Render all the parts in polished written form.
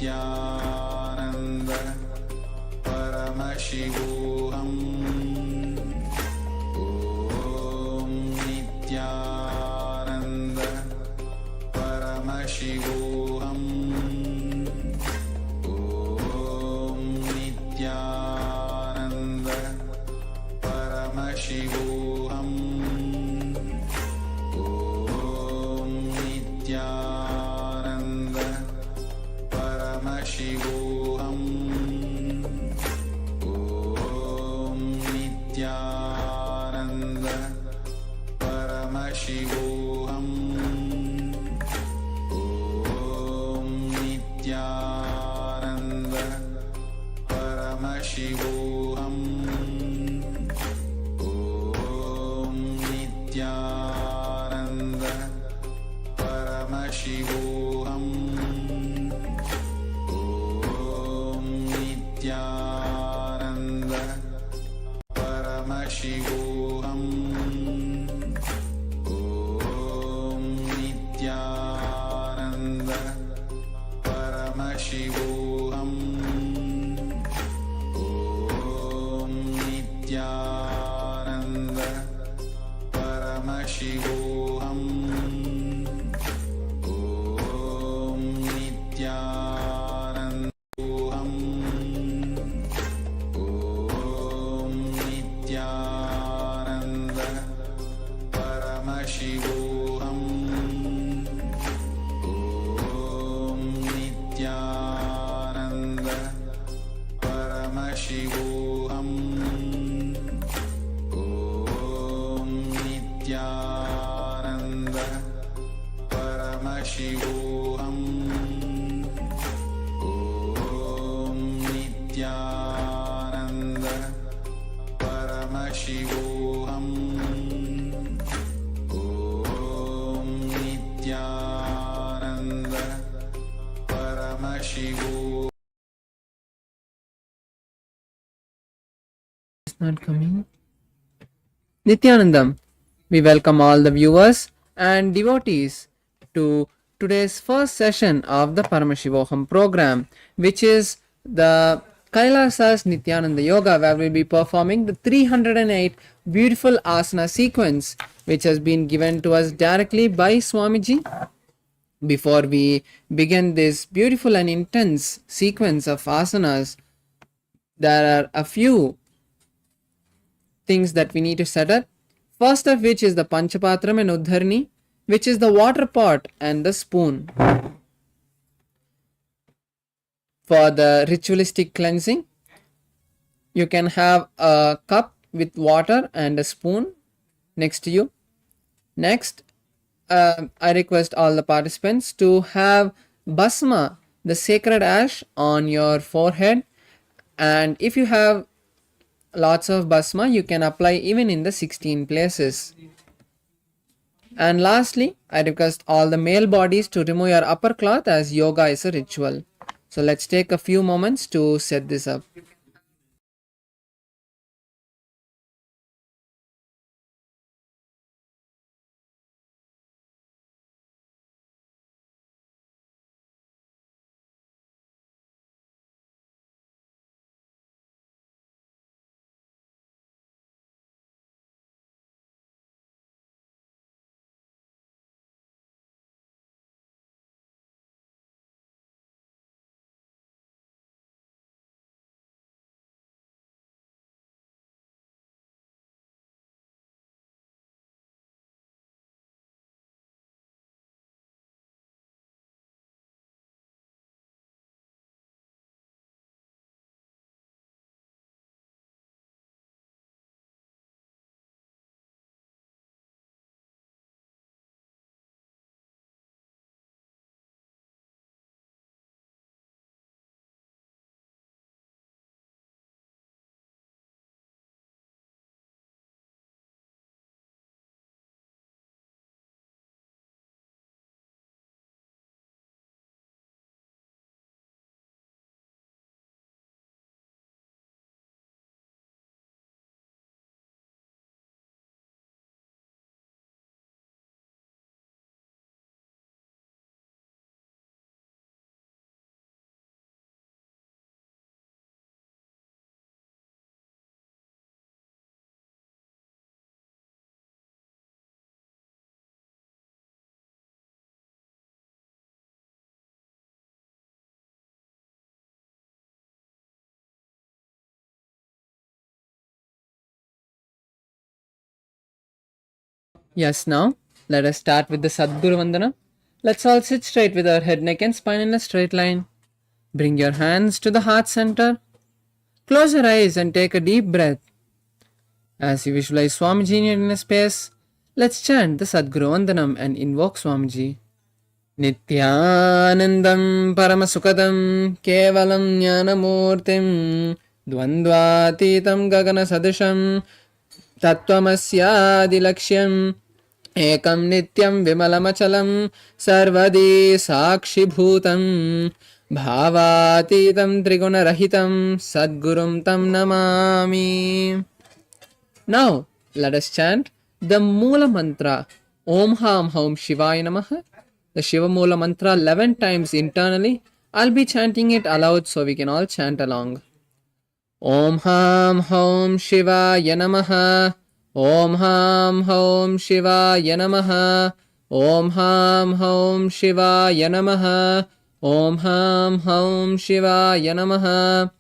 Nithyananda Paramashivoham. Om Nithyananda Paramashivoham. Om Nithyananda Paramashivoham. Om Nithyananda Paramashivoham. Om Nithyananda Paramashivoham. Om Nithyananda Paramashivoham. Om Nithyananda Paramashivoham. Om Nithyananda Paramashivoham. Om Nithyananda Paramashivoham. Om Nithyananda Paramashivoham. Om Nithyananda Om Nithyananda Paramashivoham. Om Nithyananda Paramashivoham. Om Nithyananda Paramashivoham. Om Nithyananda Paramashivoham. Om Nithyananda Paramashivoham. It's not coming. Nithyanandam, we welcome all the viewers and devotees to today's first session of the Paramashivoham program, which is the Kailasa's Nithyananda Yoga, where we'll be performing the 308 beautiful asana sequence, which has been given to us directly by Swamiji. Before we begin this beautiful and intense sequence of asanas, there are a few things that we need to set up. First of which is the Panchapatram and Uddharni, which is the water pot and the spoon. For the ritualistic cleansing, you can have a cup with water and a spoon next to you. Next, I request all the participants to have Basma, the sacred ash, on your forehead. And if you have lots of Basma, you can apply even in the 16 places. And lastly, I request all the male bodies to remove your upper cloth, as yoga is a ritual. So let's take a few moments to set this up. Yes, now let us start with the Sadguru Vandana. Let's all sit straight with our head, neck, and spine in a straight line. Bring your hands to the heart center. Close your eyes and take a deep breath. As you visualize Swamiji in your inner space, let's chant the Sadguru Vandanam and invoke Swamiji. Nithyanandam Paramasukadam Kevalam Jnanamurtim Dvandvatitam Gagana Sadisham Tattvamasyadilakshyan Ekam Nityam Vimalamachalam Sarvadi Sakshibhutam Bhavatitam Trigunarahitam Sadgurum Tam Namami. Now, let us chant the Moola Mantra Om Ham Hum Shivaya Namaha. The Shiva Moola Mantra 11 times internally. I'll be chanting it aloud so we can all chant along. Om Ham Hum Shivaya Namaha. Om Ham Hum Shivaya Namaha. Om Ham Hum Shivaya Namaha. Om Ham Hum Shivaya Namaha.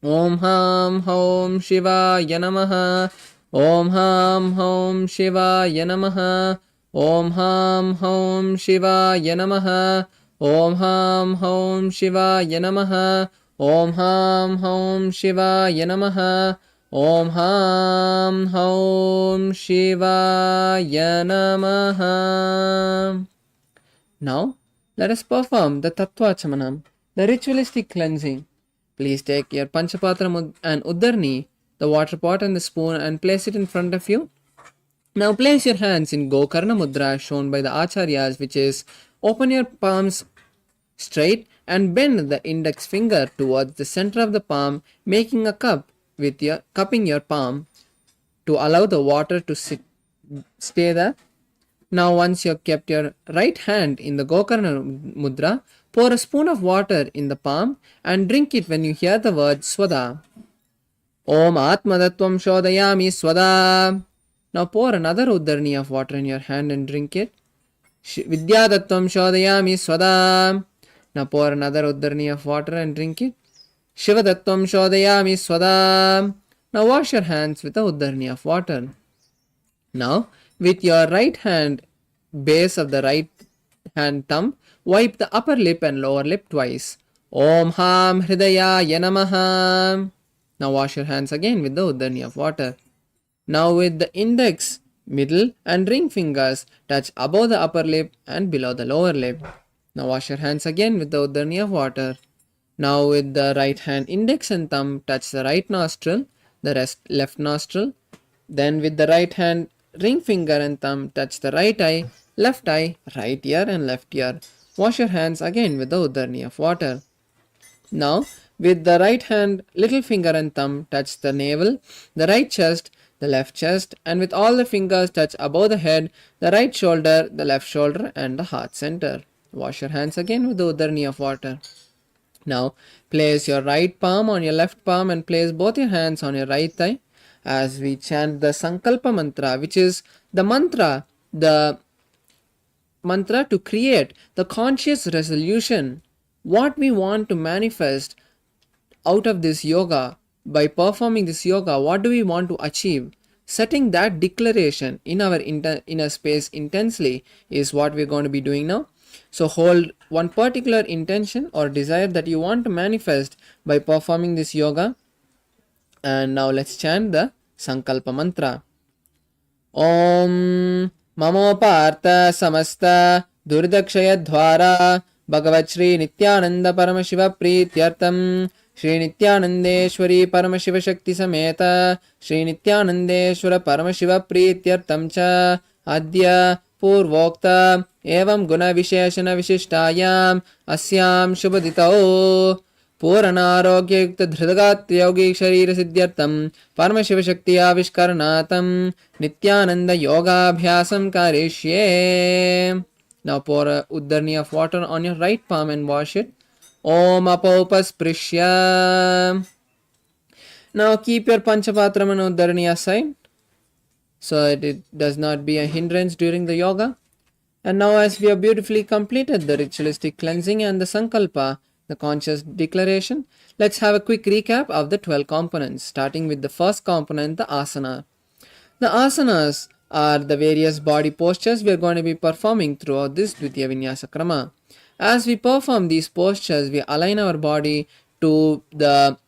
Om Ham Hum Shivaya Namaha. Om Ham Hum Shivaya Namaha. Om Ham Hum Shivaya Namaha. Om Ham Hum Shivaya Namaha. Om Ham Hum Shivaya Namaha. Om Ham Hum Shivaya Namaha. Now, let us perform the Tattva Chamanam, the ritualistic cleansing. Please take your Panchapatra and Uddarni, the water pot and the spoon, and place it in front of you. Now place your hands in Gokarna Mudra shown by the Acharyas, which is open your palms straight and bend the index finger towards the center of the palm, making a cup with your cupping your palm to allow the water to stay there. Now once you have kept your right hand in the Gokarna Mudra, pour a spoon of water in the palm and drink it when you hear the word Swada. Om Atmadattvam Shodayami Swada. Now pour another Uddarni of water in your hand and drink it. Vidyadattvam Shodayami Swada. Now pour another Uddarni of water and drink it. Shivadattvam Shodayami Swada. Now wash your hands with the Uddarni of water. Now with your right hand base of the right hand thumb, wipe the upper lip and lower lip twice. Om Ham Hridayaya Namaha. Now wash your hands again with the Uddarni of water. Now with the index, middle and ring fingers touch above the upper lip and below the lower lip. Now wash your hands again with the Uddarni of water. Now with the right hand index and thumb touch the right nostril, the rest left nostril. Then with the right hand ring finger and thumb touch the right eye, right ear and left ear. Wash your hands again with the Uddarni of water. Now with the right hand little finger and thumb touch the navel, the right chest, the left chest, and with all the fingers touch above the head, the right shoulder, the left shoulder, and the heart center. Wash your hands again with the Uddarni of water. Now place your right palm on your left palm and place both your hands on your right thigh as we chant the Sankalpa mantra, which is the mantra to create the conscious resolution, what we want to manifest out of this yoga. By performing this yoga, what do we want to achieve? Setting that declaration in our inner space intensely is what we're going to be doing now. So hold one particular intention or desire that you want to manifest by performing this yoga. And now let's chant the Sankalpa mantra. Om Mamopartha Samasta Durdakshayadhvara Bhagavat Shri Nithyananda Paramashiva Prityartam Shri Nithyanandeshwari Paramashiva Shakti Sameta Shri Nithyanandeshwara Paramashiva Prityartam Cha Adya Purvokta Evam Guna Visheshana Vishishtayam Asyam Shubhaditao Puranarogyakta Dhridagat Yogi Sharira Siddhyartam Paramashiva Shakti Avishkaranatam Nithyananda Yoga Abhyasam Karishye. Now pour a Uddarni of water on your right palm and wash it. Om Apaupasprisya. Now keep your Panchapatram and Uddarni aside so that it does not be a hindrance during the yoga. And now as we have beautifully completed the ritualistic cleansing and the Sankalpa, the conscious declaration, let's have a quick recap of the 12 components, starting with the first component, the asana. The asanas are the various body postures we are going to be performing throughout this Dvitiya Vinyasa Krama. As we perform these postures, we align our body to the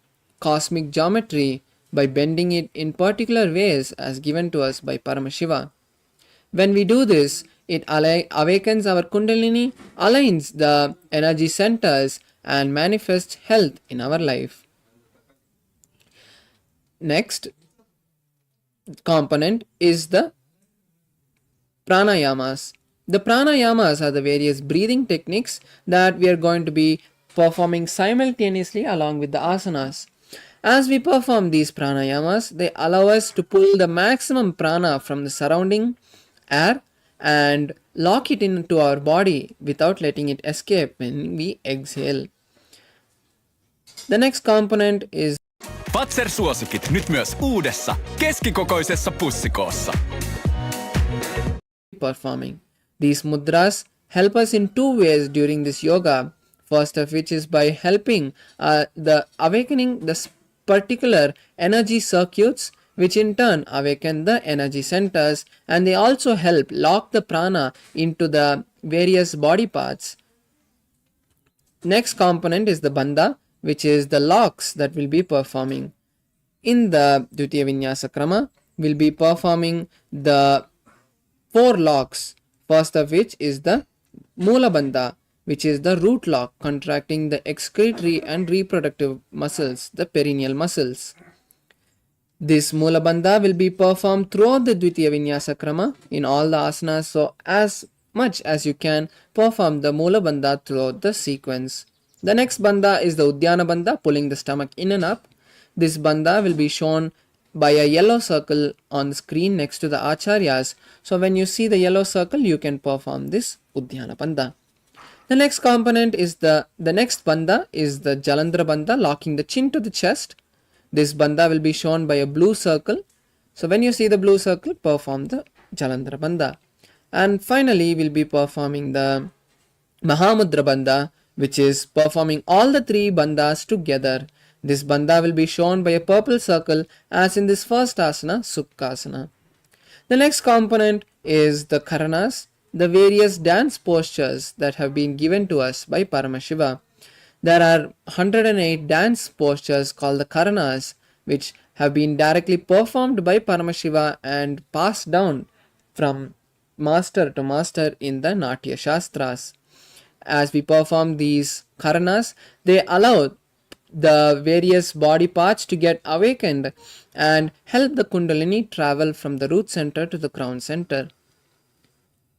cosmic geometry by bending it in particular ways as given to us by Paramashiva. When we do this, it awakens our Kundalini, aligns the energy centers, and manifests health in our life. Next component is the pranayamas. The pranayamas are the various breathing techniques that we are going to be performing simultaneously along with the asanas. As we perform these pranayamas, they allow us to pull the maximum prana from the surrounding air and lock it into our body without letting it escape when we exhale. The next component is Fatser-suosikit nyt myös uudessa, keskikokoisessa pussikoossa. performing. These mudras help us in two ways during this yoga. First of which is by helping the awakening the particular energy circuits, which in turn awaken the energy centers, and they also help lock the prana into the various body parts. Next component is the bandha, which is the locks that we'll be performing. In the Dvitiya Vinyasa Krama, we'll be performing the 4 locks. First of which is the Mula Bandha, which is the root lock contracting the excretory and reproductive muscles, the perineal muscles. This Mula Bandha will be performed throughout the Dvitiya Vinyasa Krama in all the asanas, so as much as you can perform the Mula Bandha throughout the sequence. The next Bandha is the Udyana Bandha, pulling the stomach in and up. This Bandha will be shown by a yellow circle on the screen next to the acharyas. So when you see the yellow circle, you can perform this Udyana Bandha. The next component is the next bandha is the Jalandhara bandha, locking the chin to the chest. This bandha will be shown by a blue circle. So when you see the blue circle, perform the Jalandhara bandha. And finally, we'll be performing the Mahamudra bandha, which is performing all the 3 bandhas together. This bandha will be shown by a purple circle as in this first asana, Sukhasana. The next component is the Karanas, the various dance postures that have been given to us by Paramashiva. There are 108 dance postures called the Karanas, which have been directly performed by Paramashiva and passed down from master to master in the Natya Shastras. As we perform these Karanas, they allow the various body parts to get awakened and help the Kundalini travel from the root center to the crown center.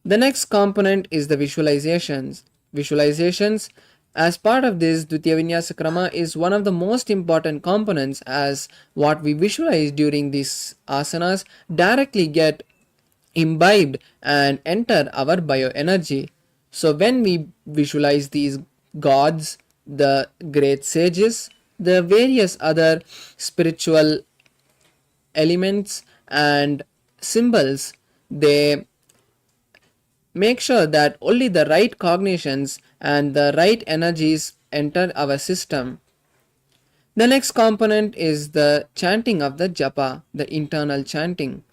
The next component is the visualizations. Visualizations as part of this Dvitiya Vinyasa Krama is one of the most important components, as what we visualize during these asanas directly get imbibed and enter our bioenergy. So when we visualize these gods, the great sages, the various other spiritual elements and symbols, they make sure that only the right cognitions and the right energies enter our system. The next component is the chanting of the japa, the internal chanting.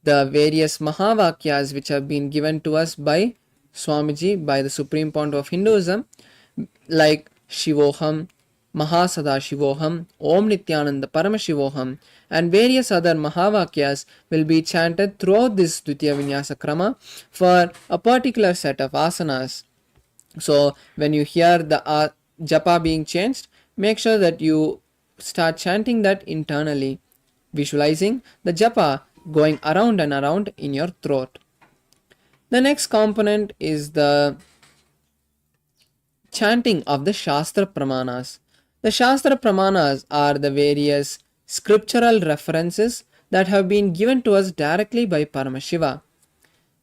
The various Mahavakyas which have been given to us by Swamiji, by the Supreme Pontiff of Hinduism, like Shivoham, Mahasada Shivoham, Om Nithyananda Paramashivoham, and various other Mahavakyas will be chanted throughout this Dvitiya Vinyasa Krama for a particular set of asanas. So when you hear the japa being changed, make sure that you start chanting that internally, visualizing the japa going around and around in your throat. The next component is the chanting of the Shastra Pramanas. The Shastra Pramanas are the various scriptural references that have been given to us directly by Paramashiva.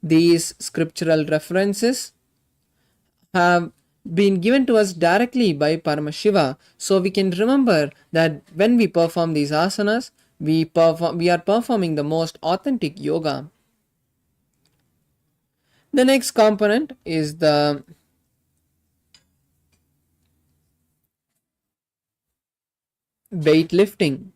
These scriptural references have been given to us directly by Paramashiva, so we can remember that when we perform these asanas, we are performing the most authentic yoga. The next component is the weightlifting.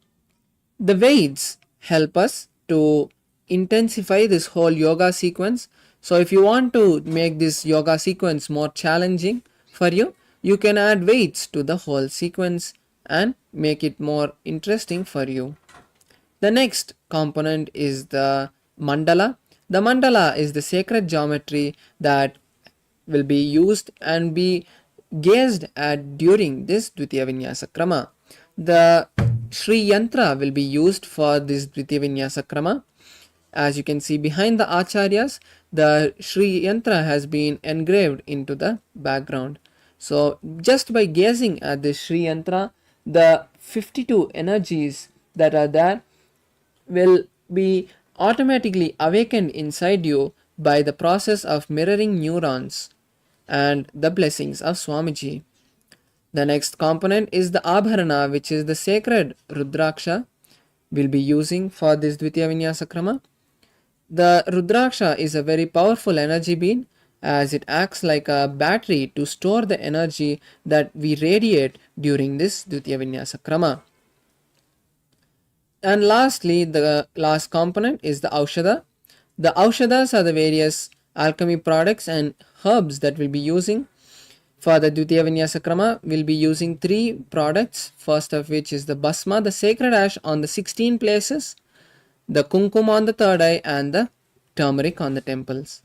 The weights help us to intensify this whole yoga sequence. So if you want to make this yoga sequence more challenging for you, you can add weights to the whole sequence and make it more interesting for you. The next component is the mandala. The mandala is the sacred geometry that will be used and be gazed at during this Dvitiya Vinyasa Krama. The Sri Yantra will be used for this Dvitiya Vinyasa Krama. As you can see behind the Acharyas, the Sri Yantra has been engraved into the background. So just by gazing at the Sri Yantra, the 52 energies that are there will be automatically awakened inside you by the process of mirroring neurons and the blessings of Swamiji. The next component is the Abharana, which is the sacred Rudraksha we'll be using for this Dvitiya Vinyasa Krama. The Rudraksha is a very powerful energy being as it acts like a battery to store the energy that we radiate during this Dvitiya Vinyasa Krama. And lastly, the last component is the Aushadha. The Aushadas are the various alchemy products and herbs that we'll be using. For the Dvitiya Vinyasa Krama, we'll be using 3 products, first of which is the Basma, the sacred ash on the 16 places, the Kumkum on the third eye, and the turmeric on the temples.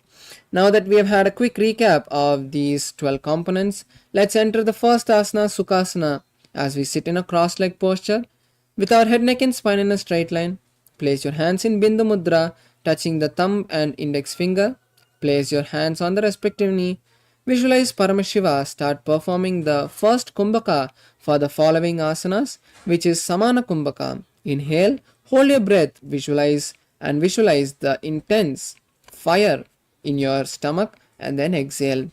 Now that we have had a quick recap of these 12 components, let's enter the first asana, Sukhasana, as we sit in a cross-leg posture with our head, neck and spine in a straight line. Place your hands in Bindu Mudra, touching the thumb and index finger. Place your hands on the respective knee. Visualize Paramashiva start performing the first Kumbhaka for the following asanas, which is Samana Kumbhaka. Inhale, hold your breath, visualize the intense fire in your stomach, and then exhale.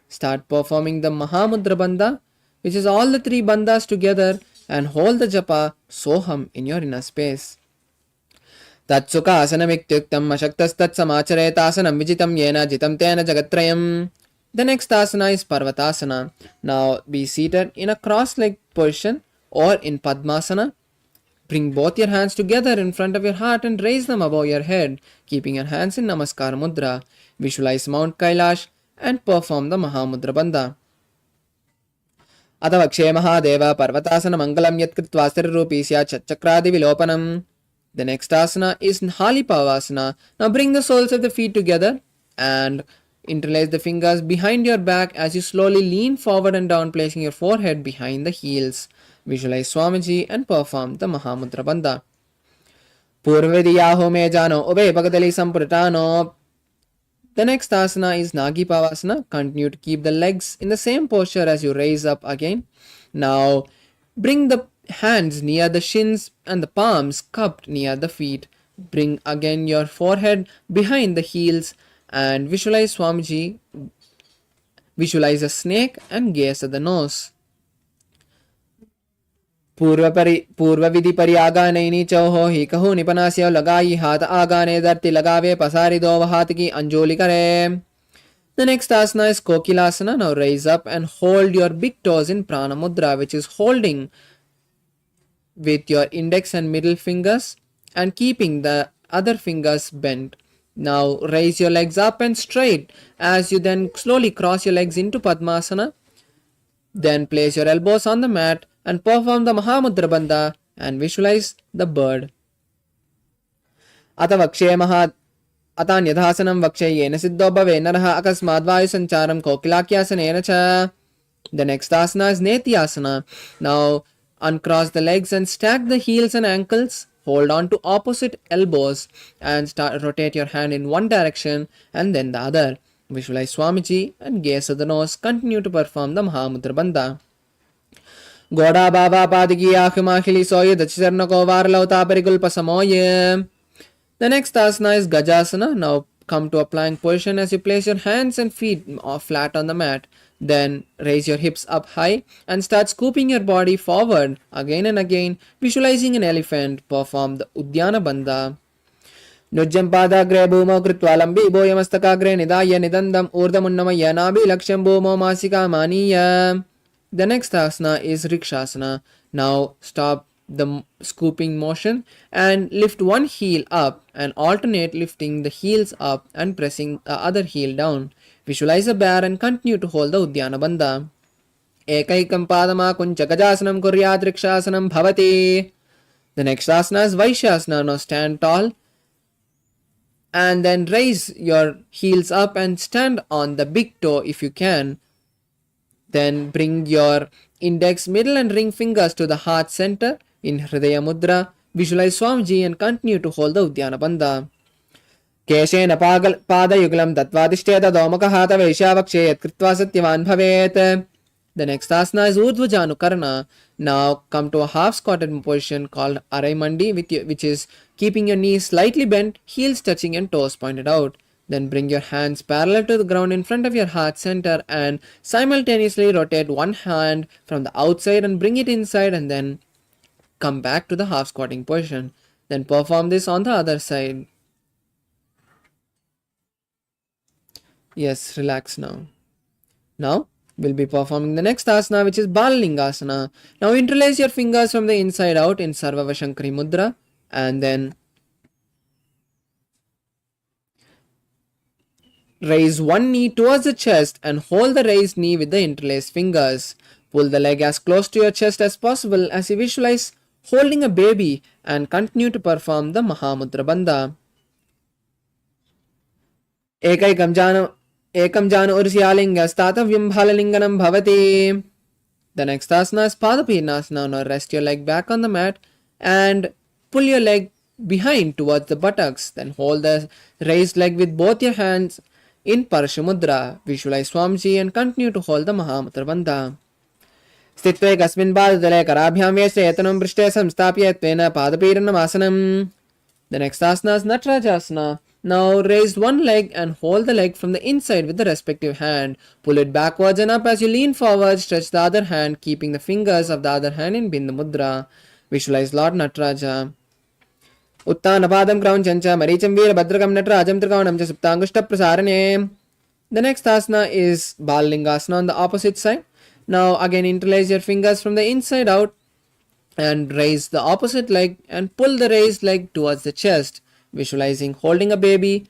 Start performing the Mahamudra Bandha, which is all the 3 bandhas together, and hold the japa Soham in your inner space. Tatsukha asanamiktyuktam ashaktastat-samacharetasana vijitam yena jitam tena jagatrayam. The next asana is Parvatasana. Now be seated in a cross-legged position or in Padmasana. Bring both your hands together in front of your heart and raise them above your head, keeping your hands in Namaskar Mudra. Visualize Mount Kailash and perform the Mahamudra Bandha. Atavakshe Mahadeva Parvatasana Mangalam Yatkritva Sthirarupi Sya Chakradi Vilopanam. The next asana is Halipavasana. Now bring the soles of the feet together and interlace the fingers behind your back as you slowly lean forward and down, placing your forehead behind the heels. Visualize Swamiji and perform the Mahamudra Bandha. Purvediyaho me jano obe pagadali sampurtano. The next asana is Nagi Pavasana. Continue to keep the legs in the same posture as you raise up again. Now bring the hands near the shins and the palms cupped near the feet. Bring again your forehead behind the heels and visualize Swamiji. Visualize a snake and gaze at the nose. पूर्व विधि परियागाने नीचो हो ही कहू निपनास्यो लगाई हाथ आगाने धरती लगावे पसारी दो हाथ की अंजोली करे. The next asana is Kokilasana. Now raise up and hold your big toes in Prana Mudra, which is holding with your index and middle fingers and keeping the other fingers bent. Now raise your legs up and straight as you then slowly cross your legs into Padmasana. Then place your elbows on the mat and perform the Mahamudra Bandha and visualize the bird. Atavakshe Mahad Atanyadhasanam Vakshe Yena Siddho Bhave Naraha Akasmad Vayu Sancharam Kokilakyasanena Cha. The next asana is Nithyananda. Now uncross the legs and stack the heels and ankles. Hold on to opposite elbows and rotate your hand in one direction and then the other. Visualize Swamiji and gaze at the nose. Continue to perform the Mahamudra Bandha. Goda Baba Padigi Akhimahili Soye Dachisarnako Varlauta Perikulpa Samoye. The next asana is Gajasana. Now come to a plank position as you place your hands and feet flat on the mat. Then raise your hips up high and start scooping your body forward again and again, visualizing an elephant. Perform the Udyana Bandha. Nujjam Padagre Bhumo Kritva Lambi Boyamastakagre Nidaya Nidandam Urdamunnamaya Nabi Laksham Bhumo Masika Maniya. The next asana is Rikshasana. Now stop the scooping motion, and lift one heel up and alternate lifting the heels up and pressing the other heel down. Visualize a bear and continue to hold the Uddiyana Bandha. Ekaikam padamakuncha gajasanam kuryadrikshaasanam bhavati. The next asana is Vaishyasana. Now stand tall and then raise your heels up and stand on the big toe if you can. Then bring your index, middle and ring fingers to the heart center in Hridaya Mudra. Visualize Swamiji and continue to hold the Uddiyana Bandha. केशेन पादयुगलं तत्वादिष्टेत दोमकहात वैश्यावक्षे यत्कृत्वा सत्यवान् भवेत्. The next asana is Urdhva Janukarna. Now come to a half squatted position called Arai Mandi, which is keeping your knees slightly bent, heels touching and toes pointed out. Then bring your hands parallel to the ground in front of your heart center and simultaneously rotate one hand from the outside and bring it inside, and then come back to the half squatting position. Then perform this on the other side. Yes, relax now. Now we'll be performing the next asana, which is Balalingasana. Now interlace your fingers from the inside out in Sarvavashankari Mudra, and then raise one knee towards the chest and hold the raised knee with the interlaced fingers. Pull the leg as close to your chest as possible as you visualize holding a baby, and continue to perform the Mahamudra Bandha. Ekaikam jana ursyalinga statavyam bhalalinganam bhavati. The next asana is Padapirnasana. Now rest your leg back on the mat and pull your leg behind towards the buttocks. Then hold the raised leg with both your hands in Parashamudra. Visualize Swamiji and continue to hold the Mahamudra Bandha. स्थित्वे कस्मिन् पादतले कराभ्यां वेष्टयतनं पृष्ठे संस्थाप्य त्वेन पादपीडनमासनम्. The next asana is Natarajasana. Now raise one leg and hold the leg from the inside with the respective hand. Pull it backwards and up as you lean forward. Stretch the other hand, keeping the fingers of the other hand in Bindu Mudra. Visualize Lord Nataraja. Uttanapadam Kraunchancha Maricham Veera Bhadrakam Natarajam Trikavanam Cha Suptangushta Prasarane. The next asana is Balalingasana on the opposite side. Now again interlace your fingers from the inside out and raise the opposite leg and pull the raised leg towards the chest. Visualizing holding a baby,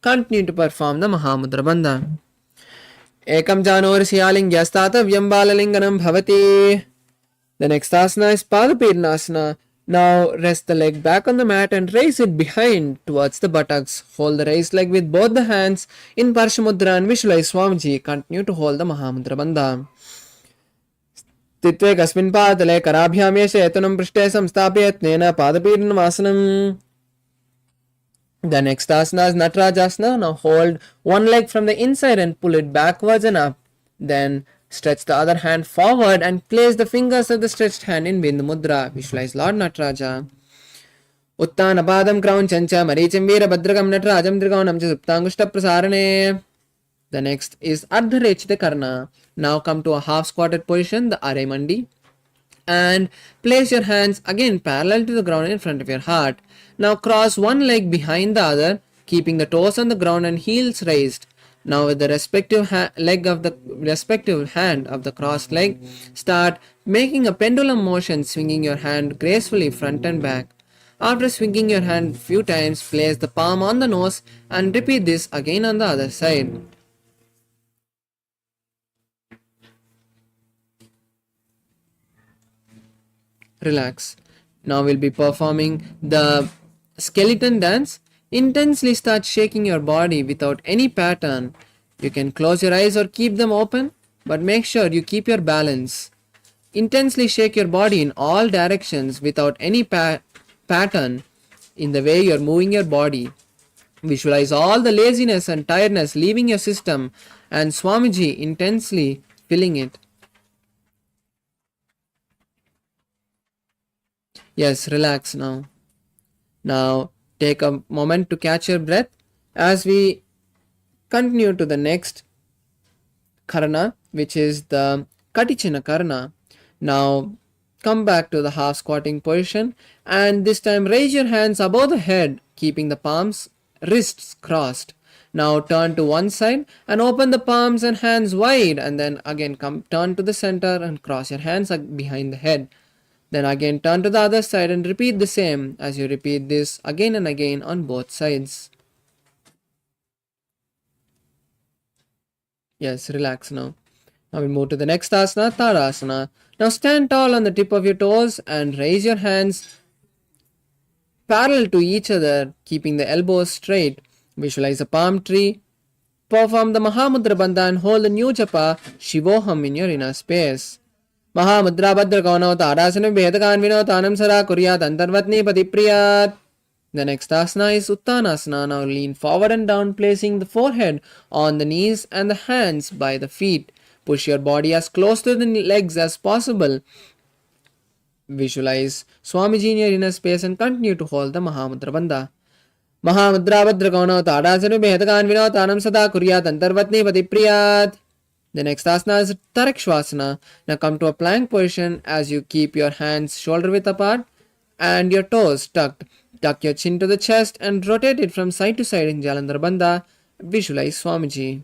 continue to perform the Mahamudra Bandha. Ekam janor siyalingya statavyam balalinganam bhavati. The next asana is Padapirnasana. Now rest the leg back on the mat and raise it behind towards the buttocks. Hold the raised leg with both the hands in Parshamudra and visualize Swamiji. Continue to hold the Mahamudra Bandha. स्थित्वे कस्मिन् पादतले कराभ्यां यतनं पृष्ठे संस्थाप्य यत्नेन पादपीडनमासनम्. The next asana is Natarajasana. Now hold one leg from the inside and pull it backwards and up. Then stretch the other hand forward and place the fingers of the stretched hand in Bindu Mudra. Visualize Lord Nataraja. Uttanapadam Kraunchancha Maricham Veera Bhadrakam Natarajam Trikavanam Cha Suptangushta Prasarane. The next is Ardharechita Karna. Now come to a half squatted position, the Arai Mandi, and place your hands again parallel to the ground in front of your heart. Now cross one leg behind the other, keeping the toes on the ground and heels raised. Now with the respective leg of the respective hand of the crossed leg, start making a pendulum motion, swinging your hand gracefully front and back. After swinging your hand few times, place the palm on the nose and repeat this again on the other side. Relax. Now we'll be performing the skeleton dance. Intensely start shaking your body without any pattern. You can close your eyes or keep them open, but make sure you keep your balance. Intensely shake your body in all directions without any pattern in the way you're moving your body. Visualize all the laziness and tiredness leaving your system and Swamiji intensely filling it. Yes, relax now. Now take a moment to catch your breath as we continue to the next karna, which is the Katichina Karna. Now come back to the half squatting position and this time raise your hands above the head, keeping the palms, wrists crossed. Now turn to one side and open the palms and hands wide, and then again turn to the center and cross your hands behind the head. Then again turn to the other side and repeat the same as you repeat this again and again on both sides. Yes, relax now. Now we move to the next asana, Tadasana. Now stand tall on the tip of your toes and raise your hands parallel to each other, keeping the elbows straight. Visualize a palm tree. Perform the Mahamudra Bandha and hold the new japa Shivoham in your inner space. Mahamudra Bhadrakono Tadasana Bhedakanvino Tanam Sara Kuryat Antarvatni Patipriyat. The next asana is Uttanasana. Now lean forward and down, placing the forehead on the knees and the hands by the feet. Push your body as close to the legs as possible. Visualize Swamiji in your inner space and continue to hold the Mahamudra Bandha. Mahamudra Bhadrakono Tadasana Bhedakanvino Tanam Sada Kuryat Antarvatni Patipriyat. The next asana is Tarakshvasana. Now come to a plank position as you keep your hands shoulder width apart and your toes tucked. Tuck your chin to the chest and rotate it from side to side in Jalandhar Bandha. Visualize Swamiji.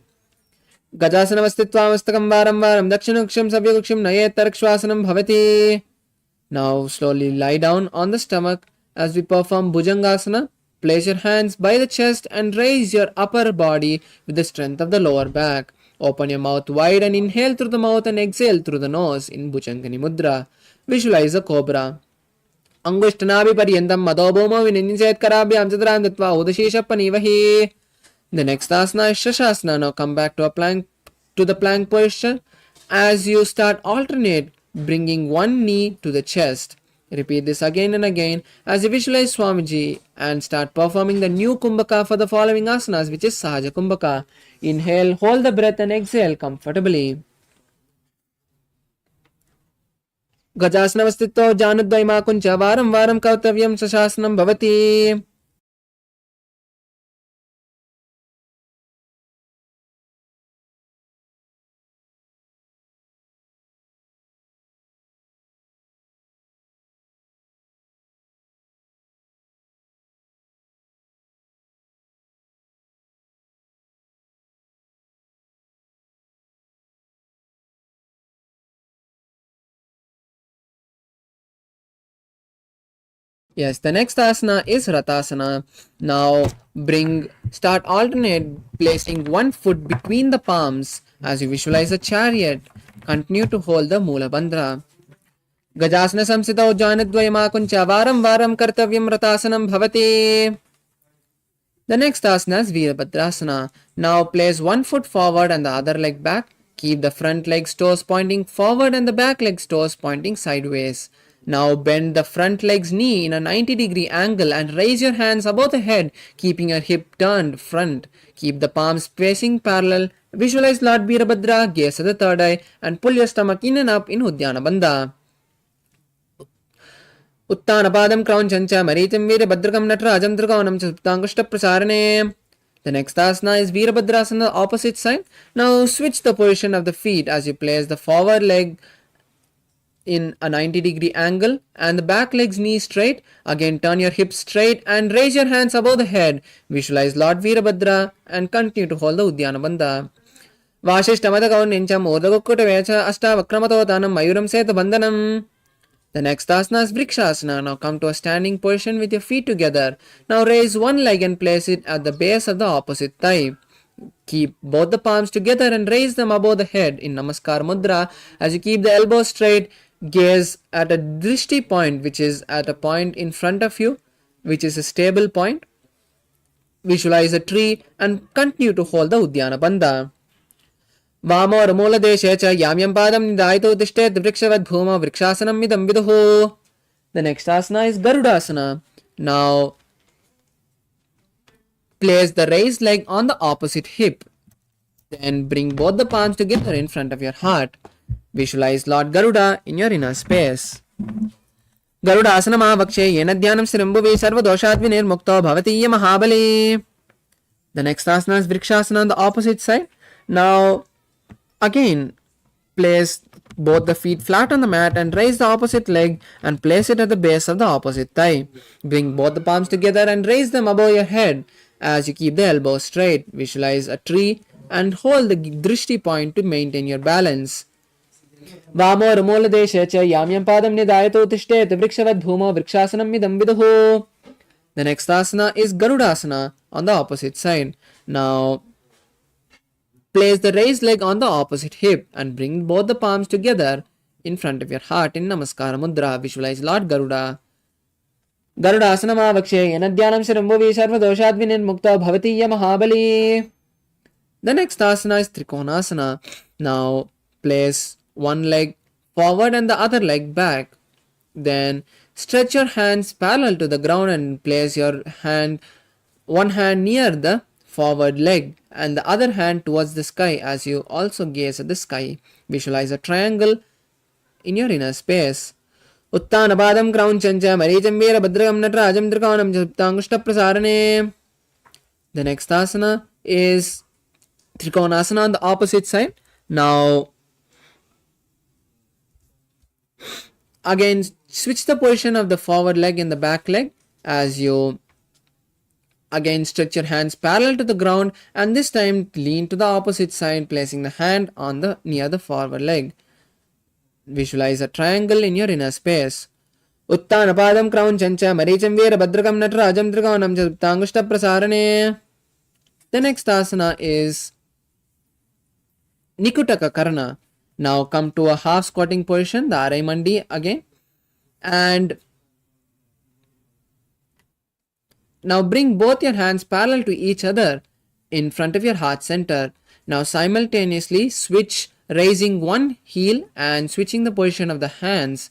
Gajasana Vastitvam Varam Varam Dakshinuksham Savyaksham Nayet Tarakshvasanam Bhavati. Now slowly lie down on the stomach as we perform Bhujangasana. Place your hands by the chest and raise your upper body with the strength of the lower back. Open your mouth wide and inhale through the mouth and exhale through the nose in Bhujangani Mudra. Visualize a cobra. Angushtanabhiparyantam madobhomo vininchetkarabyam chadram datva udashishapanivahi. The next asana is Shashasana. Now come back to the plank posture as you start alternate bringing one knee to the chest. Repeat this again and again as you visualize Swamiji and start performing the new Kumbhaka for the following asanas, which is Sahaja Kumbhaka. Inhale, hold the breath and exhale comfortably. Gajasana Vastito Janudvaima Kuncha Varam Varam Kautavyam Sashasanam Bhavati. Yes, the next asana is Ratasana. Now start alternate placing one foot between the palms as you visualize a chariot. Continue to hold the Mula Bandha. Gajasana Samsito Janadvayama Kuncha Varam Varam Kartavyam Ratasanam Bhavati. The next asana is Virabhadrasana. Now place one foot forward and the other leg back. Keep the front leg's toes pointing forward and the back leg's toes pointing sideways. Now bend the front leg's knee in a 90-degree angle and raise your hands above the head, keeping your hip turned front. Keep the palms facing parallel. Visualize Lord Virabhadra, gaze at the third eye, and pull your stomach in and up in Uddiyana Bandha. Uttanapadam Crown Chancha Maritam Virabhadrakam Natrajam Trikonam Chuttangushta Prasarane. The next asana is Virabhadrasana, the opposite side. Now switch the position of the feet as you place the forward leg in a 90-degree angle and the back leg's knee straight. Again turn your hips straight and raise your hands above the head. Visualize Lord Virabhadra and continue to hold the Uddiyana Bandha. Vashishtamadakau Nincham Odagukkuta Vecha Ashta Vakramato Tanam Mayuram Seta Bandhanam. The next asana is Vrikshasana. Now come to a standing position with your feet together. Now raise one leg and place it at the base of the opposite thigh. Keep both the palms together and raise them above the head in Namaskar Mudra. As you keep the elbows straight, gaze at a drishti point, which is at a point in front of you, which is a stable point. Visualize a tree and continue to hold the Uddiyana Bandha. Vamo Ramula Deshecha Yamyam Padam Nidaito Dishtet Vrikshavad Bhuma Vrikshasanam Midam Viduho. The next asana is Garudasana. Now place the raised leg on the opposite hip. Then bring both the palms together in front of your heart. Visualize Lord Garuda in your inner space. Garuda asana mahavakshe yena dhyanam srimbhuvi sarva doshadvinir mukto bhavati mahabali. The next asana is Vrikshasana on the opposite side. Now again place both the feet flat on the mat and raise the opposite leg and place it at the base of the opposite thigh. Bring both the palms together and raise them above your head as you keep the elbows straight. Visualize a tree and hold the drishti point to maintain your balance. वामोर्मूलदेशे च याम्यं पादं निधायतो तिष्ठेत् वृक्षवद्भूमौ वृक्षासनम् idam viduhu. The next asana is Garudasana on the opposite side. Now place the raised leg on the opposite hip and bring both the palms together in front of your heart in Namaskara Mudra. Visualize Lord Garuda. Garudasana Mavakshe Yanadhyanam Shirambhuvi Sarvadoshat Vinirmukta Bhavati Mahabali. The next asana is Trikonasana. Now place one leg forward and the other leg back. Then stretch your hands parallel to the ground and place your one hand near the forward leg and the other hand towards the sky as you also gaze at the sky. Visualize a triangle in your inner space. Uttanabadam Kraunchancha Marijam Vera Badragam Natrajam Trikonam Japtangushta Prasarane. The next asana is Trikonasana on the opposite side. Now again switch the position of the forward leg and the back leg as you again stretch your hands parallel to the ground and this time lean to the opposite side, placing the hand on the near the forward leg. Visualize a triangle in your inner space. Uttanapadam Kraunchancha Maricham Vera Badragam Natrajam Trikonam Japtangushta Prasarane. The next asana is Nikutaka Karana. Now come to a half squatting position, the Arai Mandi again, and now bring both your hands parallel to each other in front of your heart center. Now simultaneously switch, raising one heel and switching the position of the hands.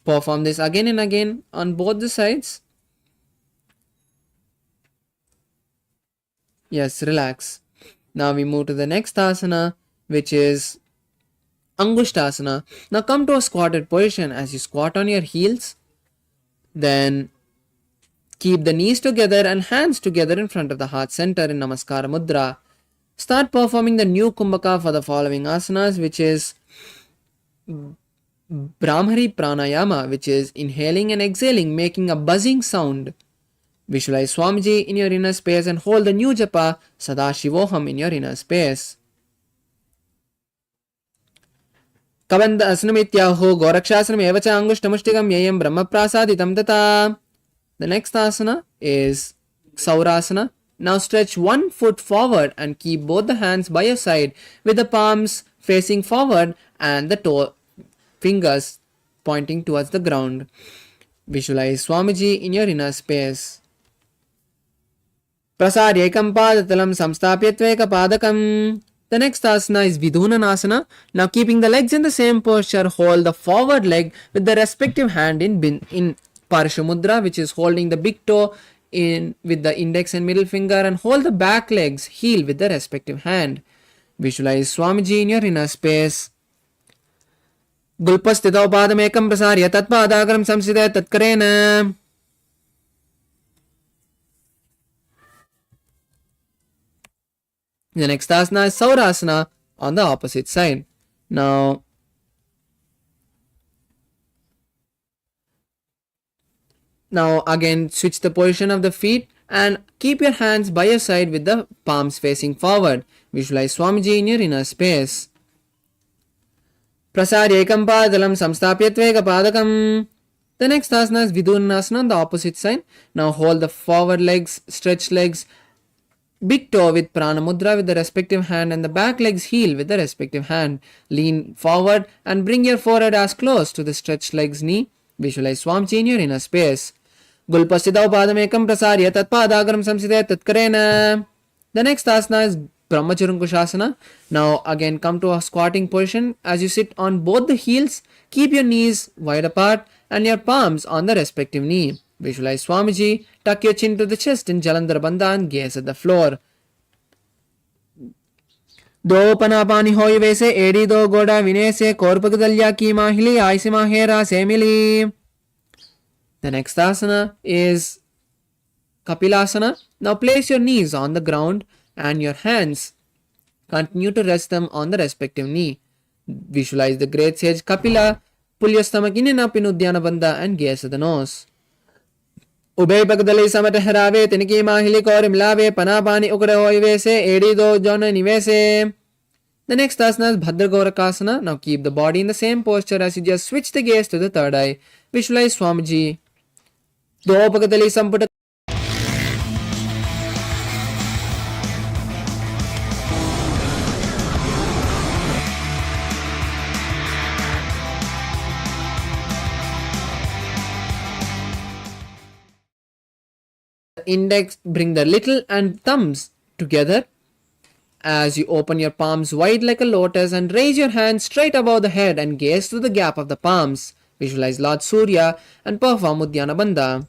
Perform this again and again on both the sides. Yes, relax. Now we move to the next asana, which is Angushtasana. Now come to a squatted position as you squat on your heels. Then keep the knees together and hands together in front of the heart center in Namaskara Mudra. Start performing the new Kumbhaka for the following asanas, which is Brahmari Pranayama, which is inhaling and exhaling, making a buzzing sound. Visualize Swamiji in your inner space and hold the new japa Sadashivoham in your inner space. Kabanda asanamityaho gorakshasana evacha angushtamushtigam yayam brahma prasaditam tata. The next asana is Saurasana. Now stretch one foot forward and keep both the hands by your side with the palms facing forward and the toe fingers pointing towards the ground. Visualize Swamiji in your inner space. Prasaryekam padatalam samstapyatveka padakam. The next asana is Vidunanasana. Now keeping the legs in the same posture, hold the forward leg with the respective hand in Parshamudra, which is holding the big toe in with the index and middle finger, and hold the back legs heel with the respective hand. Visualize Swamiji in your inner space. Gulpastitau padam ekam prasarya tatpadagaram samsida tatkarena. The next asana is Saurasana on the opposite side. Now again switch the position of the feet and keep your hands by your side with the palms facing forward. Visualize Swamiji in your inner space. Prasarya ekam padalam samstapyatveka padakam. The next asana is Vidunasana on the opposite side. Now hold the forward legs, stretch legs, big toe with Prana Mudra with the respective hand and the back legs heel with the respective hand. Lean forward and bring your forehead as close to the stretched legs knee. Visualize Swamiji in your inner space. Gulpastitau padamekam prasarya tatpadagaram samside tatkarena. The next asana is Brahmacharunkushasana. Now again come to a squatting position. As you sit on both the heels, keep your knees wide apart and your palms on the respective knee. Visualize Swamiji, tuck your chin to the chest in Jalandhara Bandha and gaze at the floor. Do panapani hoy vese edi do goda vinese korpagadalya ki mahili aise mahera semili. The next asana is Kapilasana. Now place your knees on the ground and your hands continue to rest them on the respective knee. Visualize the great sage Kapila. Pull your stomach in and up in Uddiyana Bandha and gaze at the nose. Ubay pagdali samata harave tiniki mahili kor milave panapani ukre hoy vese edi do jona nivese. The next asana is Bhadra Gorakasana. Now keep the body in the same posture as you just switch the gaze to the third eye. Visualize Swamiji. Dopakatali Samputa. Index, bring the little and thumbs together as you open your palms wide like a lotus and raise your hands straight above the head and gaze through the gap of the palms. Visualize Lord Surya and perform Uddiyana Bandha.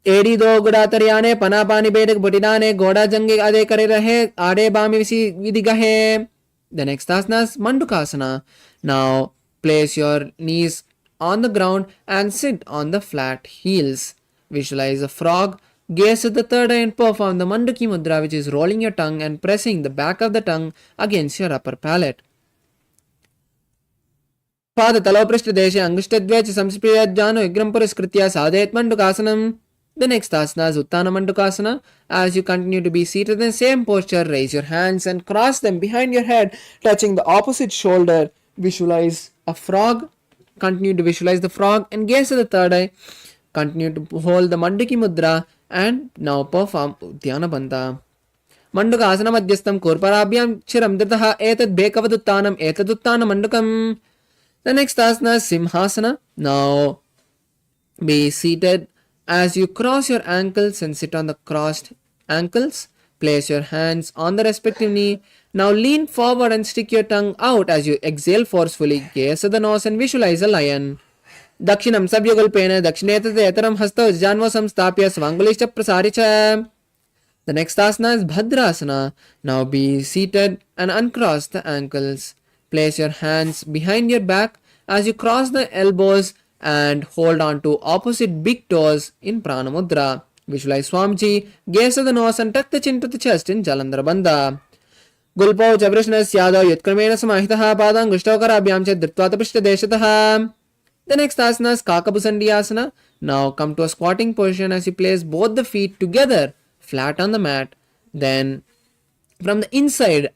एड़ी दो गुड़ा तरियाने पना पानी बेटक बुटिडाने गोड़ा जंगे आदे करे रहे आड़े बामी विसी विधि गहे. The next asana is Mandukasana. Now place your knees on the ground and sit on the flat heels. Visualize a frog, gaze at the third eye and perform the Manduki Mudra, which is rolling your tongue and pressing the back of the tongue against your upper palate. Pada taloprishtha deshe anguштadvech samspriyat jano igram puriskritya sadhet Mandukasanam. The next asana is Uttana Mandukasana. As you continue to be seated in the same posture, raise your hands and cross them behind your head, touching the opposite shoulder. Visualize a frog. Continue to visualize the frog and gaze at the third eye. Continue to hold the Manduki Mudra and now perform Uddiyana Bandha. Mandukasana Madhyastam Kurparabhyam Chiram Ditaha Etad Bekavaduttanam Etaduttana Mandukam. The next asana is Simhasana. Now be seated as you cross your ankles and sit on the crossed ankles. Place your hands on the respective knee. Now lean forward and stick your tongue out as you exhale forcefully. Gaze at the nose and visualize a lion. Dakshinam Sabhyagulpena Dakshinetate Etaram Hasto Janva Samstapya Svangulischa Prasaricha. The next asana is Bhadrasana. Now be seated and uncross the ankles. Place your hands behind your back as you cross the elbows and hold on to opposite big toes in Prana Mudra. Visualize Swamiji, gaze at the nose and tuck the chin to the chest in Jalandhara Bandha. Gulpau Chavrishnas Yadav Yutkarmena Samahitaha Padang Gushtakarabhyam Chet Dhritvata Prishtadeshataha. The next asana is Kakabusandi Asana. Now come to a squatting position as you place both the feet together flat on the mat. Then from the inside,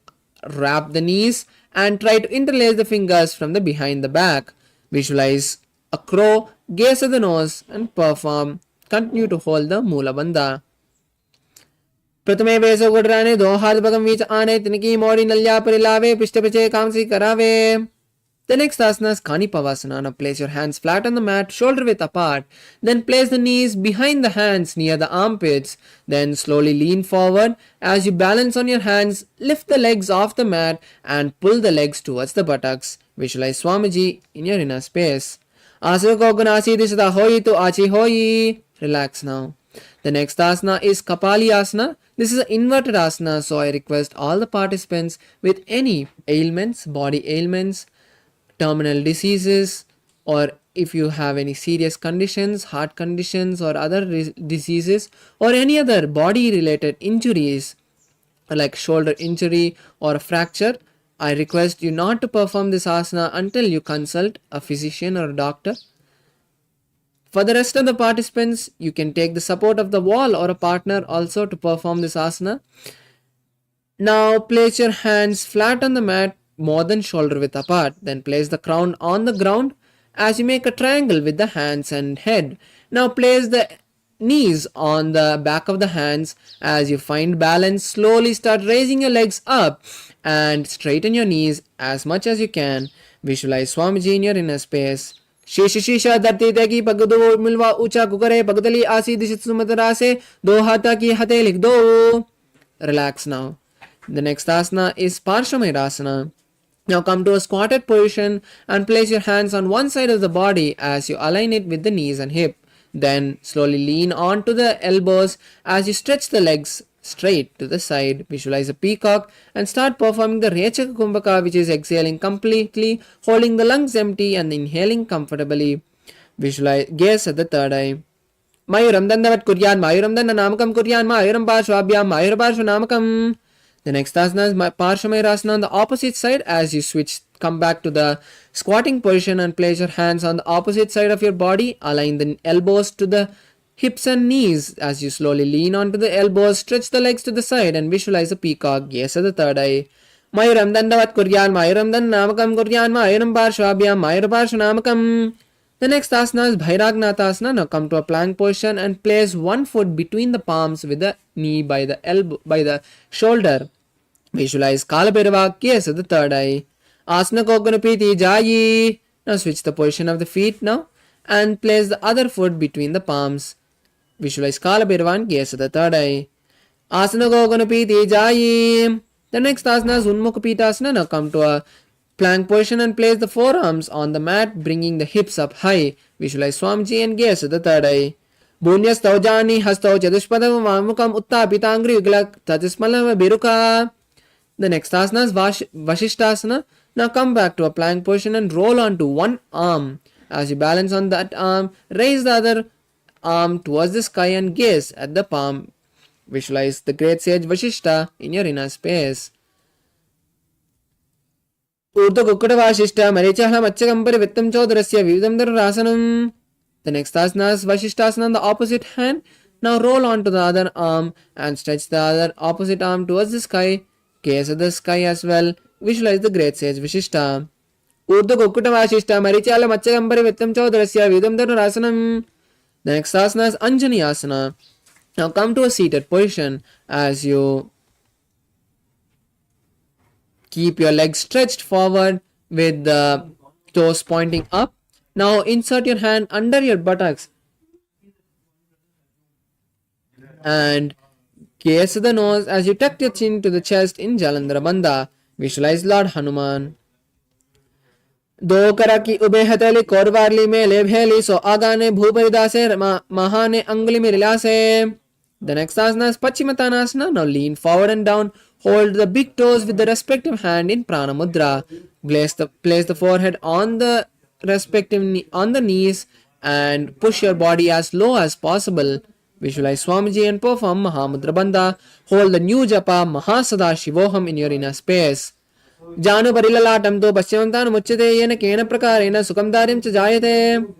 wrap the knees and try to interlace the fingers from the behind the back. Visualize a crow, gaze at the nose and perform. Continue to hold the Mula Bandha. प्रथमे वेसो गुडराने दो हाथ Burgman बीच आने तिनकी मोड़ी नल्या परिलावे पिष्ट पिछे कामसी करावे. The next asana is Kanipavasana. Now place your hands flat on the mat, shoulder width apart. Then place the knees behind the hands near the armpits. Then slowly lean forward. As you balance on your hands, lift the legs off the mat and pull the legs towards the buttocks. Visualize Swamiji in your inner space. Asako gunasi disata hoyi to achi hoyi. Relax now. The next asana is Kapali Asana. This is an inverted asana, so I request all the participants with any ailments, body ailments, terminal diseases, or if you have any serious conditions, heart conditions or other diseases, or any other body related injuries like shoulder injury or a fracture, I request you not to perform this asana until you consult a physician or a doctor. For the rest of the participants, you can take the support of the wall or a partner also to perform this asana. Now place your hands flat on the mat, more than shoulder width apart. Then place the crown on the ground as you make a triangle with the hands and head. Now place the knees on the back of the hands. As you find balance, slowly start raising your legs up and straighten your knees as much as you can. Visualize Swamiji in your inner space. शीश शीशा धरती तकी पग दो मिलवा ऊंचा कुकरे पगदली आसी दिशत सुमतरा से दो हाथा की हथे लिख दो. Relax now. The next asana is Parshvamayurasana. Now come to a squatted position and place your hands on one side of the body as you align it with the knees and hip. Then slowly lean on to the elbows as you stretch the legs straight to the side. Visualize a peacock and start performing the Rechaka Kumbhaka, which is exhaling completely, holding the lungs empty and inhaling comfortably. Visualize, gaze at the third eye. Mayuram Dandavat Kuryan, Mayuram Danda Namakam Kuryan, Mayuram Parshvabhyam, Mayur Parshva Namakam. The next asana is Parshvamayurasana on the opposite side. As you switch, come back to the squatting position and place your hands on the opposite side of your body. Align the elbows to the hips and knees. As you slowly lean onto the elbows, stretch the legs to the side and visualize a peacock. Gaze at the third eye. Mayuram dandavat kuryan, mayuram dannamakam kuryan, mayuram parshvabhyam, mayur parshvanamakam. The next asana is Bhairagnathasana. Now come to a plank position and place one foot between the palms with the knee by the elbow, by the shoulder. Visualize Kalabhairava, gaze at the third eye. Asana Koganapiti Jayi. Now switch the position of the feet now and place the other foot between the palms. Visualize Kalabhairava and gaze at the third eye. Asana Koganapiti Jayi. The next asana is Unmukhapita. Now come to a plank position and place the forearms on the mat, bringing the hips up high. Visualize Swamiji and gaze at the third eye. Bunyastau jani hastau chadushpadam vamukam uttapitangri uglak tatismalam biruka. The next asana is Vashishtasana. Now come back to a plank position and roll onto one arm. As you balance on that arm, raise the other arm towards the sky and gaze at the palm. Visualize the great sage Vashishta in your inner space. Urdhva Kukkada Vashishta Marichaha Machakampari Vittam Chodrasya Vividam Dhararasanam. The next asana is Vashishtasana on the opposite hand. Now roll onto the other arm and stretch the other opposite arm towards the sky. Gaze at the sky as well. Visualize the great sage Vashishta. Urdhva Kukkada Vashishta Marichala Machakampari Vittam Chodrasya Vividam Dhararasanam. The next asana is Anjani Asana. Now come to a seated position as you keep your legs stretched forward with the toes pointing up. Now insert your hand under your buttocks and gaze at the nose as you tuck your chin to the chest in Jalandhara Bandha. Visualize Lord Hanuman. दो करा की ube हथेली कोरवारली में ले भेली सो आगाने भूपरिदासे महाने अंगुली में रिलासे. The next asana is Pachimatanasana. Now lean forward and down. Hold the big toes with the respective hand in Prana Mudra. Place the forehead on the respective on the knees and push your body as low as possible. Visualize Swamiji and perform Mahamudra Bandha. Hold the new japa Mahasada Shivoham in your inner space. Janu Parilalatam to Paschimantanu Muchate Yena Kena Prakarena Sukamdarim Chajayate.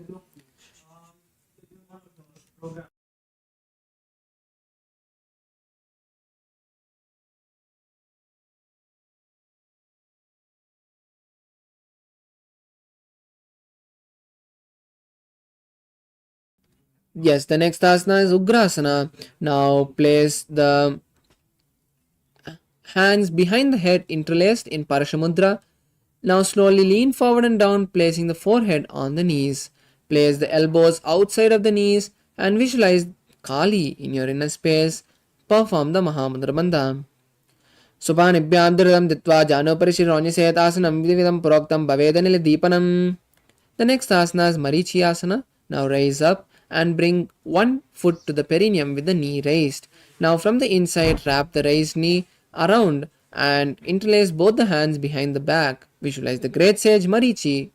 Yes, the next asana is Ugrasana. Now place the hands behind the head interlaced in Parashamudra. Now slowly lean forward and down, placing the forehead on the knees. Place the elbows outside of the knees and visualize Kali in your inner space. Perform the Mahamudra Bandha. Supanibhyam Duradam Ditva Jano Parishironyasetasanam Vidividam Proktam Bavedanil Deepanam. The next asana is Marichi Asana. Now raise up and bring one foot to the perineum with the knee raised. Now from the inside, wrap the raised knee around and interlace both the hands behind the back. Visualize the great sage Marichi.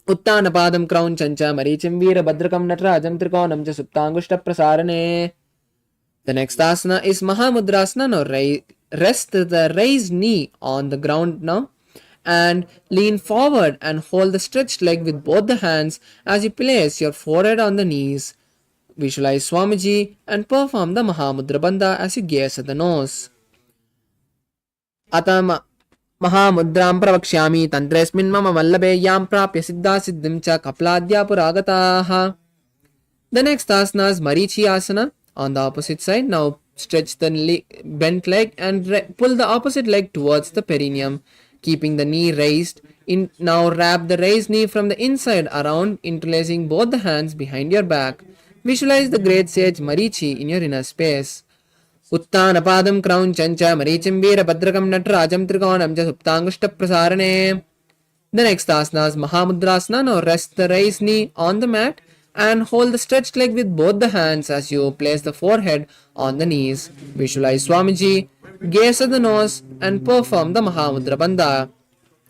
Uttana Padam Crown Chancha Marichim Veera Badrakam Natrajam Trikonam Cha Suptangushta Prasarane. The next asana is Mahamudrasana. Now rest the raised knee on the ground now and lean forward and hold the stretched leg with both the hands as you place your forehead on the knees. Visualize Swamiji and perform the Mahamudra Bandha as you gaze at the nose. Atama Mahamudram Pravakshyami Tantresmin Mama Vallabe Yam Prapya Siddha Siddhim Cha Kapladya Puragataha. The next asana is Marichi Asana on the opposite side. Now stretch the bent leg and pull the opposite leg towards the perineum, keeping the knee raised. Now wrap the raised knee from the inside around, interlacing both the hands behind your back. Visualize the great sage Marichi in your inner space. Uttana Padam Crown Chancha Marichim Veera Badrakam Natrajam Trikonam Ja Suptangushta Prasarane. The next asana is Mahamudrasana. Now rest the raised knee on the mat and hold the stretched leg with both the hands as you place the forehead on the knees. Visualize Swamiji, gaze at the nose and perform the Mahamudra Bandha.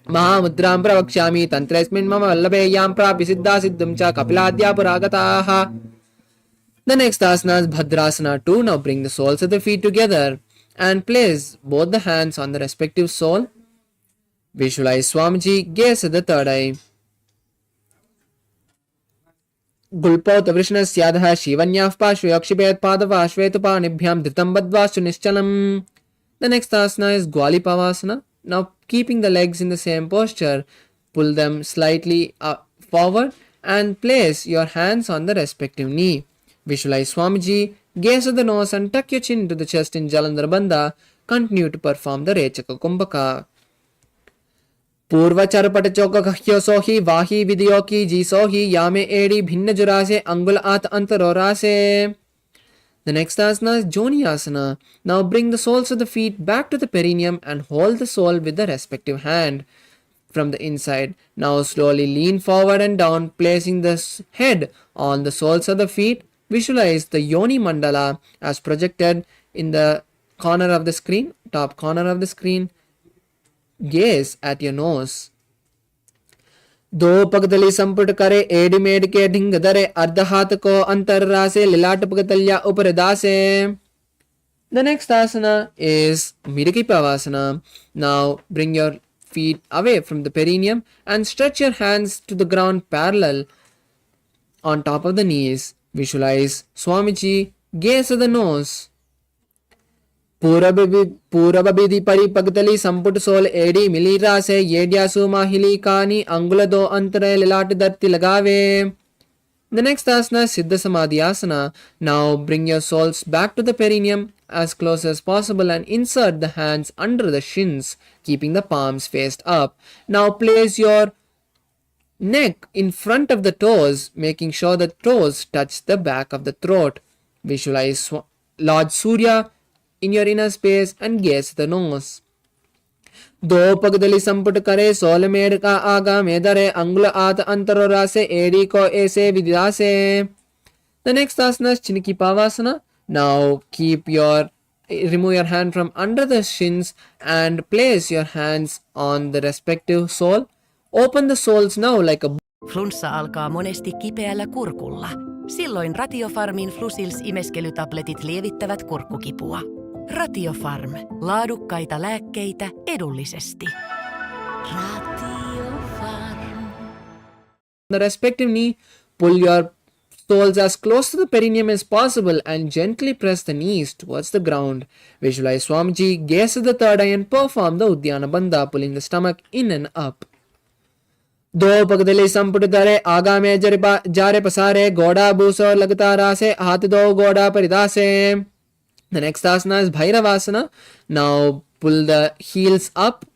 Mahamudram Pravakshami Tantresmin Mama Vallabe Yam Prapi Siddha Siddham Cha Kapiladya Puragataha. The next asana is Bhadrasana 2. Now bring the soles of the feet together and place both the hands on the respective sole. Visualize Swamiji, gaze at the third eye. Gulpo Tavrishnasyadha Shivanyaf Pashvayakshibet Padava Shvetupanibyam Dhitam Badvastu Nischalam. The next asana is Gwalipavasana. Now keeping the legs in the same posture, pull them slightly forward and place your hands on the respective knee. Visualize Swamiji, gaze at the nose and tuck your chin to the chest in Jalandhar Bandha. Continue to perform the Rechaka Kumbhaka. पूर्वचरपट चौक सोही वाही video की जी सोही यामे एड़ी भिन्न जुरासे अंगुल आत अंतरोरासे. The next asana is Joni asana. Now bring the soles of the feet back to the perineum and hold the sole with the respective hand from the inside. Now slowly lean forward and down, placing the head on the soles of the feet. Visualize the Yoni mandala as projected in the corner of the screen, top corner of the screen. Gaze at your nose. दो पगदली संपुट करे AD made के ढिंग दरे अर्ध हाथ को अंतर रासे लिलाट पगतल्या ऊपर दासे. The next asana is Miriki Pavasana. Now bring your feet away from the perineum and stretch your hands to the ground parallel on top of the knees. Visualize Swamiji, gaze at the nose. पूरबबिधि परिपगतली संपुट सोल एडी मिलीरा से येड्यासु माहिली कानी अंगुल दो अंतरे लिलाट दर्ति लगावे. The next asana is Siddha Samadhi asana. Now bring your soles back to the perineum as close as possible and insert the hands under the shins, keeping the palms faced up. Now place your neck in front of the toes, making sure the toes touch the back of the throat. Visualize Lord Surya in your inner space and gaze the nose. दो पगदली संपुट करे soul made का आगा मेदरे अंगुल आत अंतरोरा से AD को ऐसे विदा से. The next asana is Chiniki Pavasana. Now remove your hand from under the shins and place your hands on the respective sole. Open the soles now like a Flunssa alkaa monesti kipeällä kurkulla. Silloin Ratiofarmin Flusils-imeskelytabletit lievittävät kurkkukipua. Ratiofarm. Laadukkaita lääkkeitä edullisesti. Ratiofarm. the respective knee. Pull your soles as close to the perineum as possible and gently press the knees towards the ground. Visualize Swamiji, gaze at the third eye and perform the Uddiyana Bandha, pulling the stomach in and up. दो पगदली संपुट दरे आगा में जारे पसारे गोड़ा बूसो लगता रासे हाथ दो गोड़ा परिदासे. The next asana is Bhairavasana. Now pull the heels up.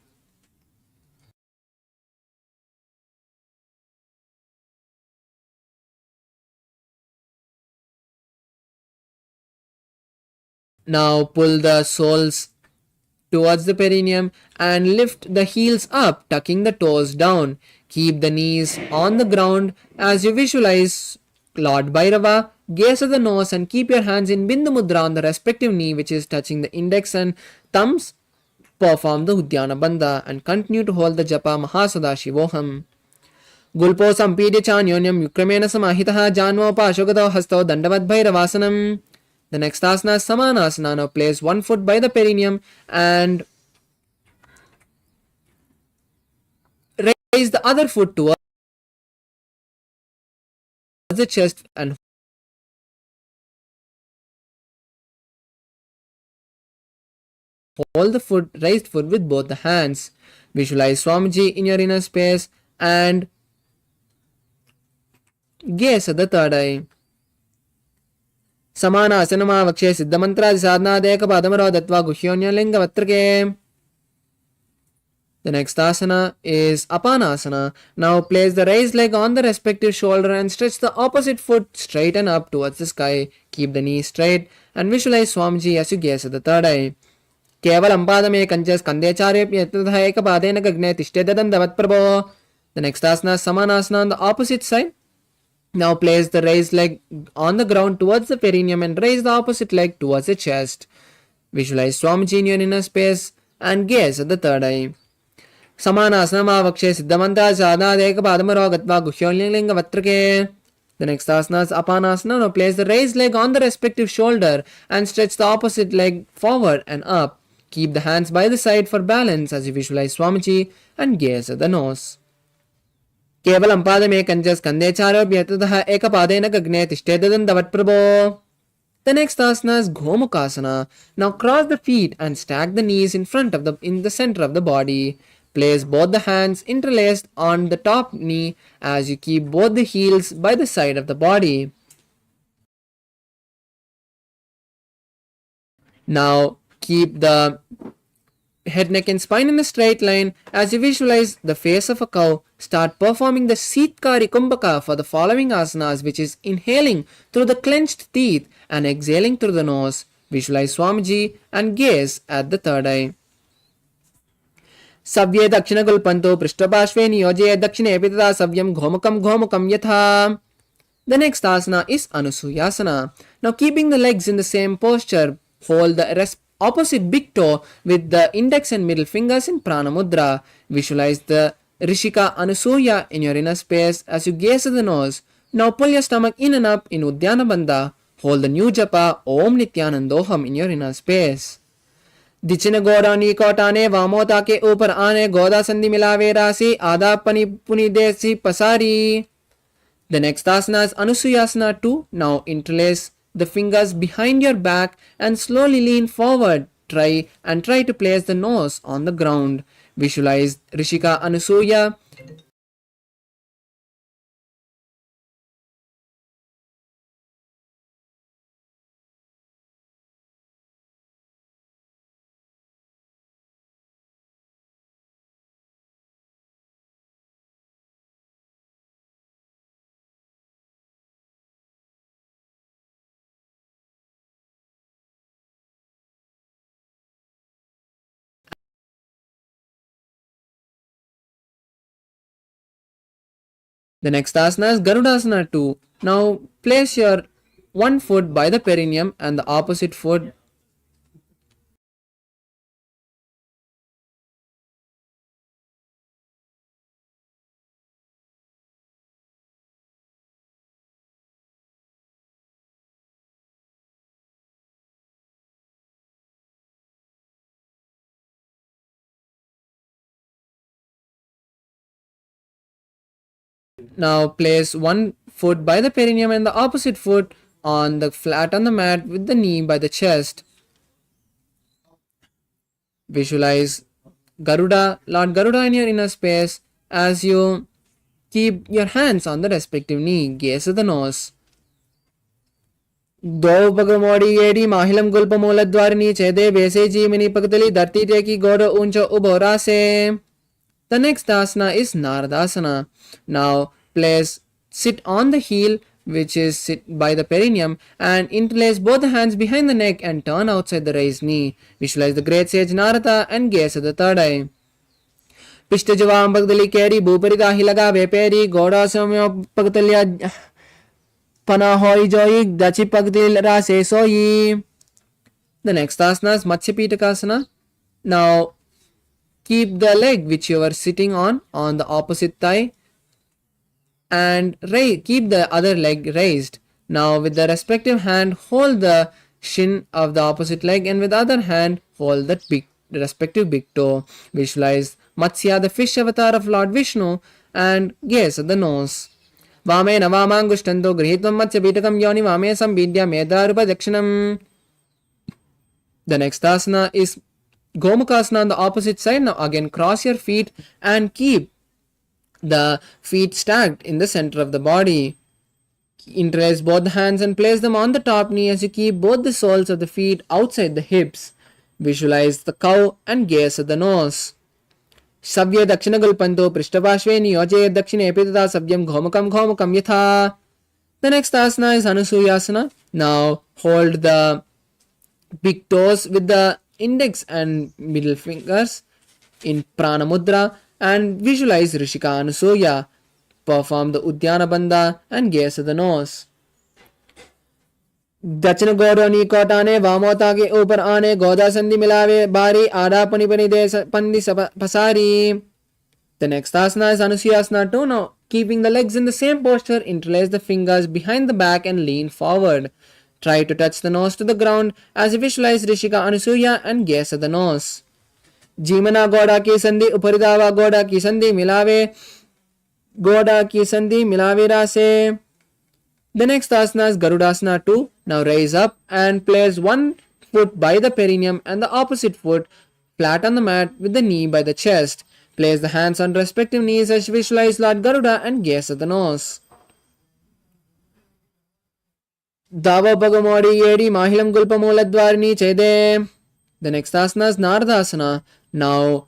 Now pull the soles towards the perineum and lift the heels up, tucking the toes down. Keep the knees on the ground as you visualize Lord Bhairava. Gaze at the nose and keep your hands in Bindu Mudra on the respective knee, which is touching the index and thumbs. Perform the Uddiyana Bandha and continue to hold the Japa Mahasada Shivoham. Gulpo Sampidya Chanyonyam Yukramena Samahitaha Janvo Pashogado Hasto Dandavat Bhairavasanam. The next asana is Samanasana. Now place one foot by the perineum and raise the other foot towards the chest and hold the raised foot with both the hands. Visualize Swamiji in your inner space and gaze at the third eye. Samanasana vakshe siddha mantra sadhana deka padamaro datva guhyonya linga vatrake. The next asana is Apanasana. Now place the raised leg on the respective shoulder and stretch the opposite foot straight and up towards the sky. Keep the knee straight and visualize Swamiji as you gaze at the third eye. केवलं पादमेकं च स्कन्धेचार्यप्य तथा एकपादेन गगने तिष्ठेत दण्डवत्प्रभो. The next asana is Samanasana on the opposite side. Now place the raised leg on the ground towards the perineum and raise the opposite leg towards the chest. Visualize Swamiji in your inner space and gaze at the third eye. Samanasana vakshe siddhamanta sadhana dekapadamaro gatva guhyonlinga vatrake. The next asana is Apanasana. Now place the raised leg on the respective shoulder and stretch the opposite leg forward and up. Keep the hands by the side for balance as you visualize Swamiji and gaze at the nose. केवलं पादमेकं च स्कन्धे चारोप्य ततः एकपादेन गगने तिष्ठेत दन्तवत्प्रभो. The next asana is Gomukasana. Now cross the feet and stack the knees in the center of the body. Place both the hands interlaced on the top knee as you keep both the heels by the side of the body. Now keep the head, neck and spine in a straight line as you visualize the face of a cow. Start performing the Sitkari Kumbhaka for the following asanas, which is inhaling through the clenched teeth and exhaling through the nose. Visualize Swamiji and gaze at the third eye. Savye Dakshina Gulpanto Prishtapashve Niyoje Dakshine Pitata Savyam Ghomukam Yatha. The next asana is Anusuyasana. Now keeping the legs in the same posture, hold the opposite big toe with the index and middle fingers in Prana Mudra. Visualize the Rishika Anusuya in your inner space as you gaze at the nose. Now pull your stomach in and up in Uddiyana Bandha. Hold the new japa Om Nithyanandoham in your inner space. दिचिन गोरानी कोटाने वामोता के ऊपर आने गोदा संधि मिलावे राशि आधा पनी पुनी देसी पसारी. The next asana is Anusuyasana 2. Now interlace the fingers behind your back and slowly lean forward. Try to place the nose on the ground. Visualize Rishika Anusuya. The next asana is Garudasana 2. Now place your one foot by the perineum and the opposite foot Now place one foot by the perineum and the opposite foot on the flat on the mat with the knee by the chest. Visualize Lord Garuda in your inner space as you keep your hands on the respective knee. Gaze at the nose. दो पगमोड़ी येडी माहिलम गुल्पमूल द्वारिनी चेदे वैसे जीमिनी पगतली धरती टेकी गोड़ ऊंचो उभोरा से. The next asana is Naradasana. Now sit on the heel, which is sit by the perineum, and interlace both the hands behind the neck and turn outside the raised knee. Visualize the great sage Narada and gaze at the third eye. Pishta Javam Pagdali Keri Bhuparita Hilaga Veperi Goda Samyo Pagtalia Pana Hoi Joy Dachi Pagdil Rase Soyi. The next asana is Matsya Pitakasana. Now keep the leg which you are sitting on the opposite thigh and keep the other leg raised. Now with the respective hand hold the shin of the opposite leg and with the other hand hold the respective big toe. Visualize Matsya, the fish avatar of Lord Vishnu, and gaze at the nose. Vame navamangushtanto grihitvam Matsya pitakam yoni vame sambidya medarupa dakshinam. The next asana is Gomukasana on the opposite side. Now again cross your feet and keep the feet stacked in the center of the body. Interlace both hands and place them on the top knee as you keep both the soles of the feet outside the hips. Visualize the cow and gaze at the nose. Savya Dakshina Gulpanto Prishtapashve Niyoje Dakshine Pitata Savyam Ghomukam Yatha. The next asana is Anusuyasana. Now hold the big toes with the index and middle fingers in Prana Mudra and visualize Rishika Anusuya. Perform the Uddiyana Bandha and gaze at the nose. दक्षिण गौरवनी कोटाने वामोता के ऊपर आने गोदा संधि मिलावे बारी आधा पनी पनी दे पंदी pasari. The next asana is Anusuyasana 2. Now keeping the legs in the same posture, interlace the fingers behind the back and lean forward. Try to touch the nose to the ground as you visualize Rishika Anusuya and gaze at the nose. Jimana Goda ki sandhi uparidawa Goda ki sandhi milawe Goda ki sandhi milavira se. The next asana is Garudasana 2. Now raise up and place one foot by the perineum and the opposite foot flat on the mat with the knee by the chest. Place the hands on respective knees as you visualize Lord Garuda and gaze at the nose. Dava Pagamodi Yedi Mahilam Gulpamuladwarni Chede. The next asana is Nardasana. Now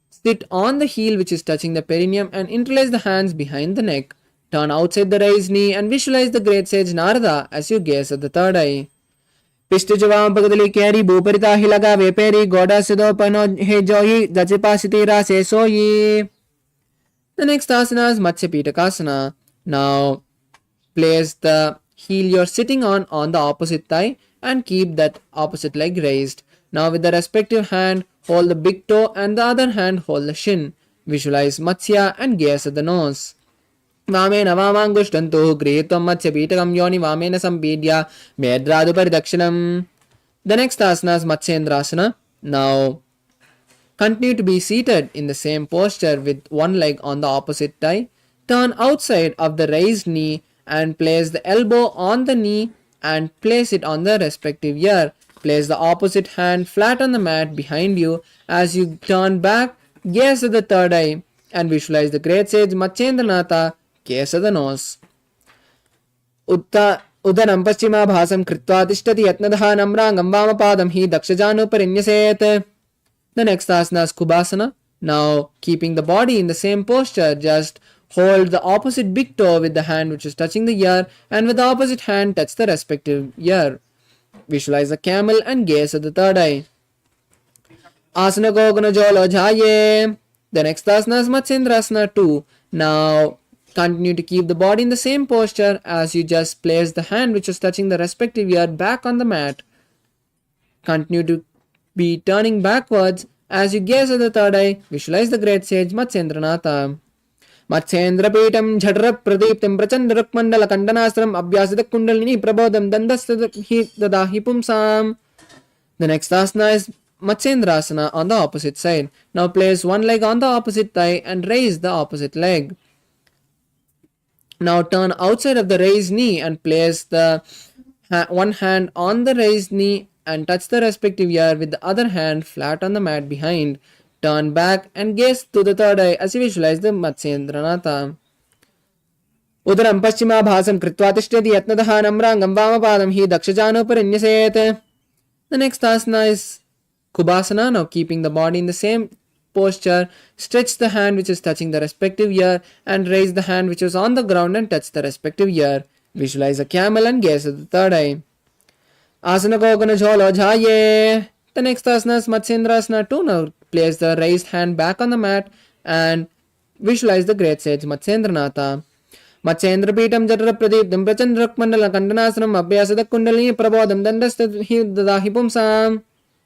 sit on the heel which is touching the perineum and interlace the hands behind the neck. Turn outside the raised knee and visualize the great sage Narada as you gaze at the third eye. Pishtujavam Pagadali Keri Buparita Hilaga Veperi Goda Sido Pano Hejoyi Dachipasitira Sesoyi. The next asana is Matsya Pitakasana. Now place the heel you're sitting on the opposite thigh and keep that opposite leg raised. Now with the respective hand hold the big toe and the other hand hold the shin. Visualize Matsya and gaze at the nose. Vamena Vamangushtantu Grihitam Matsya Pitakam Yoni Vamena Sampidya Medradu Dakshinam. The next asana is Matsyendrasana. Now continue to be seated in the same posture with one leg on the opposite thigh. Turn outside of the raised knee and place the elbow on the knee and place it on the respective ear. Place the opposite hand flat on the mat behind you as you turn back, gaze at the third eye and visualize the great sage Matchendranatha, gaze at the nose. Udanam paschima bhasam kritva tishtati yatnadha namrangam vamapadam hi dakshajanu parinyaset. The next asana is Kubasana. Now keeping the body in the same posture, just hold the opposite big toe with the hand which is touching the ear and with the opposite hand touch the respective ear. Visualize the camel and gaze at the third eye. Asana Gogana Jolo Jhaye. The next asana is Matsyendrasana 2. Now continue to keep the body in the same posture as you just place the hand which is touching the respective ear back on the mat. Continue to be turning backwards as you gaze at the third eye. Visualize the great sage Matsyendranatha. Matsyendra Pitam Jhadra Pradiptam Prachanda Rukmandala Kandanastram Abhyasita Kundalini Prabodham Dandastadahi Pumsam. The next asana is Matsyendrasana on the opposite side. Now place one leg on the opposite thigh and raise the opposite leg. Now turn outside of the raised knee and place the one hand on the raised knee and touch the respective ear with the other hand flat on the mat behind. Turn back and gaze to the third eye as you visualize the Matsyendranatha. Udaram paschima bhasam kritva tishtati yatnadaha namrangam vamapadam hi dakshajanu parinyaset. The next asana is Kubasana. Now keeping the body in the same posture, stretch the hand which is touching the respective ear and raise the hand which is on the ground and touch the respective ear. Visualize a camel and gaze at the third eye. Asana Gogana Jholo Jhaye. The next asana is Matsyendrasana 2. Now place the raised hand back on the mat and visualize the great sage Matsyendranatha. Matsyendra Pitam Jatra Pradiptam Prachandra Mandala Kandanasram Abhyasada Kundalini Prabodham Dandastadahi Pumsam.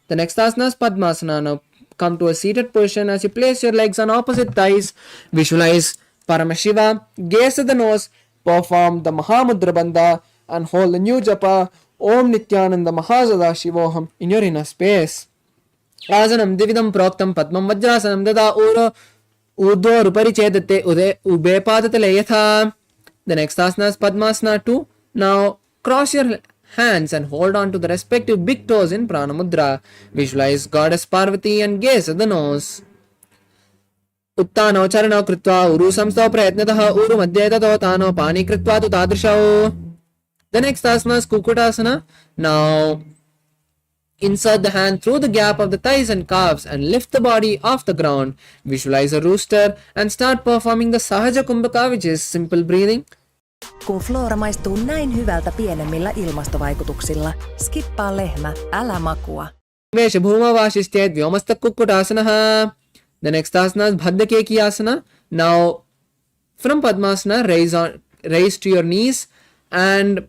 The next asana is Padmasana. Now come to a seated position as you place your legs on opposite thighs. Visualize Paramashiva, gaze at the nose, perform the Mahamudra Bandha and hold the new japa Om Nithyananda Mahasada Shivoham in your inner space. Asanam Dividam Proktam Padmam Vajrasanam Dada Uro Udo Rupari Chedate Ude Ube Padatale Yatha. The next asana is Padmasana 2. Now cross your hands and hold on to the respective big toes in Prana Mudra. Visualize Goddess Parvati and gaze at the nose. Uttano Charano Kritva Uru Samsto Prayatnataha Uru Madhyetato Tano Pani Kritva Tu Tadrishao. The next asana is Kukutasana. Now insert the hand through the gap of the thighs and calves and lift the body off the ground. Visualize a rooster and start performing the Sahaja Kumbhaka, which is simple breathing. Kun Flora maistuu näin hyvältä pienemmillä ilmastovaikutuksilla, skippaa lehmä, älä makua. Vesha Bhuma Vashistet Vyomasta Kukutasana. The next asana is Bhaddakeki Asana. Now from Padmasana, raise to your knees and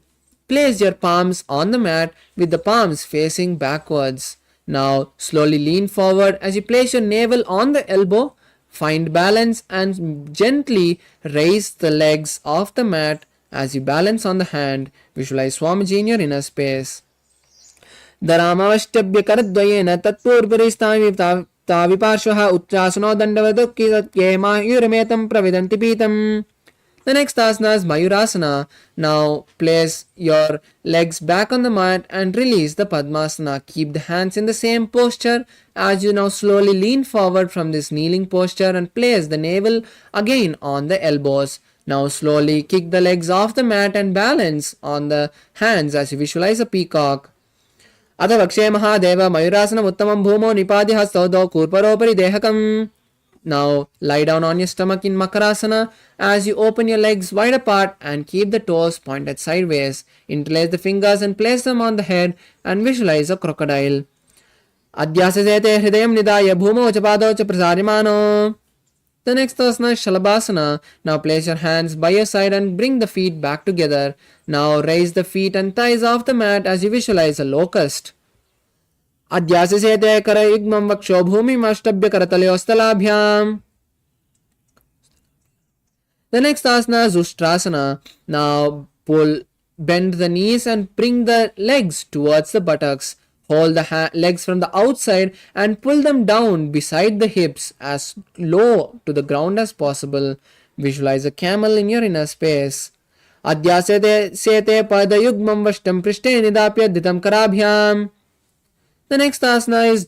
place your palms on the mat with the palms facing backwards. Now slowly lean forward as you place your navel on the elbow. Find balance and gently raise the legs off the mat as you balance on the hand. Visualize Swamiji in your inner space. Dharamavashtabhya karadvayena tatpurparistami Stha viparshvaha uttrasano dandavadukki mayurametam pravidanti pitam. The next asana is Mayurasana. Now place your legs back on the mat and release the Padmasana. Keep the hands in the same posture as you now slowly lean forward from this kneeling posture and place the navel again on the elbows. Now slowly kick the legs off the mat and balance on the hands as you visualize a peacock. अथ वक्षे महादेव मयूरासनम उत्तमम भूमो निपाद्य हस्तौ दौ कूर्परोपरि देहकम. Now lie down on your stomach in Makarasana as you open your legs wide apart and keep the toes pointed sideways. Interlace the fingers and place them on the head and visualize a crocodile. Adhyasasete hridayam nidaya bhumo chapado cha prasarimano. The next asana is Shalabhasana. Now place your hands by your side and bring the feet back together. Now raise the feet and thighs off the mat as you visualize a locust. अध्याससेते करयुग्मं वक्षो भूमिमष्टभ्य करतलयोस्तलाभ्याम. The next asana is Ustrasana. Now bend the knees and bring the legs towards the buttocks. Hold the legs from the outside and pull them down beside the hips as low to the ground as possible. Visualize a camel in your inner space. Adhyasete sete padayugmam vashtam prishte nidapya ditam karabhyam. The next asana is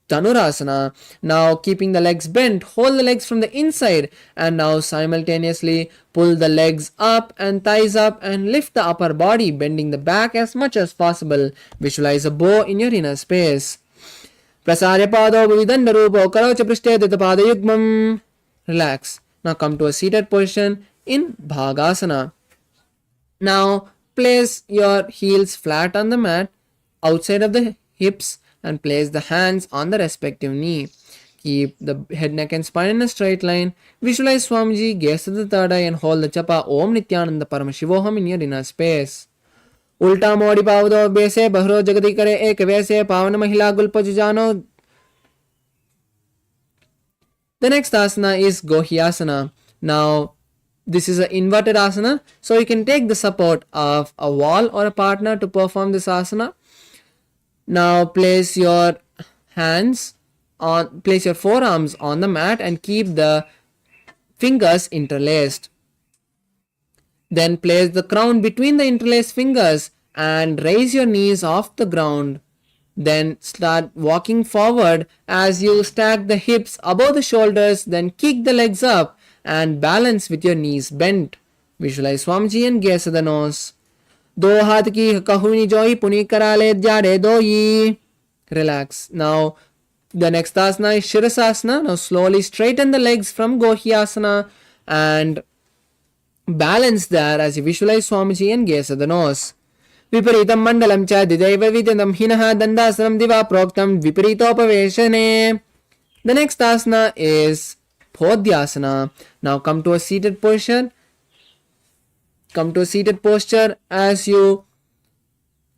Dhanurasana. Now keeping the legs bent, hold the legs from the inside and now simultaneously pull the legs up and thighs up and lift the upper body, bending the back as much as possible. Visualize a bow in your inner space. Prasarya pado vividanda rupo karocha prishte ditapada yugmam. Relax. Now come to a seated position in Bhagasana. Now place your heels flat on the mat outside of the hips and place the hands on the respective knee. Keep the head, neck and spine in a straight line. Visualize Swamiji, gaze to the third eye and hold the chapa Om Nithyananda Paramashivoham in your inner space. Ulta modi pavado bese bahro jagati kare ek vese pavana mahila gulpa jujano. The next asana is Gohyasana. Now this is an inverted asana, so you can take the support of a wall or a partner to perform this asana. Now place your forearms on the mat and keep the fingers interlaced. Then place the crown between the interlaced fingers and raise your knees off the ground. Then start walking forward as you stack the hips above the shoulders, then kick the legs up and balance with your knees bent. Visualize Swamiji and gaze at the nose. दो हाथ की कहूनी जोई पुनी कराले जाड़े दोई. Relax. Now the next asana is Shirasasana. Now slowly straighten the legs from Gohyasana and balance there as you visualize Swamiji and gaze at the nose. Viparitam mandalam cha didaiva vidyanam hinaha dandasanam diva proktam viparitopaveshane. The next asana is Podhyasana. Now come to a seated position. As you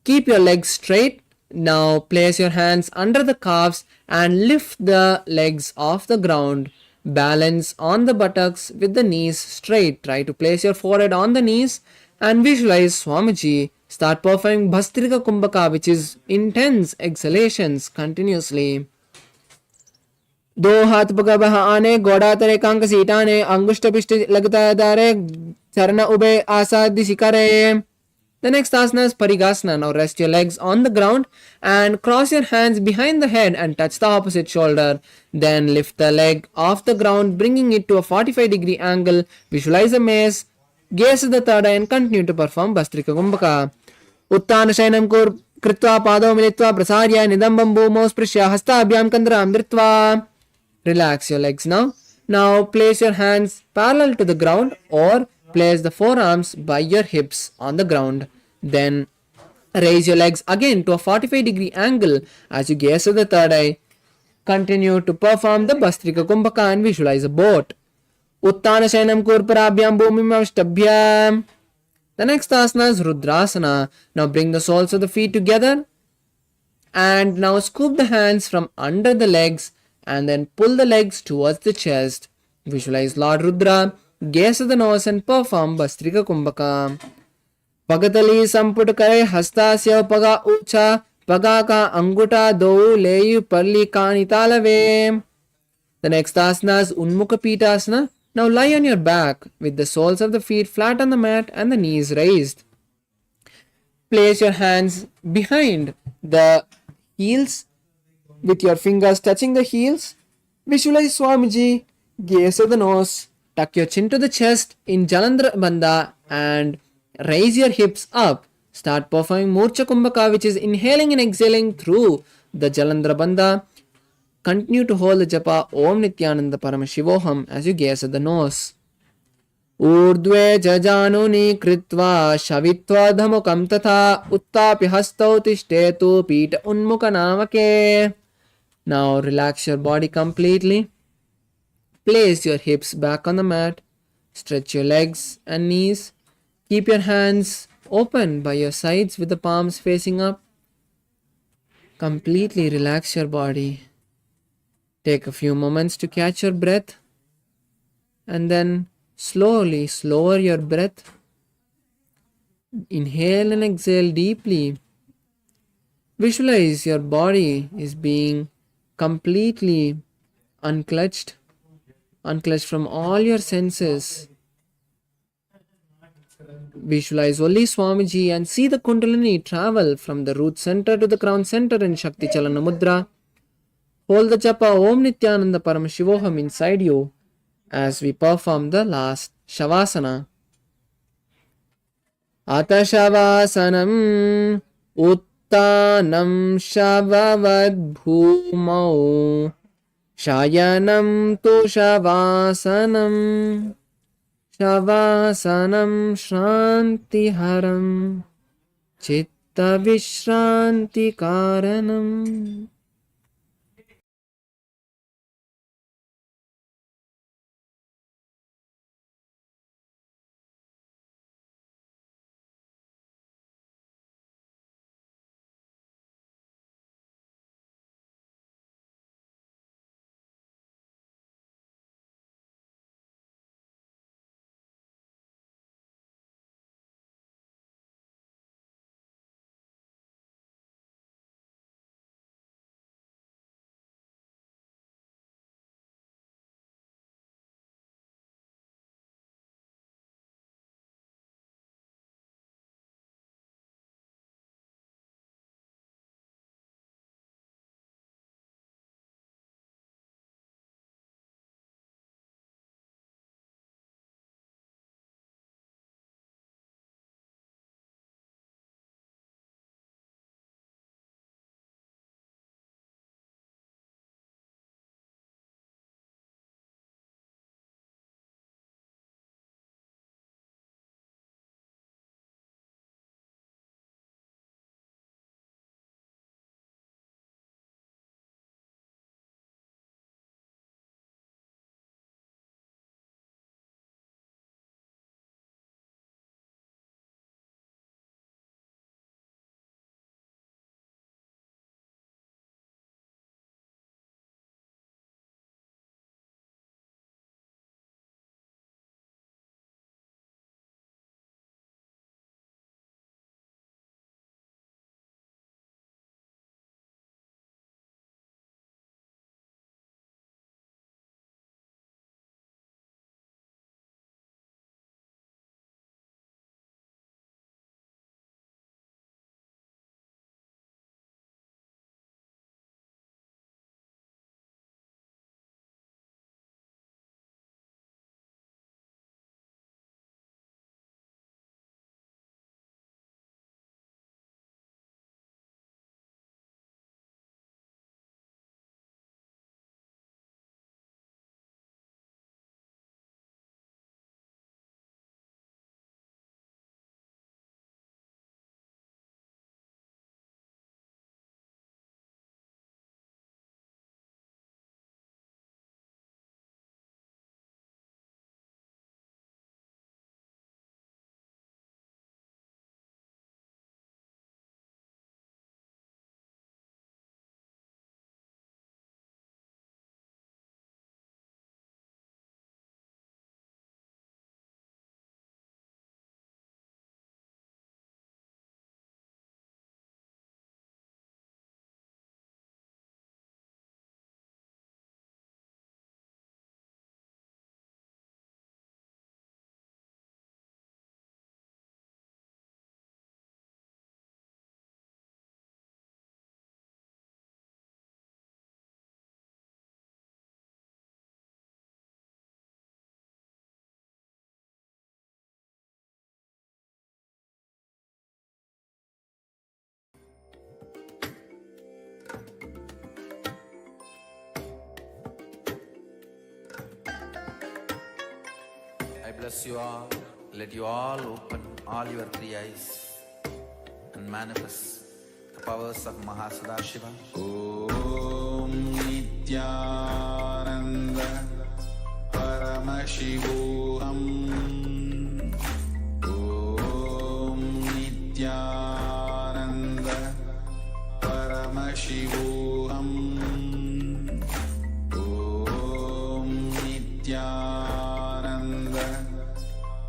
keep your legs straight. Now place your hands under the calves and lift the legs off the ground. Balance on the buttocks with the knees straight. Try to place your forehead on the knees and visualize Swamiji. Start performing Bhastrika Kumbhaka, which is intense exhalations continuously. दो हाथ पकड़ आने गोड़ा तरे कांक सीटाने अंगुष्ठ पिष्ट लगता दारे चरण ube Asad शिकारे. The next asana is Parigasana. Now rest your legs on the ground and cross your hands behind the head and touch the opposite shoulder. Then lift the leg off the ground, bringing it to a 45-degree angle. Visualize a maze, gaze at the third eye and continue to perform Bhastrika Kumbhaka. Uttana Shainam Kur Kritva Pado Militva Prasarya Nidambam Bhumo Sprishya Hasta Abhyam Kandram Dritva. Relax your legs now. Now place your hands parallel to the ground or place the forearms by your hips on the ground. Then raise your legs again to a 45-degree angle as you gaze at the third eye. Continue to perform the Bhastrika Kumbhaka and visualize a boat. Uttana Shainam Kurparabhyam Bhumimavashtabhyam. The next asana is Rudrasana. Now bring the soles of the feet together and now scoop the hands from under the legs and then pull the legs towards the chest. Visualize Lord Rudra, gaze at the nose and perform Bhastrika Kumbhaka. Pagatali samput kare hastasya paga ucha paga ka anguta dou leyu parli kani talave. The next asana is Unmukha Pitasana. Now lie on your back with the soles of the feet flat on the mat and the knees raised. Place your hands behind the heels with your fingers touching the heels. Visualize Swamiji, gaze at the nose, tuck your chin to the chest in Jalandhara Bandha and raise your hips up. Start performing Murcha Kumbhaka, which is inhaling and exhaling through the Jalandhara Bandha. Continue to hold the japa Om Nithyananda Paramashivoham as you gaze at the nose. ऊर्ध्वे जजानुनि कृत्वा शवित्वा धमुकं तथा उत्तापि हस्तौ तिष्ठेतु पीठ उन्मुखनामके. Now relax your body completely. Place your hips back on the mat. Stretch your legs and knees. Keep your hands open by your sides with the palms facing up. Completely relax your body. Take a few moments to catch your breath and then slowly lower your breath. Inhale and exhale deeply. Visualize your body is being completely unclutched from all your senses. Visualize only Swamiji and see the Kundalini travel from the root center to the crown center in Shakti Chalana Mudra. Hold the japa Om Nithyananda Paramashivoham inside you as we perform the last Shavasana. Ata Shavasanam Uttanam Shavavad Bhumau Shayanam Tu Shavasanam Shavasanam Shrantiharam Chitta Vishranti Karanam. bless you all. Let you all open all your three eyes and manifest the powers of Mahasadashiva. Om Nithyananda Paramashivoham. Om Nithyananda Paramashivoham. Om Nithyananda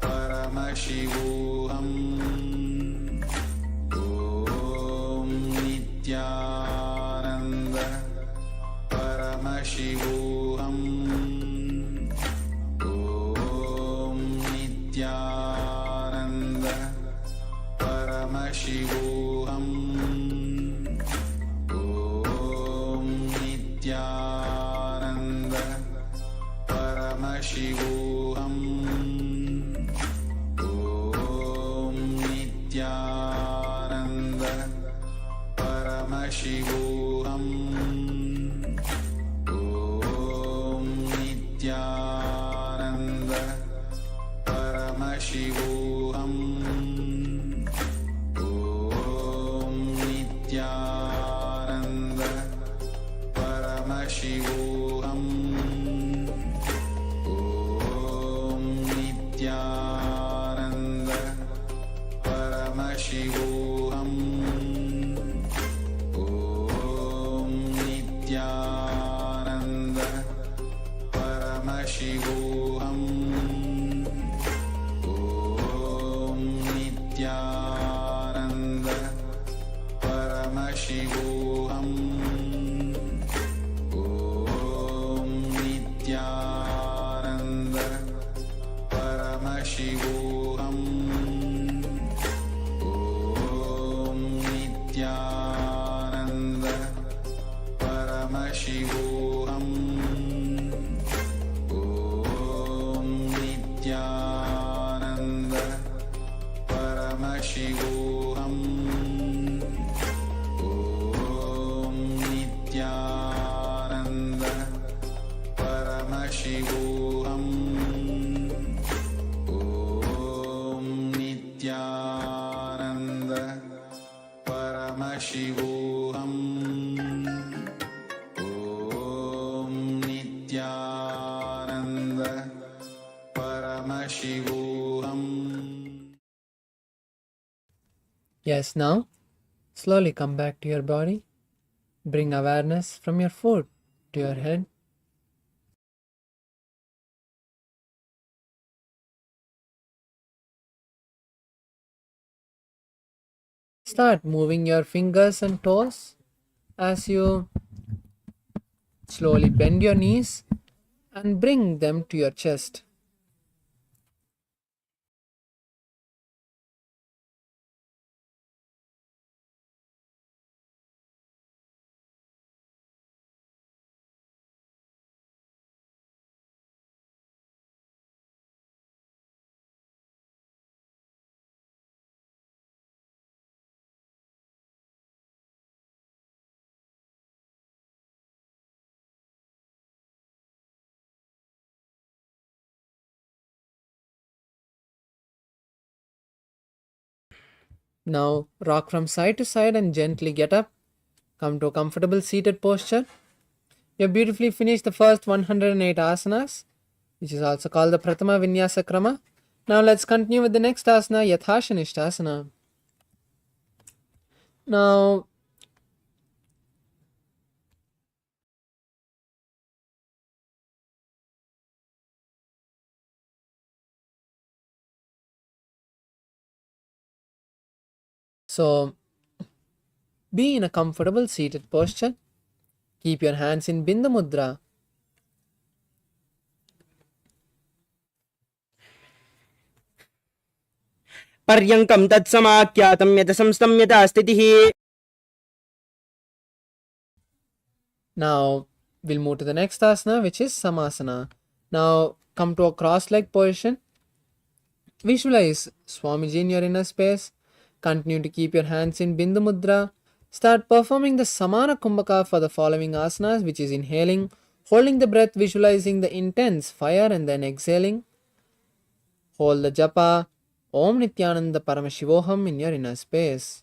Paramashivoham. Om Nithyananda Paramashivoham. Om Nithyananda Paramashivoham. Om Nithyananda Paramashivoham. Om Nithyananda Paramashivoham. Om Nithyananda Paramashivoham. Om Nithyananda Paramashivoham. Om Nithyananda Paramashivoham. Om Nithyananda Paramashivoham. Om Nithyananda Paramashivoham. Om Nithyananda Paramashivoham. Om Nithyananda Paramashivoham. Om Nithyananda Paramashivoham. Om Nithyananda Paramashivoham. Om Nithyananda Paramashivoham. Om Nithyananda Paramashivoham. Yes, now slowly come back to your body. Bring awareness from your foot to your head. Start moving your fingers and toes as you slowly bend your knees and bring them to your chest. Now rock from side to side and gently get up. Come to a comfortable seated posture. You have beautifully finished the first 108 asanas, which is also called the Pratama Vinyasa Krama. Now let's continue with the next asana, Yathashanishtasana. Now be in a comfortable seated posture. Keep your hands in Bindu Mudra. पर्यङ्कं तत्समाख्यातं यत संस्तम्यता स्थितिः. Now we'll move to the next asana, which is Samasana. Now come to a cross-legged position. Visualize Swamiji in your inner space. Continue to keep your hands in Bindu Mudra. Start performing the Samana Kumbhaka for the following asanas, which is inhaling, holding the breath, visualizing the intense fire, and then exhaling. hold the japa Om Nithyananda Paramashivoham in your inner space.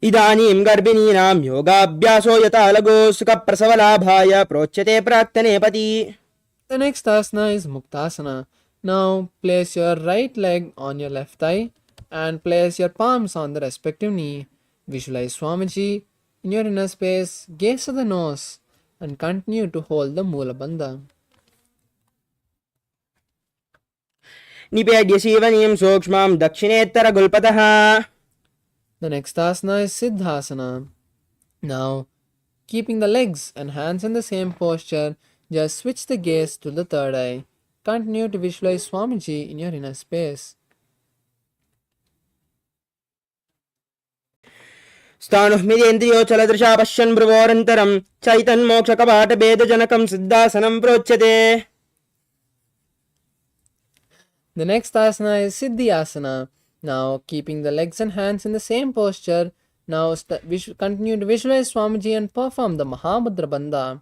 इदानीं गर्भिणीनां योगाभ्यासो यथा लघु सुखप्रसवलाभाय प्रोच्यते प्राक्तने पति. The next asana is Muktasana. Now place your right leg on your left thigh and place your palms on the respective knee. Visualize Swamiji in your inner space, gaze at the nose and continue to hold the Moola Bandha. निपेड्य सीवनीं सूक्ष्मं दक्षिणेत्तरगुल्पतः. The next asana is Siddhasana. Now, keeping the legs and hands in the same posture, just switch the gaze to the third eye. Continue to visualize Swamiji in your inner space. स्थाणुः चलदृशा पश्यन् भ्रुवोरन्तरं चैतन्मोक्षकपाटभेदजनकं सिद्धासनं प्रोच्यते. The next asana is Siddhyasana. Now, keeping the legs and hands in the same posture, now continue to visualize Swamiji and perform the Mahamudra Bandha.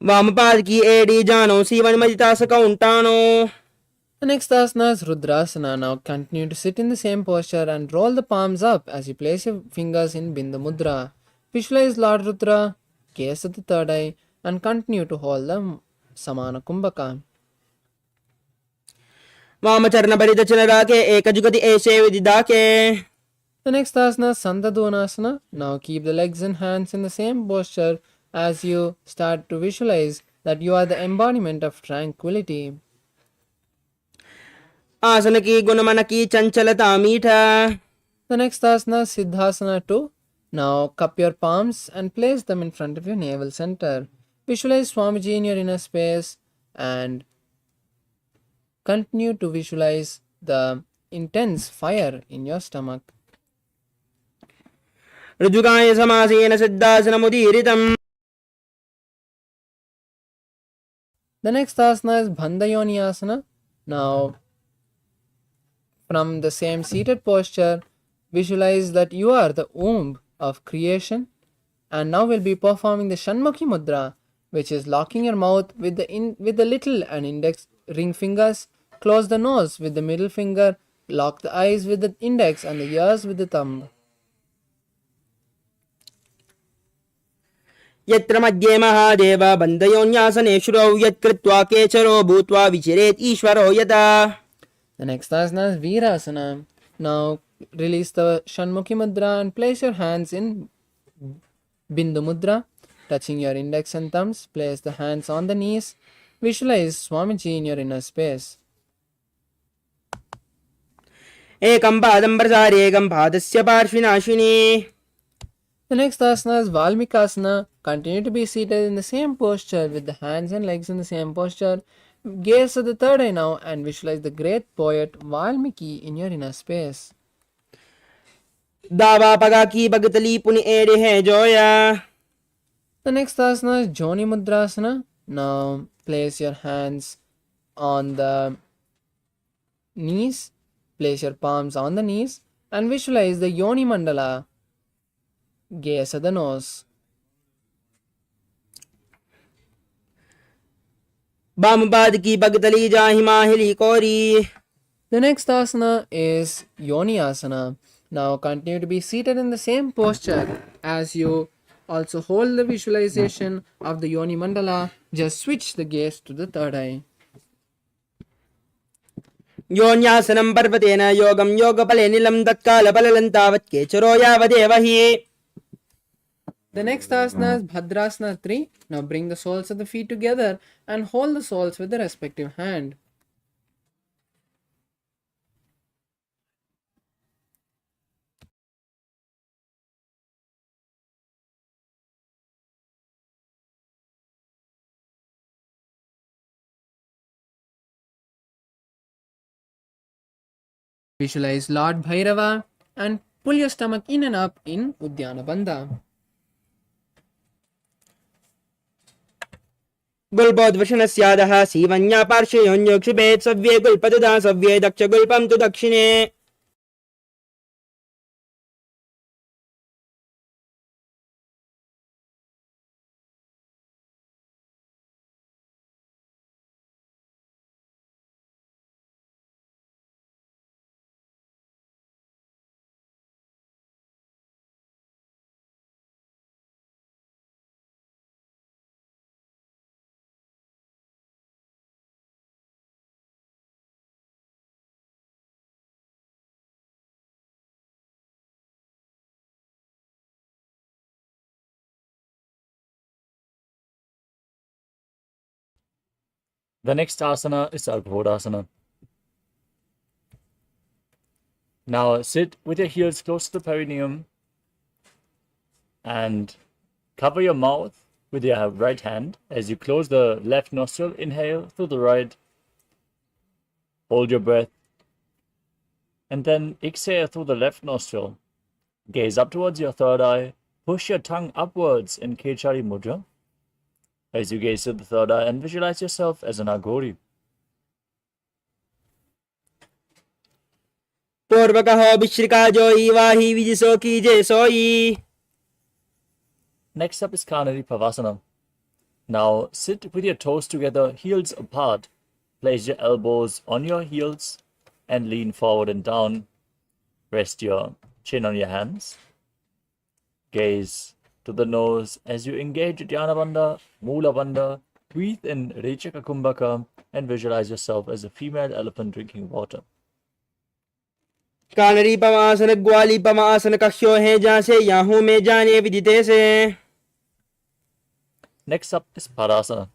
वामपाद की एड़ी जानो सीवन मजिता सकौंटानो. The next asana is Rudrasana. Now continue to sit in the same posture and roll the palms up as you place your fingers in Bindu Mudra. Visualize Lord Rudra, gaze at the third eye and continue to hold the Samana Kumbhaka. वामचरण परिदचन राके एकजुगति ऐसे विदिदाके. The next asana is Sandadonasana. Now keep the legs and hands in the same posture as you start to visualize that you are the embodiment of tranquility. आसन की गुणमन की चंचलता मीठा. The next asana is Siddhasana 2. Now cup your palms and place them in front of your navel center. Visualize Swamiji in your inner space and continue to visualize the intense fire in your stomach. ऋजुकाय समासेन सिद्धासनमुदीरितम्. The next asana is Bandhayoni Asana. Now, from the same seated posture, visualize that you are the womb of creation. And now we'll be performing the Shanmukhi Mudra, which is locking your mouth with the little and index ring fingers. Close the nose with the middle finger. Lock the eyes with the index and the ears with the thumb. यत्र मध्ये महादेव बन्धयोन्यासने शुरौ यत्कृत्वा केचरो भूत्वा विचिरेत् ईश्वरो यदा. The next asana is Virasana. Now release the Shanmukhi Mudra and place your hands in Bindu Mudra. Touching your index and thumbs, place the hands on the knees. Visualize Swamiji in your inner space. एकं पादं प्रसार्य एकं पादस्य पार्श्विनाशिनी. The next asana is Valmikasana. Continue to be seated in the same posture with the hands and legs in the same posture. Gaze at the third eye now and visualize the great poet Valmiki in your inner space. दावा पगा की भगतली पुनि एड़े है Zoya. The next asana is Joni Mudrasana. Now place your hands on the knees. Place your palms on the knees and visualize the Yoni Mandala. Gaze at the nose. बामपाद की भगतली जाहि माहिली कोरी. The next asana is Yoni Asana. Now continue to be seated in the same posture as you also hold the visualization of the Yoni Mandala. Just switch the gaze to the third eye. योन्यासनं पर्वतेन योगं योगफले निलं तत्कालफलं तावत् केचरो यावदेव हि. The next asana is Bhadrasana 3. Now bring the soles of the feet together and hold the soles with the respective hand. Visualize Lord Bhairava and pull your stomach in and up in Uddiyana Bandha. गुल्पोद्वशनस्यादः सीवन्या पार्श्वयोन्योक्षिपेत् सव्ये गुल्पतदा सव्ये दक्षगुल्पं तु दक्षिणे. The next asana is Ardhodasana. Now sit with your heels close to the perineum and cover your mouth with your right hand as you close the left nostril. Inhale through the right. Hold your breath. And then exhale through the left nostril. Gaze up towards your third eye. Push your tongue upwards in Kechari Mudra as you gaze to the third eye and visualize yourself as an Aghori. Purvakaho Bishrika Joyi Vahi Vijisoki Jesoi. Next up is Kanari Pavasana. Now sit with your toes together, heels apart. Place your elbows on your heels and lean forward and down. Rest your chin on your hands. Gaze to the nose as you engage Dhyana Bandha, Mula Bandha. Breathe in Rechaka Kumbhaka and visualize yourself as a female elephant drinking water. कानरी पमासन ग्वाली पमासन कक्षो है जहाँ से Yahoo में जाने विदिते से. Next up is Padasana.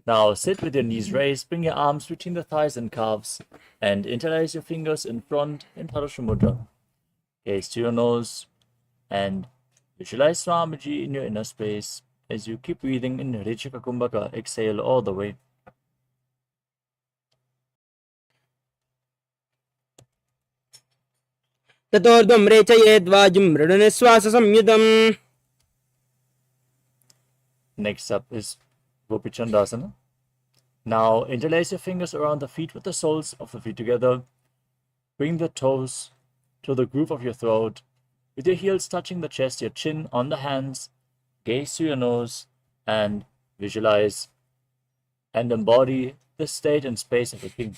Now sit with your knees raised, bring your arms between the thighs and calves, and interlace your fingers in front in Parasha Mudra. Gaze to your nose and visualize Swamiji in your inner space as you keep breathing in Rechaka Kumbhaka. Exhale all the way. ततोर्ध्वं रेचयेद्वाजुं मृडनिश्वास संयुतम्. Next up is Gopichandasana. Now interlace your fingers around the feet with the soles of the feet together. Bring the toes to the groove of your throat. With your heels touching the chest, your chin on the hands. Gaze to your nose and visualize and embody the state and space of a king.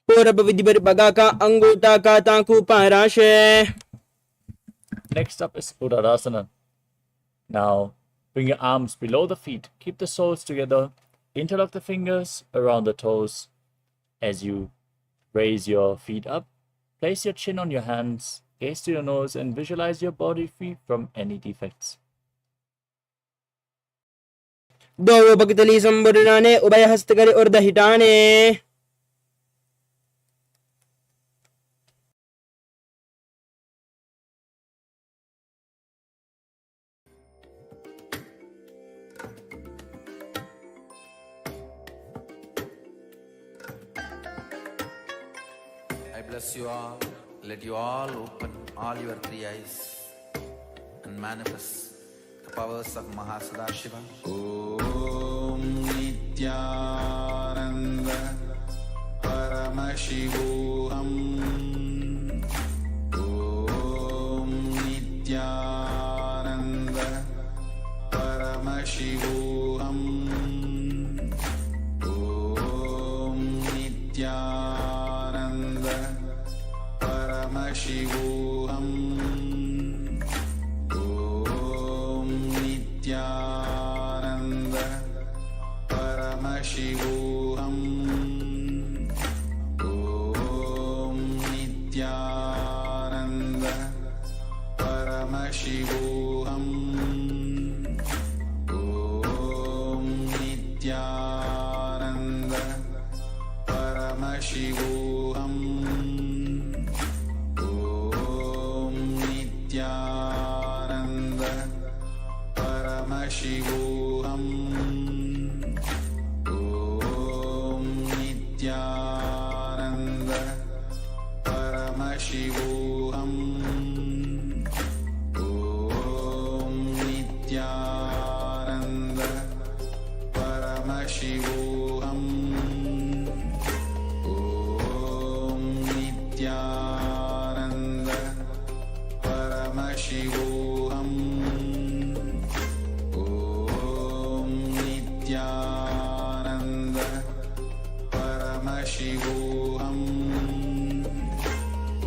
पूरब विधिबर बगा का अंगूठा का तांकू पाराशे. Next up is Uddhadasana. Now bring your arms below the feet. Keep the soles together. Interlock the fingers around the toes as you raise your feet up. Place your chin on your hands. Gaze to your nose and visualize your body free from any defects. दो भक्तली संबुरनाने उभय हस्त करे उर्ध हिटाने. I bless you all. Let you all open all your three eyes and manifest the powers of Mahasada Shiva. Om Nithyananda Paramashivoham. Om Nithyananda Paramashivoham. Om Nithyananda Paramashivoham. Om Nithyananda Paramashivoham. Om Nithyananda Paramashivoham. Om Nithyananda Paramashivoham. Om Nithyananda Paramashivoham. Om Nithyananda Paramashivoham. Om Nithyananda Paramashivoham. Om Nithyananda Paramashivoham. Om Nithyananda Paramashivoham.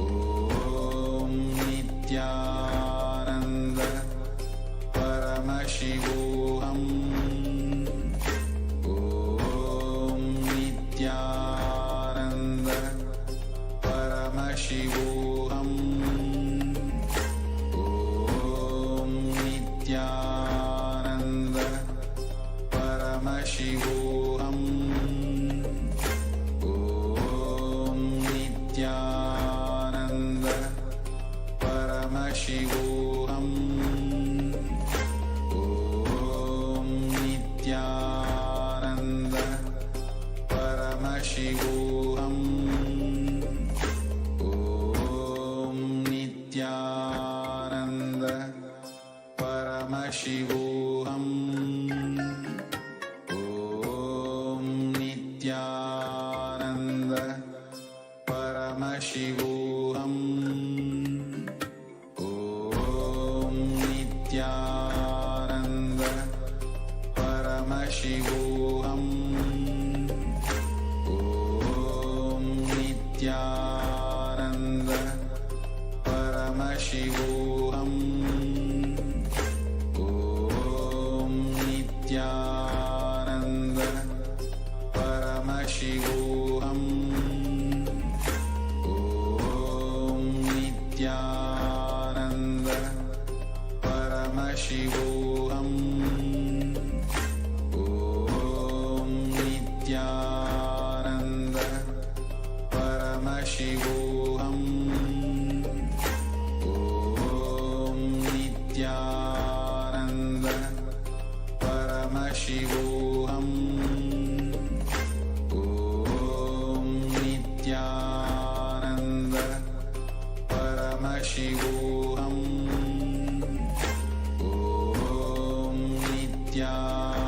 Om Nithyananda Paramashivoham. Om Nithyananda Paramashivoham. Om Nithyananda Paramashivoham. Om Nithyananda Paramashivoham. Om Nithyananda Paramashivoham. Om Nithyananda Paramashivoham. Om Nithyananda Paramashivoham. Om Nithyananda Paramashivoham. Om Nithyananda Paramashivoham. Om Nithyananda Paramashivoham. Om Nithyananda Paramashivoham. Om Nithyananda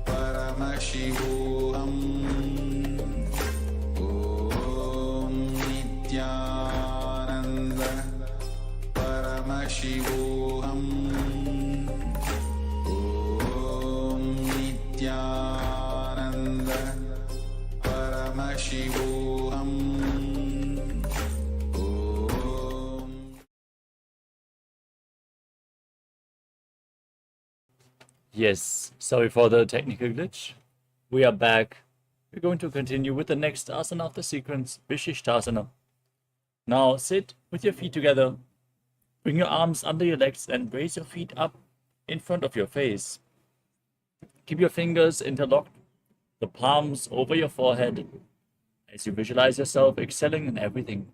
Paramashivoham. Om Nithyananda Paramashivoham. Om Nithyananda Paramashivoham. Om Yes, sorry for the technical glitch. We are back. We're going to continue with the next asana of the sequence, Vishishtasana. Now sit with your feet together. Bring your arms under your legs and raise your feet up in front of your face. Keep your fingers interlocked, the palms over your forehead, as you visualize yourself excelling in everything.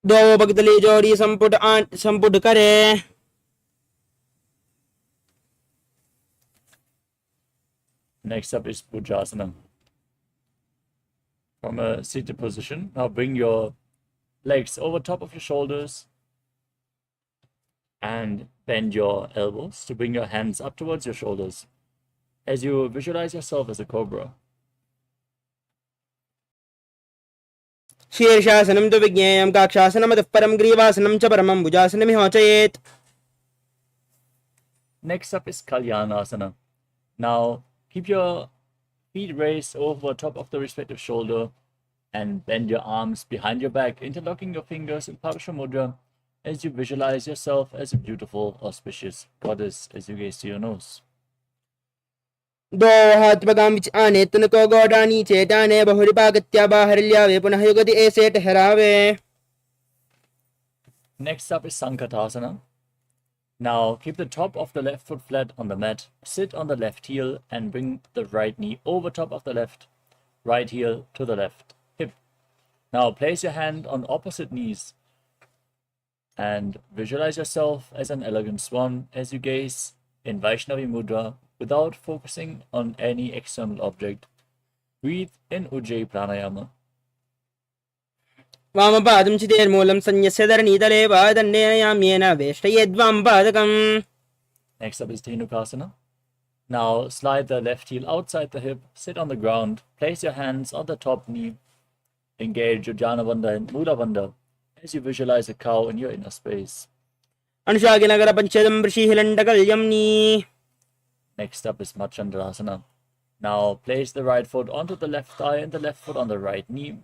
दो बगदली जोड़ी संपुट करे. Next up is Bhujasana. From a seated position, now bring your legs over top of your shoulders and bend your elbows to bring your hands up towards your shoulders as you visualize yourself as a cobra. शीर्षासनं तु विज्ञेयं काक्षासनमतः परं ग्रीवासनं च परमं भुजासनमिहोचयेत्. Next up is Kalyanasana. Now keep your feet raised over top of the respective shoulder and bend your arms behind your back, interlocking your fingers in Parasha Mudra as you visualize yourself as a beautiful, auspicious goddess as you gaze to your nose. दो हाथ पगाम विच आने तुनको गोडानी चेटाने बहुरिपागत्या बाहरल्यावे पुनः युगति ऐसे ठहरावे. Next up is Sankatasana. Now keep the top of the left foot flat on the mat, sit on the left heel and bring the right knee over top of the left, right heel to the left hip. Now place your hand on opposite knees and visualize yourself as an elegant swan as you gaze in Vaishnavi Mudra without focusing on any external object. Breathe in Ujjayi Pranayama. वामपादं चितेर्मूलं संयस्य धरणीतले वादन्नेन याम्येन वेष्टयेद्वामपादकम्. Next up is Dhenukasana. Now slide the left heel outside the hip, sit on the ground, place your hands on the top knee, engage Uddiyana Bandha and Mula Bandha as you visualize a cow in your inner space. अनुशाकिनगर पंचदं वृषिहिलण्डकल्यम्नि. Next up is Machandrasana. Now place the right foot onto the left thigh and the left foot on the right knee.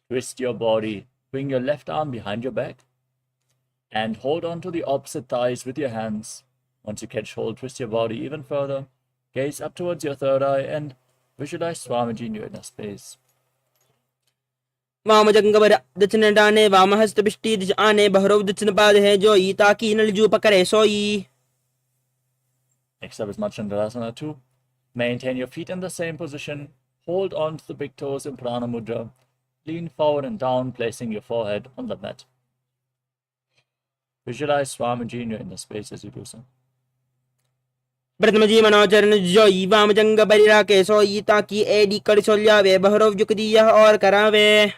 Twist your body, bring your left arm behind your back and hold on to the opposite thighs with your hands. Once you catch hold, twist your body even further, gaze up towards your third eye and visualize Swamiji in your inner space. वामजंगवर दक्षिण डाने वामहस्त बिष्टि दिश आने बहरव दक्षिण पाद है जोई ताकि नलजू पकड़े सोई. Next up is Machandrasana 2. Maintain your feet in the same position. Hold on to the big toes in Prana Mudra. Lean forward and down, placing your forehead on the mat. Visualize Swamiji in your inner space as you do so. प्रथम जी मनोचरण जोई वाम जंग बरिरा के सोई ताकि AD कर सोल्यावे बहरव जुकदिया और करावे.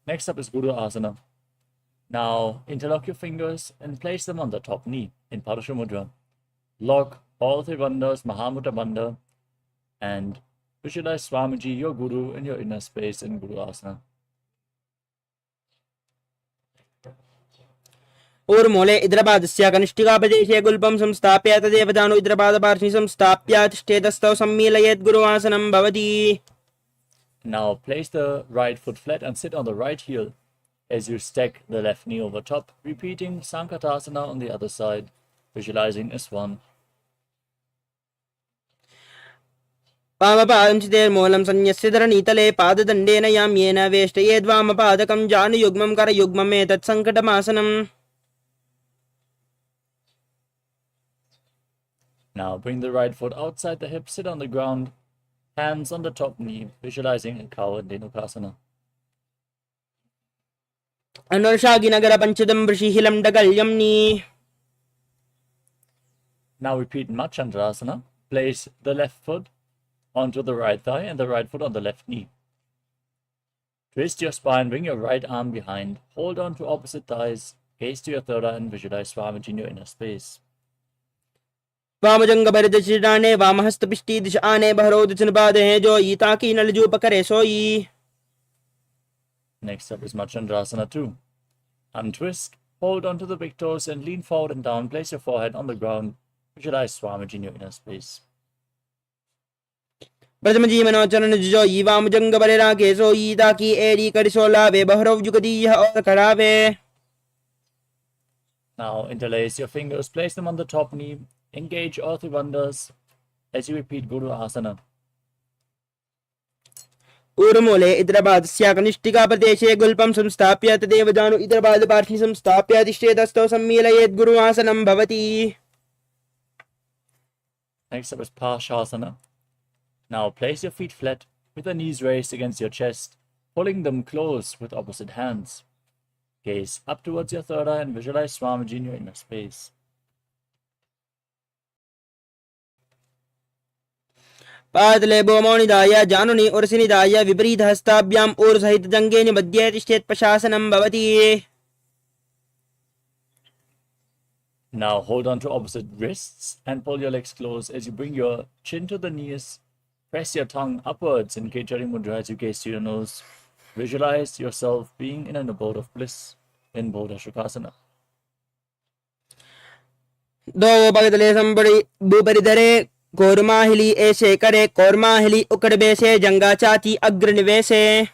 Next up is Guru Asana. Now interlock your fingers and place them on the top knee in Parasha Mudra. Lock all three bandhas, Mahamudra Bandha, and visualize Swamiji, your Guru, in your inner space in Guru Asana. ऊर्मूले इद्रपादस्य कनिष्ठिकापदेशे गुल्पं संस्थाप्य तदेव जानु इद्रपादपार्श्वे संस्थाप्य तिष्ठेतस्थौ सम्मीलयेत् गुरुवासनं भवति. Now place the right foot flat and sit on the right heel as you stack the left knee over top, repeating Sankatasana on the other side, visualizing as one. वामपादं चितेर्मूलं संन्यस्य धरणीतले पाददण्डेन याम्येन वेष्टयेद्वामपादकं जानुयुग्मं करयुग्ममेतत् सङ्कटमासनम्. Now bring the right foot outside the hip, sit on the ground, hands on the top knee, visualizing a cow in Dhenukasana. अनुर्षागिनगर पञ्चदं वृषिहिलं डगल्यम्नि. Now repeat Machandrasana. Place the left foot onto the right thigh and the right foot on the left knee. Twist your spine, bring your right arm behind, hold on to opposite thighs, gaze to your third eye and visualize Swamiji in your inner space. वामजंग भरदशिडाने वामहस्तपिष्टी दिशाने बहरो दक्षिणपादे हैं जो ई ताकि नलजू पकड़े सोई. Next up is Machandrasana 2. Untwist, hold onto the big toes and lean forward and down. Place your forehead on the ground. Visualize Swamiji in your inner space. प्रथम जी मनोचरण जो ई वामजंग भरेरा के सोई ताकि एडी करिसोला वे बहरो जुगदीय और करावे. Now interlace your fingers, place them on the top knee, engage all three bandhas as you repeat Guru Asana. ऊर्मूले इद्रपादस्य कनिष्ठिकाप्रदेशे गुल्पं संस्थाप्य तदेव जानु इद्रपादपार्श्वे संस्थाप्य तिष्ठेतस्थौ सम्मीलयेत् गुरुवासनं भवति. Next up is Parshasana. Now place your feet flat with the knees raised against your chest, pulling them close with opposite hands. Gaze up towards your third eye and visualize Swamiji in your inner space. पादले भूमौनिदाय जानुनि उर्सिनिदाय विपरीत हस्ताभ्याम ऊर् सहित जंगे निबध्य तिष्ठेत् प्रशासनं भवति. Now hold on to opposite wrists and pull your legs close as you bring your chin to the knees. Press your tongue upwards in Kechari Mudra as you gaze to your nose. Visualize yourself being in an abode of bliss in Bodha Shukasana. दो पगदले somebody बुपरिधरे कोरमाहिली ऐसे करे कोरमाहिली उकड़बेसे जंगा चाती अग्रनिवेसे.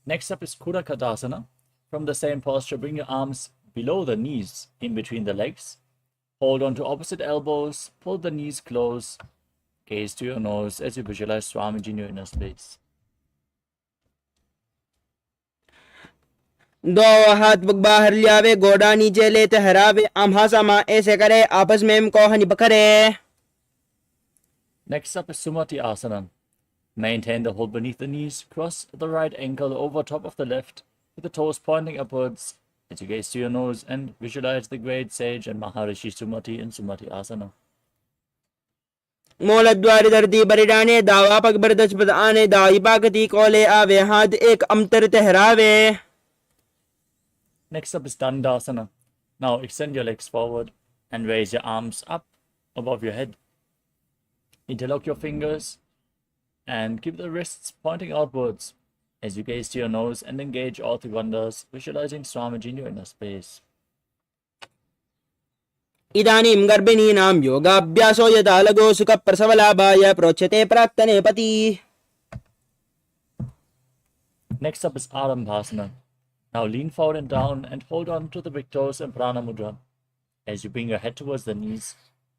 Next up is Kurakadasana. From the same posture, bring your arms below the knees, in between the legs. Hold on to opposite elbows, pull the knees close, gaze to your nose as you visualize Swamiji in your inner space. दो हाथ बाहर लियावे गोड़ा नीचे लेते हरावे आम्हासामा ऐसे करे आपस में इनको हनी बकरे. Next up is Sumati Asana. Maintain the hold beneath the knees, cross the right ankle over top of the left, with the toes pointing upwards as you gaze to your nose and visualize the great sage and Maharishi Sumati in Sumati Asana. मूलद्वार धरती बरिडाने दावा पग बरदच पद आने दाई पाकती कोले आवे हाथ एक Amtar तहरावे. Next up is Dandasana. Now extend your legs forward and raise your arms up above your head. Interlock your fingers and keep the wrists pointing outwards as you gaze to your nose and engage all three bandhas, visualizing Swamiji in your inner space. इदानीं गर्भिणीनां योगाभ्यासो यदा लगो सुखप्रसवलाभाय प्रोच्यते प्राक्तने पति. Next up is Arambhasana. Now lean forward and down and hold on to the big toes and Prana Mudra as you bring your head towards the knees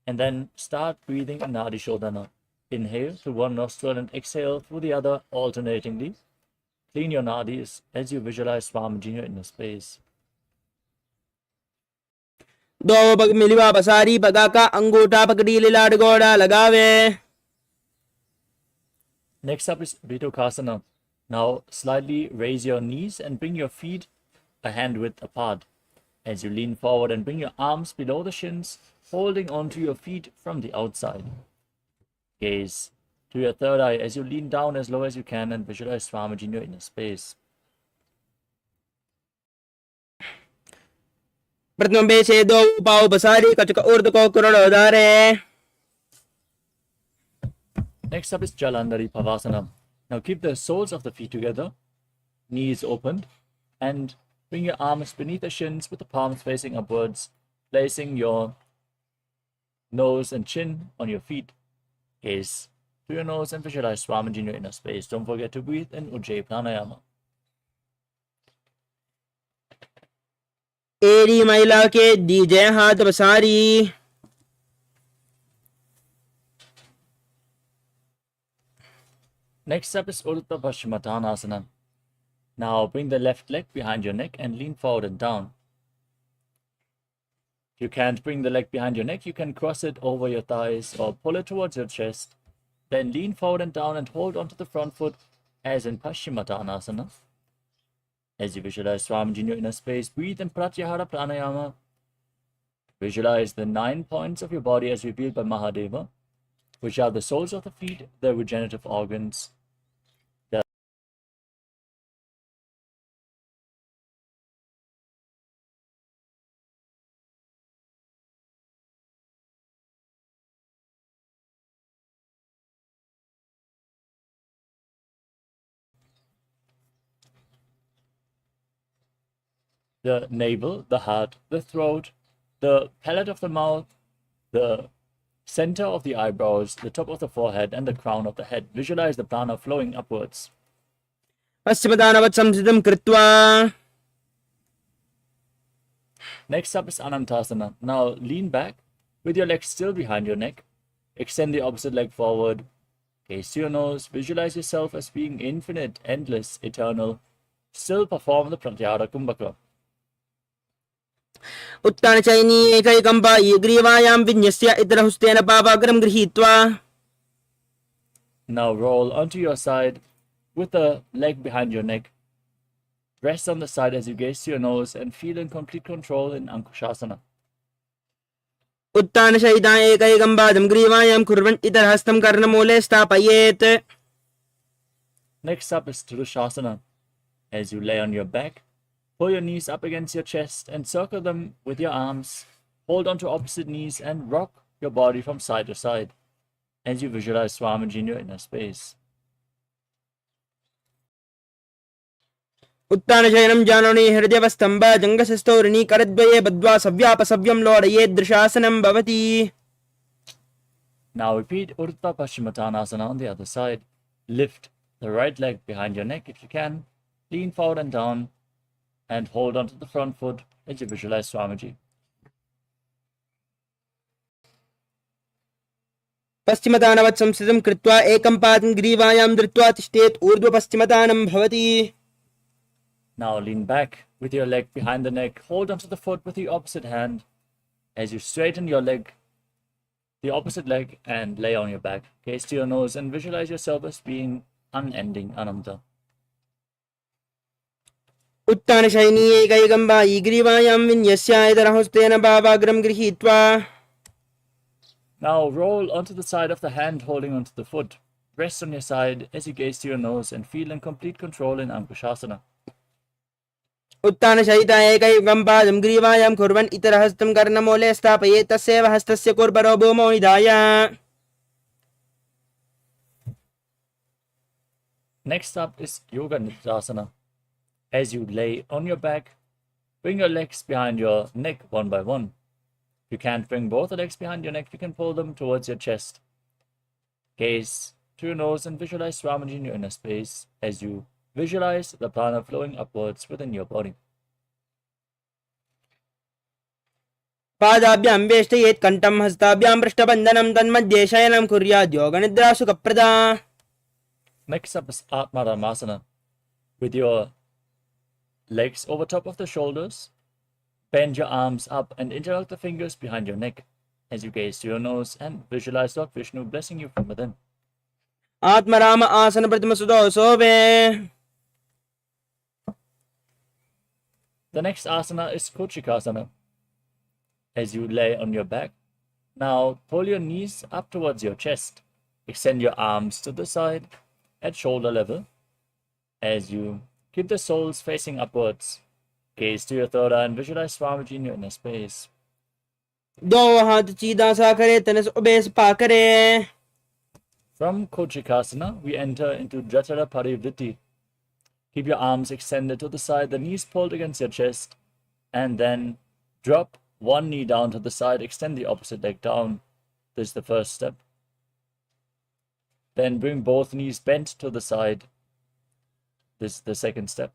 and then start breathing in Nadi Shodhana. Inhale through one nostril and exhale through the other alternatingly. Clean your nadis as you visualize Swamiji in your space. दो पग मिलवा पसारी पगा का अंगूठा पकड़ी लाड गोड़ा लगावे. Next up is Vitukasana. Now slightly raise your knees and bring your feet a hand width apart. As you lean forward and bring your arms below the shins, holding onto your feet from the outside. Gaze to your third eye as you lean down as low as you can and visualize Swamiji in your inner space. प्रथम बेशे दो पाव बसारी कचक उर्द को करोड़ दारे. Next up is Jalandhari Pavasana. Now keep the soles of the feet together, knees opened, and bring your arms beneath the shins with the palms facing upwards, placing your nose and chin on your feet. Gaze to your nose and visualize Swamiji in your inner space. Don't forget to breathe in Ujjayi Pranayama. एरी महिला के दीजे हाथ बसारी. Next up is Urdhva Paschimottanasana. Now bring the left leg behind your neck and lean forward and down. If you can't bring the leg behind your neck, you can cross it over your thighs or pull it towards your chest. Then lean forward and down and hold onto the front foot as in Paschimottanasana. As you visualize Swamiji in your inner space, breathe in Pratyahara Pranayama. Visualize the 9 points of your body as revealed by Mahadeva, which are the soles of the feet, the regenerative organs, the navel, the heart, the throat, the palate of the mouth, the center of the eyebrows, the top of the forehead, and the crown of the head. Visualize the prana flowing upwards. पश्चिमदानवत् संस्थितं कृत्वा. Next up is Anantasana. Now lean back with your legs still behind your neck. Extend the opposite leg forward. Gaze to your nose. Visualize yourself as being infinite, endless, eternal. Still perform the Pratyahara Kumbhaka. उत्तानचैनी एकैकम्बा ग्रीवायां विन्यस्य इतरहुस्तेन पावाग्रं गृहीत्वा. Now roll onto your side with the leg behind your neck. Rest on the side as you gaze to your nose and feel in complete control in Ankushasana. उत्तानशयिता एकैकम्बादं ग्रीवायां कुर्वन् इतरहस्तं कर्णमूले स्थापयेत्. Next up is Tridushasana. As you lay on your back, pull your knees up against your chest and circle them with your arms. Hold onto opposite knees and rock your body from side to side as you visualize Swamiji in your inner space. उत्तानशयनं जानोनि हृदयवस्तम्भा जङ्गसस्तौरिणी करद्वये बद्ध्वा सव्यापसव्यं लोडयेदृशासनं भवति. Now repeat Urdhva Paschimottanasana on the other side. Lift the right leg behind your neck if you can. Lean forward and down and hold onto the front foot as you visualize Swamiji. पश्चिमदानवत् संस्थितं कृत्वा एकं पादं ग्रीवायां धृत्वा तिष्ठेत् ऊर्ध्वपश्चिमदानं भवति. Now lean back with your leg behind the neck. Hold onto the foot with the opposite hand as you straighten your leg, the opposite leg, and lay on your back. Gaze to your nose and visualize yourself as being unending, Ananta. उत्तानशयनी एकैकम्बा ग्रीवायां विन्यस्य इतरहुस्तेन पावाग्रं गृहीत्वा. Now roll onto the side of the hand holding onto the foot. Rest on your side as you gaze to your nose and feel in complete control in Ankushasana. उत्तानशयिता एकैकम्बादं ग्रीवायां कुर्वन् इतरहस्तं कर्णमूले स्थापयेत् तस्यैव हस्तस्य कुर्बरो भूमौ निधाय. Next up is Yoga Nidasana. As you lay on your back, bring your legs behind your neck one by one. If you can't bring both the legs behind your neck, you can pull them towards your chest. Gaze to your nose and visualize Swamiji in your inner space as you visualize the prana flowing upwards within your body. पादाभ्यां वेष्टयेत् कण्ठं हस्ताभ्यां पृष्ठबन्धनं तन्मध्ये शयनं कुर्यात् योगनिद्रा सुखप्रदा. Next up is Atmaramasana. With your legs over top of the shoulders, bend your arms up and interlock the fingers behind your neck as you gaze to your nose and visualize Lord Vishnu blessing you from within. Atmaram आसन प्रतिम सुदो सोवे. The next asana is Kochikasana. As you lay on your back, now pull your knees up towards your chest. Extend your arms to the side at shoulder level. As you keep the soles facing upwards, gaze to your third eye and visualize Swamiji in your inner space. दो हाथ सीधा सा करे, तनस उबेस पा करे. From Kochikasana, we enter into Jatara Parivritti. Keep your arms extended to the side, the knees pulled against your chest, and then drop one knee down to the side, extend the opposite leg down. This is the first step. Then bring both knees bent to the side. This is the second step.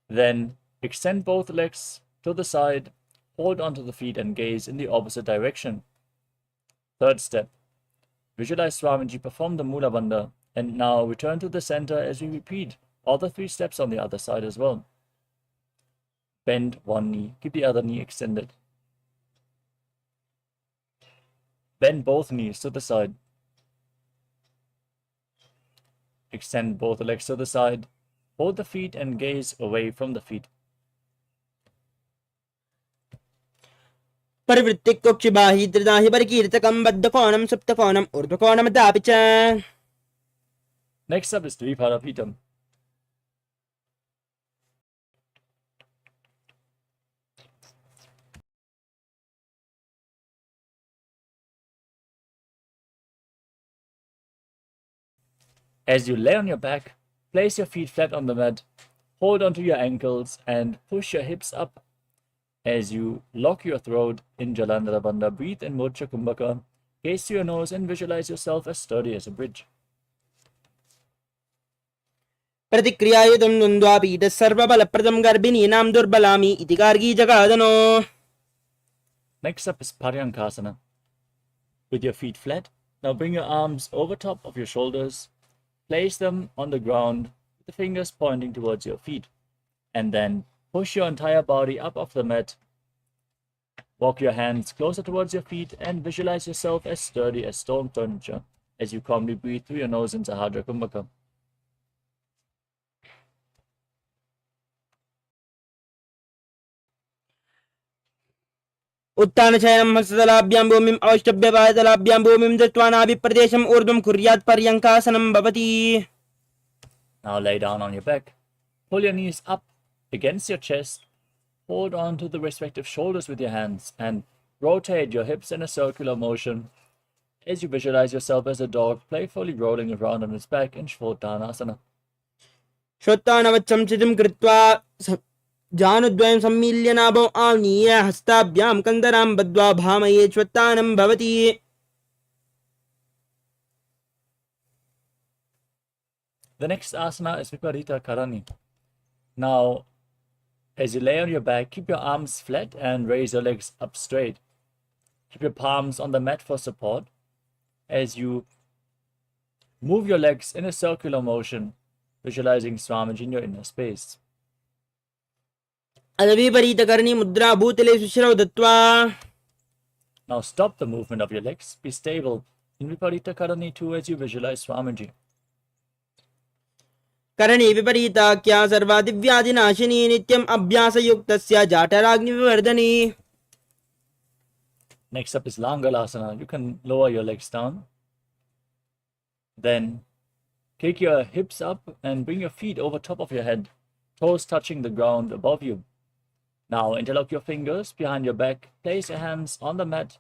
Then extend both legs to the side, hold onto the feet and gaze in the opposite direction. Third step. Visualize Swamiji perform the Mula Bandha, and now return to the center as we repeat all the 3 steps on the other side as well. Bend one knee, keep the other knee extended. Bend both knees to the side. Extend both legs to the side. Hold the feet and gaze away from the feet. परिवृत्तिक कोक्षिबाहि त्रिदाहि परिकीर्तकं बद्धकोणं सप्तकोणं ऊर्ध्वकोणमदापि च. Next up is Dviparapitam. As you lay on your back, place your feet flat on the mat, hold onto your ankles and push your hips up. As you lock your throat in Jalandhara Bandha, breathe in Murcha Kumbhaka, gaze to your nose and visualize yourself as sturdy as a bridge. प्रतिक्रियायुधं द्वन्द्वापीठः सर्वबलप्रदं गर्भिणीनां दुर्बलामि इति Gargi जगादनो. Next up is Paryankasana. With your feet flat, now bring your arms over top of your shoulders, place them on the ground with the fingers pointing towards your feet, and then push your entire body up off the mat. Walk your hands closer towards your feet and visualize yourself as sturdy as stone furniture as you calmly breathe through your nose in Sahadra Kumbhaka. उत्तानशयनं हस्ततलाभ्यां भूमिम् अवष्टभ्यपादतलाभ्यां भूमिं दत्त्वा नाभिप्रदेशम् ऊर्ध्वं कुर्यात् पर्यङ्कासनं भवति. Now lay down on your back. Pull your knees up against your chest. Hold on to the respective shoulders with your hands and rotate your hips in a circular motion as you visualize yourself as a dog playfully rolling around on its back in Shvotanasana. श्रोत्तानवच्छंसितं कृत्वा जानुद्वयं सम्मील्य नाभौ आनीय हस्ताभ्यां कन्दरां बद्ध्वा भामये श्वत्तानं भवति. The next asana is Viparita Karani. Now, as you lay on your back, keep your arms flat and raise your legs up straight. Keep your palms on the mat for support. As you move your legs in a circular motion, visualizing Swamiji in your inner space. अदविपरीतकर्णी मुद्रा भूतले सुश्रौ दत्त्वा. Now stop the movement of your legs. Be stable in Viparita Karani too as you visualize Swamiji. करणी विपरीताख्या सर्वादिव्याधिनाशिनी नित्यम् अभ्यासयुक्तस्य जाठराग्निविवर्धनी. Next up is Langalasana. You can lower your legs down. Then kick your hips up and bring your feet over top of your head, toes touching the ground above you. Now interlock your fingers behind your back. Place your hands on the mat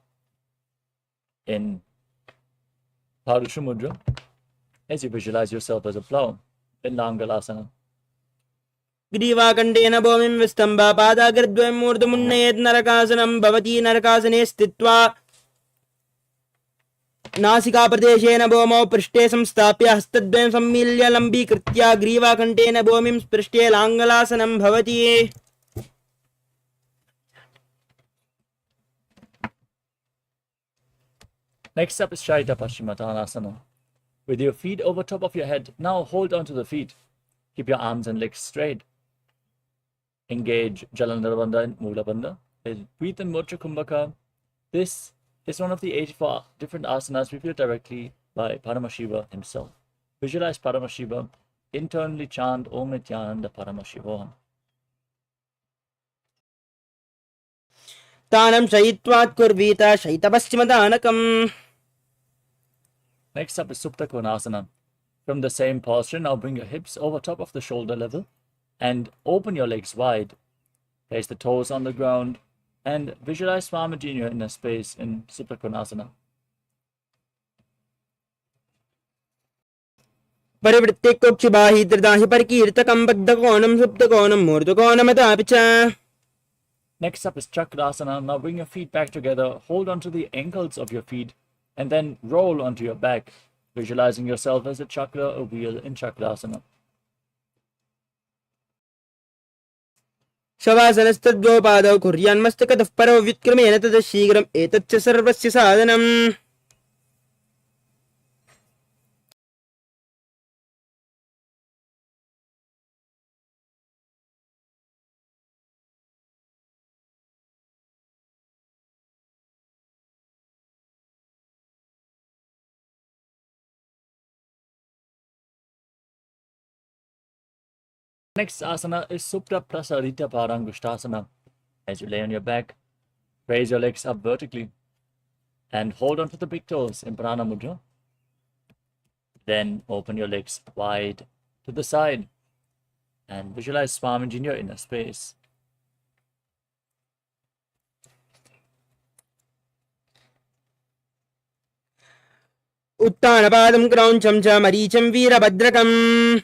in Parusha Mudra as you visualize yourself as a plow in Langalasana. ग्रीवाकण्ठेन भूमिं विस्तम्भा पादाग्रद्वयम् ऊर्ध्वमुन्नयेत् नरकासनं भवति. नरकासने स्थित्वा नासिकाप्रदेशेन भूमौ पृष्ठे संस्थाप्य हस्तद्वयं सम्मील्य लम्बीकृत्य ग्रीवाकण्ठेन भूमिं स्पृष्ट्ये लाङ्गलासनं भवति. Next up is Shaita Paschimottanasana. With your feet over top of your head, now hold on to the feet. Keep your arms and legs straight. Engage Jalandhara Bandha and Mula Bandha. Breathe in Murcha Kumbhaka. This is one of the 84 different asanas revealed directly by Paramashiva himself. Visualize Paramashiva. Internally chant Om Nithyananda Paramashivoham. उत्तानं शयित्वात् कुर्वीत शयितपश्चिमदानकम्. Next up is Supta Konasana. From the same posture, now bring your hips over top of the shoulder level and open your legs wide. Place the toes on the ground and visualize Swamiji in your inner space in Supta Konasana. परिवृत्ते कोक्षिबाहि त्रिदाहि परिकीर्तकं बद्धकोणं सुप्तकोणं मूर्धकोणमतापि च. Next up is Chakrasana. Now bring your feet back together, hold onto the ankles of your feet, and then roll onto your back, visualizing yourself as a chakra, a wheel in Chakrasana. शवासनस्तद्वौ पादौ कुर्यान्मस्तकतः परौ व्युत्क्रमेण ततः शीघ्रम् एतच्च सर्वस्य साधनम्. Next asana is Supta Prasarita Parangushtasana. As you lay on your back, raise your legs up vertically and hold onto the big toes in Prana Mudra. Then open your legs wide to the side and visualize Swamiji in your inner space. उत्तानपादं क्रौञ्चं च मरीचं वीरभद्रकम्.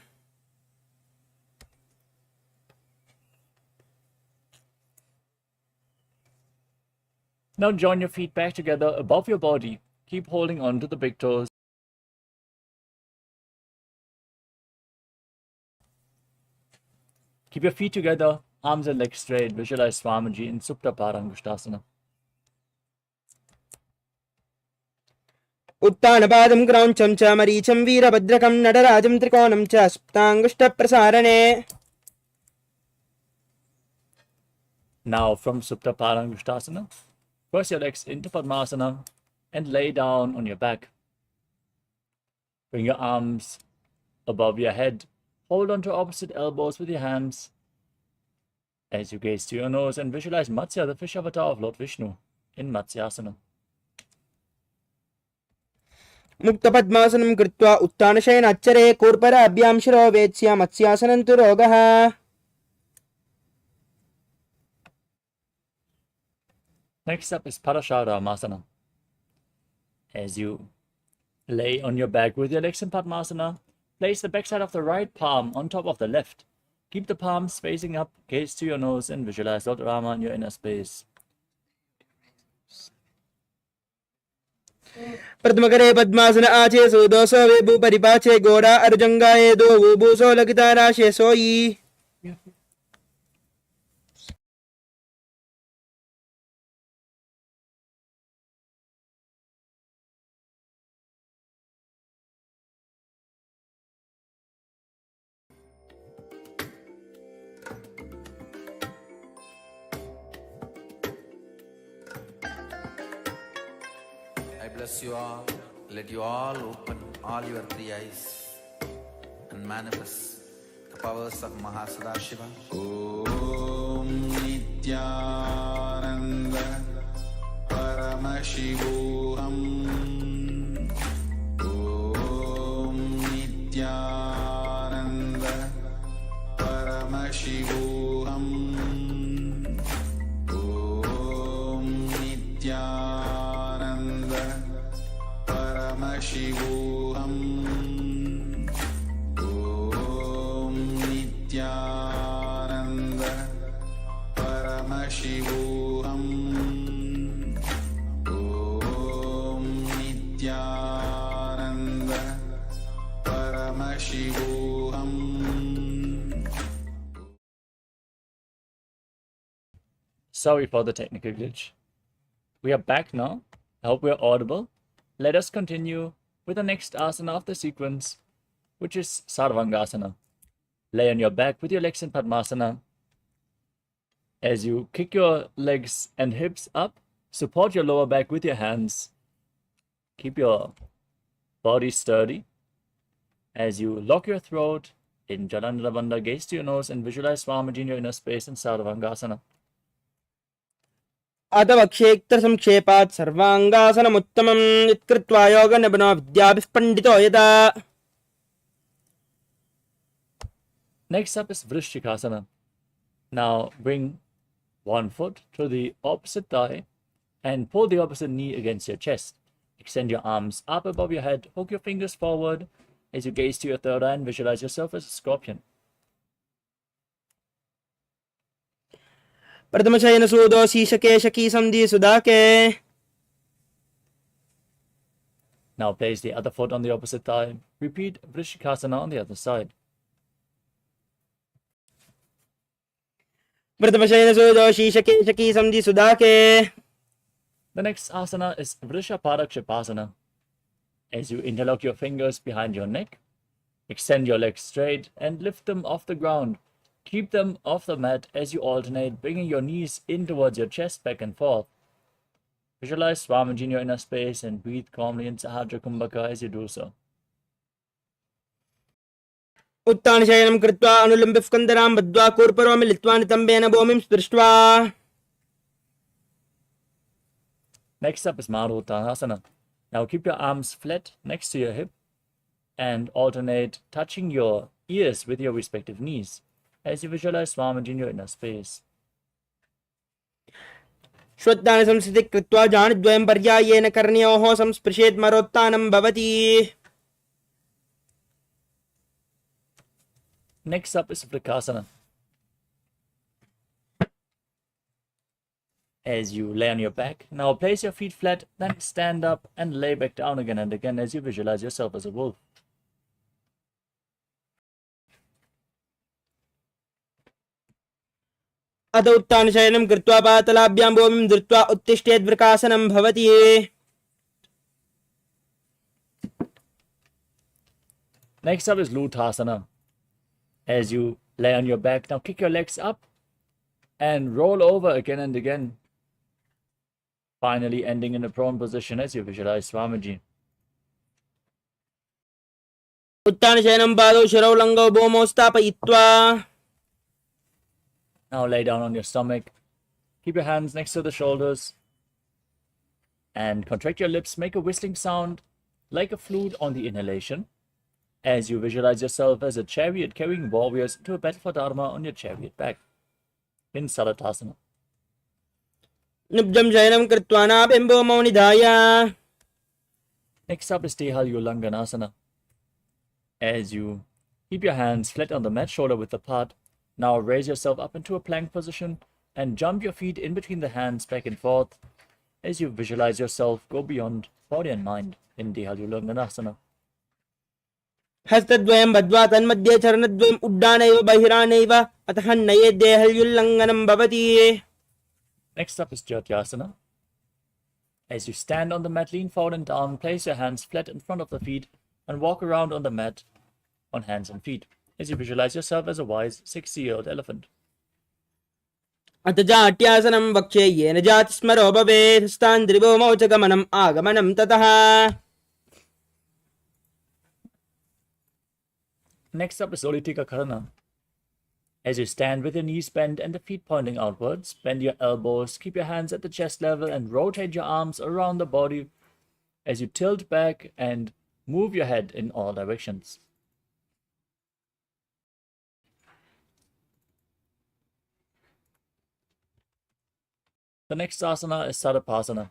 Now join your feet back together above your body. Keep holding on to the big toes. Keep your feet together, arms and legs straight. Visualize Swamiji in Supta Parangushtasana. उत्तानपादं क्रौञ्चं च मरीचं वीरभद्रकं नटराजं त्रिकोणं च सुप्ताङ्गुष्ठप्रसारणे. Now from Supta Parangushtasana, cross your legs into Padmasana and lay down on your back. Bring your arms above your head. Hold on to opposite elbows with your hands. As you gaze to your nose and visualize Matsya, the fish avatar of Lord Vishnu, in Matsyasana. मुक्तपद्मासनं कृत्वा उत्तानशयनाच्चरे कूर्पराभ्यां शिरो वेत्स्य मत्स्यासनं तु रोगः. Next up is Parasharamasana. As you lay on your back with your legs in Padmasana, place the backside of the right palm on top of the left. Keep the palms facing up, gaze to your nose, and visualize Lord Rama in your inner space. प्रथमकरे पद्मासन आचे सुदोषो वेबु परिपाचे गोड़ा अर्जंगाए दो वुबुसो लगिता राशे सोई. I bless you all. Let you all open all your three eyes and manifest the powers of Mahasadashiva. Om Nithyananda Paramashivoham. Om Nithyananda Paramashivoham. Om Nithyananda Paramashivoham. Om Nithyananda Paramashivoham. Om Nithyananda Paramashivoham. Sorry for the technical glitch. We are back now. I hope we are audible. Let us continue with the next asana of the sequence, which is Sarvangasana. Lay on your back with your legs in Padmasana. As you kick your legs and hips up, support your lower back with your hands. Keep your body sturdy. As you lock your throat in Jalandhara Bandha, gaze to your nose and visualize Swamiji in your inner space in Sarvangasana. अथवा क्षेत्रसंक्षेपात् सर्वाङ्गासनमुत्तमं यत्कृत्वा योगनिपुनो विद्याभिः पण्डितो यदा. Next up is Vrishchikasana. Now bring one foot to the opposite thigh and pull the opposite knee against your chest. Extend your arms up above your head, hook your fingers forward as you gaze to your third eye and visualize yourself as a scorpion. प्रथमशयन सूदो शीशके shaky संधि सुदाके. Now place the other foot on the opposite thigh. Repeat Vrishchikasana on the other side. प्रथमशयन सूदो शीशके shaky संधि सुदाके. The next asana is Vrishaparakshipasana. As you interlock your fingers behind your neck, extend your legs straight and lift them off the ground. Keep them off the mat as you alternate, bringing your knees in towards your chest, back and forth. Visualize Swamiji in your inner space and breathe calmly in Sahadra Kumbhaka as you do so. उत्तानशयनं कृत्वा अनुलम्ब्य स्कन्दरां बद्ध्वा कूर्परो मिलित्वा नितम्बेन भूमिं स्पृष्ट्वा. Next up is Maruttanasana. Now keep your arms flat next to your hip and alternate touching your ears with your respective knees as you visualize Swamiji in your inner space. श्वत्तान संस्थिति कृत्वा जानुद्वयं पर्यायेन कर्णयोः संस्पृशेत् मरोत्तानं भवति. Next up is Vrikasana. As you lay on your back, now place your feet flat, then stand up and lay back down again and again as you visualize yourself as a wolf. अथ उत्तानशयनं कृत्वा पातलाभ्यां भूमिं धृत्वा उत्तिष्ठेत् वृकासनं भवति. Next up is Luthasana. As you lay on your back, now kick your legs up and roll over again and again. Finally ending in a prone position as you visualize Swamiji. उत्तानशयनं पादौ शिरौ लङ्गौ भूमौ स्थापयित्वा. Now lay down on your stomach. Keep your hands next to the shoulders and contract your lips. Make a whistling sound like a flute on the inhalation as you visualize yourself as a chariot carrying warriors to a battle for Dharma on your chariot back in Salatasana. निब्जं शयनं कृत्वा नाभिं भूमौ निधाय. Next up is Dehalyulanganasana. As you keep your hands flat on the mat, shoulder width apart, now raise yourself up into a plank position and jump your feet in between the hands back and forth as you visualize yourself go beyond body and mind in Dehalyulanganasana. हस्तद्वयं बद्ध्वा तन्मध्ये चरणद्वयम् उड्डानैव बहिरानैव अतः नयेत् देहल्युल्लङ्घनं भवति. Next up is Jatyasana. As you stand on the mat, lean forward and down, place your hands flat in front of the feet and walk around on the mat on hands and feet as you visualize yourself as a wise 60-year-old elephant. अथ जाट्यासनं वक्ष्ये येन जातिस्मरो भवेत् स्थान्द्रिभूमौ च गमनम् आगमनं ततः. Next up is Solitika Karana. As you stand with your knees bent and the feet pointing outwards, bend your elbows, keep your hands at the chest level and rotate your arms around the body as you tilt back and move your head in all directions. The next asana is Sadapasana.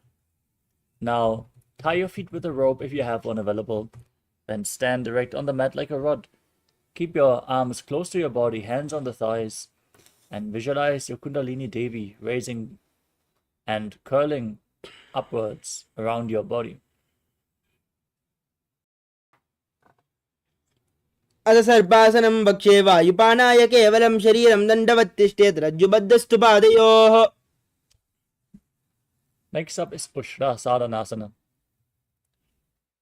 Now, tie your feet with a rope if you have one available, then stand erect on the mat like a rod. Keep your arms close to your body, hands on the thighs, and visualize your Kundalini Devi raising and curling upwards around your body. अथ सर्पासनं वक्ष्ये वायुपानाय केवलं शरीरं दण्डवत् तिष्ठेत् रज्जुबद्धस्तु पादयोः. Next up is Ushra Sadhanasana.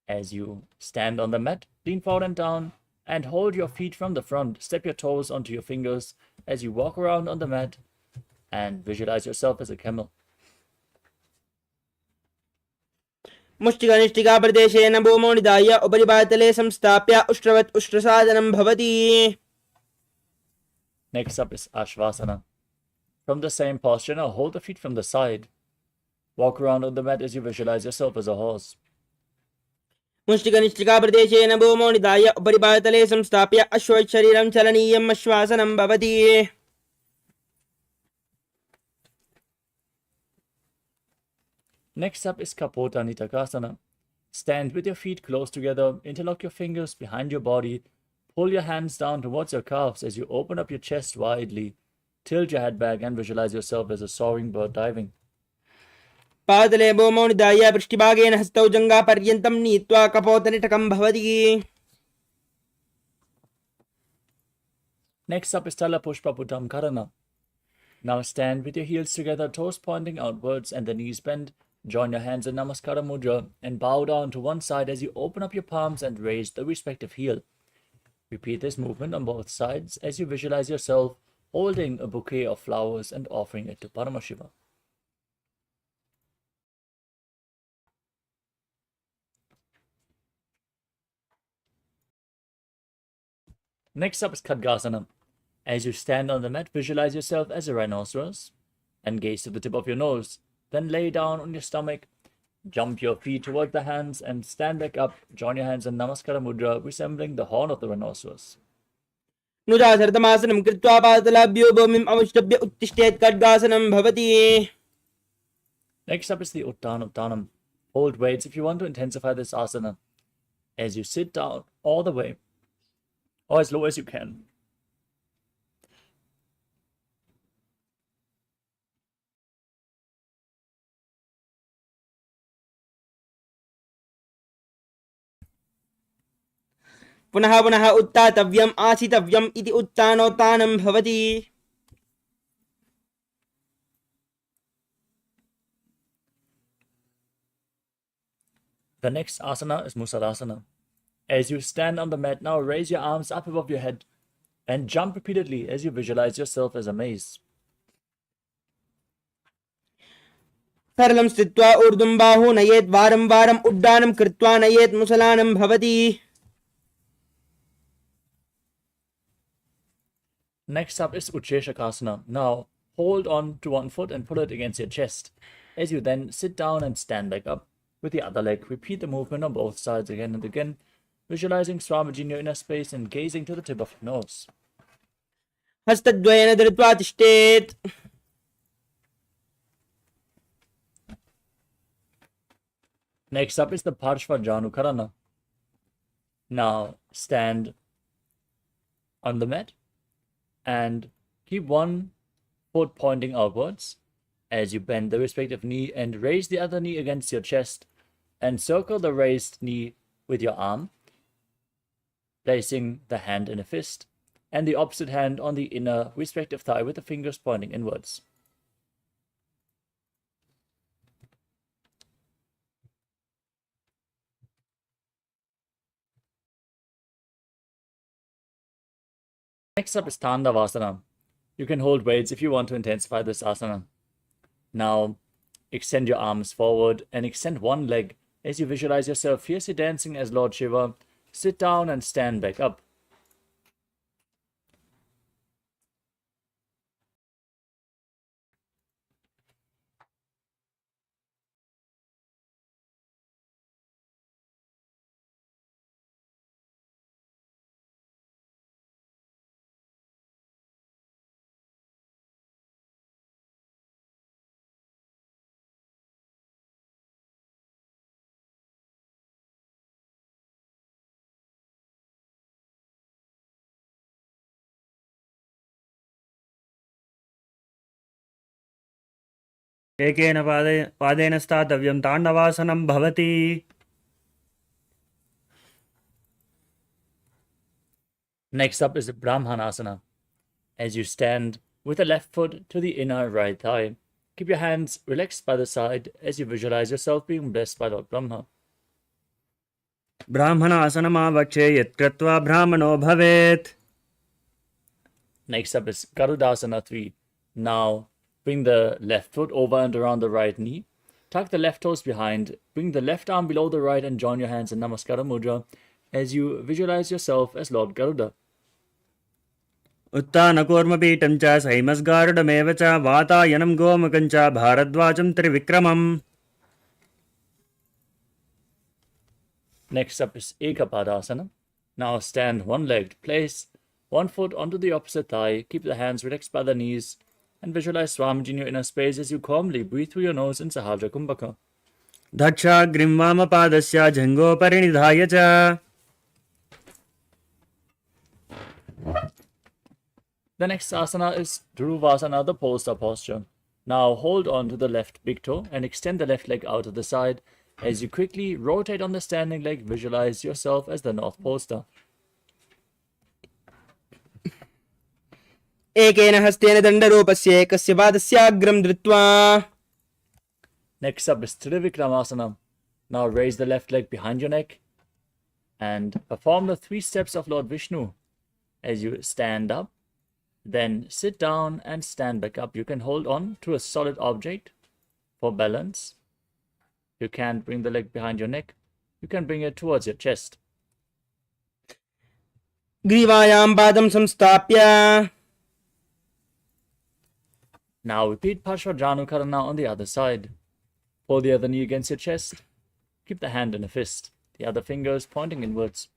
As you stand on the mat, lean forward and down, and hold your feet from the front. Step your toes onto your fingers as you walk around on the mat and visualize yourself as a camel. मुष्टिकनिष्ठिका प्रदेशेन भूमौ निधाय उपरि पातले संस्थाप्य उष्ट्रवत् उष्ट्रसादनं भवति. Next up is Ashvasana. From the same posture, now hold the feet from the side Walk around on the mat as you visualize yourself as a horse. मुष्टिकनिष्ठिकाप्रदेशेन भूमौ निधाय उपरिपातले संस्थाप्य अश्वशरीरं चलनीयम् अश्वासनं भवति. Next up is Kapota Nitakasana. Stand with your feet close together, interlock your fingers behind your body, pull your hands down towards your calves as you open up your chest widely, tilt your head back and visualize yourself as a soaring bird diving. पादले भूमौ निधाय पृष्ठभागेन हस्तौ जङ्घापर्यन्तं नीत्वा कपोतनिटकं भवति. Next up is Talapushpa Putam Karana. Now stand with your heels together, toes pointing outwards and the knees bent. Join your hands in Namaskara Mudra and bow down to one side as you open up your palms and raise the respective heel. Repeat this movement on both sides as you visualize yourself holding a bouquet of flowers and offering it to Paramashiva. Next up is Khadgasana. As you stand on the mat, visualize yourself as a rhinoceros and gaze to the tip of your nose. Then lay down on your stomach, jump your feet toward the hands and stand back up. Join your hands in Namaskara Mudra, resembling the horn of the rhinoceros. नुजासर्तमासनं कृत्वा पादलाभ्यो भूमिम् अवष्टभ्य उत्तिष्ठेत् खड्गासनं भवति. Next up is the Uttanam. Hold weights if you want to intensify this asana. As you sit down all the way, or as low as you can. पुनः पुनः उत्थातव्यम् आसितव्यम् इति उत्थानोत्थानं भवति. The next asana is Musalasana. As you stand on the mat, now raise your arms up above your head and jump repeatedly as you visualize yourself as a maze. सरलं स्थित्वा ऊर्ध्वं बाहु नयेत् वारं वारम् उड्डानं कृत्वा नयेत् मुसलानं भवति. Next up is Ucheshakasana. Now hold on to one foot and pull it against your chest. As you then sit down and stand back up with the other leg, repeat the movement on both sides again and again, visualizing Swamiji in your inner space and gazing to the tip of your nose. हस्तद्वयेन धृत्वा तिष्ठेत्. Next up is the Parshva Janukarana. Now stand on the mat and keep one foot pointing outwards as you bend the respective knee and raise the other knee against your chest and circle the raised knee with your arm, placing the hand in a fist and the opposite hand on the inner respective thigh with the fingers pointing inwards. Next up is Tandavasana. You can hold weights if you want to intensify this asana. Now, extend your arms forward and extend one leg as you visualize yourself fiercely dancing as Lord Shiva. Sit down and stand back up. एकेन पादेन स्थातव्यं ताण्डवासनं भवति. Next up is Brahmanasana. As you stand with the left foot to the inner right thigh, keep your hands relaxed by the side as you visualize yourself being blessed by Lord Brahma. ब्राह्मणासनमावक्षे यत् कृत्वा ब्राह्मणो भवेत्. Next up is Garudasana 3. Now, bring the left foot over and around the right knee. Tuck the left toes behind. Bring the left arm below the right and join your hands in Namaskara Mudra as you visualize yourself as Lord Garuda. उत्तानकूर्मपीठं च सैमस्गारुडमेव च वातायनं गोमुखं च भारद्वाजं त्रिविक्रमम्. Next up is Ekapadasana. Now stand one-legged. Place one foot onto the opposite thigh. Keep the hands relaxed by the knees. And visualize Swamiji in your inner space as you calmly breathe through your nose in Sahaja Kumbhaka. दक्षाग्रिं वामपादस्य जङ्घोपरिनिधाय च. The next asana is Dhruvasana, the poster posture. Now hold on to the left big toe and extend the left leg out to the side. As you quickly rotate on the standing leg, visualize yourself as the North Poster. एकेन हस्तेन दण्डरूपस्य एकस्य पादस्याग्रं धृत्वा. Next up is Trivikramasana. Now raise the left leg behind your neck and perform the 3 steps of Lord Vishnu as you stand up. Then sit down and stand back up. You can hold on to a solid object for balance. You can't bring the leg behind your neck. You can bring it towards your chest. ग्रीवायां पादं संस्थाप्य. Now repeat Parshvajanukarana on the other side. Pull the other knee against your chest. Keep the hand in a fist, the other fingers pointing inwards.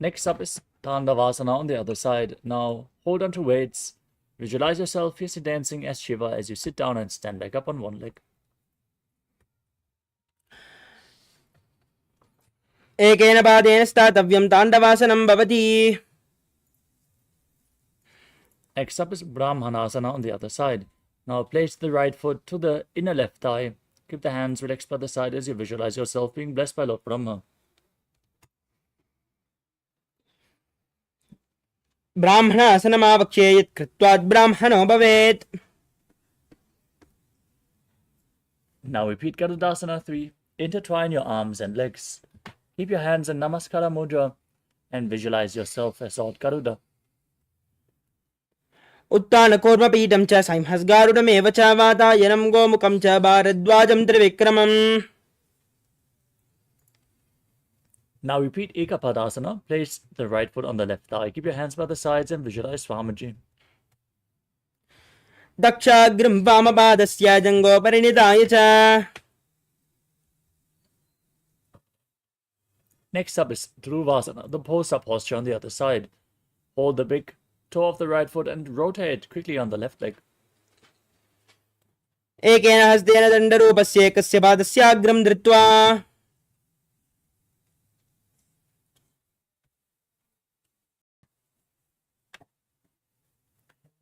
Next up is Tandavasana on the other side. Now hold on to weights. Visualize yourself fiercely dancing as Shiva as you sit down and stand back up on one leg. एकेन पादेन स्थातव्यं ताण्डवासनं भवति. Next up is Brahmanasana on the other side. Now place the right foot to the inner left thigh. Keep the hands relaxed by the side as you visualize yourself being blessed by Lord Brahma. ब्राह्मणासनमावक्ष्ये यत् कृत्वात् ब्राह्मणो भवेत्. Now repeat Garudasana 3. Intertwine your arms and legs. Keep your hands in Namaskara Mudra and visualize yourself as Lord Garuda. उत्तानकूर्मपीठं च सैंहस्गारुडमेव च वातायनं गोमुखं च भारद्वाजं त्रिविक्रमम्. Now repeat Ekapadasana. Place the right foot on the left thigh. Keep your hands by the sides and visualize Swamiji. दक्षाग्रं वामपादस्य जङ्घोपरिनिधाय च. Next up is Dhruvasana, the poster posture on the other side. Hold the big toe of the right foot and rotate quickly on the left leg. एकेन हस्तेन दण्डरूपस्य एकस्य पादस्याग्रं धृत्वा.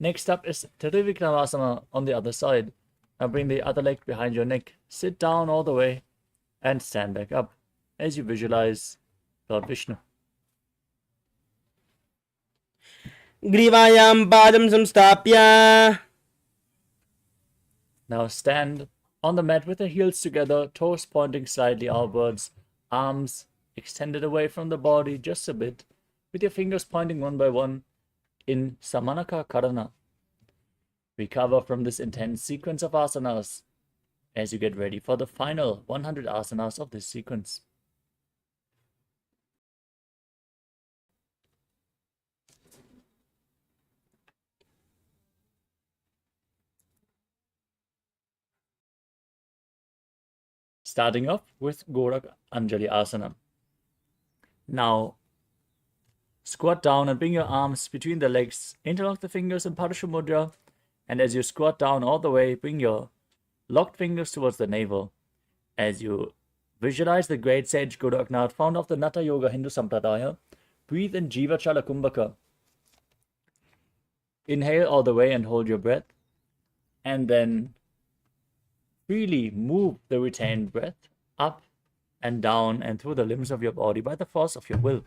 Next up is Trivikramasana on the other side. Now bring the other leg behind your neck. Sit down all the way and stand back up as you visualize Lord Vishnu. ग्रीवायां पादं संस्थाप्य. Now stand on the mat with the heels together, toes pointing slightly outwards, arms extended away from the body just a bit, with your fingers pointing one by one in Samanaka Karana. Recover from this intense sequence of asanas as you get ready for the final 100 asanas of this sequence. Starting off with Gorak Anjali Asana. Now, squat down and bring your arms between the legs, interlock the fingers in Parashu Mudra, and as you squat down all the way, bring your locked fingers towards the navel. As you visualize the great sage Goraknath, founder of the Natha Yoga Hindu Sampradaya, breathe in Jiva Chala Kumbhaka. Inhale all the way and hold your breath, and then freely move the retained breath up and down and through the limbs of your body by the force of your will.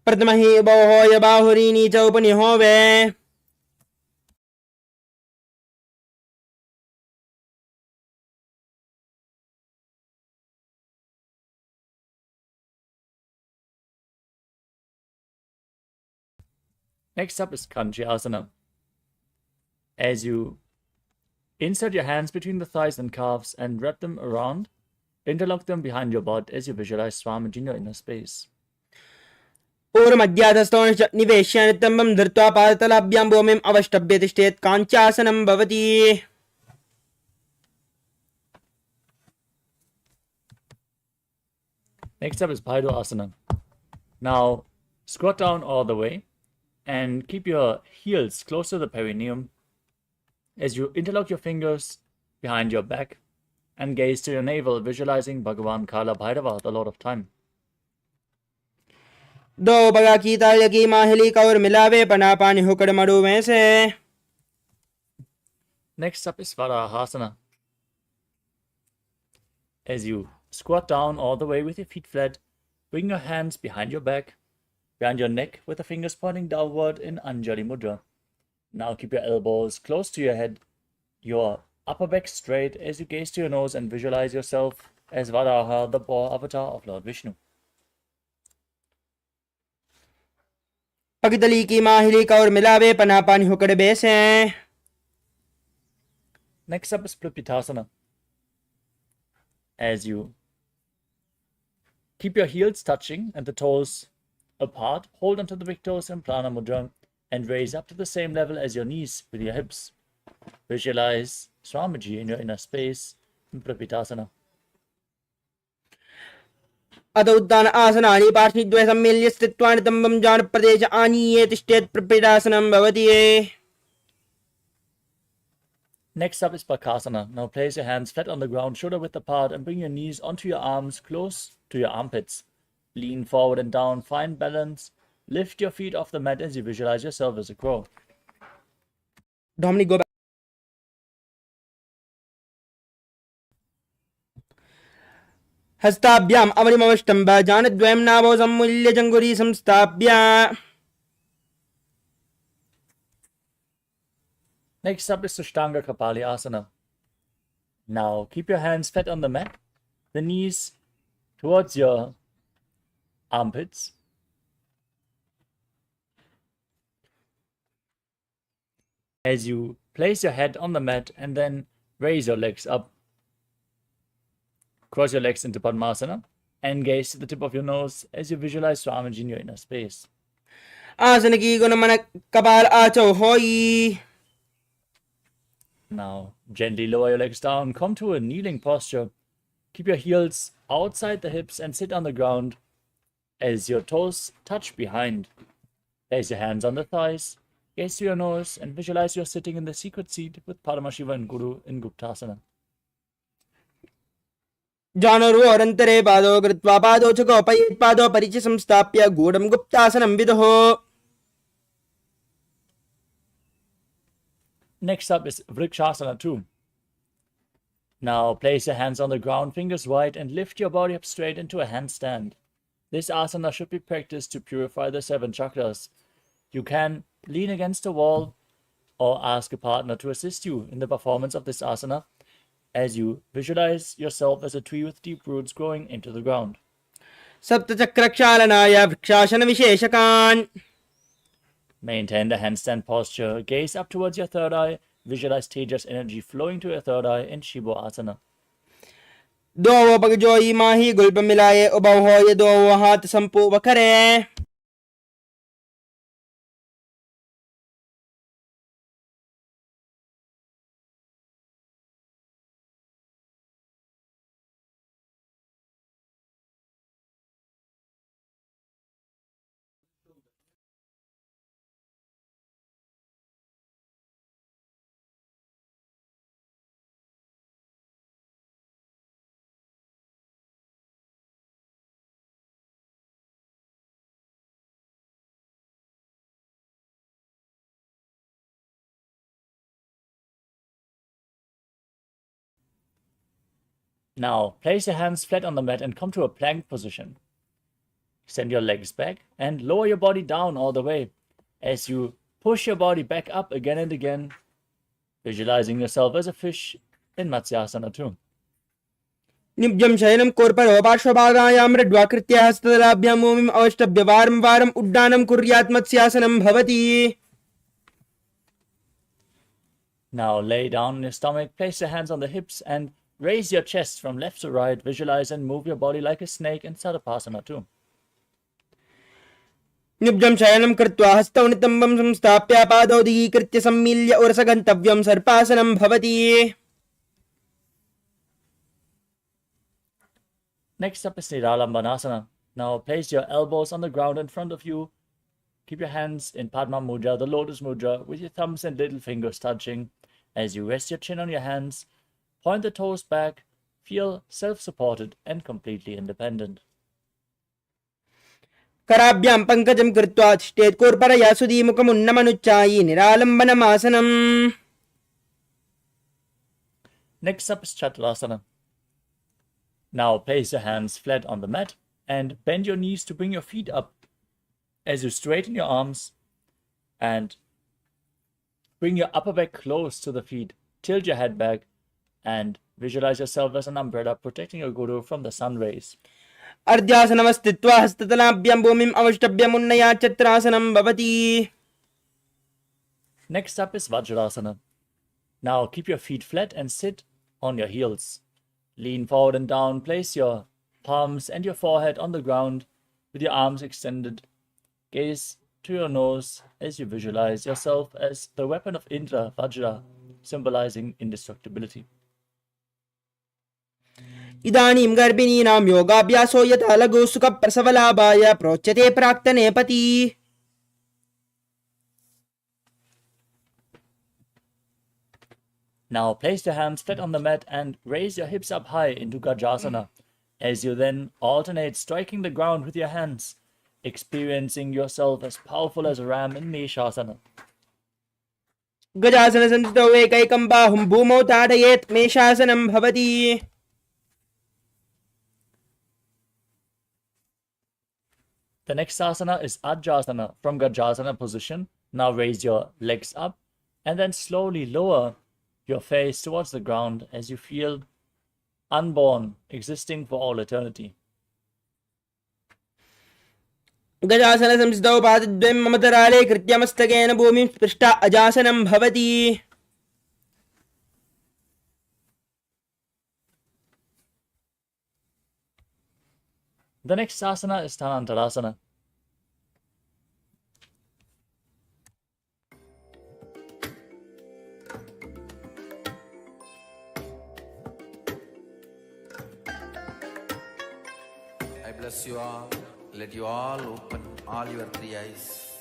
प्रथमहि बोहोय बाहुरीनी च उपनिहोवे. Next up is Kanchi Asana. As you insert your hands between the thighs and calves and wrap them around Interlock them behind your butt as you visualize Swamiji in your inner space. ऊर्मध्याधस्थो निवेश्य नितम्बं धृत्वा पादतलाभ्यां भूमिम् अवष्टभ्य तिष्ठेत् काञ्चासनं भवति. Next up is Bhaidu Asana. Now, squat down all the way and keep your heels close to the perineum as you interlock your fingers behind your back and gaze to your navel, visualizing Bhagavan Kala Bhairava, the Lord of Time. दो बगा की ताल की माहिली कौर मिलावे पना पानी हुकड़ मड़ू में से. Next up is Varahasana. As you squat down all the way with your feet flat, bring your hands behind your back, behind your neck with the fingers pointing downward in Anjali Mudra. Now keep your elbows close to your head, your upper back straight as you gaze to your nose and visualize yourself as Varaha, the boar avatar of Lord Vishnu. पगतली की माहिली कौर मिलावे पना पानी हुकड़ बेसे. Next up is Prapittasana. As you keep your heels touching and the toes apart, hold onto the big toes in Prana Mudra and raise up to the same level as your knees with your hips. Visualize Swamiji in your inner space in Prapittasana. अत उद्दान आसनानि पार्श्विद्वय सम्मिल्य स्थित्वा नितम्बं जानप्रदेश आनीये तिष्ठेत् प्रपीडासनं भवति. Next up is Bakasana. Now place your hands flat on the ground, shoulder width apart, and bring your knees onto your arms close to your armpits. Lean forward and down, find balance. Lift your feet off the mat as you visualize yourself as a crow. Dominic, go back. हस्ताभ्याम् अमरिमवष्टं जानद्वयं नाभो सम्मूल्य जङ्गुरी संस्थाप्य. Next up is Sushtanga Kapali Asana. Now keep your hands flat on the mat, the knees towards your armpits. As you place your head on the mat and then raise your legs up. Cross your legs into Padmasana and gaze to the tip of your nose as you visualize Swamiji in your inner space. आसन की गुण मन कपाल आचो होई. Now, gently lower your legs down, come to a kneeling posture. Keep your heels outside the hips and sit on the ground as your toes touch behind. Place your hands on the thighs, gaze to your nose, and visualize you're sitting in the secret seat with Paramashiva and Guru in Guptasana. जानोरु अरन्तरे पादो कृत्वा पादो च गोपयेत् पादो परिच संस्थाप्य गूढं गुप्तासनं विदुः. Next up is Vrikshasana 2. Now place your hands on the ground, fingers wide, and lift your body up straight into a handstand. This asana should be practiced to purify the 7 chakras. You can lean against a wall or ask a partner to assist you in the performance of this asana as you visualize yourself as a tree with deep roots growing into the ground. सप्तचक्रक्षालनाय vrikshasana विशेषकान्. Maintain the handstand posture. Gaze up towards your third eye. Visualize Tejas energy flowing to your third eye in Shivo Asana. दो पगजोई माही गुल्प मिलाए उबौ हो ये दो हाथ संपू बकरे. Now, place your hands flat on the mat and come to a plank position. Extend your legs back and lower your body down all the way as you push your body back up again and again, visualizing yourself as a fish in Matsyasana 2. निब्जं शयनं कोर्परो पार्श्वभागायां मृड्वाकृत्य हस्तदलाभ्यां भूमिम् अवष्टभ्य वारं वारम् उड्डानं कुर्यात् मत्स्यासनं भवति. Now lay down on your stomach, place your hands on the hips and raise your chest from left to right, visualize and move your body like a snake in Sadapasana too. निब्जं शयनं कृत्वा हस्तौ नितम्बं संस्थाप्य पादौ दिगीकृत्य सम्मील्य उरसगन्तव्यं सर्पासनं भवति. Next up is Niralambanasana. Now place your elbows on the ground in front of you. Keep your hands in Padma Mudra, the lotus mudra, with your thumbs and little fingers touching. As you rest your chin on your hands, point the toes back, feel self-supported and completely independent. कराभ्यां पङ्कजं कृत्वा तिष्ठेत् कोर्परया सुधीमुखमुन्नमनुच्चायि निरालम्बनमासनम्. Next up is Chaturasana. Now place your hands flat on the mat and bend your knees to bring your feet up. As you straighten your arms and bring your upper back close to the feet, tilt your head back and visualize yourself as an umbrella protecting your guru from the sun rays. अर्ध्यासनमस्थित्वा हस्ततलाभ्यां भूमिम् अवष्टभ्यमुन्नया चत्रासनं भवति. Next up is Vajrasana. Now keep your feet flat and sit on your heels. Lean forward and down, place your palms and your forehead on the ground with your arms extended. Gaze to your nose as you visualize yourself as the weapon of Indra, Vajra, symbolizing indestructibility. इदानीं गर्भिणीनां योगाभ्यासो यथा लघु सुखप्रसवलाभाय प्रोच्यते प्राक्तने पति. Now place your hands flat on the mat and raise your hips up high into Gajasana as you then alternate striking the ground with your hands, experiencing yourself as powerful as a ram in Meshasana. गजासनसंस्थितौ एकैकं बाहुं भूमौ ताडयेत् मेषासनं भवति. The next asana is Ajjasana. From Gajasana position, now raise your legs up and then slowly lower your face towards the ground as you feel unborn, existing for all eternity. गजासनसंस्थितौ पादद्वयं ममतराले कृत्य मस्तकेन भूमिं स्पृष्टा अजासनं भवति. The next asana is Sthanantarasana. I bless you all. Let you all open all your three eyes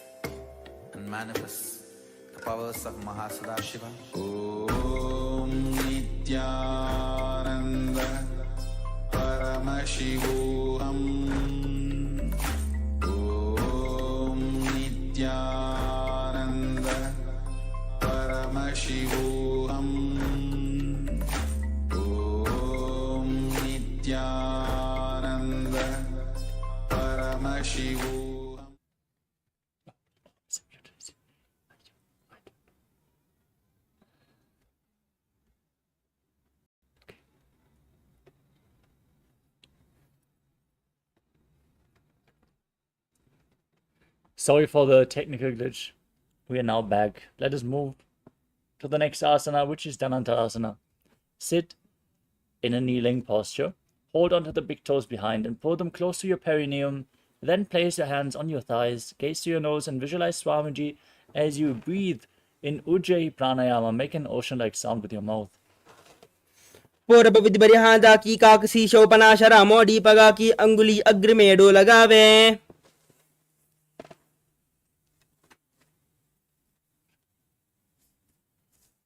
and manifest the powers of Mahasada Shiva. Om Nithyananda Paramashivoham. Om Nithyananda Paramashivoham. Om Nithyananda Paramashivoham. Sorry for the technical glitch. We are now back. Let us move to the next asana, which is Dhanantarasana. Sit in a kneeling posture. Hold onto the big toes behind and pull them close to your perineum. Then place your hands on your thighs, gaze to your nose and visualize Swamiji as you breathe in Ujjayi Pranayama. Make an ocean-like sound with your mouth. पूर्वविधिपरिहादा की काकसी शोपनाशरा मोडी पगा की अंगुली अग्रमेडो लगावे.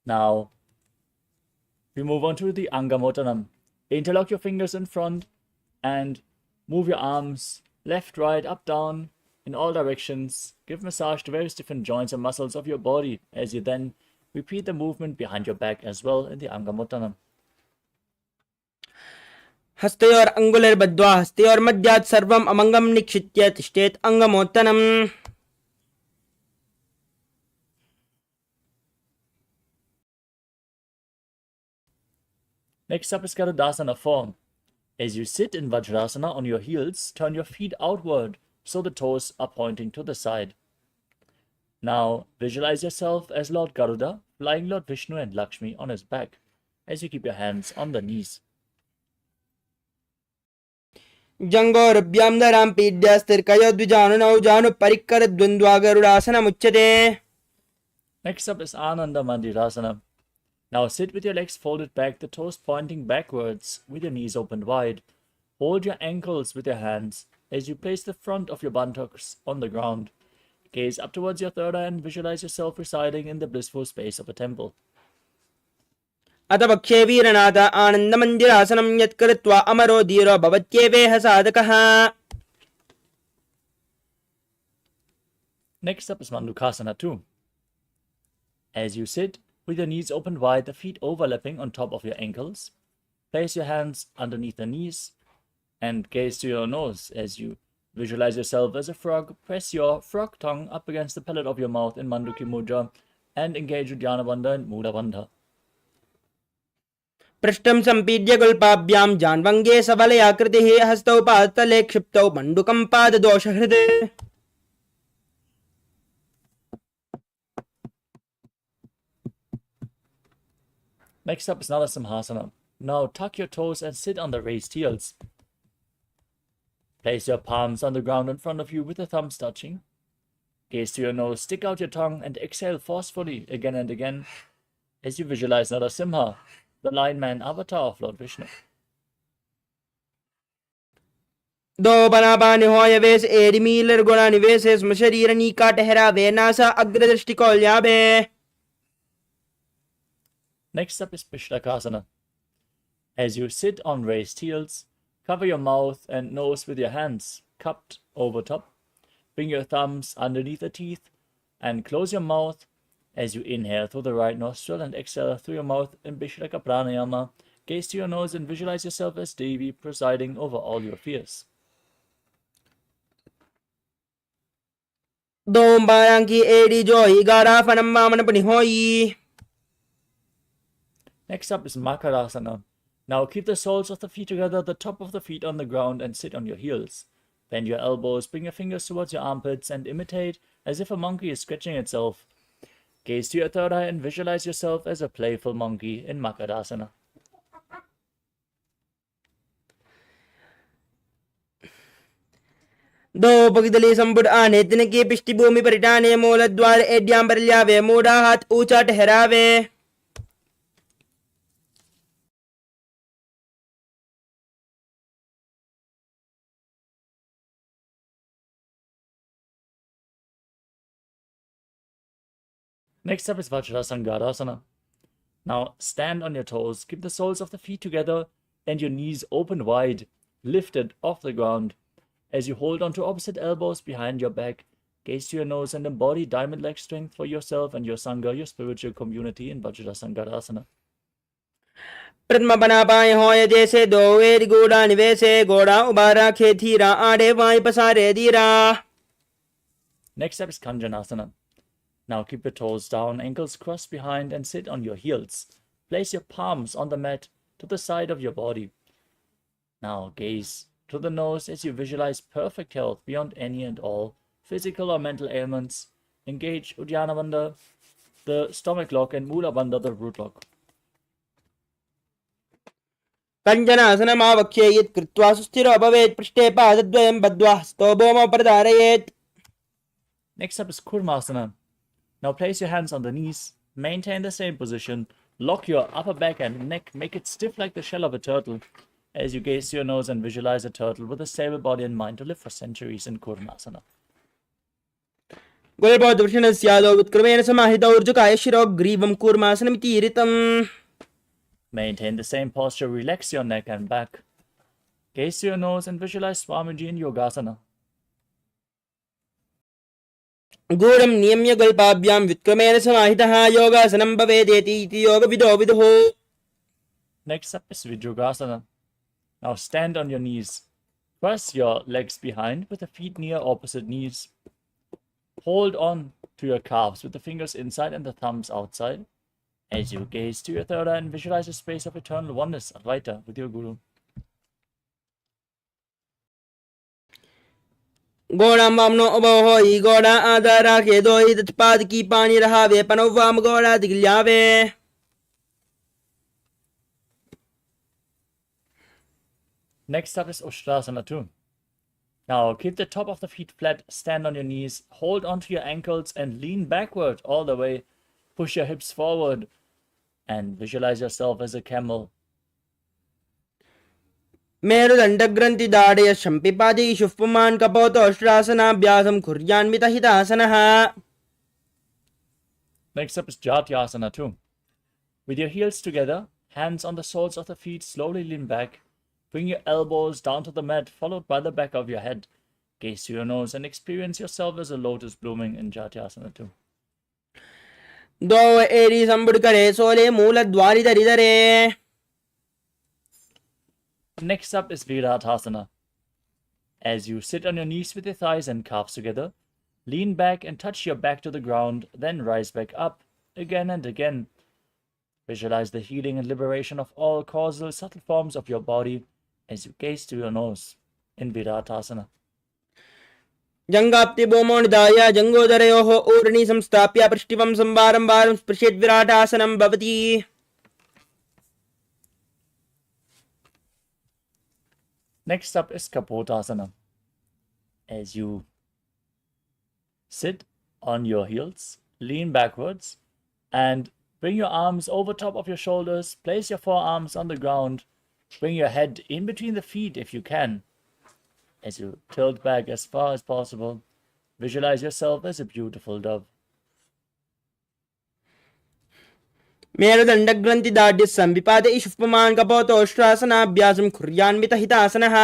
Now, we move on to the Angamotanam. Interlock your fingers in front and move your arms left, right, up, down in all directions. Give massage to various different joints and muscles of your body as you then repeat the movement behind your back as well in the Angamotanam. हस्तयोर अंगुलिर्बद्ध्वा हस्तयोर मध्यात् सर्वम् अमंगम निक्षिप्य तिष्ठेत् अंगमोत्तनम्. Next up is Garudasana form. As you sit in Vajrasana on your heels, turn your feet outward so the toes are pointing to the side. Now visualize yourself as Lord Garuda, flying Lord Vishnu and Lakshmi on his back as you keep your hands on the knees. जङ्गोरभ्यां नरां पीड्यास्तिर्कयोद्विजानुनौ जानुपरिक्करद्वन्द्वागरुडासनमुच्यते. Next up is Ananda Mandirasana. Now sit with your legs folded back, the toes pointing backwards, with your knees opened wide. Hold your ankles with your hands as you place the front of your buttocks on the ground. Gaze up towards your third eye and visualize yourself residing in the blissful space of a temple. अथ पक्षे वीरनाथ आनन्दमन्दिरासनं यत्कृत्वा अमरो धीरो भवत्येवेह साधकः. Next up is Mandukasana 2. As you sit, with your knees open wide, the feet overlapping on top of your ankles, place your hands underneath the knees and gaze to your nose as you visualize yourself as a frog. Press your frog tongue up against the palate of your mouth in Manduki Mudra and engage Uddiyana Bandha and Mula Bandha. पृष्ठं सम्पीड्य गुल्पाभ्यां जान्वङ्गे सबलयाकृतिः हस्तौ पादतले क्षिप्तौ मण्डुकं पाददोषहृदे. Next up is Narasimhasana. Now tuck your toes and sit on the raised heels. Place your palms on the ground in front of you with the thumbs touching. Gaze to your nose, stick out your tongue and exhale forcefully again and again as you visualize Narasimha, the Lion Man avatar of Lord Vishnu. दो बनापानि होय वेश एडिमीलर गुणा निवेशे स्म शरीर नीका ठहरावे NASA अग्रदृष्टिकोल्याभे. Next up is Pishlakasana. As you sit on raised heels, cover your mouth and nose with your hands cupped over top. Bring your thumbs underneath the teeth and close your mouth as you inhale through the right nostril and exhale through your mouth in Pishlaka Pranayama. Gaze to your nose and visualize yourself as Devi presiding over all your fears. दोम बारांकी एडी जोई गाराफनम मामनपनि होई. Next up is Makarasana. Now keep the soles of the feet together, the top of the feet on the ground, and sit on your heels. Bend your elbows, bring your fingers towards your armpits, and imitate as if a monkey is stretching itself. Gaze to your third eye and visualize yourself as a playful monkey in Makarasana. दो पगिदली संबुड आने तिनके पिष्टि भूमि परिटाने मूलद्वार एड्यां बरल्यावे मूढ़ा हाथ ऊंचा ठहरावे. Next up is Vajrasangarasana. Now stand on your toes, keep the soles of the feet together and your knees open wide, lifted off the ground. As you hold onto opposite elbows behind your back, gaze to your nose and embody diamond leg strength for yourself and your Sangha, your spiritual community in Vajrasangarasana. प्रथम बना पाए होय जैसे दो वेद गोड़ा निवेशे गोड़ा उबारा खेथीरा आड़े Y पसारे दीरा. Next up is Kanjanasana. Now keep your toes down, ankles crossed behind, and sit on your heels. Place your palms on the mat to the side of your body. Now gaze to the nose as you visualize perfect health beyond any and all physical or mental ailments. Engage Uddiyana Bandha, the stomach lock, and Mula Bandha, the root lock. कञ्जनासनम् आवक्ष्ये यत् कृत्वा सुस्थिरो भवेत् पृष्ठे पादद्वयं बद्ध्वा हस्तो भौमौ प्रधारयेत्. Next up is Kurmasana. Now place your hands on the knees, maintain the same position, lock your upper back and neck, make it stiff like the shell of a turtle as you gaze to your nose and visualize a turtle with a stable body and mind to live for centuries in Kurmasana. गुलबोधवृषणस्यादौ उत्क्रमेण समाहितौ ऊर्जुकाय शिरो ग्रीवं कूर्मासनमिति ऋतम्. Maintain the same posture, relax your neck and back. Gaze to your nose and visualize Swamiji in Yogasana. गूढं नियम्य गल्पाभ्यां व्युत्क्रमेण समाहितः योगासनं भवेदेति इति योगविदो विदुः. Next up is Vijrugasana. Now stand on your knees. Press your legs behind with the feet near opposite knees. Hold on to your calves with the fingers inside and the thumbs outside as you gaze to your third eye and visualize a space of eternal oneness, Advaita, with your Guru. गोड़ा मामनो उभो होई गोड़ा आधारा के दोई तत्पाद की पानी रहावे पनोवाम गोड़ा दिगल्यावे. Next up is Ustrasana 2. Now keep the top of the feet flat, stand on your knees, hold onto your ankles and lean backward all the way. Push your hips forward and visualize yourself as a camel. मेरुदण्डग्रन्थिदाडय शम्पिपादैषुः पुमान् कपोतोष्ट्रासनाभ्यासं कुर्यान्वितहितासनः. Next up is Jatyasana 2. With your heels together, hands on the soles of the feet, slowly lean back. Bring your elbows down to the mat, followed by the back of your head. Gaze to your nose and experience yourself as a lotus blooming in Jatyasana 2. द्वौ एरी सम्बुड्करे सोले मूलद्वारिधरिधरे. Next up is Viratasana. As you sit on your knees with your thighs and calves together, lean back and touch your back to the ground, then rise back up again and again. Visualize the healing and liberation of all causal subtle forms of your body as you gaze to your nose in Viratasana. जङ्गाप्ति भूमो निधाय जङ्गोदरयोः ऊर्णि संस्थाप्य पृष्ठिवं संवारं वारं स्पृशेत् विराटासनं भवति. Next up is Kapotasana. As you sit on your heels, lean backwards, and bring your arms over top of your shoulders. Place your forearms on the ground. Bring your head in between the feet if you can. As you tilt back as far as possible, visualize yourself as a beautiful dove. मेरुदण्डग्रन्थिदाढ्य सम्पिपादैषुः पुमान् कपोतोष्ट्रासनाभ्यासं कुर्यान्वितहितासनः.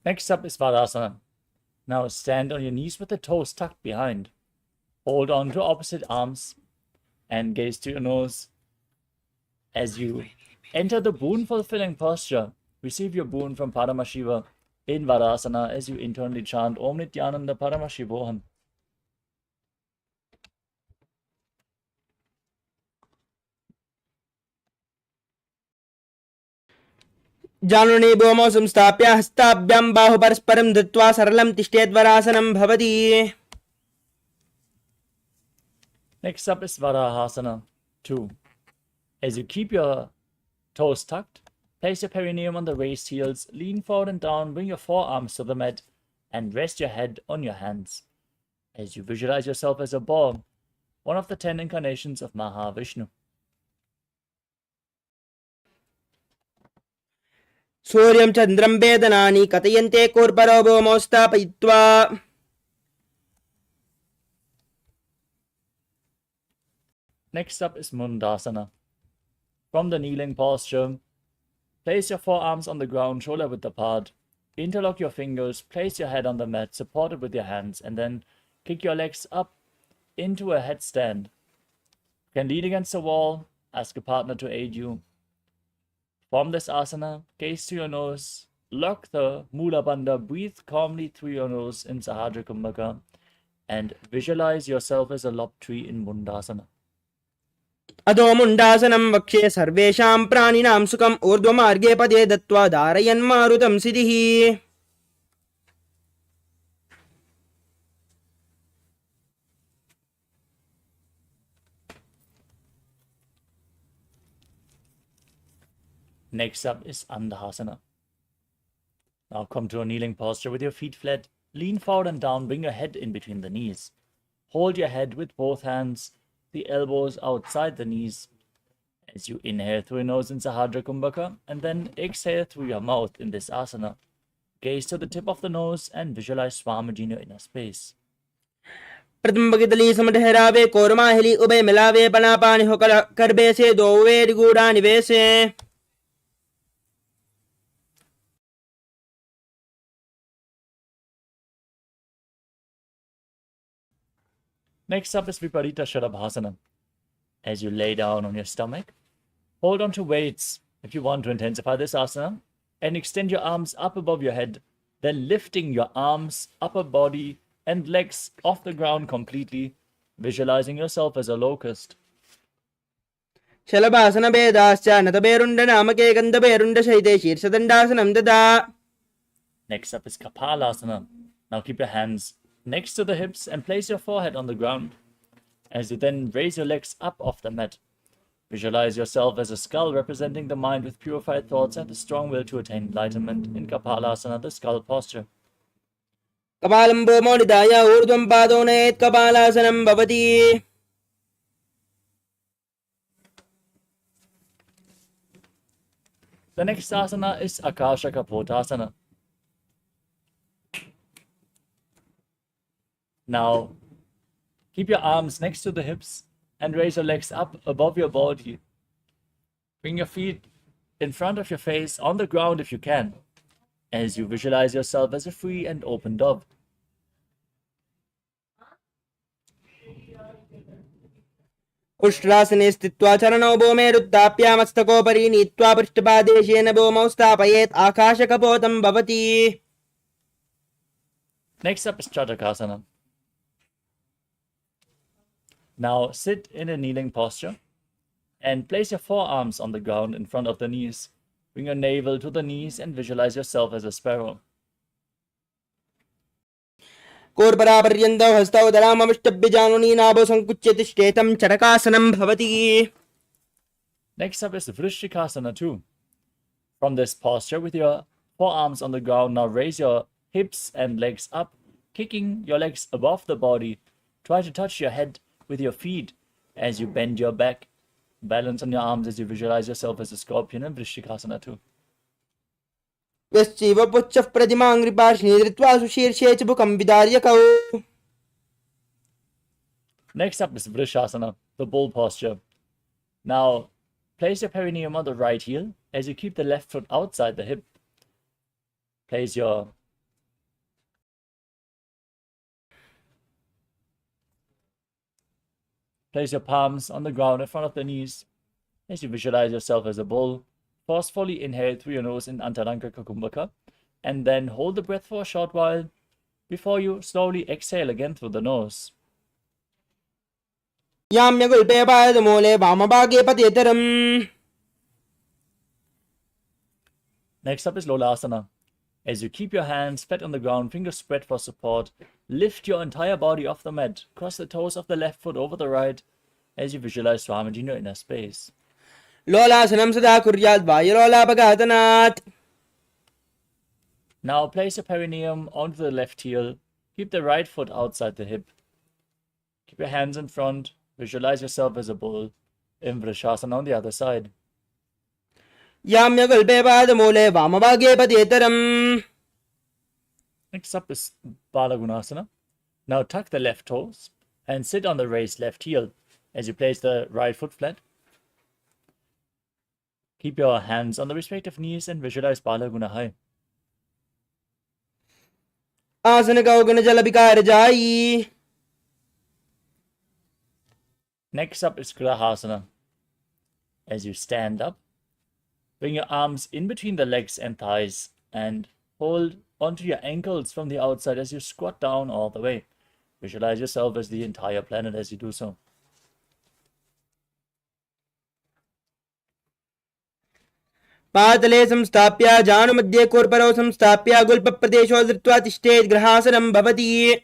Next up is Vadasana. Now stand on your knees with the toes tucked behind. Hold on to opposite arms and gaze to your nose. As you enter the boon-fulfilling posture, receive your boon from Paramashiva in Vadasana as you internally chant Om Nithyananda Paramashivoham. जानुनी भूमौ संस्थाप्य हस्ताभ्यां बाहु परस्परं धृत्वा सरलं तिष्ठेद्वरासनं भवति. Next up is Varahasana 2. As you keep your toes tucked, place your perineum on the raised heels, lean forward and down, bring your forearms to the mat, and rest your head on your hands. As you visualize yourself as a boar, one of the 10 incarnations of Mahavishnu. सूर्यं चन्द्रं वेदनानि कथयन्ते कूर्परो भूमौ स्थापयित्वा. Next up is Mundasana. From the kneeling posture, place your forearms on the ground, shoulder width apart. Interlock your fingers, place your head on the mat, supported with your hands, and then kick your legs up into a headstand. You can lean against the wall, ask a partner to aid you. From this asana, gaze to your nose, lock the Mula Bandha, breathe calmly through your nose in Sahadra Kumbhaka, and visualize yourself as a lob tree in Mundasana. अधो मुण्डासनं वक्ष्ये सर्वेषां प्राणिनां सुखम् ऊर्ध्वमार्गे पदे दत्त्वा धारयन्मारुतं सिद्धिः. Next up is Andhasana. Now come to a kneeling posture with your feet flat. Lean forward and down, bring your head in between the knees. Hold your head with both hands, the elbows outside the knees. As you inhale through your nose in Sahadra Kumbhaka and then exhale through your mouth in this asana. Gaze to the tip of the nose and visualize Swamiji in your inner space. प्रथम बगितली समठहरावे कोरमाहिली उभय मिलावे पनापानि हो करबे से दोवे रिगूढ़ा निवेशे. Next up is Viparita Sharabhasana. As you lay down on your stomach, hold on to weights if you want to intensify this asana, and extend your arms up above your head, then lifting your arms, upper body, and legs off the ground completely, visualizing yourself as a locust. शलभासन भेदाश्च नतभेरुण्ड नामके गन्धभेरुण्ड सहिते शीर्षदण्डासनं ददा. Next up is Kapalasana. Now keep your hands next to the hips and place your forehead on the ground. As you then raise your legs up off the mat, visualize yourself as a skull representing the mind with purified thoughts and the strong will to attain enlightenment in Kapalasana, the skull posture. कपालं भूमोनिधाय ऊर्ध्वं पादो नयेत् कपालासनं भवति. The next asana is Akasha Kapotasana. Now, keep your arms next to the hips and raise your legs up above your body. Bring your feet in front of your face on the ground if you can, as you visualize yourself as a free and open dove. उष्ट्रासने स्थित्वा चरणौ भूमेरुत्थाप्य मस्तकोपरि नीत्वा पृष्ठपादेशेन भूमौ स्थापयेत् आकाशकपोतं भवति. Next up is Chatakasana. Now sit in a kneeling posture and place your forearms on the ground in front of the knees. Bring your navel to the knees and visualize yourself as a sparrow. कोर्परापर्यन्तौ हस्तौ दरामविष्टभ्यजानुनी नाभो संकुच्य तिष्ठेतं चरकासनं भवति. Next up is Vrishikasana too. From this posture with your forearms on the ground, now raise your hips and legs up, kicking your legs above the body. Try to touch your head with your feet as you bend your back. Balance on your arms as you visualize yourself as a scorpion in Vrishikasana too. यश्चैव पुच्छः प्रतिमाङ्घ्रिपार्ष्णि धृत्वा सुशीर्षे च मुखं विदार्यकौ. Next up is Vrishasana, the bull posture. Now, place your perineum on the right heel as you keep the left foot outside the hip. Place your palms on the ground in front of the knees as you visualize yourself as a bull. Forcefully inhale through your nose in Antaranga Kukumbhaka and then hold the breath for a short while before you slowly exhale again through the nose. याम्यगुल्पे पादमूले वामभागे पतेतरम्. Next up is Lolasana. As you keep your hands flat on the ground, fingers spread for support, lift your entire body off the mat, cross the toes of the left foot over the right as you visualize Swamiji in your inner space. लोलासनं सदा कुर्यात् वायुरोलापघातनात्. Now place your perineum onto the left heel. Keep the right foot outside the hip. Keep your hands in front. Visualize yourself as a bull. In Vrishasana on the other side. याम्यगुल्पे पादमूले वामभागे पतेतरम्. Next up is Balagunasana. Now tuck the left toes and sit on the raised left heel as you place the right foot flat. Keep your hands on the respective knees and visualize Balaguna. आसन गौगण जल विकार जाई. Next up is Grahasana. As you stand up, bring your arms in between the legs and thighs and hold onto your ankles from the outside as you squat down all the way. Visualize yourself as the entire planet as you do so. पातले संस्थाप्य जानुमध्ये कोर्परौ संस्थाप्य गुल्पप्रदेशो धृत्वा तिष्ठेत् ग्रहासनं भवति.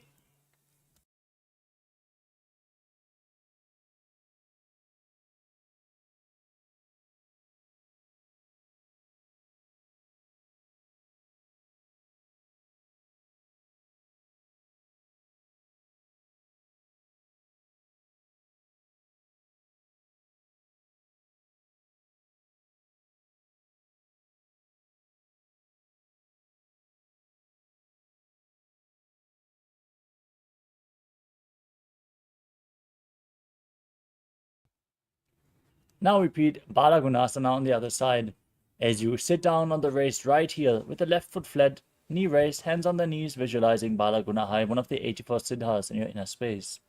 Now repeat Balagunasana on the other side. As you sit down on the raised right heel with the left foot flat, knee raised, hands on the knees, visualizing Balagunahai, one of the 84 siddhas in your inner space.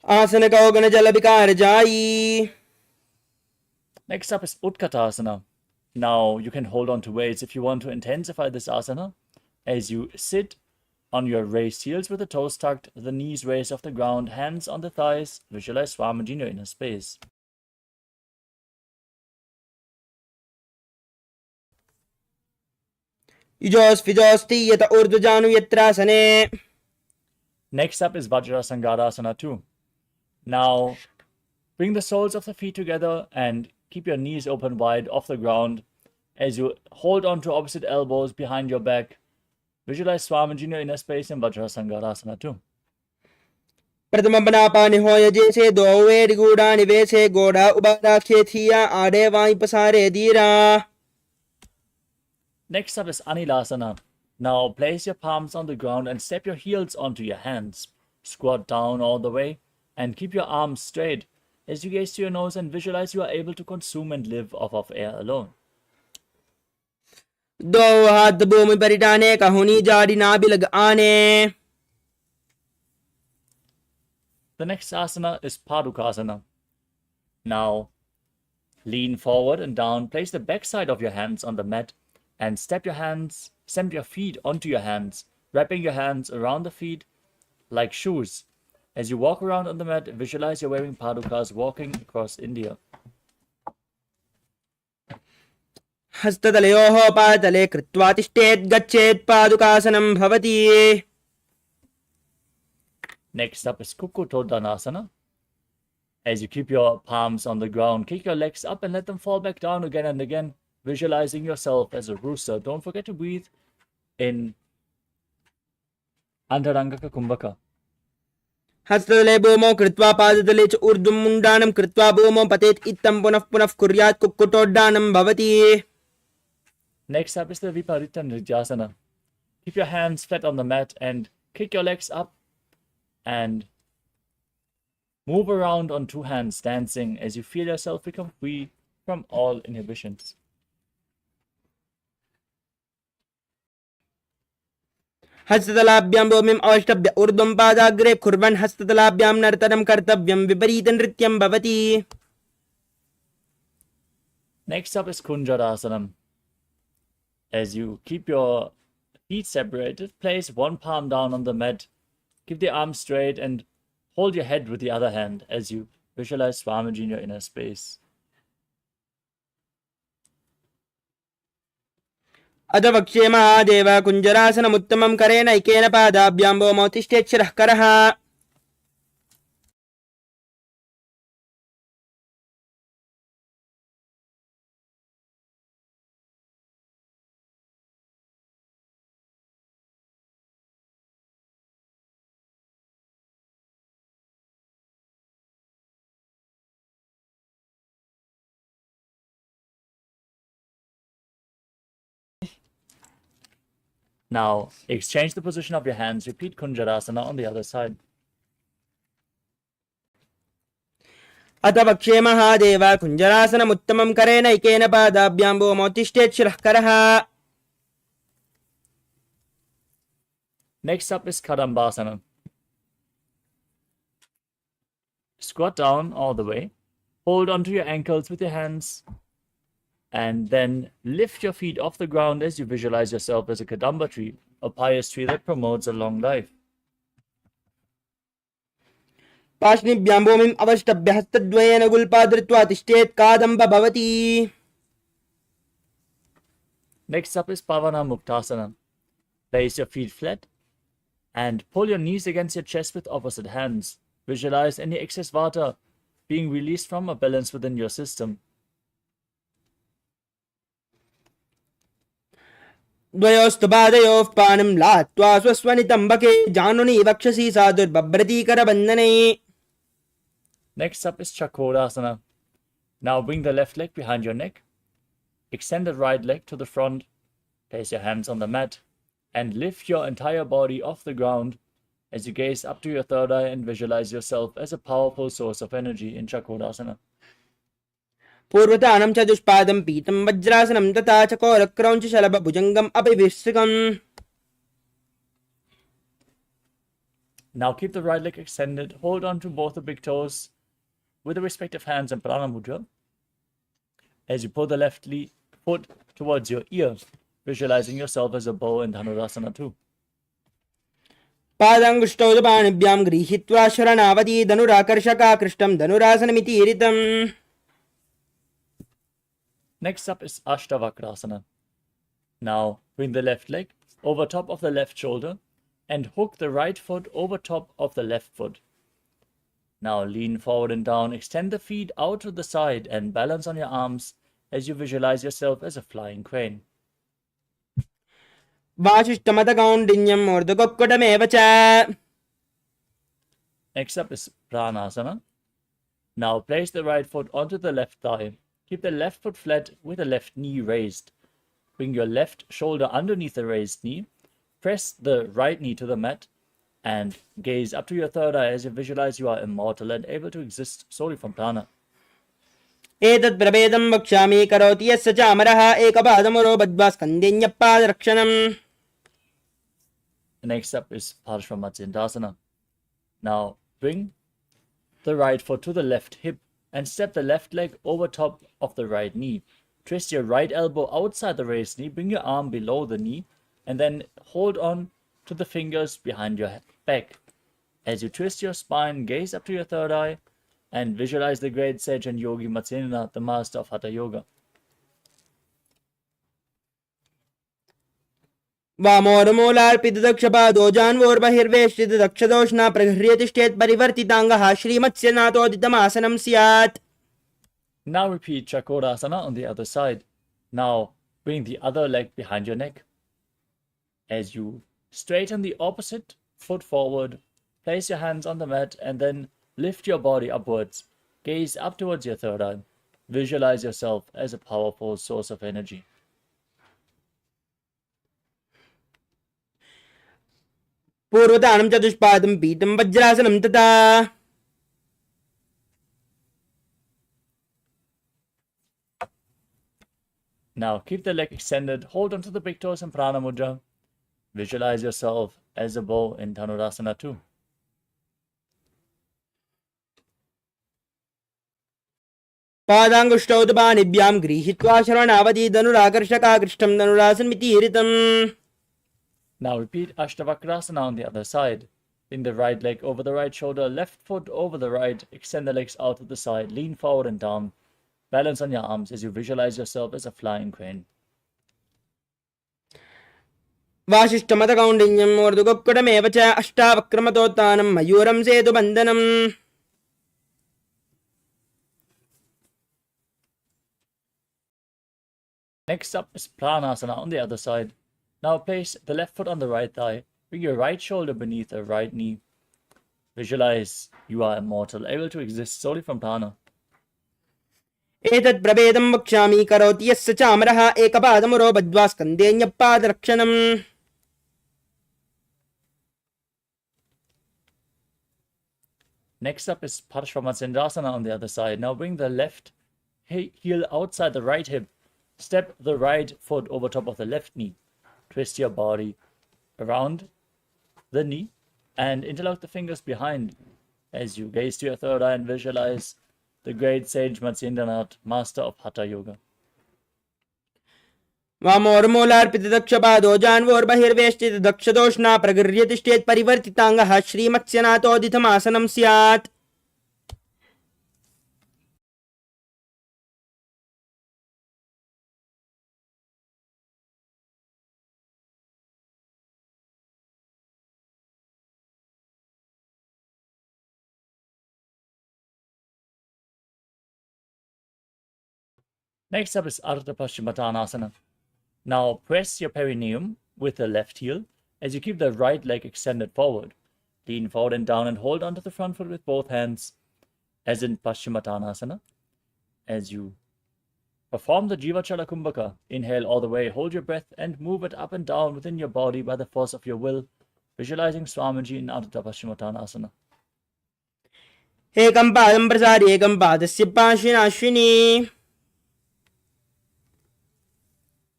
आसन गौगण जल विकार जाई. Next up is Utkatasana. Now you can hold on to weights if you want to intensify this asana. As you sit on your raised heels with the toes tucked, the knees raised off the ground, hands on the thighs, visualize Swamiji in your inner space. युजोस्फिजोस्ति यत ऊर्ध्वजानु यत्रासने. Next up is Vajrasangarasana 2. Now, bring the soles of the feet together and keep your knees open wide off the ground as you hold on to opposite elbows behind your back. Visualize Swamiji in your inner space in Vajrasangarasana 2. प्रथमपनापानि होयजेसे द्वौवेदिगूढा निवेशे गोढा उपादाख्ये थिया आडे वायुपसारे धीरा. Next up is Anilasana. Now place your palms on the ground and step your heels onto your hands. Squat down all the way and keep your arms straight as you gaze to your nose and visualize you are able to consume and live off of air alone. द्वौ हाथ भूमि परिटाने कहुनी जारी नाभिलग आने. The next asana is Padukasana. Now, lean forward and down, place the back side of your hands on the mat and step your feet onto your hands, wrapping your hands around the feet like shoes. As you walk around on the mat, visualize you're wearing padukas walking across India. हस्ततलयोः पादतले कृत्वा तिष्ठेत् गच्छेत् पादुकासनं भवति. Next up is Kukutodhanasana. As you keep your palms on the ground, kick your legs up and let them fall back down again and again, visualizing yourself as a rooster. Don't forget to breathe in Antarangaka Kumbhaka. हस्ततले भूमौ कृत्वा पादतले च ऊर्ध्वं मुण्डानं कृत्वा भूमौ पतेत् इत्थं पुनः पुनः कुर्यात् कुक्कुटोड्डानं भवति. Next up is the Viparita Nrityasana. Keep your hands flat on the mat and kick your legs up and move around on two hands, dancing as you feel yourself become free from all inhibitions. हस्ततलाभ्यां भूमिम् अवष्टभ्य ऊर्ध्वं पादाग्रे कुर्वन् हस्ततलाभ्यां नर्तनं कर्तव्यं विपरीतनृत्यं भवति. Next up is Kunjarasana. As you keep your feet separated, place one palm down on the mat, keep the arms straight and hold your head with the other hand as you visualize Swamiji in your inner space. अथ वक्ष्ये महादेव कुञ्जरासनमुत्तमं करेण ऐकेन पादाभ्यां भूमौ तिष्ठेत् शिरः करः. Now, exchange the position of your hands. Repeat Kunjarasana on the other side. अथ वक्ष्ये महादेव कुञ्जरासनमुत्तमं करेण ऐकेन पादाभ्यां भूमौ तिष्ठेत् शिरः करः. Next up is Kadambasana. Squat down all the way. Hold onto your ankles with your hands. And then lift your feet off the ground as you visualize yourself as a Kadamba tree, a pious tree that promotes a long life. पार्ष्णिभ्यां भूमिम् अवष्टभ्य हस्तद्वयेन गुल्पा धृत्वा तिष्ठेत् कादम्ब भवति. Next up is Pavana Muktasana. Place your feet flat and pull your knees against your chest with opposite hands. Visualize any excess vata being released from a balance within your system. द्वयोस्तु पादयोः पानं लात्वा स्वस्वनितम्बके जानुनि वक्षसि सा दुर्बभ्रतीकरबन्धने. Next up is Chakrasana. Now bring the left leg behind your neck. Extend the right leg to the front. Place your hands on the mat and lift your entire body off the ground as you gaze up to your third eye and visualize yourself as a powerful source of energy in Chakrasana. पूर्वतानं चतुष्पादं पीतं वज्रासनं तथा चकोरक्रौञ्च शलभभुजङ्गम् अपि विस्तृकम्. Now keep the right leg extended. Hold on to both the big toes with the respective hands in Prana Mudra. As you pull the left foot towards your ear, visualizing yourself as a bow in Dhanurasana 2. पादाङ्गुष्टौ च पाणिभ्यां गृहीत्वा शरणावती धनुराकर्षकाकृष्टं धनुरासनमिति ईरितम्. Next up is Ashtavakrasana. Now bring the left leg over top of the left shoulder. and hook the right foot over top of the left foot. Now lean forward and down, extend the feet out to the side and balance on your arms as you visualize yourself as a flying crane. वासिष्ठमतकौण्डिन्यम् ऊर्ध्वकुक्कुटमेव च. Next up is Pranasana. Now place the right foot onto the left thigh. Keep the left foot flat with the left knee raised. Bring your left shoulder underneath the raised knee. Press the right knee to the mat and gaze up to your third eye as you visualize you are immortal and able to exist solely from prana. एतत् प्रभेदं वक्ष्यामि करोति यस्य च अमरः एकपादमुरो बद्ध्वा स्कन्देऽन्यपादरक्षणम्. Next up is Parshvamatsindasana. Now bring the right foot to the left hip and step the left leg over top of the right knee. Twist your right elbow outside the raised knee, bring your arm below the knee, and then hold on to the fingers behind your back. As you twist your spine, gaze up to your third eye and visualize the great sage and yogi Nithyananda, the master of Hatha Yoga. वामोर्मूलार्पितदक्षपादो जान्वोर्बहिर्वेष्टितदक्षदोष्णा प्रगृह्यतिष्ठेत् परिवर्तिताङ्गः श्रीमत्स्यनाथोदितमासनं स्यात्. Now repeat Chakrasana on the other side. Now bring the other leg behind your neck. As you straighten the opposite foot forward, place your hands on the mat and then lift your body upwards. Gaze up towards your third eye. Visualize yourself as a powerful source of energy. पूर्वतानं चतुष्पादं पीतं वज्रासनं तथा. Now keep the leg extended, hold onto the big toes in Prana Mudra. Visualize yourself as a bow in Dhanurasana too. पादाङ्गुष्ठौ तु पाणिभ्यां गृहीत्वा शरणावधि धनुराकर्षकाकृष्टं धनुरासन्मितीरितम्. Now repeat Ashtavakrasana on the other side. Bring the right leg over the right shoulder, left foot over the right, extend the legs out to the side, lean forward and down. Balance on your arms as you visualize yourself as a flying crane. वासिष्ठमतकौण्डिन्यम् ऊर्ध्वकुक्कुटमेव च अष्टावक्रमतोत्थानं मयूरं सेतुबन्धनम्. Next up is Pranasana on the other side. Now place the left foot on the right thigh. Bring your right shoulder beneath the right knee. Visualize you are immortal, able to exist solely from prana. एतत् प्रभेदं वक्ष्यामि करोति यस्य च अमरः एकपादमुरो बद्ध्वा स्कन्देऽन्यपादरक्षणम्. Next up is Parshvamatsindasana on the other side. Now bring the left heel outside the right hip. Step the right foot over top of the left knee. Twist your body around the knee and interlock the fingers behind as you gaze to your third eye and visualize the great sage Nithyananda, master of Hatha Yoga. वामोर्मूलार्पितदक्षपादो जान्वोर्बहिर्वेष्टितदक्षदोष्णा प्रगृह्यतिष्ठेत् परिवर्तिताङ्गः श्रीमत्स्यनाथोदितमासनं स्यात्. Next up is Ardha Paschimottanasana. Now press your perineum with the left heel as you keep the right leg extended forward. Lean forward and down and hold onto the front foot with both hands as in Paschimottanasana. As you perform the Jivachala Kumbhaka, inhale all the way, hold your breath and move it up and down within your body by the force of your will, visualizing Swamiji in Ardha Paschimottanasana. एकं पादं प्रसार्य एकं पादस्य पार्श्विनाश्विनी.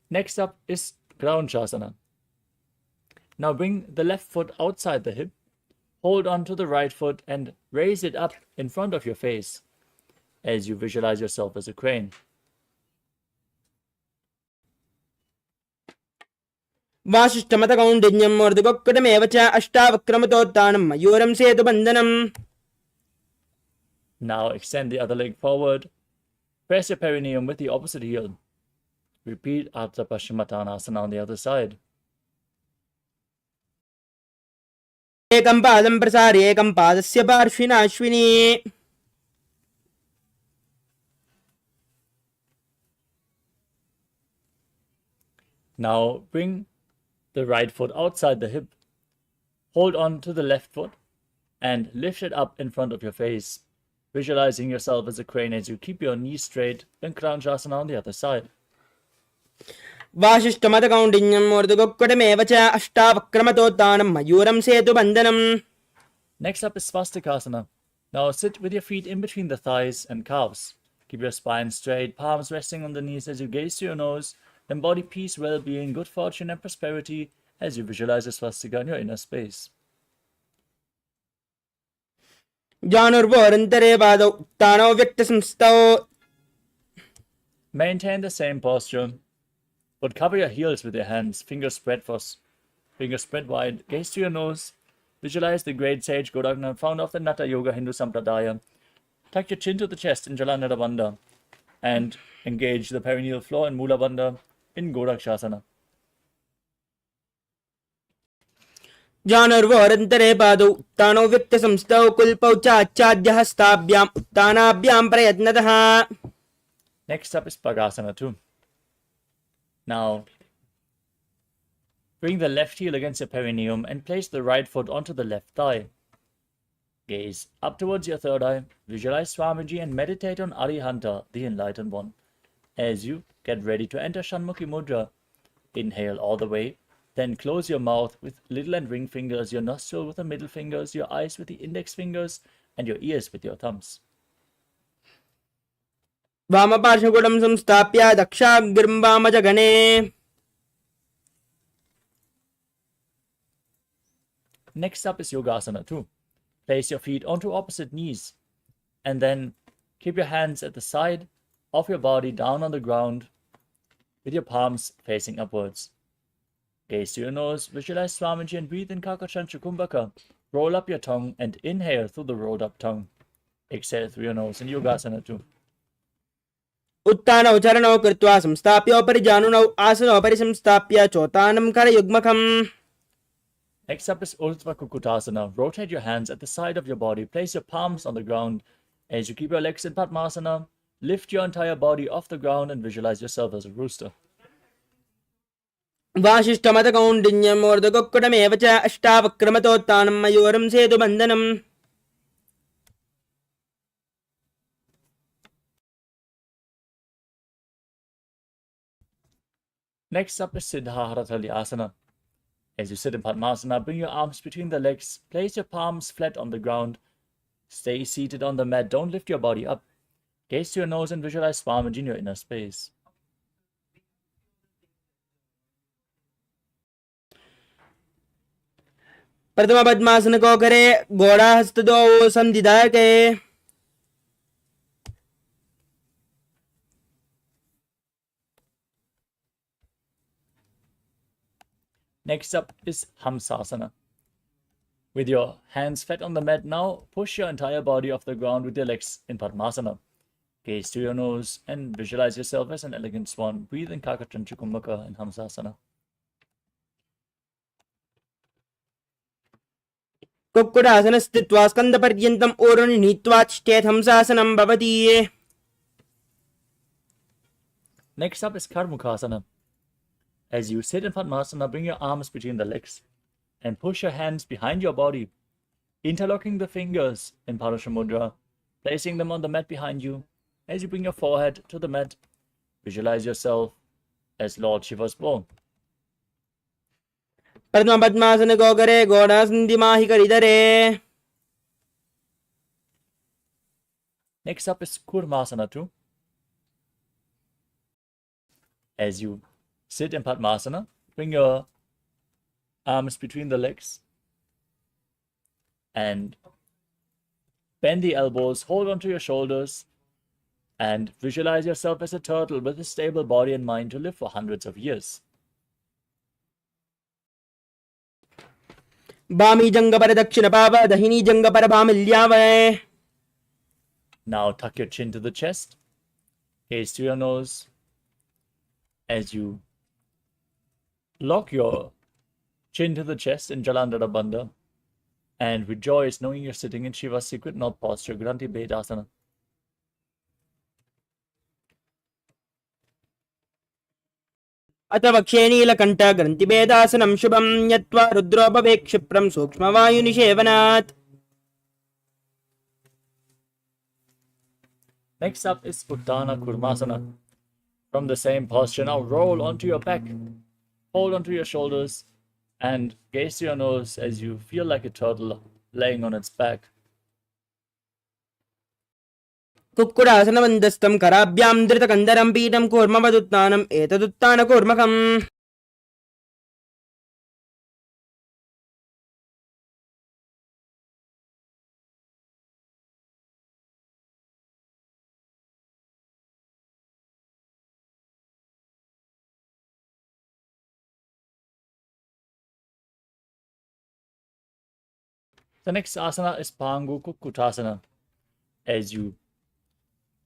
Next up is Groundshasana. Now bring the left foot outside the hip, hold on to the right foot and raise it up in front of your face as you visualize yourself as a crane. वासिष्ठमतकौण्डिन्यम् ऊर्ध्वकुक्कुटमेव च अष्टावक्रमतोत्थानं मयूरं सेतुबन्धनम्. Now extend the other leg forward. Press your perineum with the opposite heel. Repeat Ardha Paschimottanasana on the other side. एकं पादं प्रसार्य एकं पादस्य पार्श्विनाश्विनी. Now bring the right foot outside the hip. Hold on to the left foot and lift it up in front of your face, visualizing yourself as a crane as you keep your knees straight and Kranjasana on the other side. वासिष्ठमतकौण्डिन्यम् ऊर्ध्वगुक्कुटमेव च अष्टावक्रमतोत्थानं मयूरं सेतुबन्धनम्. Next up is Svastikasana. Now sit with your feet in between the thighs and calves. Keep your spine straight, palms resting on the knees as you gaze to your nose. Embody peace, well-being, good fortune and prosperity as you visualize a swastika in your inner space. जानुर्वोरन्तरे पादौ उत्थानौ व्यक्तसंस्थौ. Maintain the same posture, but cover your heels with your hands, fingers spread wide, gaze to your nose. Visualize the great sage Godagna, founder of the Natha Yoga Hindu Sampradaya. Tuck your chin to the chest in Jalandhara Bandha and engage the perineal floor in Mula Bandha in Godakshasana. जानुर्वोरन्तरे पादौ उत्थानौ व्यक्तसंस्थौ कुल्पौ च आच्छाद्यहस्ताभ्याम् उत्थानाभ्यां प्रयत्नतः. Next up is Pagasana 2. Now, bring the left heel against your perineum and place the right foot onto the left thigh. Gaze up towards your third eye, visualize Swamiji and meditate on Arihanta, the Enlightened One. As you get ready to enter Shanmukhi Mudra, inhale all the way, then close your mouth with little and ring fingers, your nostril with the middle fingers, your eyes with the index fingers, and your ears with your thumbs. वामपार्श्वगुणं संस्थाप्य दक्षाग्रं वामजगणे. Next up is Yogasana 2. Place your feet onto opposite knees and then keep your hands at the side of your body down on the ground with your palms facing upwards. Gaze to your nose, visualize Swamiji and breathe in Kakachantra Kumbhaka. Roll up your tongue and inhale through the rolled up tongue. Exhale through your nose in Yogasana 2. उत्थानौ चरणौ कृत्वा संस्थाप्योपरि जानुनौ आसनोपरि संस्थाप्य चोत्थानं करयुग्मकम्. Next up is Urdhva Kukutasana. Rotate your hands at the side of your body. Place your palms on the ground. As you keep your legs in Padmasana, lift your entire body off the ground and visualize yourself as a rooster. वासिष्ठमतकौण्डिन्यम् ऊर्ध्वगुक्कुटमेव च अष्टावक्रमतोत्थानं मयूरं सेतुबन्धनम्. Next up is Siddhartha-asana. As you sit in Padmasana, bring your arms between the legs. Place your palms flat on the ground. Stay seated on the mat. Don't lift your body up. Gaze to your nose and visualize Swamiji in your inner space. प्रथम पद्मासन को करे घोड़ा हस्त दो संधिधायके. Next up is Hamsasana. With your hands flat on the mat now, push your entire body off the ground with your legs in Padmasana. Gaze to your nose and visualize yourself as an elegant swan. Breathe in Kakachantra Kumbhaka in Hamsasana. Kukkutasana स्थित्वा स्कन्दपर्यन्तम् ऊर्ध्वं नीत्वा तिष्ठेत् हंसासनं भवति. Next up is Karmukasana. As you sit in Padmasana, bring your arms between the legs and push your hands behind your body, interlocking the fingers in Parasha Mudra, placing them on the mat behind you. As you bring your forehead to the mat, visualize yourself as Lord Shiva's bow. प्रथम पद्मासन को करे घोड़ा संधिमाहि करिधरे. Next up is Kurmasana 2. As you sit in Padmasana, bring your arms between the legs and bend the elbows, hold onto your shoulders, and visualize yourself as a turtle with a stable body and mind to live for hundreds of years. वामी जंग पर दक्षिण पाव दहिनी जंग पर भामिल्यावय. Now tuck your chin to the chest, gaze to your nose. As you lock your chin to the chest in Jalandhara Bandha, and rejoice knowing you're sitting in Shiva's secret north posture, Granthi Bedasana. अथ वक्षे नीलकण्ठ ग्रन्थिभेदासनं शुभं यत्त्वा रुद्रोपवेक् क्षिप्रं सूक्ष्मवायुनिषेवनात्. Next up is Uttana Kurmasana. From the same posture, now roll onto your back, hold onto your shoulders, and gaze to your nose as you feel like a turtle laying on its back. कुक्कुरासनवन्दस्तं कराभ्यां धृतकन्दरं पीठं कूर्मवदुत्थानम् एतदुत्थानकूर्मकम्. The next asana is Pangu Kukkutasana. As you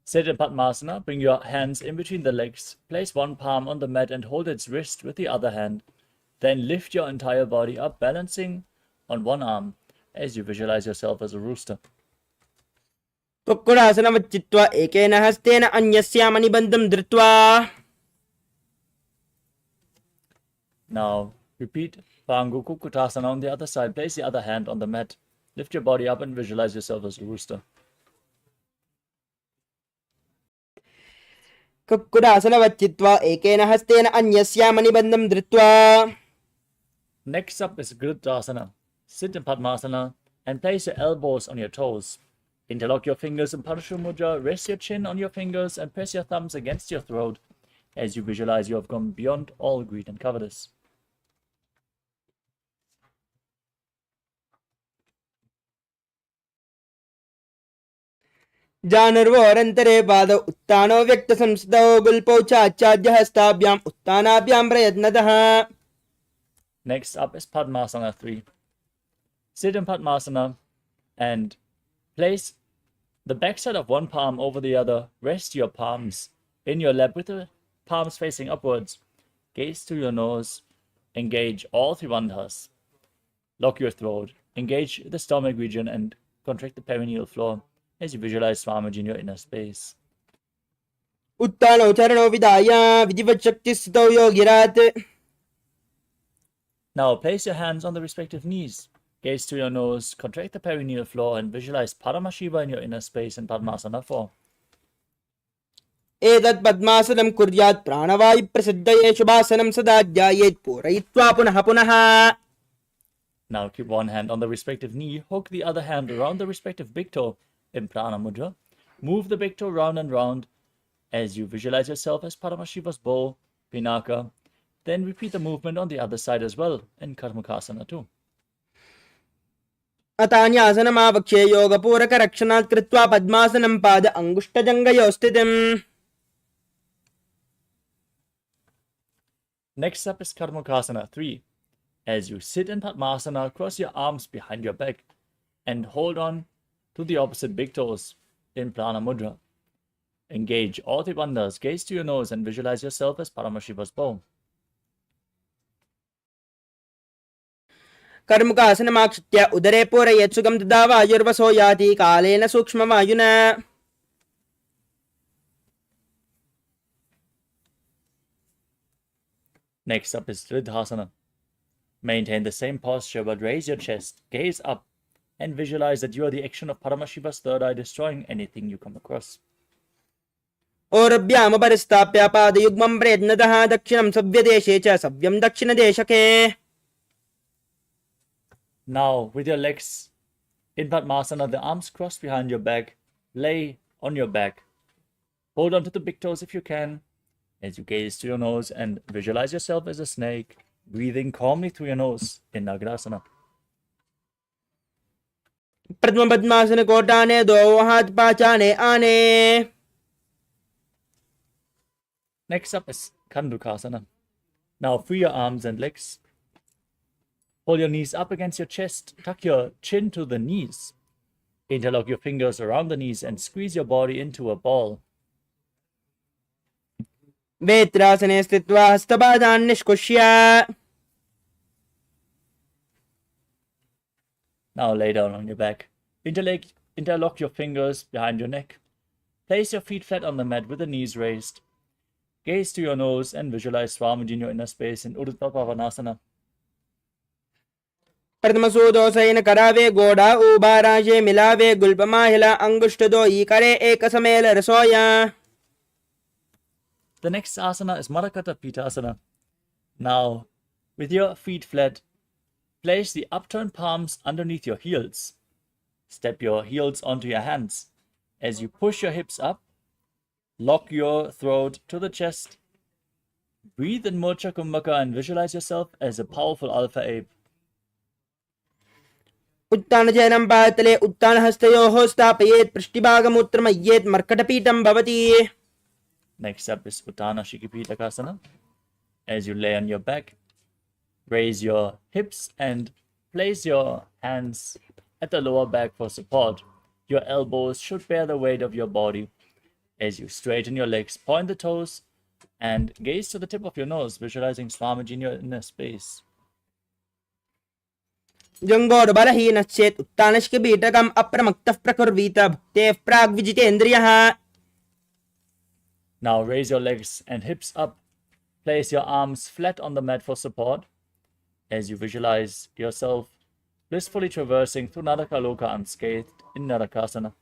sit in Padmasana, bring your hands in between the legs, place one palm on the mat and hold its wrist with the other hand. Then lift your entire body up, balancing on one arm as you visualize yourself as a rooster. कुक्कुरासनवच्चित्वा एकेन हस्तेन अन्यस्यां मणिबन्धं धृत्वा. Now repeat Pangu Kukkutasana on the other side. Place the other hand on the mat. Lift your body up and visualize yourself as a rooster. कुक्कुरासनवच्चित्वा एकेन हस्तेन अन्यस्यां मणिबन्धं धृत्वा. Next up is Gridasana. Sit in Padmasana and place your elbows on your toes. Interlock your fingers in Parashu Mudra, rest your chin on your fingers and press your thumbs against your throat as you visualize you have gone beyond all greed and covetous. जानर्वोरन्तरे पादौ उत्थानो व्यक्तसंस्थौ गुल्पौ चाच्चाद्यहस्ताभ्याम् उत्थानाभ्यां प्रयत्नतः. Next up is Padmasana 3. Sit in Padmasana and place the backside of one palm over the other. Rest your palms in your lap with the palms facing upwards. Gaze to your nose. Engage all three bandhas. Lock your throat. Engage the stomach region and contract the perineal floor as you visualize Swamiji in your inner space. उत्थानौ चरणौ विधाय विधिवच्छक्तिस्थितौ योगिरात्. Now place your hands on the respective knees. Gaze to your nose, contract the perineal floor, and visualize Paramashiva in your inner space in Padmasana 4. एतत् पद्मासनं कुर्यात् प्राणवायुप्रसिद्धये शुभासनं सदा ध्यायेत् पूरयित्वा पुनः पुनः. Now keep one hand on the respective knee, hook the other hand around the respective big toe in Prana Mudra. Move the big toe round and round as you visualize yourself as Paramashiva's bow, Pinaka. Then repeat the movement on the other side as well in Karmakasana 2. अतान्यासनमावक्ष्ये योगपूरकरक्षणात् कृत्वा पद्मासनं पाद अङ्गुष्ठजङ्घयोः स्थितिम्. Next up is Karmakasana 3. As you sit in Padmasana, cross your arms behind your back and hold on to the opposite big toes in Prana Mudra. Engage all the bandhas, gaze to your nose and visualize yourself as Paramashiva's bow. कर्मुकासनमाक्षित्य उदरे पूरयेत् सुगं तदा वायुर्वसो याति कालेन सूक्ष्मवायुना. Next up is Dridhasana. Maintain the same posture but raise your chest, gaze up, and visualize that you are the action of Paramashiva's third eye destroying anything you come across. ओरभ्यामुपरिस्थाप्य पादयुग्मं प्रयत्नतः दक्षिणं सव्यदेशे च सव्यं दक्षिणदेशके. Now, with your legs in Padmasana, the arms crossed behind your back, lay on your back. Hold on to the big toes if you can, as you gaze to your nose and visualize yourself as a snake, breathing calmly through your nose in Nagarasana. प्रथम पद्मासन कोटाने दो हाथ पाचाने आने. Next up is Kandukasana. Now free your arms and legs. Hold your knees up against your chest. Tuck your chin to the knees. Interlock your fingers around the knees and squeeze your body into a ball. वेत्रासने स्थित्वा हस्तपादान् निष्कुष्य. Now lay down on your back. Interlock your fingers behind your neck. Place your feet flat on the mat with the knees raised. Gaze to your nose and visualize Swamiji in your inner space in Urdhva Pavanasana. प्रथमसूदोसैन करावे गोड़ा उबाराशे मिलावे गुल्पमाहिला अंगुष्ठ दो ई करे एक समेल रसोया. The next asana is Marakata Pitasana. Now, with your feet flat, place the upturned palms underneath your heels. Step your heels onto your hands. As you push your hips up, lock your throat to the chest. Breathe in Mocha Kumbhaka and visualize yourself as a powerful alpha ape. उत्तानचयनं पातले उत्तानहस्तयोः स्थापयेत् पृष्ठभागमूत्रमय्येत् मर्कटपीठं भवति. Next up is Uttana Shikipitakasana. As you lay on your back, raise your hips and place your hands at the lower back for support. Your elbows should bear the weight of your body. As you straighten your legs, point the toes and gaze to the tip of your nose, visualizing Swamiji in your inner space. जंगोर बलहीनश्चेत् उत्तानशिखपीठकम् अप्रमक्तः प्रकुर्वीत भुक्तेः प्राग्विजितेन्द्रियः. Now raise your legs and hips up. Place your arms flat on the mat for support. As you visualize yourself blissfully traversing through Narakaloka unscathed in Narakasana.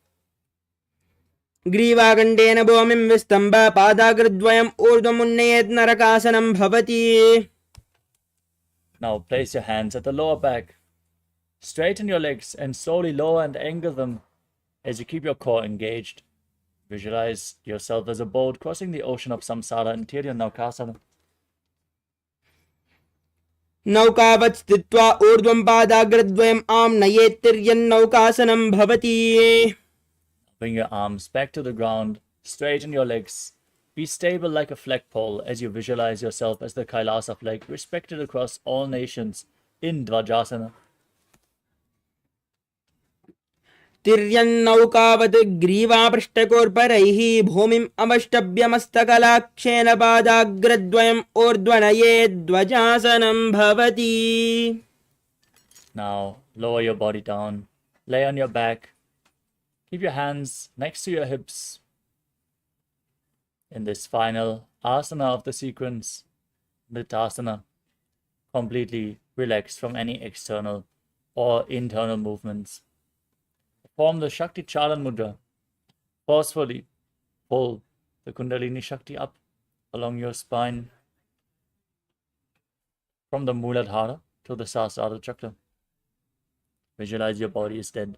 ग्रीवागण्डेन भूमिं विस्तम्भ पादाग्रद्वयम् ऊर्ध्वमुन्नयेत् नरकासनं भवति. Now place your hands at the lower back. Straighten your legs and slowly lower and angle them as you keep your core engaged. Visualize yourself as a boat crossing the ocean of samsara in Tiryannaukasana. नौकावत् स्थित्वा ऊर्ध्वं पादाग्रद्वयम् आम्नयेत् तिर्यन्नौकासनं भवति. Bring your arms back to the ground. Straighten your legs. Be stable like a flagpole as you visualize yourself as the Kailasa flag, respected across all nations in Dvajasana. तिर्यन्नौकावत् ग्रीवापृष्ठकोर्परैः भूमिम् अवष्टभ्यमस्तकलाक्षेण पादाग्रद्वयम् ऊर्ध्वनयेद्ध्वजासनं भवति. Now lower your body down. Lay on your back. Keep your hands next to your hips. In this final asana of the sequence, Nithyananda, completely relaxed from any external or internal movements. Form the Shakti Chalan Mudra. Forcefully pull the Kundalini Shakti up along your spine from the Muladhara to the Sahasrara Chakra. Visualize your body is dead.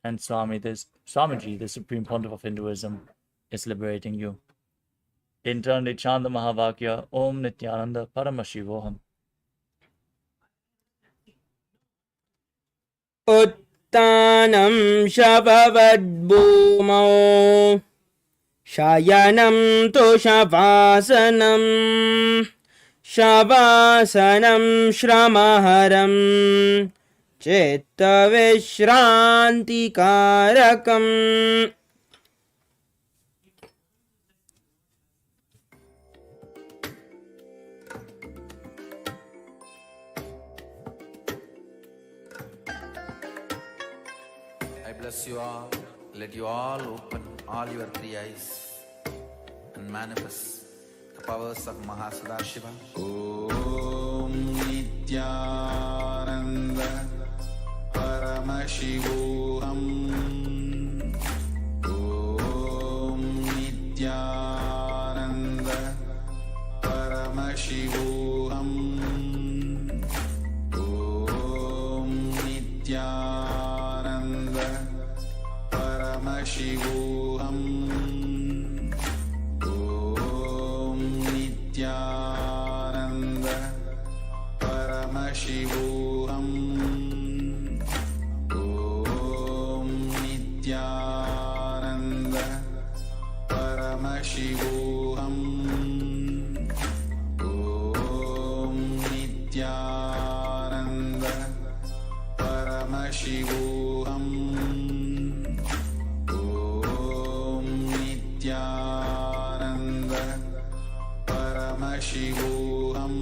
And Swamiji, the Supreme Pontiff of Hinduism, is liberating you. Internally chant the Mahavakya, Om Nithyananda Paramashivoham. उत्तानं शववद्भूमौ शयनं तुषवासनं शवासनं श्रमहरं चित्तविश्रान्तिकारकम्. I bless you all. Let you all open all your three eyes and manifest the powers of Mahasada Shiva. Om Nithyananda Paramashivoham. Om Nithyananda Paramashivoham. Om Nithyananda Paramashivoham. Om Nithyananda Paramashivoham. Om Nithyananda Paramashivoham. Om Nithyananda Paramashivoham. Om Nithyananda Paramashivoham.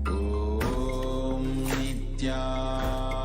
Om Nithyananda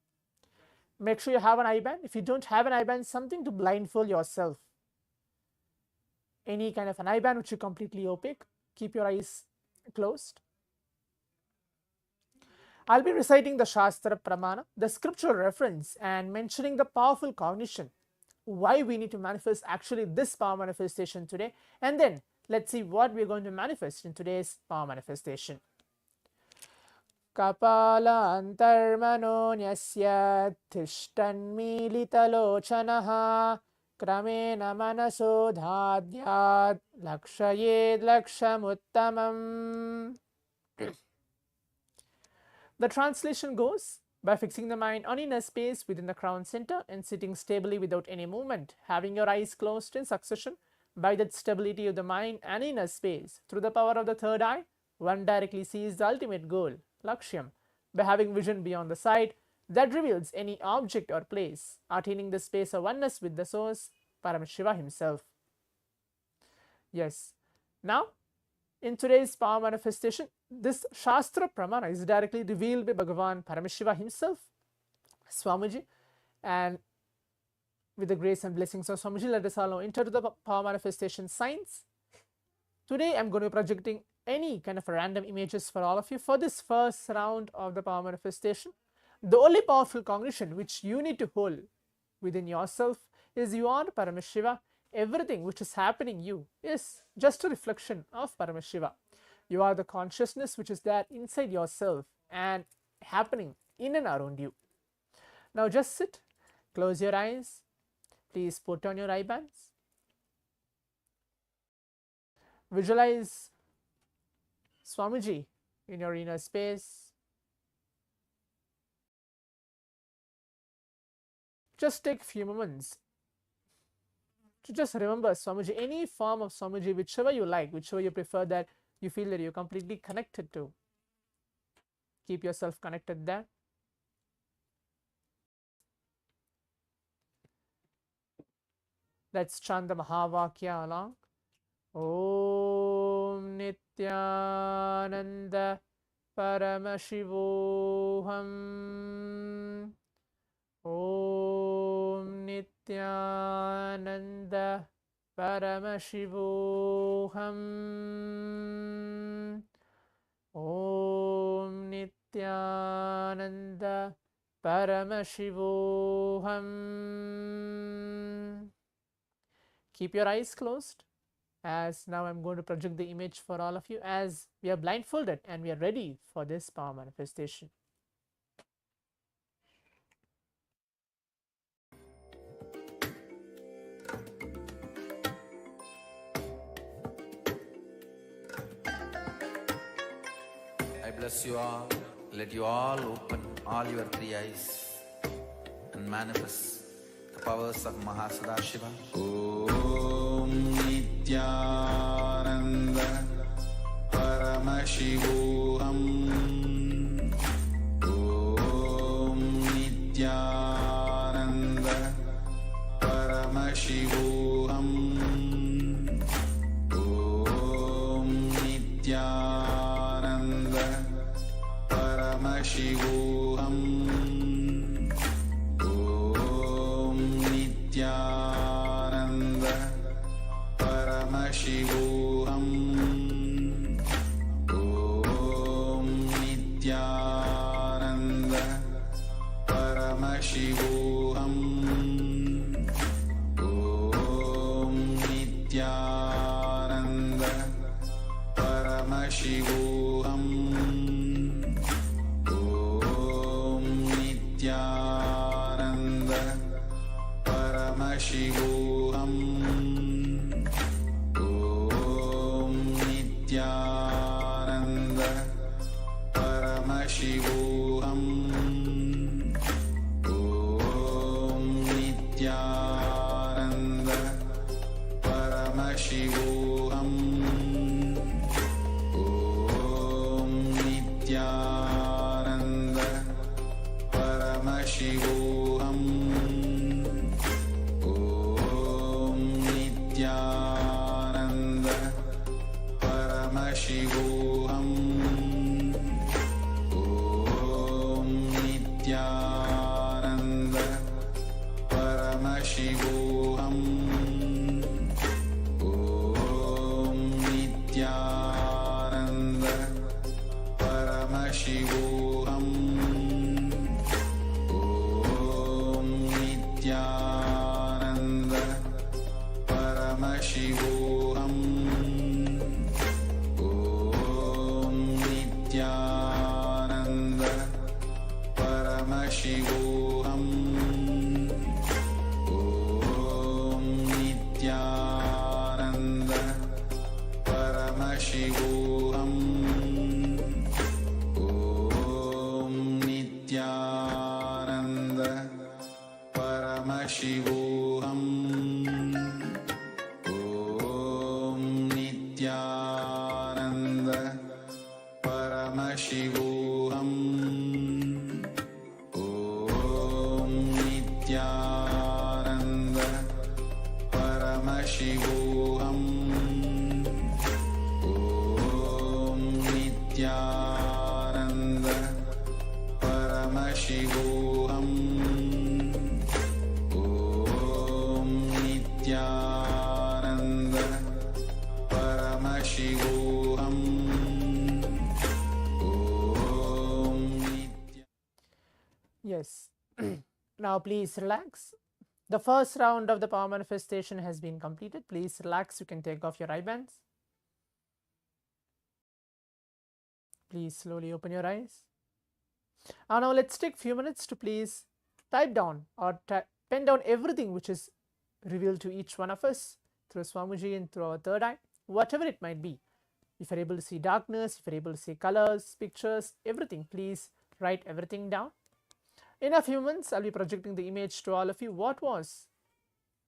make sure you have an eye band. If you don't have an eye band, something to blindfold yourself. Any kind of an eye band which is completely opaque. Keep your eyes closed. I'll be reciting the Shastra Pramana, the scriptural reference, and mentioning the powerful cognition, why we need to manifest actually this power manifestation today, and then let's see what we're going to manifest in today's power manifestation. Kapala antarmano nyasya tishtanmilitalochanaha kramena manaso dhadyat lakshayed lakshamuttamam. The translation goes, by fixing the mind on inner space within the crown center and sitting stably without any movement, having your eyes closed in succession, by that stability of the mind and inner space, through the power of the third eye, one directly sees the ultimate goal, Lakshyam, by having vision beyond the sight that reveals any object or place, attaining the space of oneness with the source, Paramashiva himself. Yes. Now, in today's power manifestation, this Shastra Pramana is directly revealed by Bhagavan Paramashiva himself, Swamiji, and with the grace and blessings of Swamiji, let us all now enter to the power manifestation science. Today, I'm going to be projecting any kind of random images for all of you for this first round of the power manifestation. The only powerful cognition which you need to hold within yourself is you are Paramashiva. Everything which is happening you is just a reflection of Paramashiva. You are the consciousness which is there inside yourself and happening in and around you. Now just sit, close your eyes, please put on your eye bands. Visualize Swamiji in your inner space. Just take a few moments to just remember Swamiji, any form of Swamiji, whichever you like, whichever you prefer, that you feel that you're completely connected to. Keep yourself connected there. Let's chant the Mahavakya along. Om Nithyananda Paramashivoham. Om Nithyananda Paramashivoham. Om Nithyananda Paramashivoham. Keep your eyes closed, as now I'm going to project the image for all of you as we are blindfolded and we are ready for this power manifestation. I bless you all. Let you all open all your three eyes and manifest the powers of Mahasadashiva. Om Nithyananda Paramashivoham. Om Nithyananda Paramashivoham. Om Nithyananda Paramashivoham. Om Nithyananda Paramashivoham. Om Nithyananda Paramashivoham. Om Nithyananda Paramashivoham. Om Nithyananda Paramashivoham. Om Nithyananda Paramashivoham. Om Nithyananda Paramashivoham. Om Nithyananda Paramashivoham. Om Nithyananda Paramashivoham. Om Nithyananda Shivoham. Om Nithyananda Paramashivoham. Om Nithyananda Paramashivoham. Om Nithyananda Paramashivoham. Om Nithyananda Paramashivoham. Om Nithyananda Paramashivoham. Om Nithyananda Paramashivoham. Om Nithyananda Paramashivoham. Om Nithyananda Paramashivoham. Om Nithyananda Paramashivoham. Om Nithyananda. Yes. Now please relax. The first round of the power manifestation has been completed. Please relax. You can take off your eye bands. Please slowly open your eyes. Now let's take few minutes to please type down or pen down everything which is revealed to each one of us through Swamiji and through our third eye, whatever it might be. If you're able to see darkness, if you're able to see colors, pictures, everything, please write everything down. In a few minutes, I'll be projecting the image to all of you. What was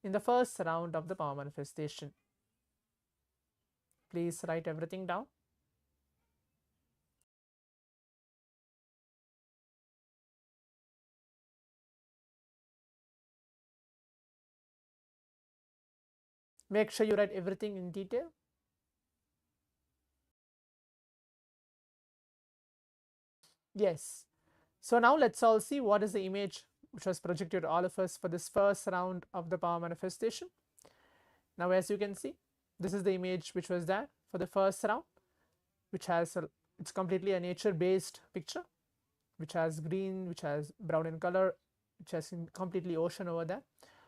in the first round of the power manifestation? Please write everything down. Make sure you write everything in detail. Yes. So now let's all see what is the image which was projected to all of us for this first round of the power manifestation. Now as you can see, this is the image which was there for the first round, which has it's completely a nature based picture, which has green, which has brown in color, which has completely ocean over there.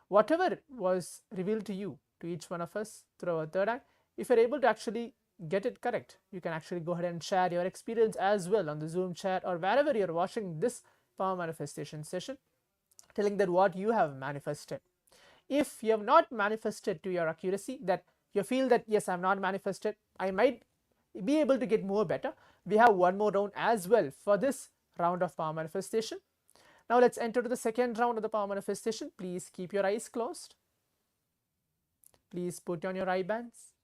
Whatever was revealed to you, to each one of us through our third eye, if you're able to actually get it correct, you can actually go ahead and share your experience as well on the Zoom chat or wherever you're watching this power manifestation session, telling that what you have manifested. If you have not manifested to your accuracy, that you feel that yes, I have not manifested, I might be able to get more better, we have one more round as well for this round of power manifestation. Now let's enter to the second round of the power manifestation. Please keep your eyes closed. Please put on your eye bands.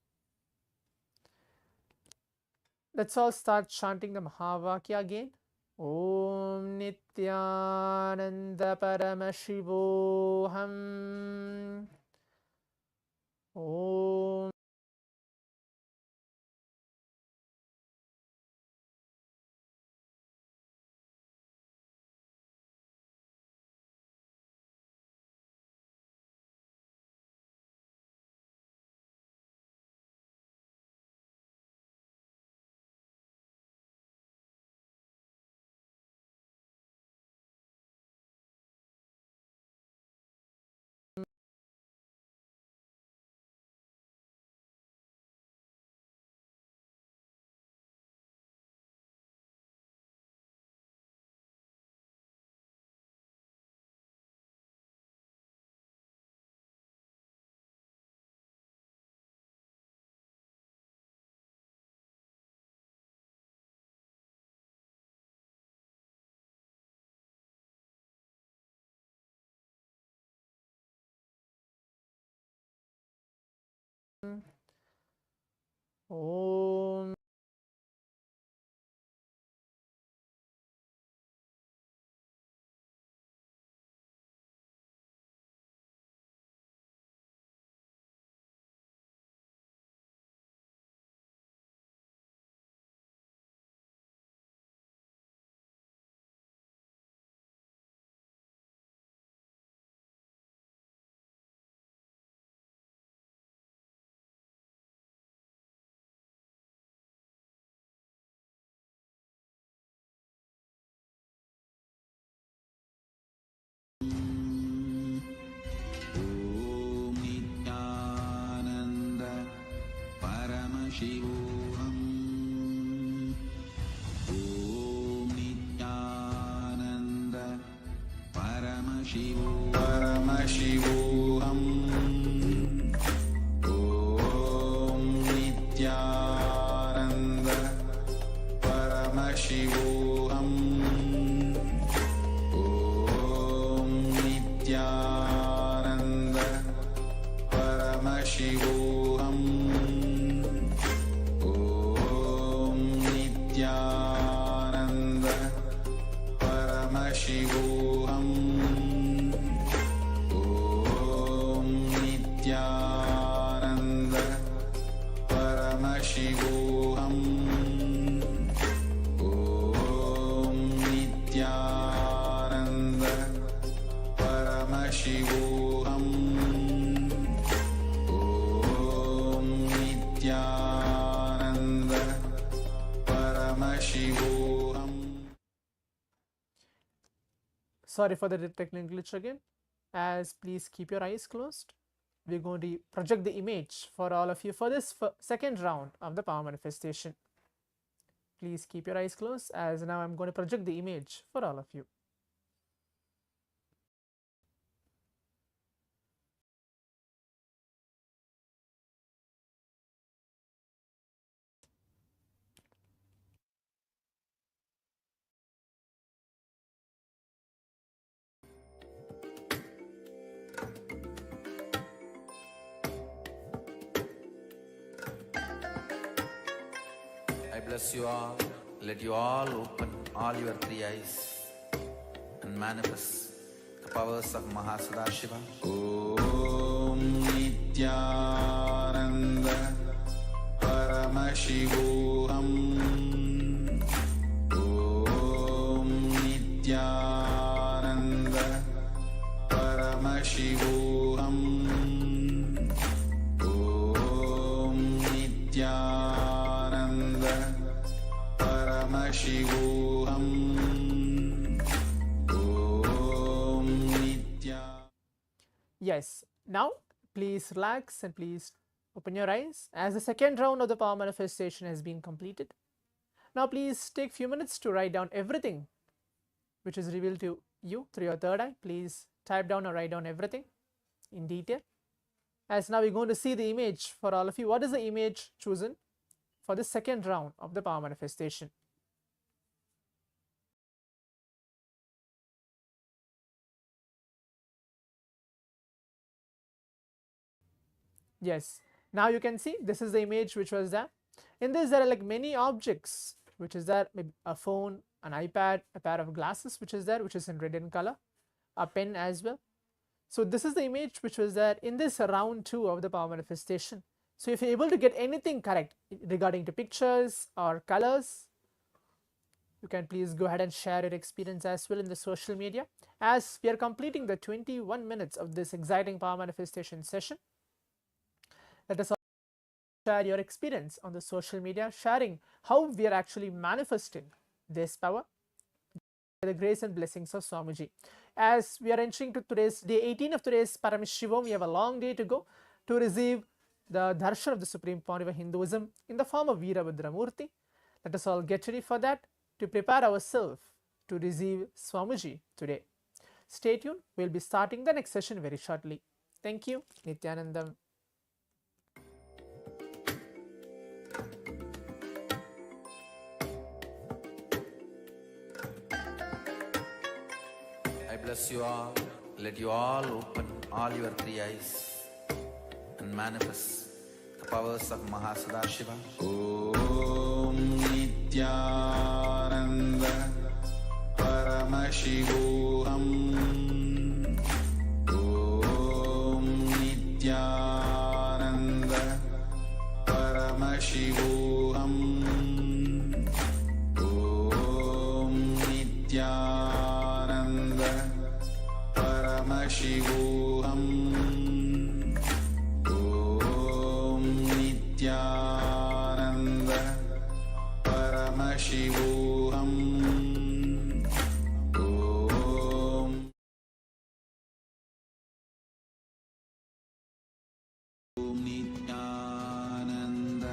Let's all start chanting the Mahavakya again. Om Nithyananda Paramashivoham. Om Om Paramashivoham. Om Nithyananda Paramashivoham. Om Nithyananda Paramashivoham. Om Nithyananda Paramashivoham. Om Nithyananda Paramashivoham. Om Nithyananda Paramashivoham. Om Nithyananda Paramashivoham. Om Nithyananda Paramashivoham. Sorry for the technical glitch again. As please keep your eyes closed. We're going to project the image for all of you for this second round of the power manifestation. Please keep your eyes closed, as now I'm going to project the image for all of you. I bless you all. Let you all open all your three eyes and manifest the powers of Mahasada Om Nithyananda Paramashivoham. Om Nithyananda Paramashivoham. Om Nithyananda Paramashivoham. Om Nithyananda. Yes, now please relax and please open your eyes as the second round of the power manifestation has been completed. Now please take few minutes to write down everything which is revealed to you through your third eye. Please type down or write down everything in detail. As now we're going to see the image for all of you. What is the image chosen for the second round of the power manifestation? Yes, now you can see this is the image which was there. In this there are like many objects which is there, maybe a phone, an iPad, a pair of glasses which is there, which is in red in color, a pen as well. So this is the image which was there in this round 2 of the power manifestation. So if you're able to get anything correct regarding to pictures or colors, you can please go ahead and share your experience as well in the social media. As we are completing the 21 minutes of this exciting power manifestation session, let us share your experience on the social media, sharing how we are actually manifesting this power by the grace and blessings of Swamiji. As we are entering to today's day 18 of today's Paramashivam, we have a long day to go to receive the darshan of the Supreme Point of Hinduism in the form of Veerabhadramurti. Let us all get ready for that, to prepare ourselves to receive Swamiji today. Stay tuned, we'll be starting the next session very shortly. Thank you. Nithyanandam. I bless you all. Let you all open all your three eyes and manifest the powers of Mahasada Shiva. Om Nithyananda Paramashivoham. Om Nithyananda Paramashivoham. Om Nithyananda Paramashivoham. Om Nithyananda Paramashivoham. Om Nithyananda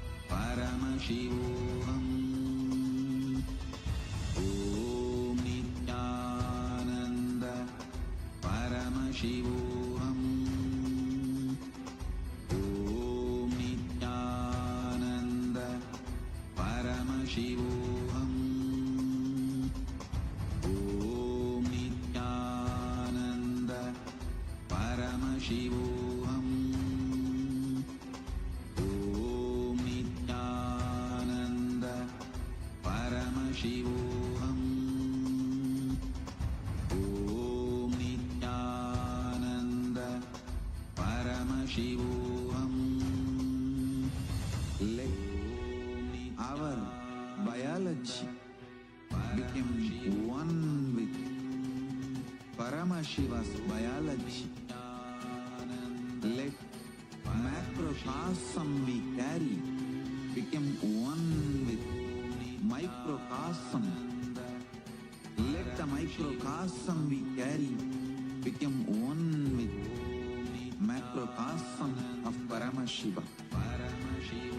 Shivoham. Om Nithyananda Paramashivoham. Om Nithyananda Paramashivoham. Om Nithyananda Paramashivoham. Om Nithyananda Paramashivoham. Om Nithyananda Paramashivoham. Let our biology become one with Paramashiva's biology. Let macrocosm we carry become one with microcosm. Let the microcosm we carry become one with macrocosm of Paramashiva.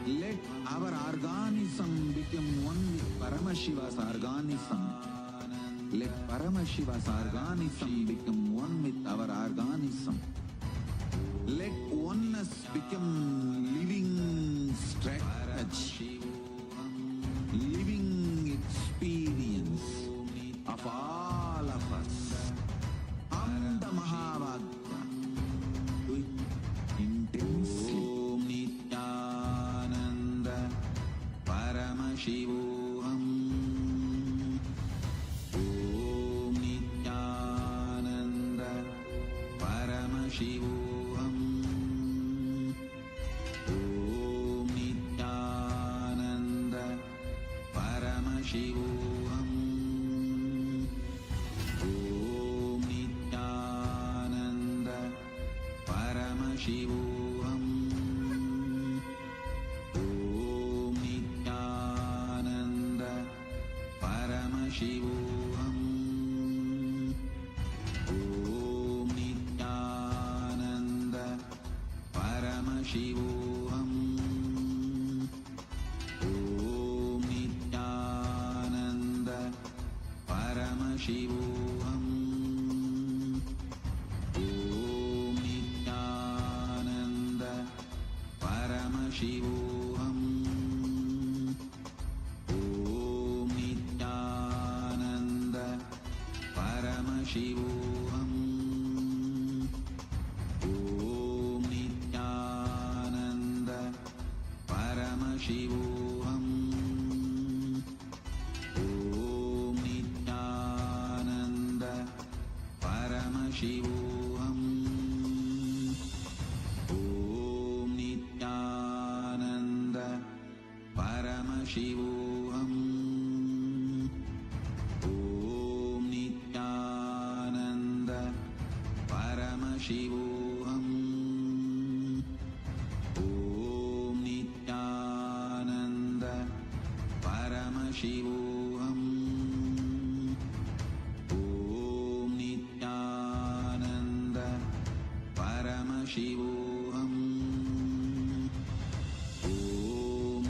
Let our organism become one with Paramashiva's organism. Let Paramashiva's organism become one with our organism. Let oneness become living strategy, living experience of all of us. Amda Mahavagya, do it intensely. Om Nithyananda Paramashivoham. Om Nithyananda Paramashivoham. Om Nithyananda Paramashivoham. Om Nithyananda Paramashivoham. Om Nithyananda Paramashivoham. Om Nithyananda Paramashivoham. Om Nithyananda Paramashivoham. Om Nithyananda Paramashivoham. Om Nithyananda Paramashivoham. Om Nithyananda Paramashivoham. Om Nithyananda Paramashivoham. Om Nithyananda Paramashivoham. Om Nithyananda Paramashivoham. Om Nithyananda Paramashivoham. Om Nithyananda Paramashivoham. Om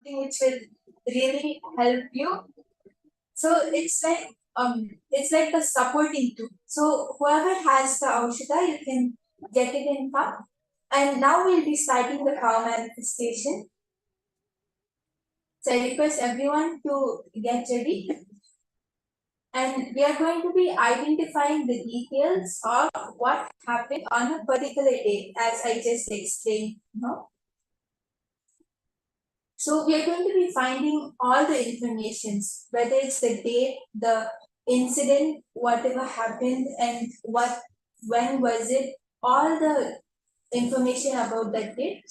which will really help you. So it's like a supporting tool. So whoever has the Aushita, you can get it in palm. And now we'll be starting the cow manifestation. So I request everyone to get ready. And we are going to be identifying the details of what happened on a particular day, as I just explained. So we are going to be finding all the informations, whether it's the date, the incident, whatever happened, and when was it, all the information about that date.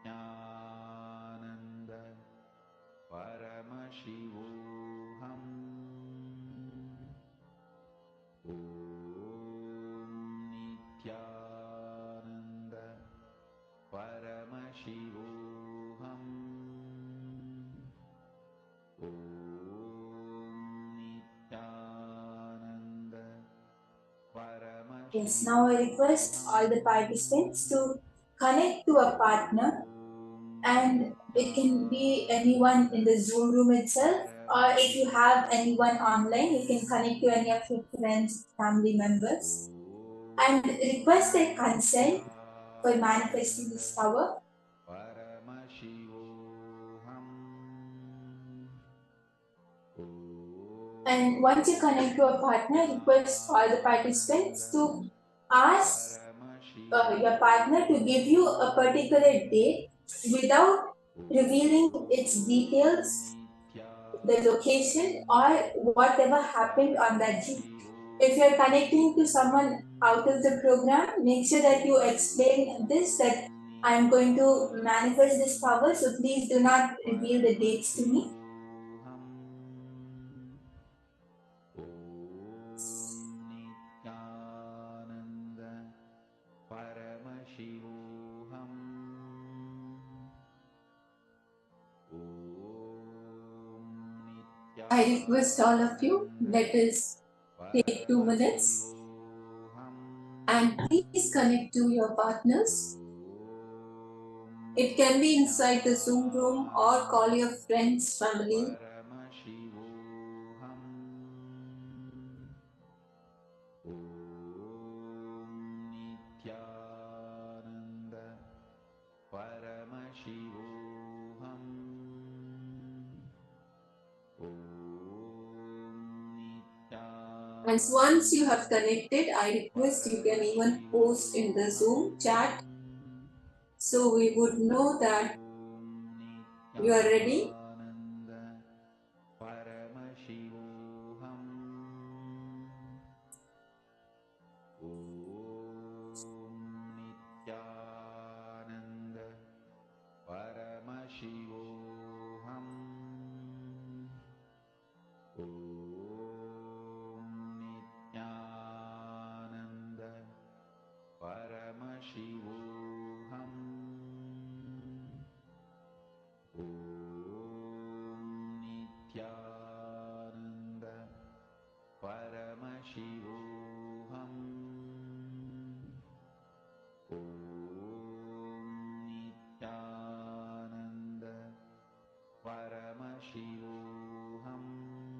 Nithyananda Paramashivoham Om Nithyananda Paramashivoham Om Nithyananda Yes, now I request all the participants to connect to a partner, and it can be anyone in the Zoom room itself, or if you have anyone online, you can connect to any of your friends, family members, and request their consent for manifesting this power. And once you connect to a partner, request all the participants to ask your partner to give you a particular date without revealing its details, the location, or whatever happened on that day. If you're connecting to someone out of the program, make sure that you explain this, that I'm going to manifest this power, so please do not reveal the dates to me. I request all of you, let us take 2 minutes and please connect to your partners. It can be inside the Zoom room or call your friends, family. And once you have connected, I request you can even post in the Zoom chat, so we would know that you are ready.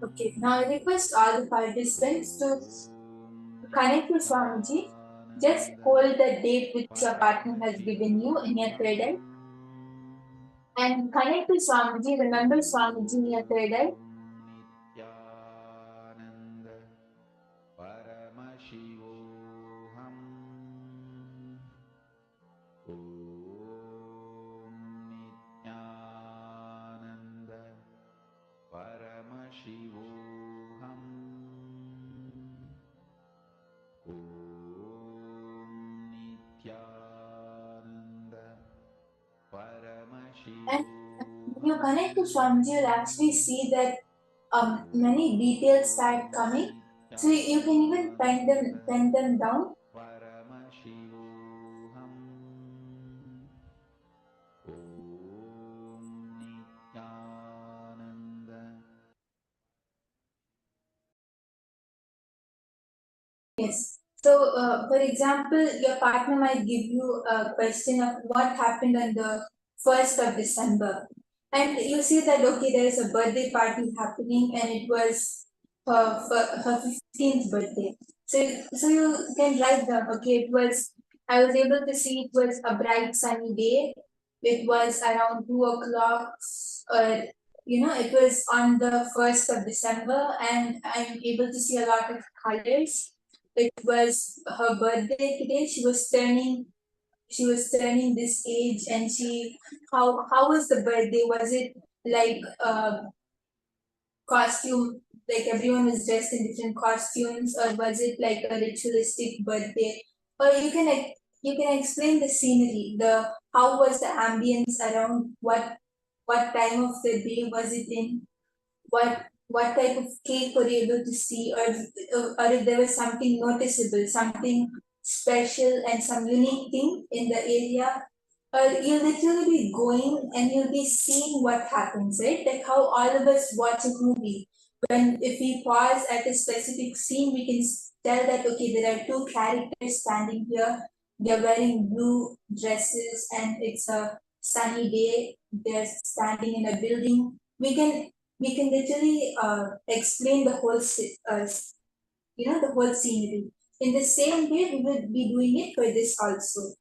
Okay, now I request all the participants to connect to Swamiji. Just hold the date which your partner has given you in your third eye. And connect to Swamiji. Remember Swamiji in your third eye. And you connect to Swamiji, you'll actually see that many details start coming. So you can even pen them down. Yes. So, for example, your partner might give you a question of what happened on the 1st of December. And you see that, okay, there is a birthday party happening and it was her 15th birthday. So you can write down, okay, I was able to see it was a bright sunny day. It was around 2 o'clock, it was on the 1st of December, and I'm able to see a lot of colors. It was her birthday today. She was turning this age, and how was the birthday? Was it like costume, like everyone was dressed in different costumes, or was it like a ritualistic birthday? Or you can explain the scenery, the how was the ambience around, what time of the day was it in, what type of cake were you able to see, or if there was something noticeable, something special and some unique thing in the area. You'll literally be going and you'll be seeing what happens, right? Like how all of us watch a movie. When if we pause at a specific scene, we can tell that, okay, there are two characters standing here. They're wearing blue dresses and it's a sunny day. They're standing in a building. We can literally explain the whole scenery. In the same way, we will be doing it for this also.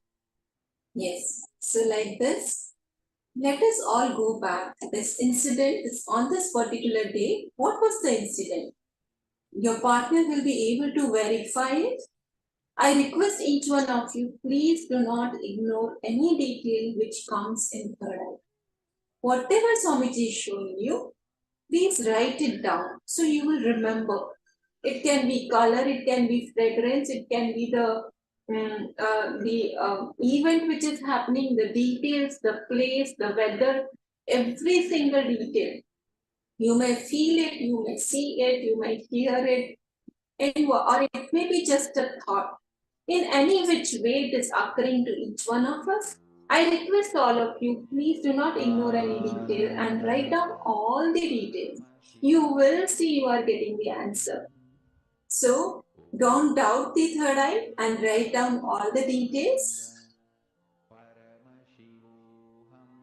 Yes. So like this, let us all go back. This incident is on this particular day. What was the incident? Your partner will be able to verify it. I request each one of you, please do not ignore any detail which comes in third eye. Whatever Swamiji is showing you, please write it down so you will remember. It can be color, it can be fragrance, it can be the event which is happening, the details, the place, the weather, every single detail. You may feel it, you may see it, you may hear it, or it may be just a thought. In any which way it is occurring to each one of us, I request all of you, please do not ignore any detail and write down all the details. You will see you are getting the answer. So don't doubt the third eye and write down all the details.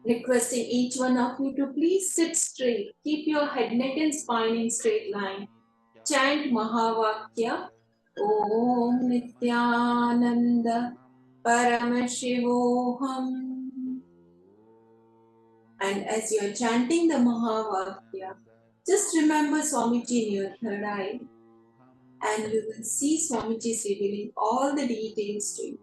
Requesting each one of you to please sit straight. Keep your head, neck and spine in straight line. Chant Mahavakya. Om Nithyananda Paramashivoham. And as you are chanting the Mahavakya, just remember Swamiji in your third eye, and you will see Swamiji revealing all the details to you.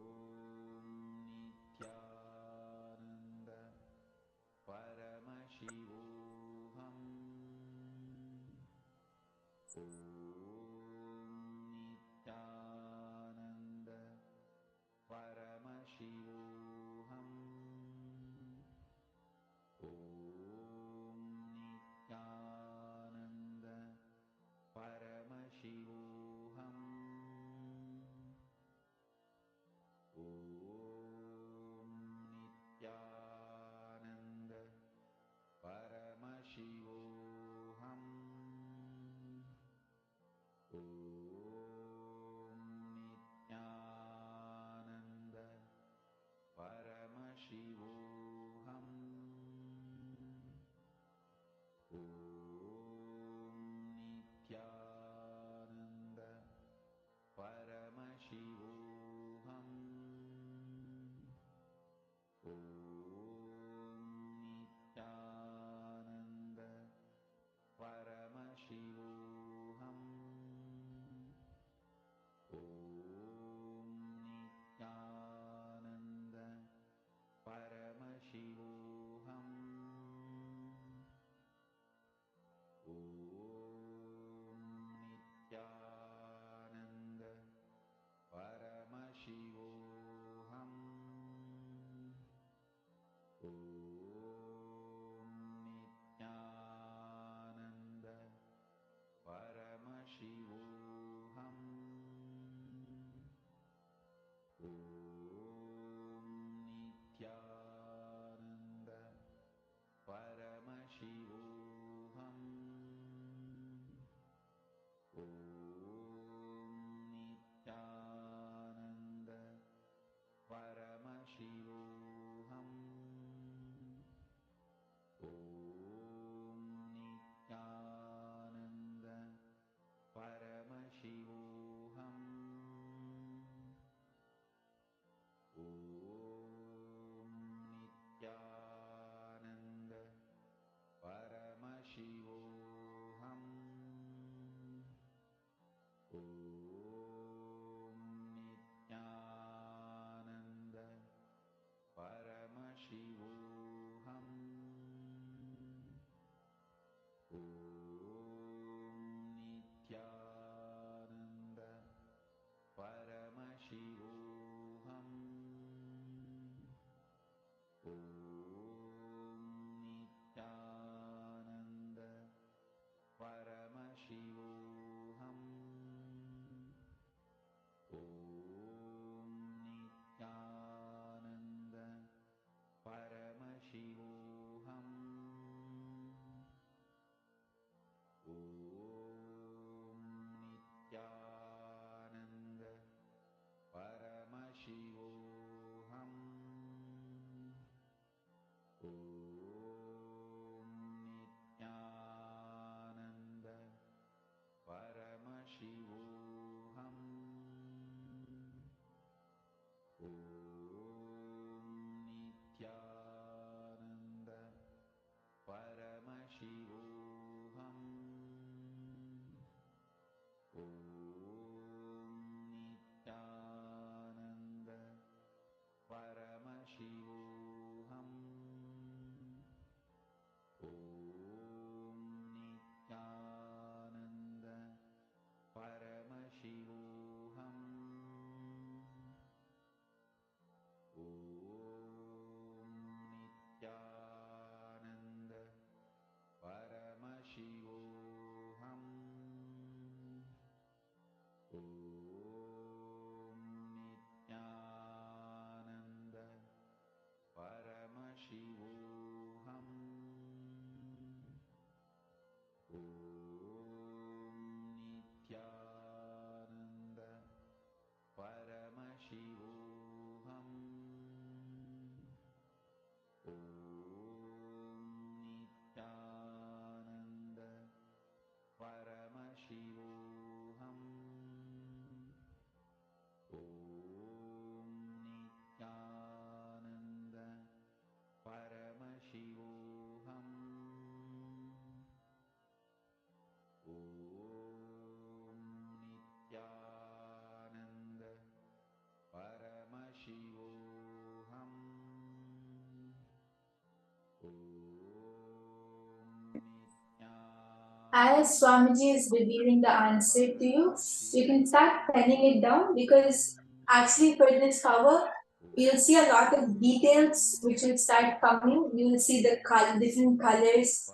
as Swamiji is revealing the answer to you, you can start penning it down, because actually for this cover, you'll see a lot of details which will start coming. You'll see the different colors,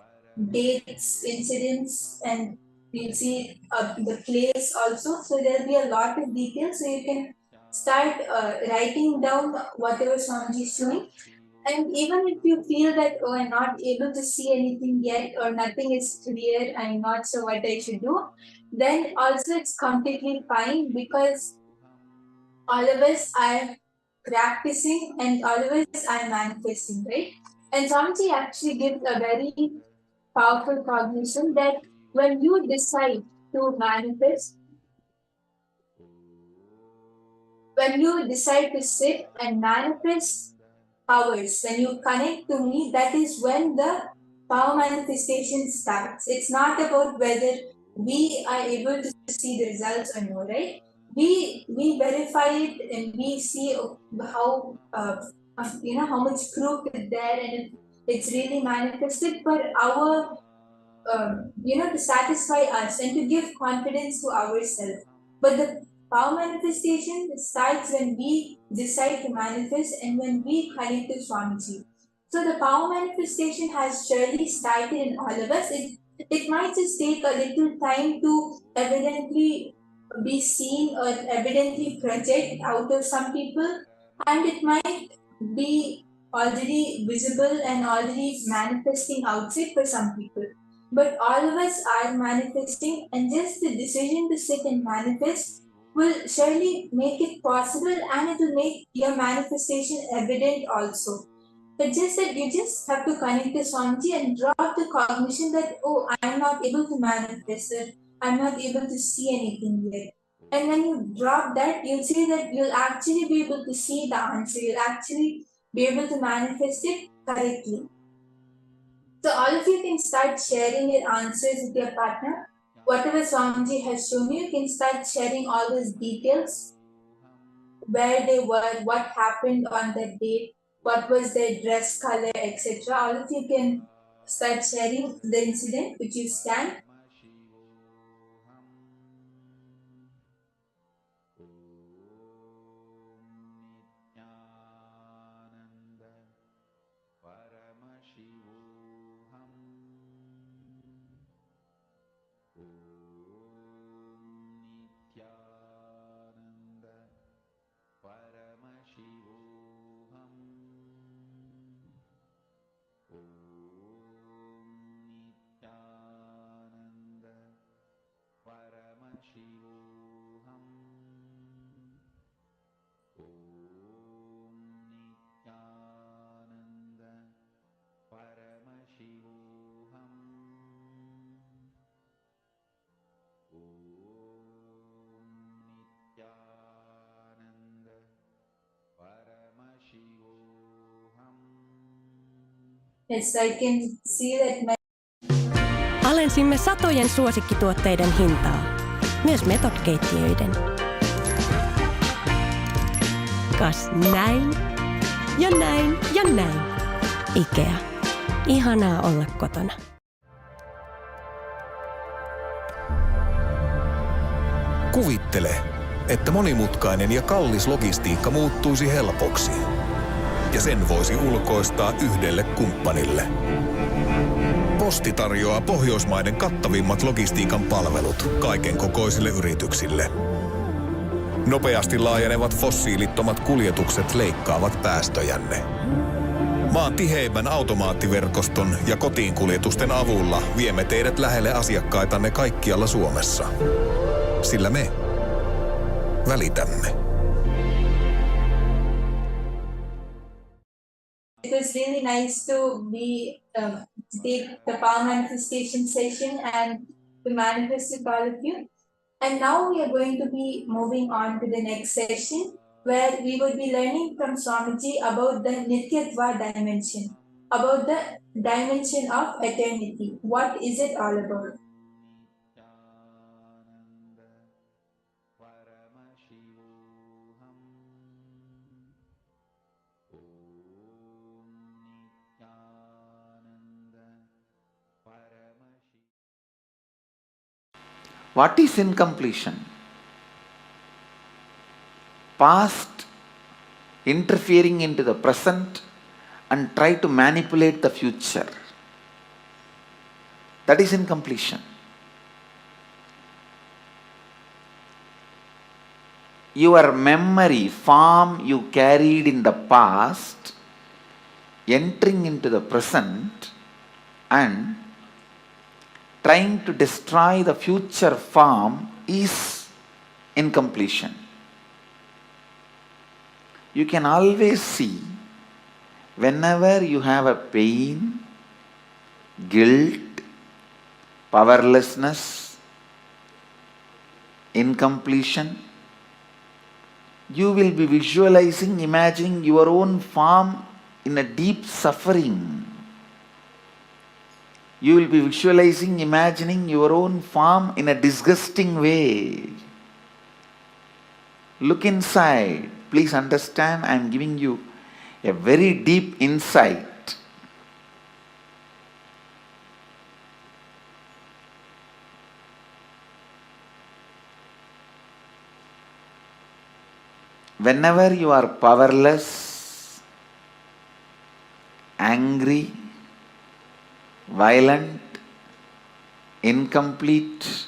dates, incidents, and you'll see the place also. So there'll be a lot of details. So you can start writing down whatever Swamiji is showing. And even if you feel that, oh, I'm not able to see anything yet, or nothing is clear, I'm not sure what I should do, then also it's completely fine, because all of us are practicing and all of us are manifesting, right? And Swamiji actually gives a very powerful cognition that when you decide to manifest, when you decide to sit and manifest powers, when you connect to me, that is when the power manifestation starts. It's not about whether we are able to see the results or no, right? We verify it and we see how how much proof is there, and it's really manifested for our to satisfy us and to give confidence to ourselves. But the power manifestation starts when we decide to manifest and when we connect to Swamiji. So the power manifestation has surely started in all of us. It might just take a little time to evidently be seen or evidently project out of some people, and it might be already visible and already manifesting outside for some people. But all of us are manifesting, and just the decision to sit and manifest will surely make it possible, and it will make your manifestation evident also. It's just that you just have to connect to Swamiji and drop the cognition that, oh, I'm not able to manifest it, I'm not able to see anything yet. And when you drop that, you'll see that you'll actually be able to see the answer, you'll actually be able to manifest it correctly. So all of you can start sharing your answers with your partner. Whatever Swamiji has shown you, you can start sharing all those details, where they were, what happened on that date, what was their dress color, etc. All of you can start sharing the incident which you scanned. Yes, I can see that my Alensimme satojen suosikkituotteiden hintaa, myös metodkeittiöiden. Kas näin ja näin ja näin. IKEA. Ihanaa olla kotona. Kuvittele, että monimutkainen ja kallis logistiikka muuttuisi helpoksi. Ja sen voisi ulkoistaa yhdelle kumppanille. Posti tarjoaa Pohjoismaiden kattavimmat logistiikan palvelut kaiken kokoisille yrityksille. Nopeasti laajenevat fossiilittomat kuljetukset leikkaavat päästöjänne. Maan tiheimmän automaattiverkoston ja kotiinkuljetusten avulla viemme teidät lähelle asiakkaitanne kaikkialla Suomessa. Sillä me välitämme. It was really nice to be take the power manifestation session and to manifest with all of you. And now we are going to be moving on to the next session, where we will be learning from Swamiji about the Nityatva dimension, about the dimension of eternity. What is it all about? What is incompletion? Past interfering into the present and try to manipulate the future. That is incompletion. Your memory, form you carried in the past, entering into the present and trying to destroy the future form is incompletion. You can always see whenever you have a pain, guilt, powerlessness, incompletion, you will be visualizing, imagining your own form in a deep suffering. You will be visualizing, imagining your own form in a disgusting way. Look inside. Please understand, I am giving you a very deep insight. Whenever you are powerless, angry, violent, incomplete,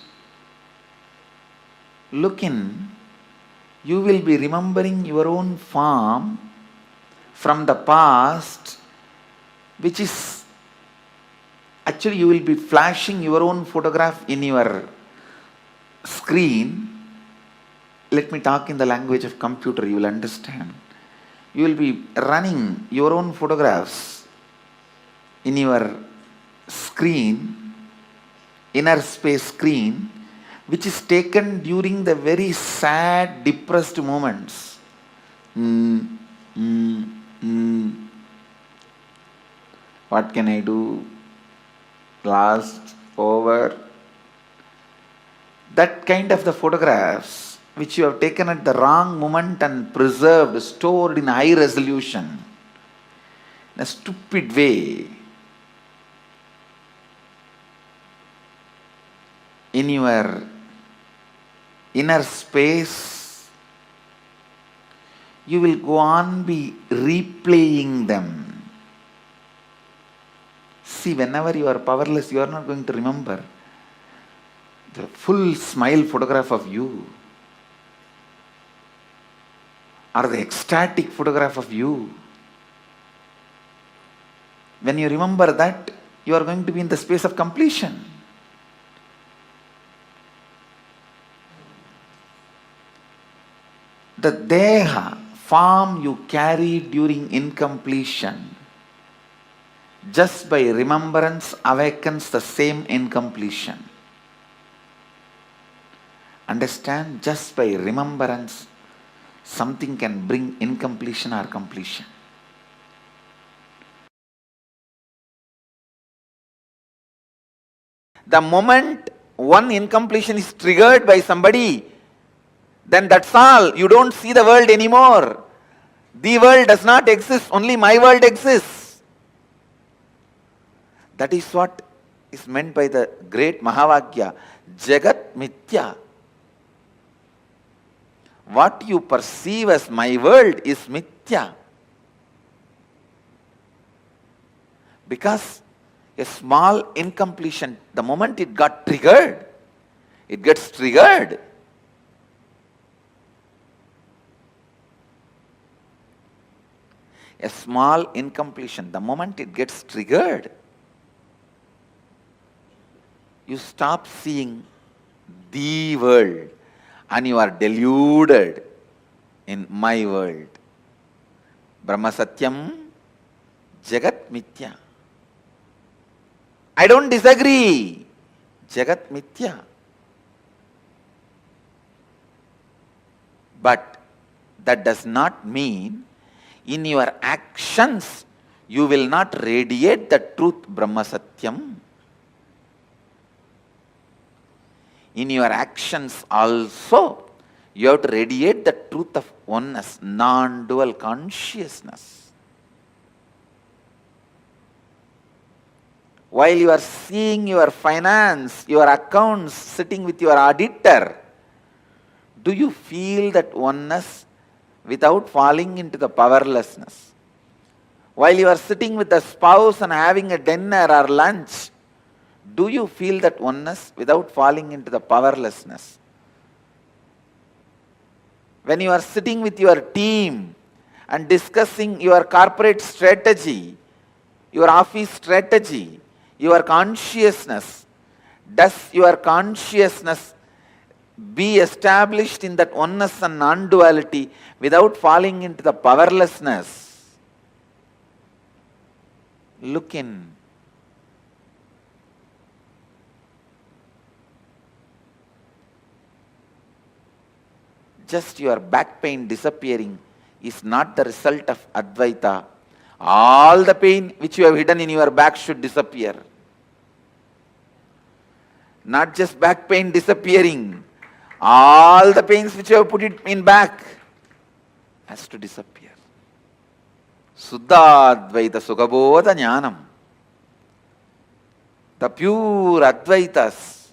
look in. You will be remembering your own form from the past, which is actually you will be flashing your own photograph in your screen. Let me talk in the language of computer, you will understand. You will be running your own photographs in your screen, inner space screen, which is taken during the very sad, depressed moments. What can I do? Lost, over. That kind of the photographs which you have taken at the wrong moment and preserved, stored in high resolution, in a stupid way, in your inner space, you will go on be replaying them. See, whenever you are powerless, you are not going to remember the full smile photograph of you or the ecstatic photograph of you. When you remember that, you are going to be in the space of completion. The deha, form you carried during incompletion, just by remembrance awakens the same incompletion. Understand? Just by remembrance, something can bring incompletion or completion. The moment one incompletion is triggered by somebody, then that's all. You don't see the world anymore. The world does not exist, only my world exists. That is what is meant by the great Mahavakya, Jagat Mithya. What you perceive as my world is Mithya. Because a small incompletion, the moment it got triggered, it gets triggered. A small incompletion, the moment it gets triggered, you stop seeing the world and you are deluded in my world. Brahma Satyam, Jagat Mithya. I don't disagree. Jagat Mithya. But that does not mean in your actions you will not radiate the truth Brahma Satyam. In your actions also you have to radiate the truth of oneness, non-dual consciousness. while you are seeing your finance, your accounts sitting with your auditor, do you feel that oneness without falling into the powerlessness? While you are sitting with the spouse and having a dinner or lunch, do you feel that oneness without falling into the powerlessness? When you are sitting with your team and discussing your corporate strategy, your office strategy, your consciousness, does your consciousness be established in that oneness and non-duality without falling into the powerlessness? Look in. Just your back pain disappearing is not the result of Advaita. All the pain which you have hidden in your back should disappear. Not just back pain disappearing. All the pains which you have put it in back has to disappear. Suddha Advaita Sugabodha Jnanam. The pure Advaitas,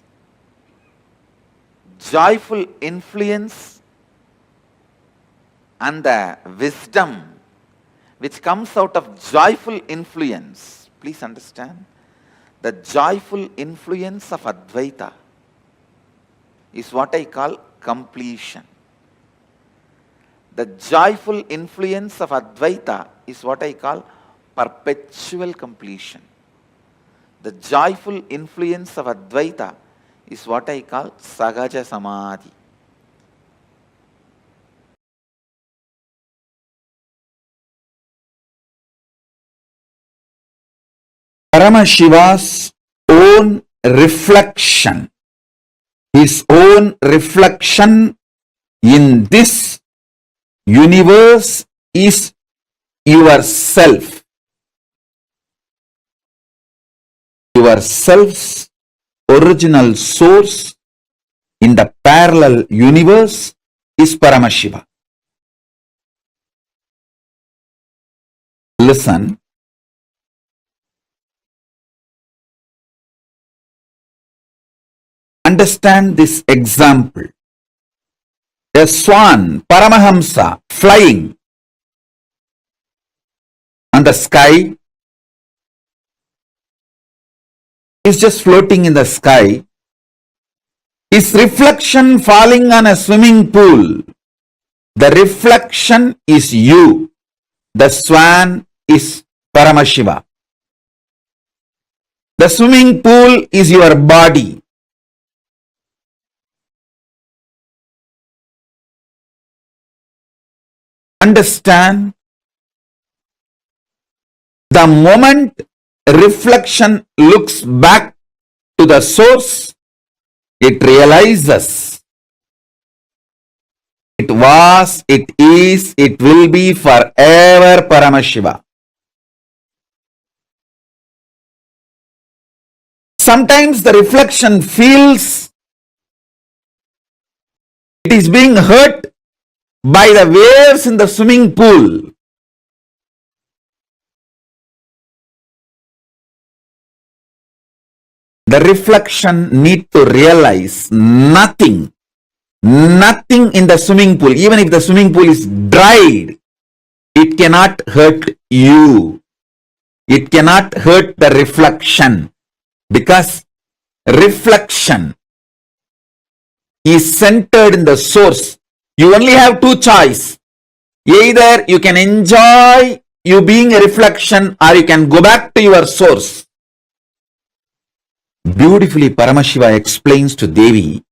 joyful influence and the wisdom which comes out of joyful influence. Please understand, the joyful influence of Advaita is what I call completion. The joyful influence of Advaita is what I call perpetual completion. The joyful influence of Advaita is what I call Sahaja Samadhi. Paramashiva's own reflection, his own reflection in this universe is yourself. Yourself's original source in the parallel universe is Paramashiva. Listen. Understand this example. A swan, Paramahamsa, flying on the sky, is just floating in the sky. His reflection falling on a swimming pool. The reflection is you. The swan is Paramashiva. The swimming pool is your body. Understand, the moment reflection looks back to the source, it realizes it was, it is, it will be forever Paramashiva. Sometimes the reflection feels it is being hurt by the waves in the swimming pool. The reflection need to realize nothing in the swimming pool, even if the swimming pool is dried, it cannot hurt you. It cannot hurt the reflection, because reflection is centered in the source. You only have two choices. Either you can enjoy you being a reflection, or you can go back to your source. Beautifully, Paramashiva explains to Devi,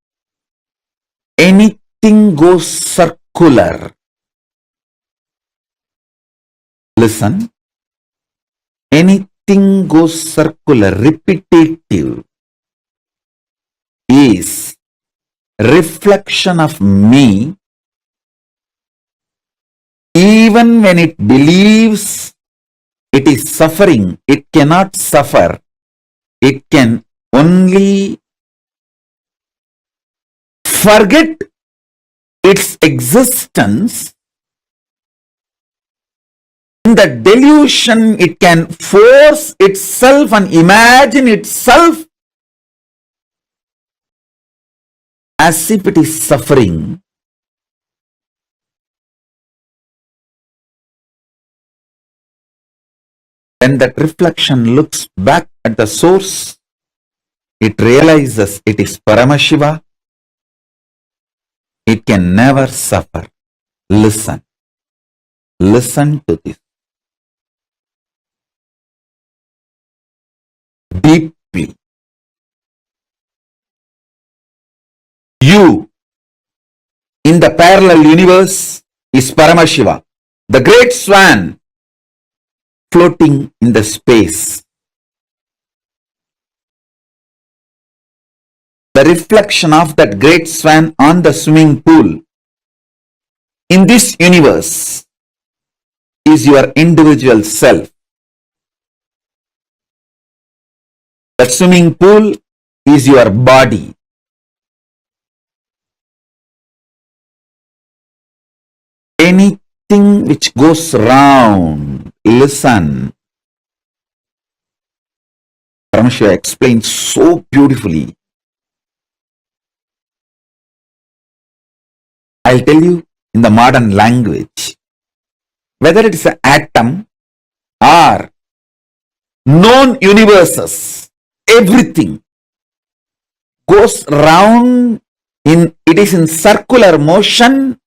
anything goes circular. Listen, anything goes circular, repetitive, is reflection of me. Even when it believes it is suffering, it cannot suffer. It can only forget its existence In the delusion, it can force itself and imagine itself as if it is suffering. When that reflection looks back at the source, it realizes it is Paramashiva. It can never suffer. Listen. Listen to this deeply. You in the parallel universe is Paramashiva, the great swan floating in the space. The reflection of that great swan on the swimming pool in this universe is your individual self. The swimming pool is your body. Anything which goes round, listen. Paramashiva explains so beautifully. I'll tell you in the modern language. Whether it's an atom or known universes, everything goes round it is in circular motion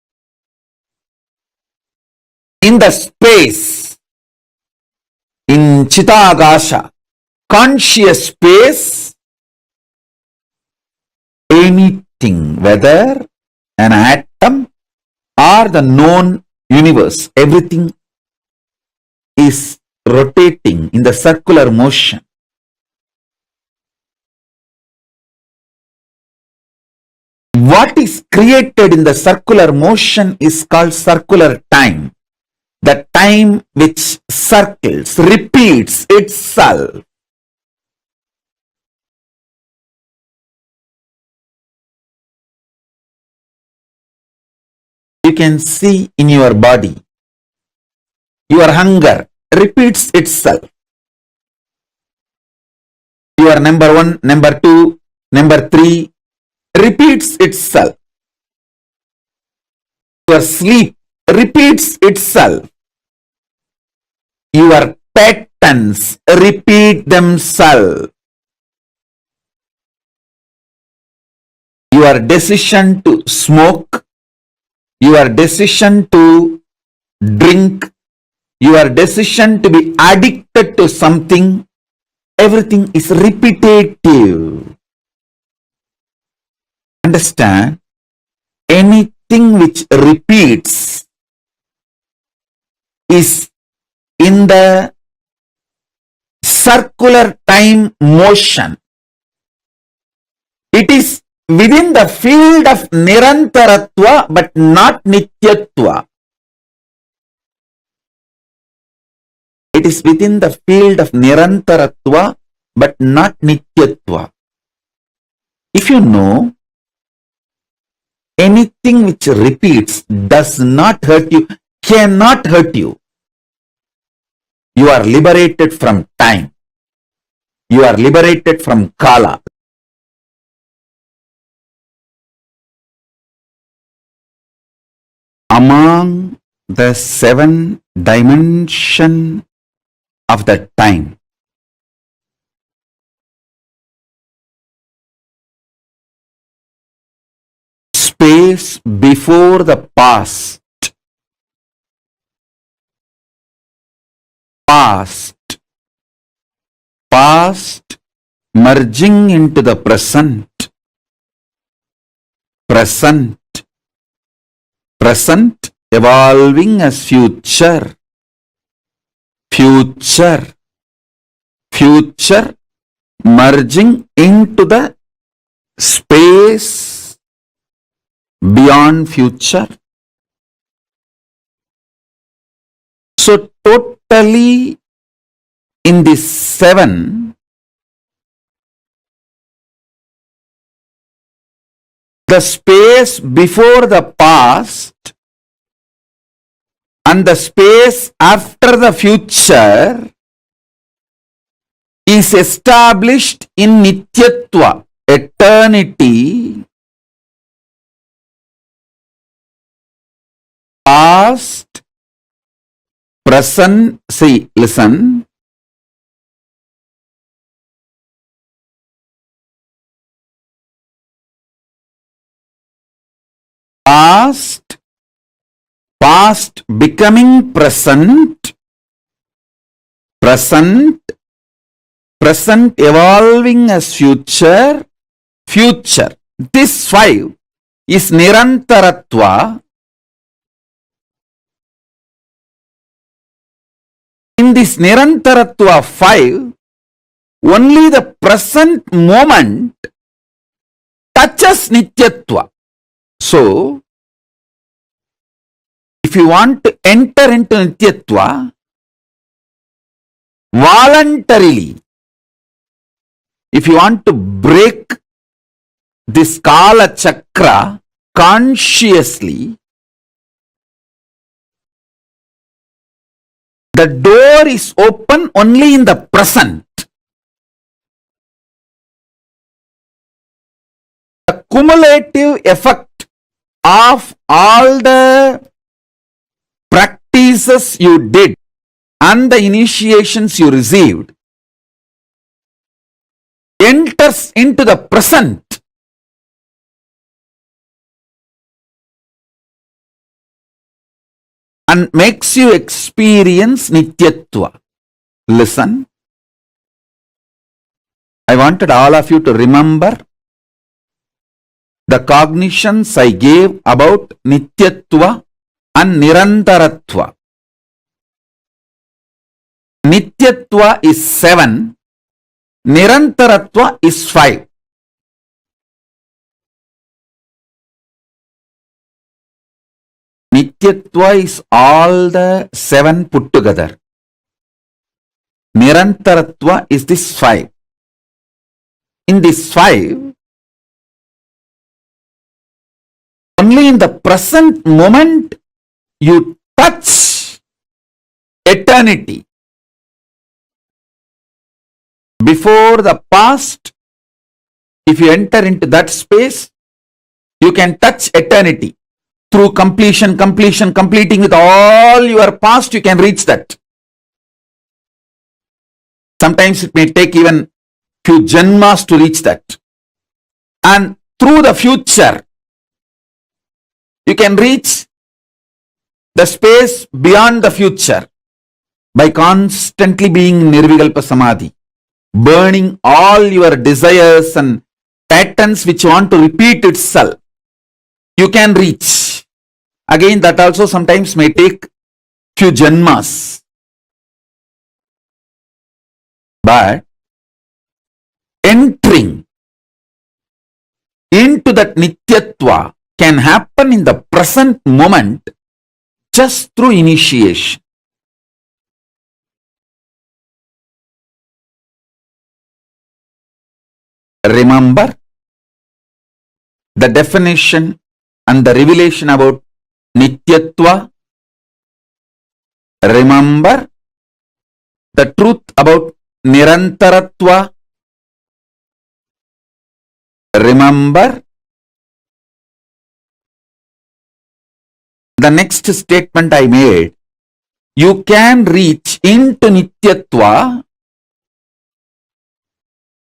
in the space, in Chitagasha, conscious space. Anything, whether an atom or the known universe, everything is rotating in the circular motion. What is created in the circular motion is called circular time. The time which circles, repeats itself. You can see in your body. Your hunger repeats itself. Your number 1, number 2, number 3 repeats itself. Your sleep repeats itself. Your patterns repeat themselves. Your decision to smoke, your decision to drink, your decision to be addicted to something, everything is repetitive. Understand? Anything which repeats is in the circular time motion. It is within the field of Nirantaratva but not Nityatva. It is within the field of Nirantaratva but not Nityatva. If you know, anything which repeats does not hurt you, cannot hurt you. You are liberated from time. You are liberated from Kala. Among the 7 dimensions of the time, space before the past, past merging into the present, present evolving as future, future merging into the space beyond future. So totally in these 7, the space before the past and the space after the future is established in Nityatva, eternity, past, present, see, listen, past, past becoming present, present, present evolving as future, future. This five is Nirantaratva. In this Nirantaratva 5, only the present moment touches Nityatva. So, if you want to enter into Nityatva, voluntarily, if you want to break this Kala Chakra consciously, the door is open only in the present. The cumulative effect of all the practices you did and the initiations you received enters into the present. And makes you experience Nityatva. Listen. I wanted all of you to remember the cognitions I gave about Nityatva and Nirantaratva. Nityatva is 7, Nirantaratva is 5. Nityatva is all the 7 put together. Nirantaratva is this 5. In this 5, only in the present moment you touch eternity. Before the past, if you enter into that space, you can touch eternity. Through completion, completing with all your past, you can reach that. Sometimes it may take even few janmas to reach that. And through the future, you can reach the space beyond the future by constantly being Nirvikalpa Samadhi, burning all your desires and patterns which want to repeat itself. You can reach. Again, that also sometimes may take few janmas. But entering into that Nityatva can happen in the present moment just through initiation. Remember the definition and the revelation about Nityatva. Remember the truth about Nirantaratva. Remember the next statement I made. You can reach into Nityatva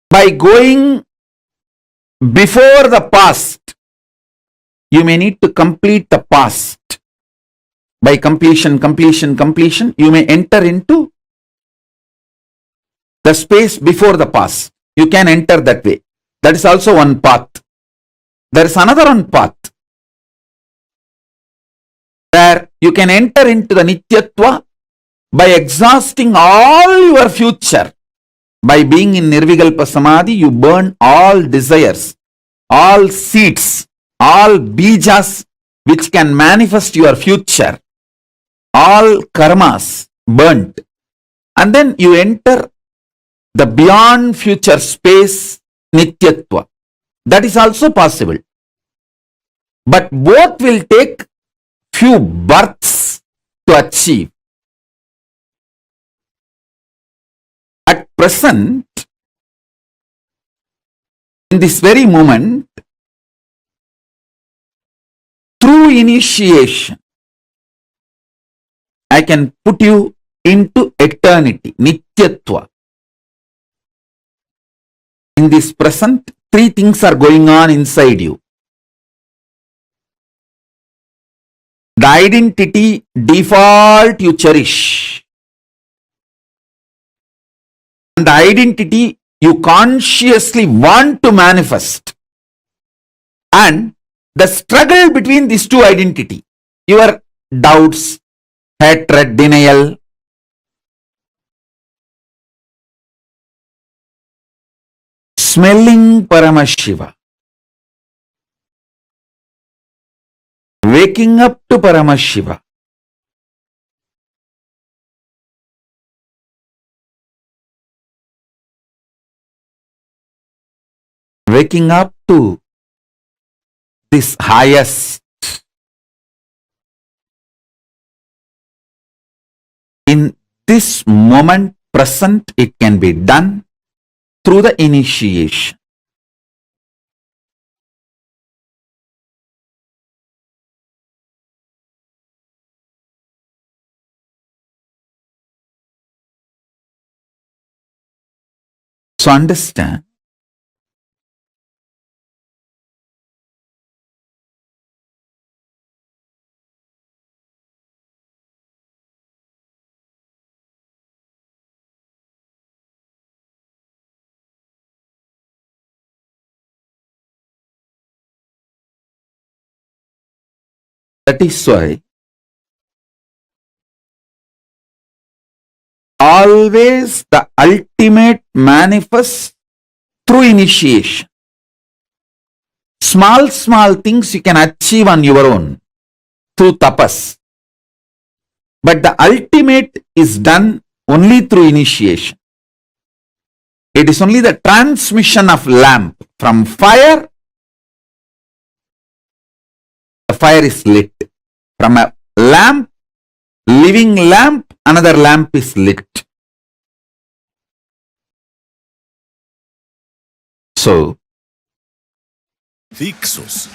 by going before the past. You may need to complete the past. By completion, you may enter into the space before the past. You can enter that way. That is also one path. There is another one path where you can enter into the Nityatva by exhausting all your future. By being in Nirvikalpa Samadhi, you burn all desires, all seeds, all bijas which can manifest your future, all karmas burnt. And then you enter the beyond future space, Nityatva. That is also possible. But both will take few births to achieve. At present, in this very moment, through initiation, I can put you into eternity, Nityatva. In this present, three things are going on inside you. The identity default you cherish. And the identity you consciously want to manifest. And the struggle between these two identity, your doubts, hatred, denial, smelling Paramashiva, waking up to Paramashiva, waking up to this highest. In this moment present, it can be done through the initiation. So understand, that is why always the ultimate manifests through initiation. Small things you can achieve on your own through tapas. But the ultimate is done only through initiation. It is only the transmission of lamp from fire. The fire is lit. From a lamp, living lamp, another lamp is lit. So, Fiksus.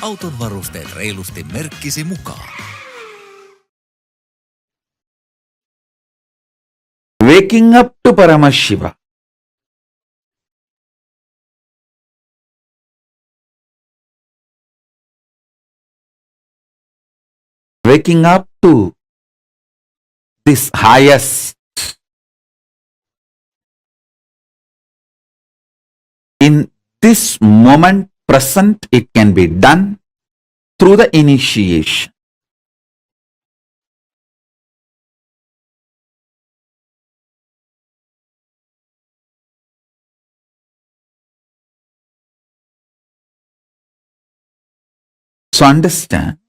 Auton varusteet reilusti merkkisi mukaan. Waking up to Paramashiva. Waking up to this highest. In this moment present, it can be done through the initiation. So understand,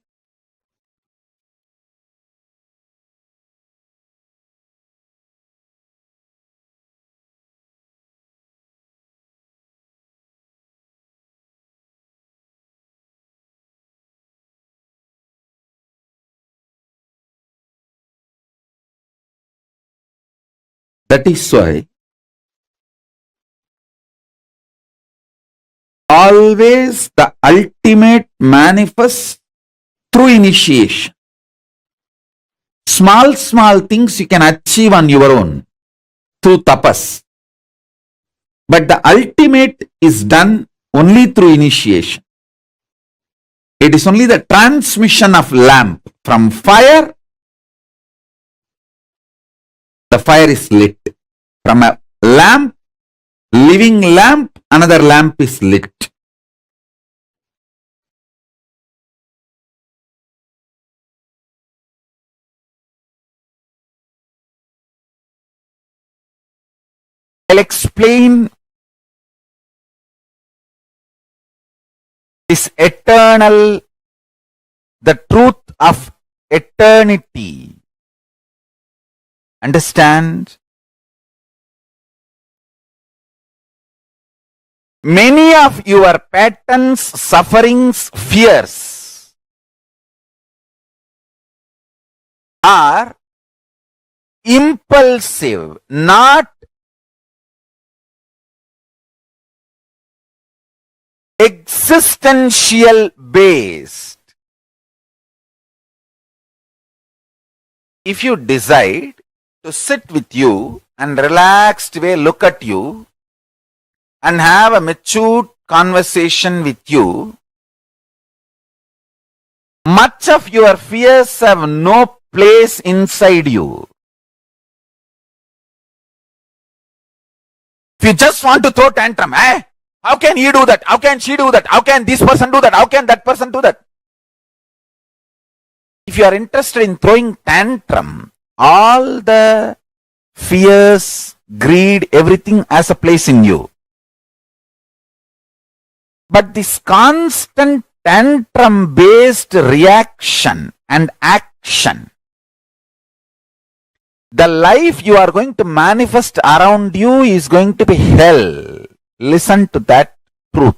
that is why always the ultimate manifests through initiation. Small things you can achieve on your own through tapas. But the ultimate is done only through initiation. It is only the transmission of lamp from fire. The fire is lit. From a lamp, living lamp, another lamp is lit. I'll explain this eternal, the truth of eternity. Understand? Many of your patterns, sufferings, fears are impulsive, not existential based. If you decide to sit with you and relaxed way look at you and have a mature conversation with you, much of your fears have no place inside you. If you just want to throw tantrum, how can he do that? How can she do that? How can this person do that? How can that person do that? If you are interested in throwing tantrum, all the fears, greed, everything has a place in you. But this constant tantrum based reaction and action, the life you are going to manifest around you is going to be hell. Listen to that truth.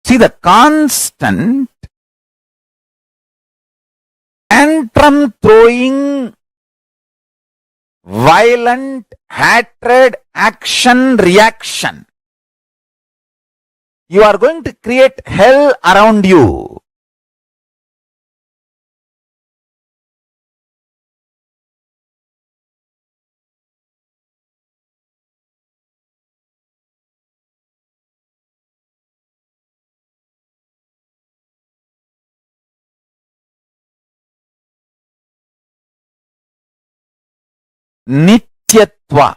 See, the constant tantrum throwing, violent hatred, action, reaction, you are going to create hell around you. Nityatva.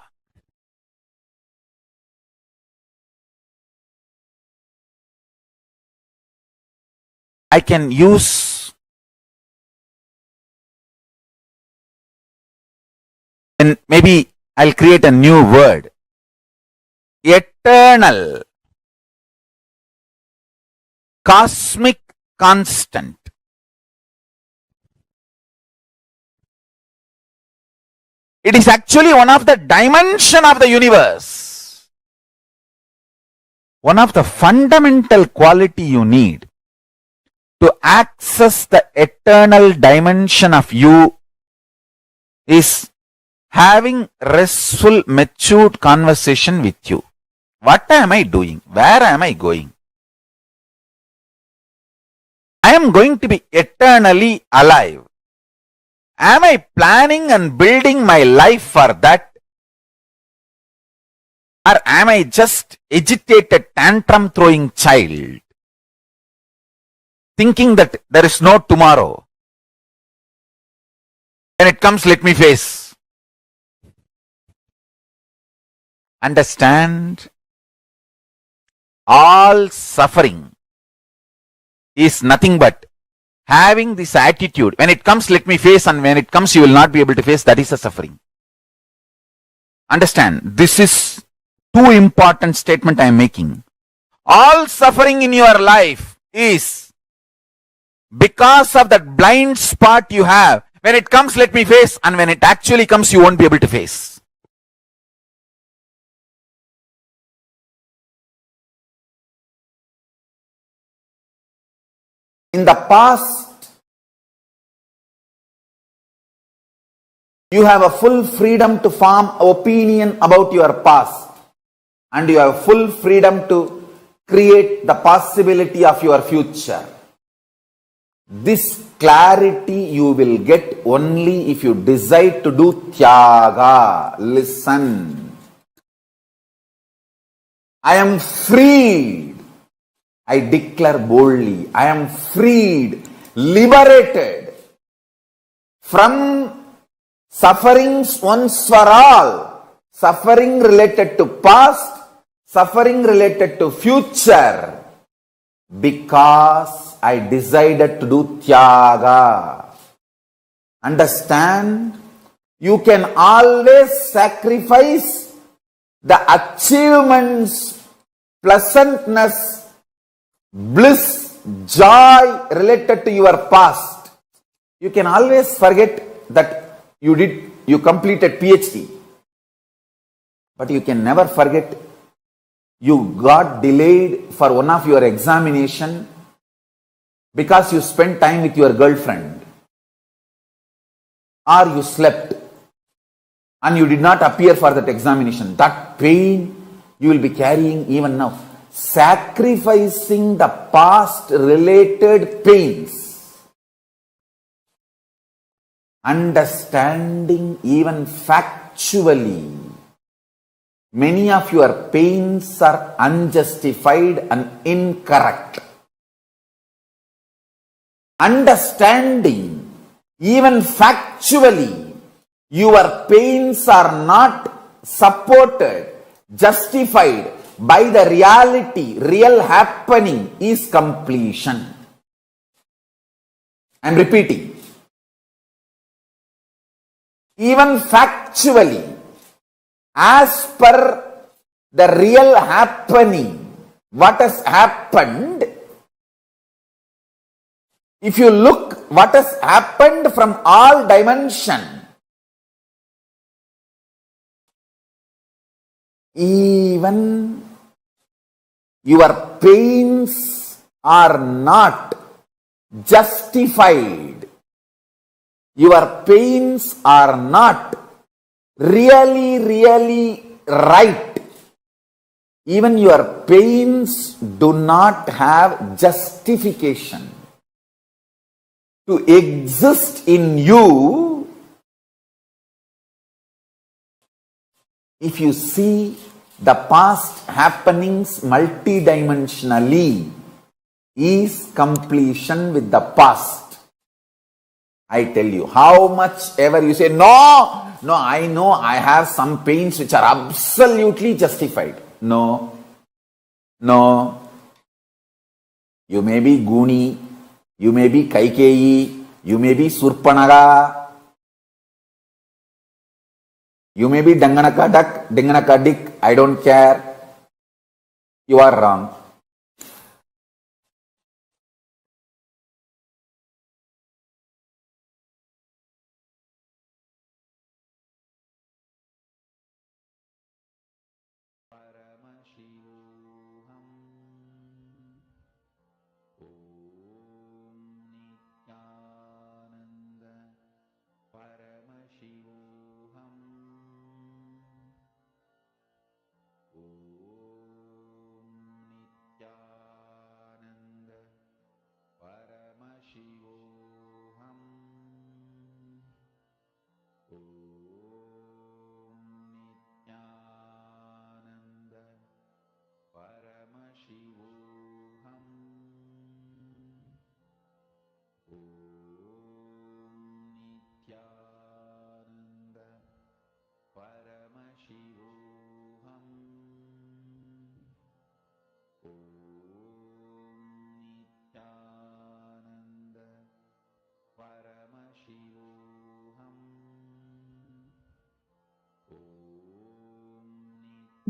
I can use, and maybe I'll create a new word, eternal, cosmic constant. It is actually one of the dimension of the universe. One of the fundamental quality you need to access the eternal dimension of you is having restful, matured conversation with you. What am I doing? Where am I going? I am going to be eternally alive. Am I planning and building my life for that? Or am I just agitated, tantrum throwing child, thinking that there is no tomorrow? When it comes, let me face. Understand, all suffering is nothing but having this attitude. When it comes, let me face, and when it comes, you will not be able to face. That is a suffering. Understand, this is too important statement I am making. All suffering in your life is because of that blind spot you have. When it comes, let me face, and when it actually comes, you won't be able to face. In the past, you have a full freedom to form opinion about your past, and you have full freedom to create the possibility of your future. This clarity you will get only if you decide to do tyaga. Listen. I am freed. I declare boldly, I am freed, liberated from sufferings once for all. Suffering related to past, suffering related to future. Because I decided to do tyaga. Understand? You can always sacrifice the achievements, pleasantness, bliss, joy related to your past. You can always forget that you completed PhD. But you can never forget you got delayed for one of your examination because you spent time with your girlfriend, or you slept and you did not appear for that examination, that pain you will be carrying even now. Sacrificing the past related pains, understanding even factually, many of your pains are unjustified and incorrect. Understanding even factually, your pains are not supported, justified by the reality, real happening is completion. I am repeating. Even factually, as per the real happening, what has happened, if you look what has happened from all dimension, even your pains are not justified. Your pains are not really right. Even your pains do not have justification to exist in you. If you see the past happenings multidimensionally, is completion with the past. I tell you, how much ever you say, no, I know I have some pains which are absolutely justified. No. You may be Guni, you may be Kaikeyi, you may be Surpanaga, you may be Danganaka duck, Danganaka dick, I don't care. You are wrong.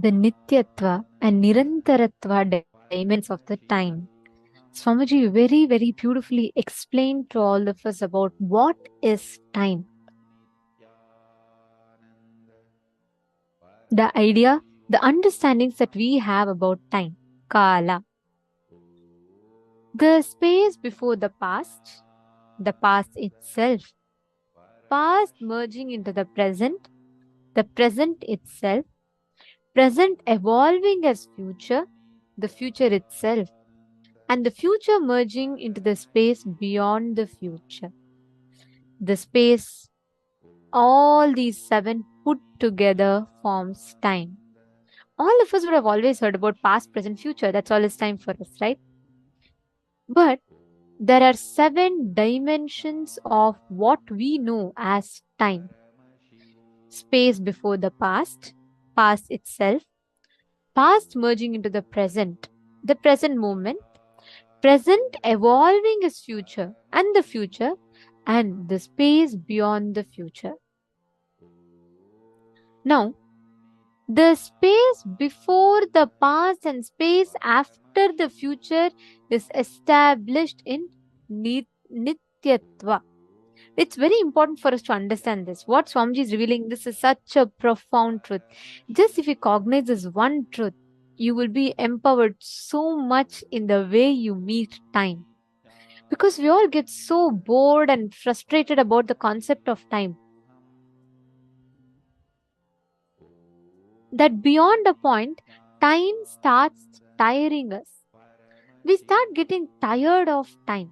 The Nityatva and Nirantaratva dimensions of the time. Swamiji very, very beautifully explained to all of us about what is time. The idea, the understandings that we have about time, Kala. The space before the past itself, past merging into the present itself, present evolving as future, the future itself, and the future merging into the space beyond the future. The space, all these seven put together forms time. All of us would have always heard about past, present, future. That's all is time for us, right? But there are 7 dimensions of what we know as time. Space before the past itself, past merging into the present moment, present evolving as future, and the space beyond the future. Now, the space before the past and space after the future is established in Nityatva. It's very important for us to understand this. What Swamiji is revealing, this is such a profound truth. Just if you cognize this one truth, you will be empowered so much in the way you meet time. Because we all get so bored and frustrated about the concept of time that beyond a point, time starts tiring us. We start getting tired of time.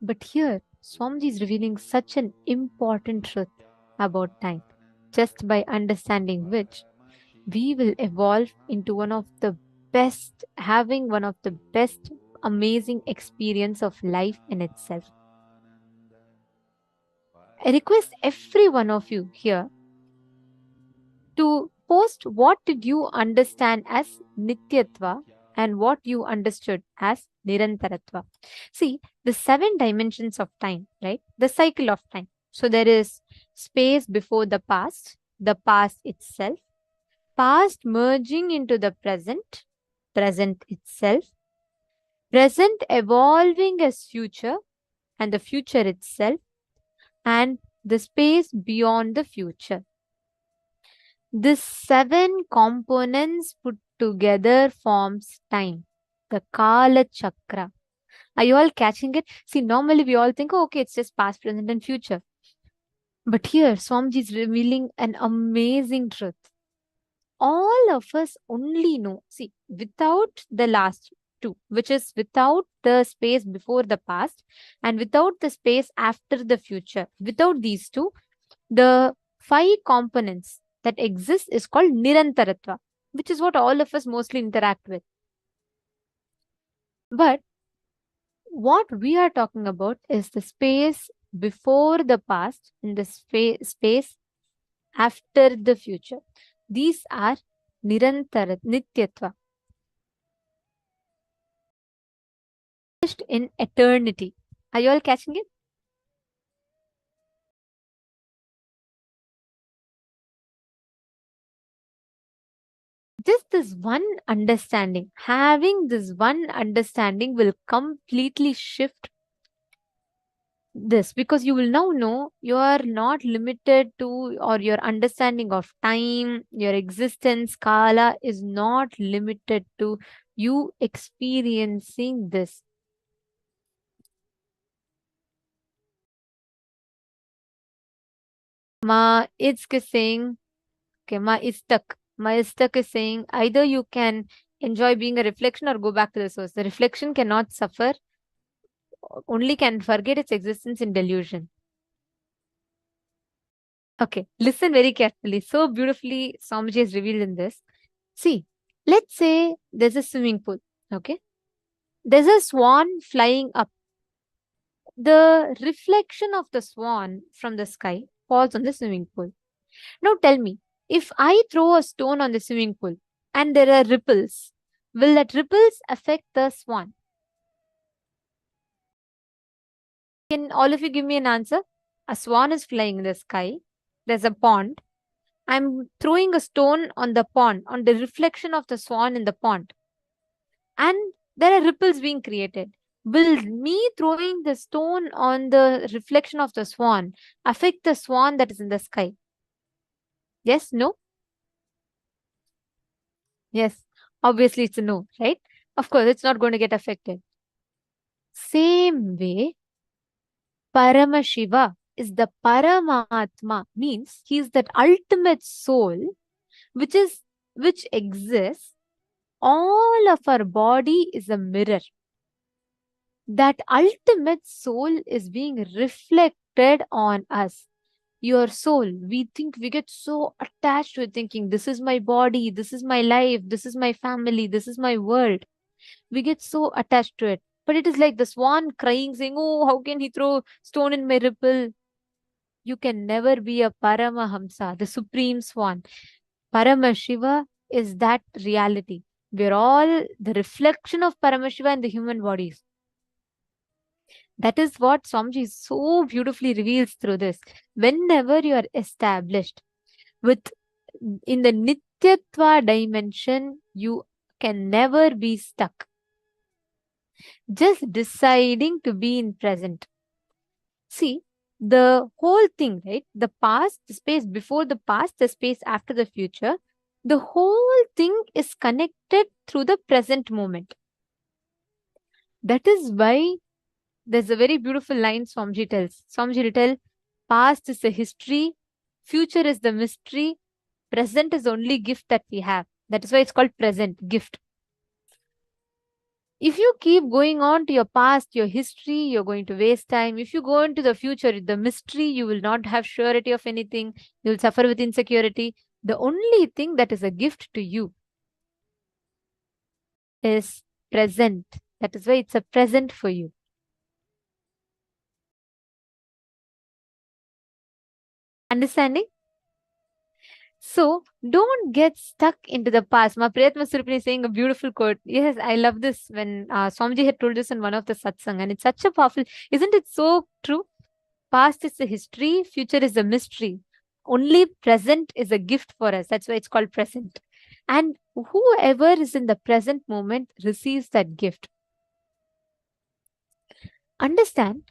But here, Swamiji is revealing such an important truth about time, just by understanding which we will evolve into one of the best, having one of the best, amazing experience of life in itself. I request every one of you here to post what did you understand as Nityatva and what you understood as Nirantaratva. See, the 7 dimensions of time, right? The cycle of time. So there is space before the past itself, past merging into the present itself, present evolving as future and the future itself, and the space beyond the future. These 7 components put together forms time, the Kala Chakra. Are you all catching it? See, normally we all think, oh, okay, it's just past, present, and future. But here, Swamiji is revealing an amazing truth. All of us only know, see, without the last 2, which is without the space before the past and without the space after the future, without these 2, the 5 components that exist is called Nirantaratva, which is what all of us mostly interact with. But what we are talking about is the space before the past and the space after the future. These are Nityatva. In eternity. Are you all catching it? Just this one understanding, having this one understanding will completely shift this, because you will now know you are not limited to, or your understanding of time, your existence, Kala is not limited to you experiencing this. Ma Itzk is saying, okay, Ma Istak is saying either you can enjoy being a reflection or go back to the source. The reflection cannot suffer, only can forget its existence in delusion. Okay, listen very carefully. So beautifully, Swamiji has revealed in this. See, let's say there's a swimming pool, okay? There's a swan flying up. The reflection of the swan from the sky falls on the swimming pool. Now tell me, if I throw a stone on the swimming pool and there are ripples, will that ripples affect the swan? Can all of you give me an answer? A swan is flying in the sky. There's a pond. I'm throwing a stone on the pond, on the reflection of the swan in the pond. And there are ripples being created. Will me throwing the stone on the reflection of the swan affect the swan that is in the sky? Yes? No? Yes. Obviously, it's a no, right? Of course, it's not going to get affected. Same way, Paramashiva is the Paramatma, means he is that ultimate soul which exists. All of our body is a mirror. That ultimate soul is being reflected on us. Your soul, we get so attached to it, thinking this is my body, this is my life, this is my family, this is my world. We get so attached to it. But it is like the swan crying, saying, oh, how can he throw stone in my ripple? You can never be a Paramahamsa, the supreme swan. Paramashiva is that reality. We're all the reflection of Paramashiva in the human bodies. That is what Swamiji so beautifully reveals through this. Whenever you are established in the Nityatva dimension, you can never be stuck. Just deciding to be in present. See, the whole thing, right? The past, the space before the past, the space after the future, the whole thing is connected through the present moment. That is why there's a very beautiful line Swamiji tells. Swamiji will tell, past is a history, future is the mystery, present is only gift that we have. That is why it's called present, gift. If you keep going on to your past, your history, you're going to waste time. If you go into the future, the mystery, you will not have surety of anything. You will suffer with insecurity. The only thing that is a gift to you is present. That is why it's a present for you. Understanding? So don't get stuck into the past. Ma Priyatma Surupini is saying a beautiful quote. Yes, I love this when Swamiji had told this in one of the satsang, and it's such a powerful, isn't it so true? Past is the history, future is a mystery. Only present is a gift for us. That's why it's called present. And whoever is in the present moment receives that gift. Understand,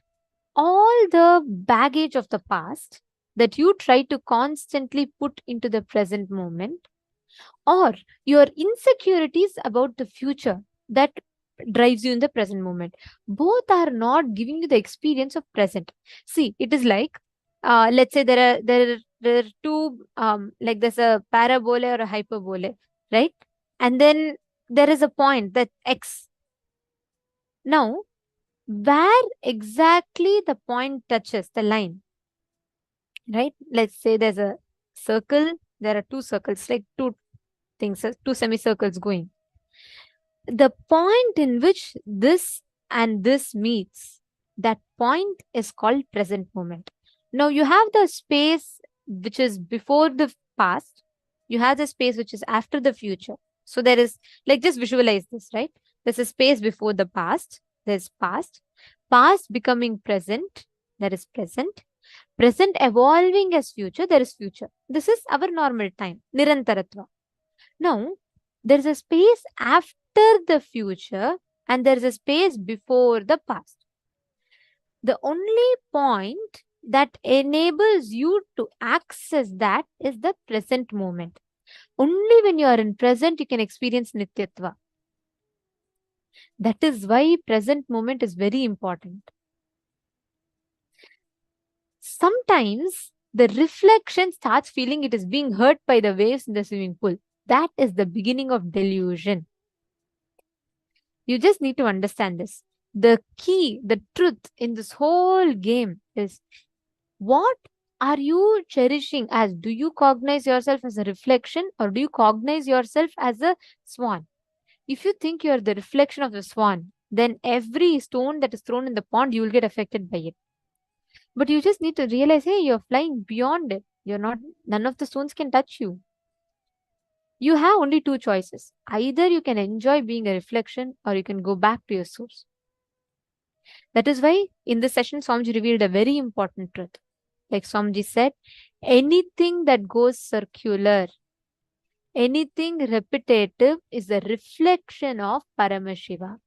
all the baggage of the past that you try to constantly put into the present moment, or your insecurities about the future that drives you in the present moment, both are not giving you the experience of present. See, it is like, let's say there are two, like there's a parabola or a hyperbola, right? And then there is a point, that x. Now, where exactly the point touches the line, right? Let's say there's a circle, there are two circles, like two things, two semicircles going. The point in which this and this meets, that point is called present moment. Now you have the space which is before the past, you have the space which is after the future. So there is, like, just visualize this, right? There's a space before the past, there's past, past becoming present, there is present, present evolving as future, there is future. This is our normal time, nirantaratva. Now, there's a space after the future and there's a space before the past. The only point that enables you to access that is the present moment. Only when you are in present, you can experience Nityatva. That is why present moment is very important. Sometimes the reflection starts feeling it is being hurt by the waves in the swimming pool. That is the beginning of delusion. You just need to understand this. The key, the truth in this whole game is, what are you cherishing as? Do you cognize yourself as a reflection, or do you cognize yourself as a swan? If you think you are the reflection of the swan, then every stone that is thrown in the pond, you will get affected by it. But you just need to realize, hey, you're flying beyond it. You're not, none of the stones can touch you. You have only two choices. Either you can enjoy being a reflection, or you can go back to your source. That is why in this session, Swamiji revealed a very important truth. Like Swamiji said, anything that goes circular, anything repetitive is a reflection of Paramashiva.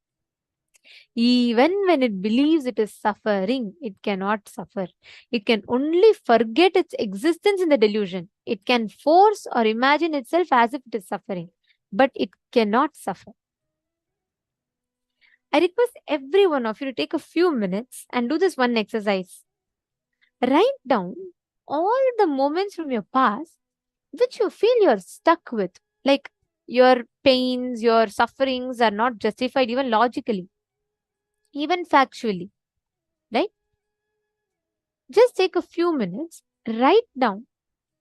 Even when it believes it is suffering, it cannot suffer. It can only forget its existence in the delusion. It can force or imagine itself as if it is suffering, but it cannot suffer. I request every one of you to take a few minutes and do this one exercise. Write down all the moments from your past which you feel you're stuck with. Like your pains, your sufferings are not justified even logically, even factually, right? Just take a few minutes, write down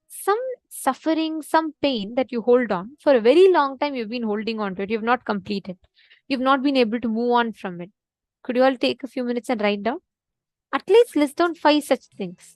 some suffering, some pain that you hold on. For a very long time, you've been holding on to it. You've not completed. You've not been able to move on from it. Could you all take a few minutes and write down? At least list down 5 such things.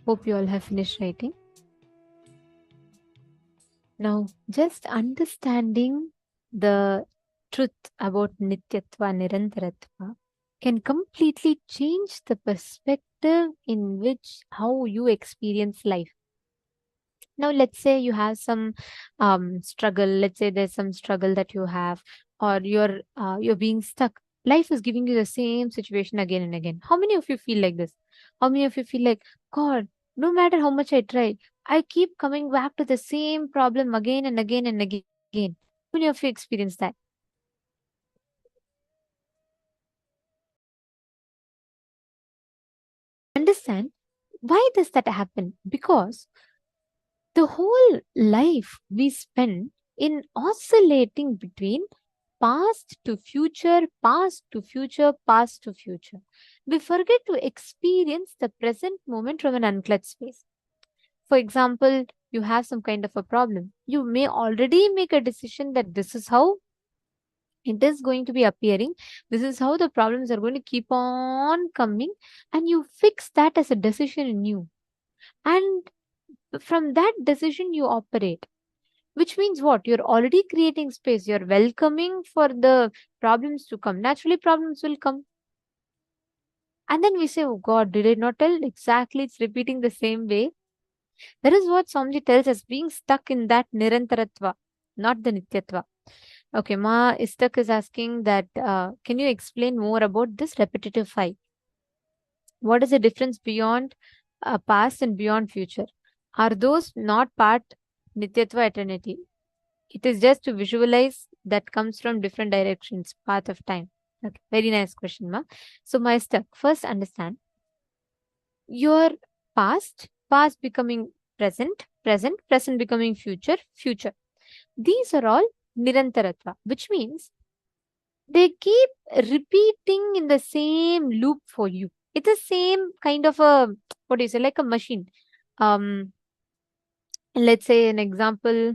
Hope you all have finished writing. Now, just understanding the truth about Nityatva, Nirantaratva can completely change the perspective in which how you experience life. Now, let's say you have some struggle. Let's say there's some struggle that you have, or you're being stuck. Life is giving you the same situation again and again. How many of you feel like this? How many of you feel like, God, no matter how much I try, I keep coming back to the same problem again and again and again? How many of you experience that? Understand why does that happen? Because the whole life we spend in oscillating between past to future, past to future, past to future. We forget to experience the present moment from an unclutched space. For example, you have some kind of a problem. You may already make a decision that this is how it is going to be appearing. This is how the problems are going to keep on coming. And you fix that as a decision in you. And from that decision, you operate. Which means what? You're already creating space. You're welcoming for the problems to come. Naturally, problems will come. And then we say, oh God, did I not tell? Exactly, it's repeating the same way. That is what Swamiji tells us, being stuck in that Nirantaratva, not the Nityatva. Okay, Ma Istak is asking that, can you explain more about this repetitive five? What is the difference beyond past and beyond future? Are those not part Nityatva eternity? It is just to visualize that comes from different directions, path of time. Okay, very nice question, Ma. So, my stuck. First, understand your past, past becoming present, present, present becoming future, future. These are all Nirantaratva, which means they keep repeating in the same loop for you. It's the same kind of a, what do you say, like a machine. Let's say an example,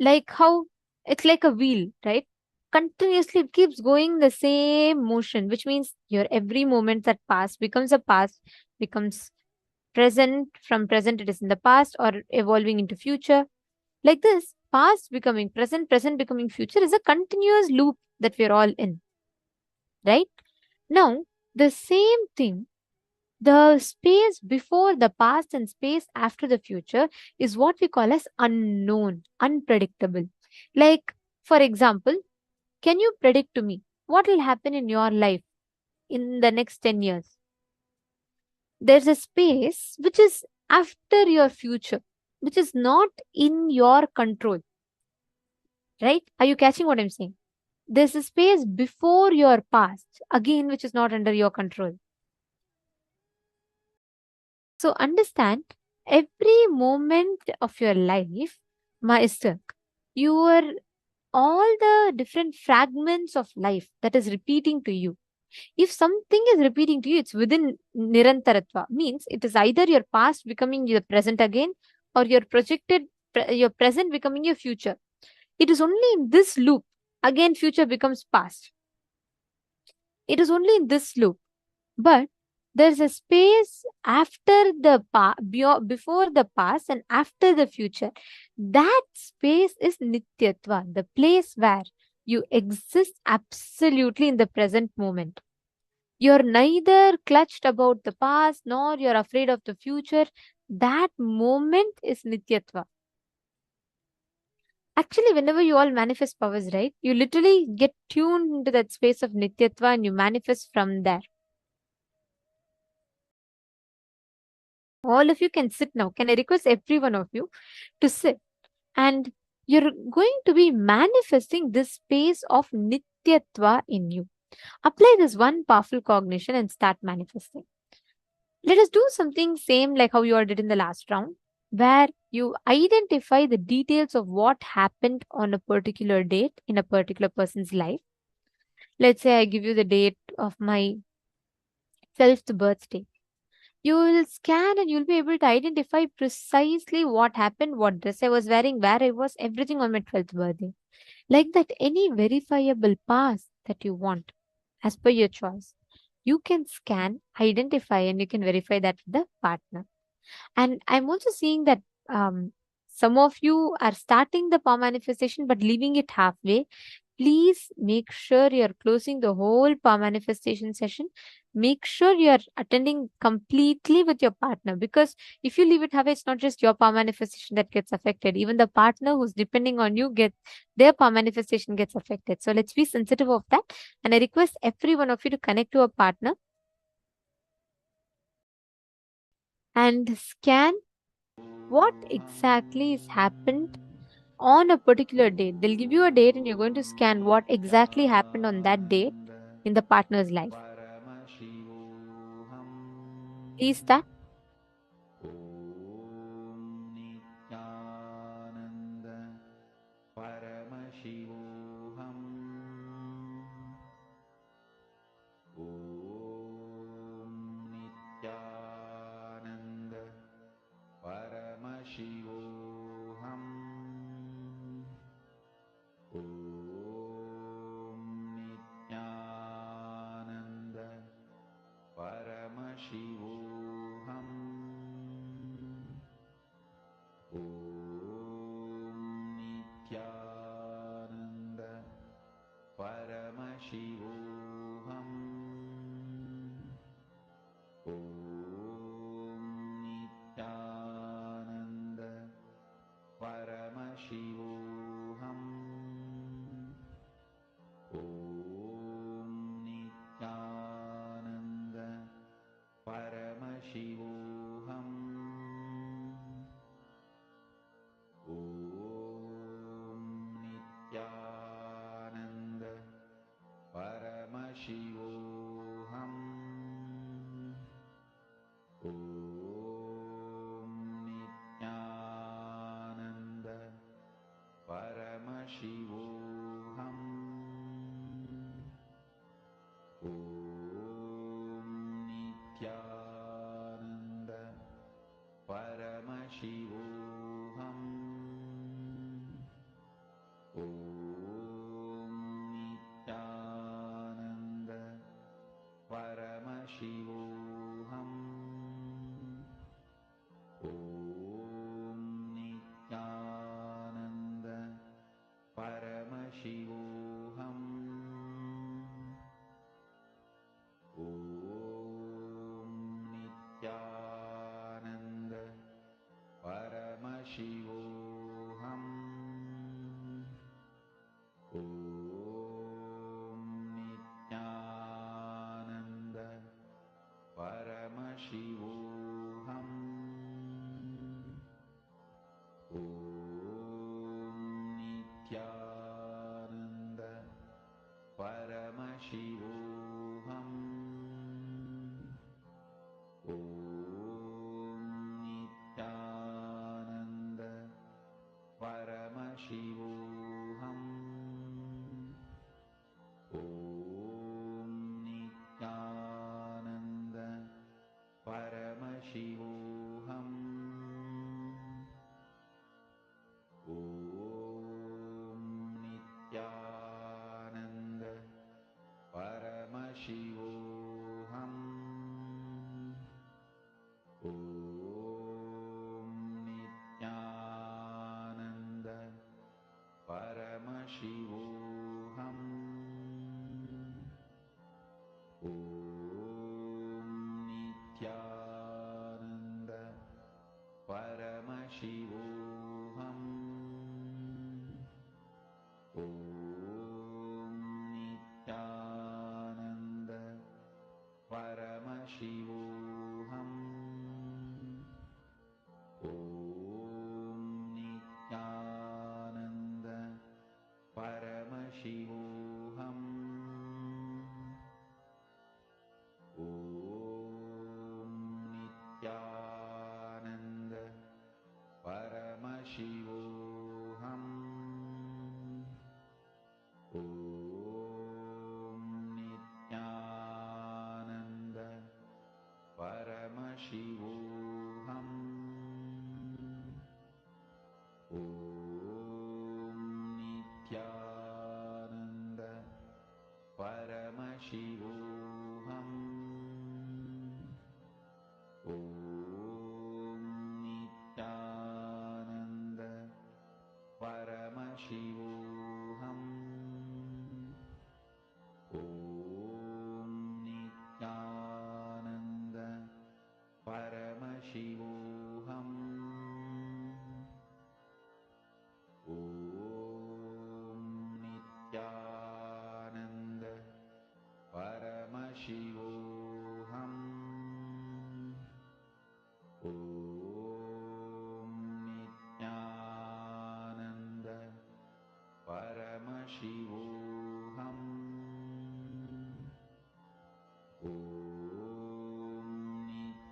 like how it's like a wheel, right? Continuously it keeps going the same motion, which means your every moment that pass becomes a past, becomes present. From present it is in the past or evolving into future. Like this, past becoming present, present becoming future is a continuous loop that we're all in. Right? Now, the same thing, the space before the past and space after the future is what we call as unknown, unpredictable. Like, for example, can you predict to me what will happen in your life in the next 10 years? There's a space which is after your future, which is not in your control. Right? Are you catching what I'm saying? There's a space before your past, again, which is not under your control. So understand every moment of your life, Maistak, your all the different fragments of life that is repeating to you. If something is repeating to you, it's within Nirantaratva. Means it is either your past becoming your present again or your your present becoming your future. It is only in this loop. Again, future becomes past. It is only in this loop. But there's a space after the before the past and after the future. That space is Nityatva, the place where you exist absolutely in the present moment. You're neither clutched about the past nor you're afraid of the future. That moment is Nityatva. Actually, whenever you all manifest powers, right, you literally get tuned into that space of Nityatva and you manifest from there. All of you can sit now. Can I request every one of you to sit? And you're going to be manifesting this space of Nityatva in you. Apply this one powerful cognition and start manifesting. Let us do something same like how you all did in the last round, where you identify the details of what happened on a particular date in a particular person's life. Let's say I give you the date of my 12th birthday. You will scan and you'll be able to identify precisely what happened, what dress I was wearing, where I was, everything on my 12th birthday. Like that, any verifiable past that you want, as per your choice, you can scan, identify, and you can verify that with the partner. And I'm also seeing that some of you are starting the power manifestation but leaving it halfway. Please make sure you're closing the whole power manifestation session. Make sure you're attending completely with your partner, because if you leave it halfway, it's not just your power manifestation that gets affected. Even the partner who's depending on you, their power manifestation gets affected. So let's be sensitive of that. And I request every one of you to connect to a partner and scan what exactly has happened on a particular date. They'll give you a date and you're going to scan what exactly happened on that date in the partner's life. Please start.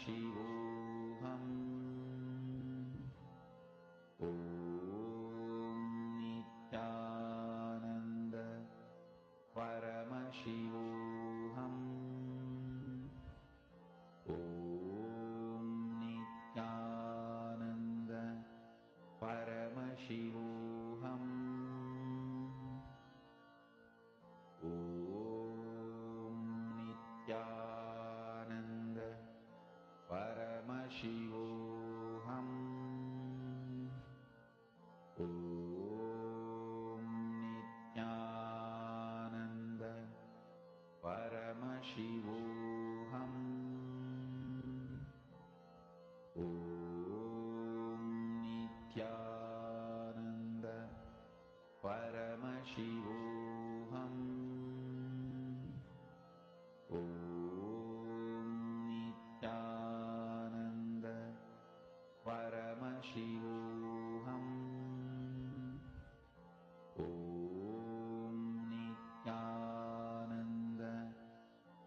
Shivoham. Om Nithyananda Paramashivoham. Om Nithyananda Paramashivoham. Om Nithyananda Paramashivoham. Om Nithyananda Paramashivoham. Om Nithyananda Paramashivoham. Om Nithyananda Paramashivoham. Om Nithyananda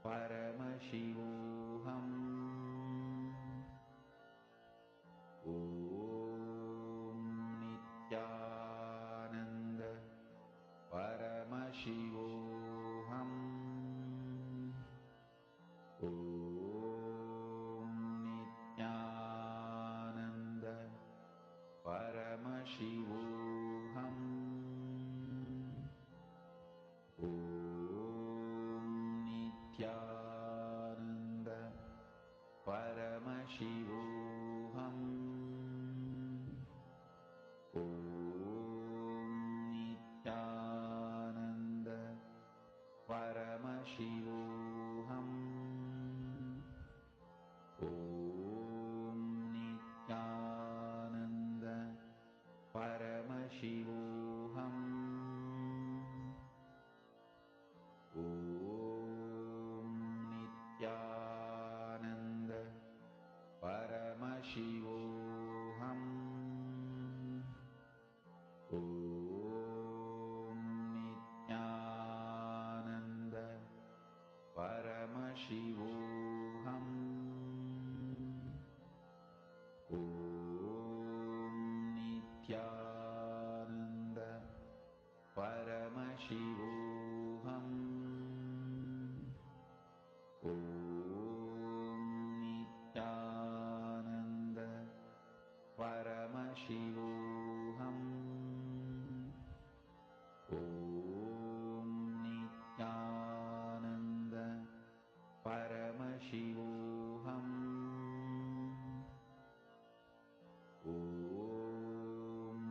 Paramashivoham. Om Nithyananda Paramashivoham. Om Nithyananda Paramashivoham. Om Nithyananda Paramashivoham. Om Nithyananda Paramashivoham. Om Nithyananda Paramashivoham. Om Nithyananda Paramashivoham. Om Nithyananda Paramashivoham. Om Nithyananda Paramashivoham. Om Nithyananda Paramashivoham. Om Nithyananda Paramashivoham. Om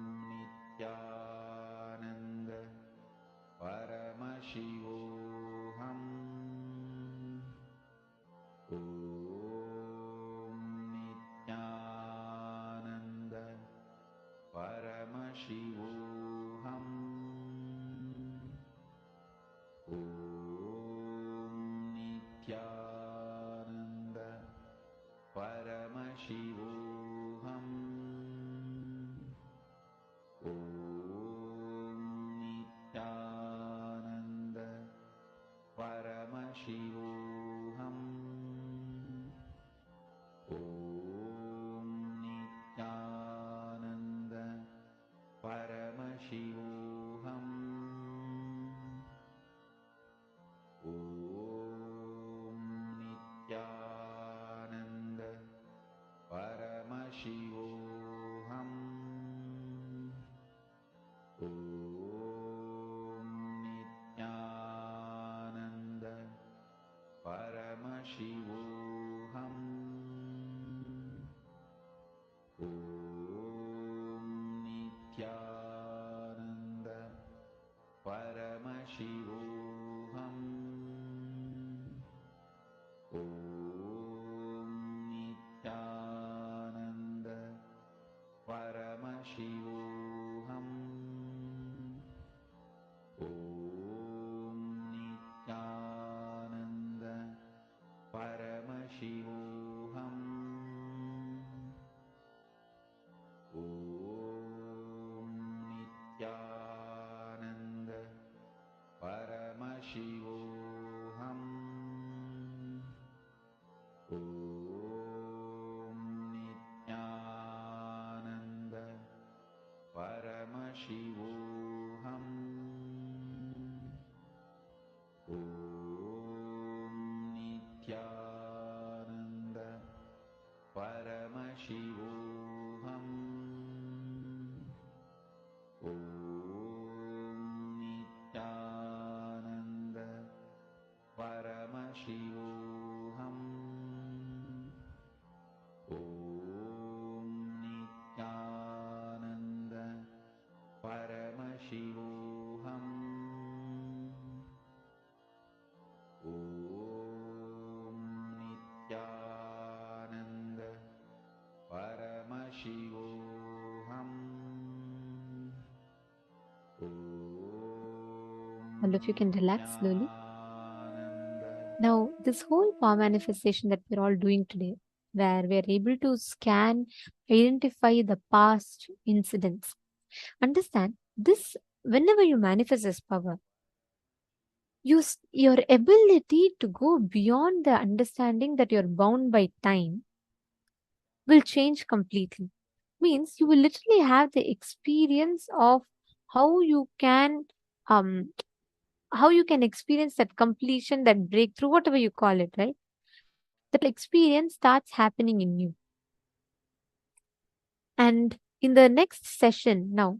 All of you can relax slowly. Now, this whole power manifestation that we're all doing today, where we're able to scan, identify the past incidents. Understand this, whenever you manifest this power, your ability to go beyond the understanding that you're bound by time will change completely. Means you will literally have the experience of how you can experience that completion, that breakthrough, whatever you call it, right? That experience starts happening in you. And in the next session now,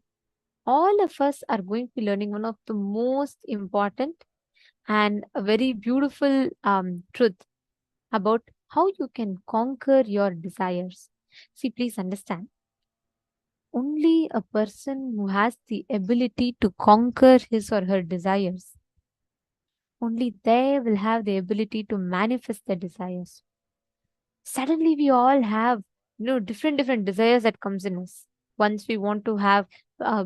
all of us are going to be learning one of the most important and a very beautiful truth about how you can conquer your desires. See, please understand, only a person who has the ability to conquer his or her desires, only they will have the ability to manifest their desires. Suddenly we all have different desires that comes in us. Once we want to have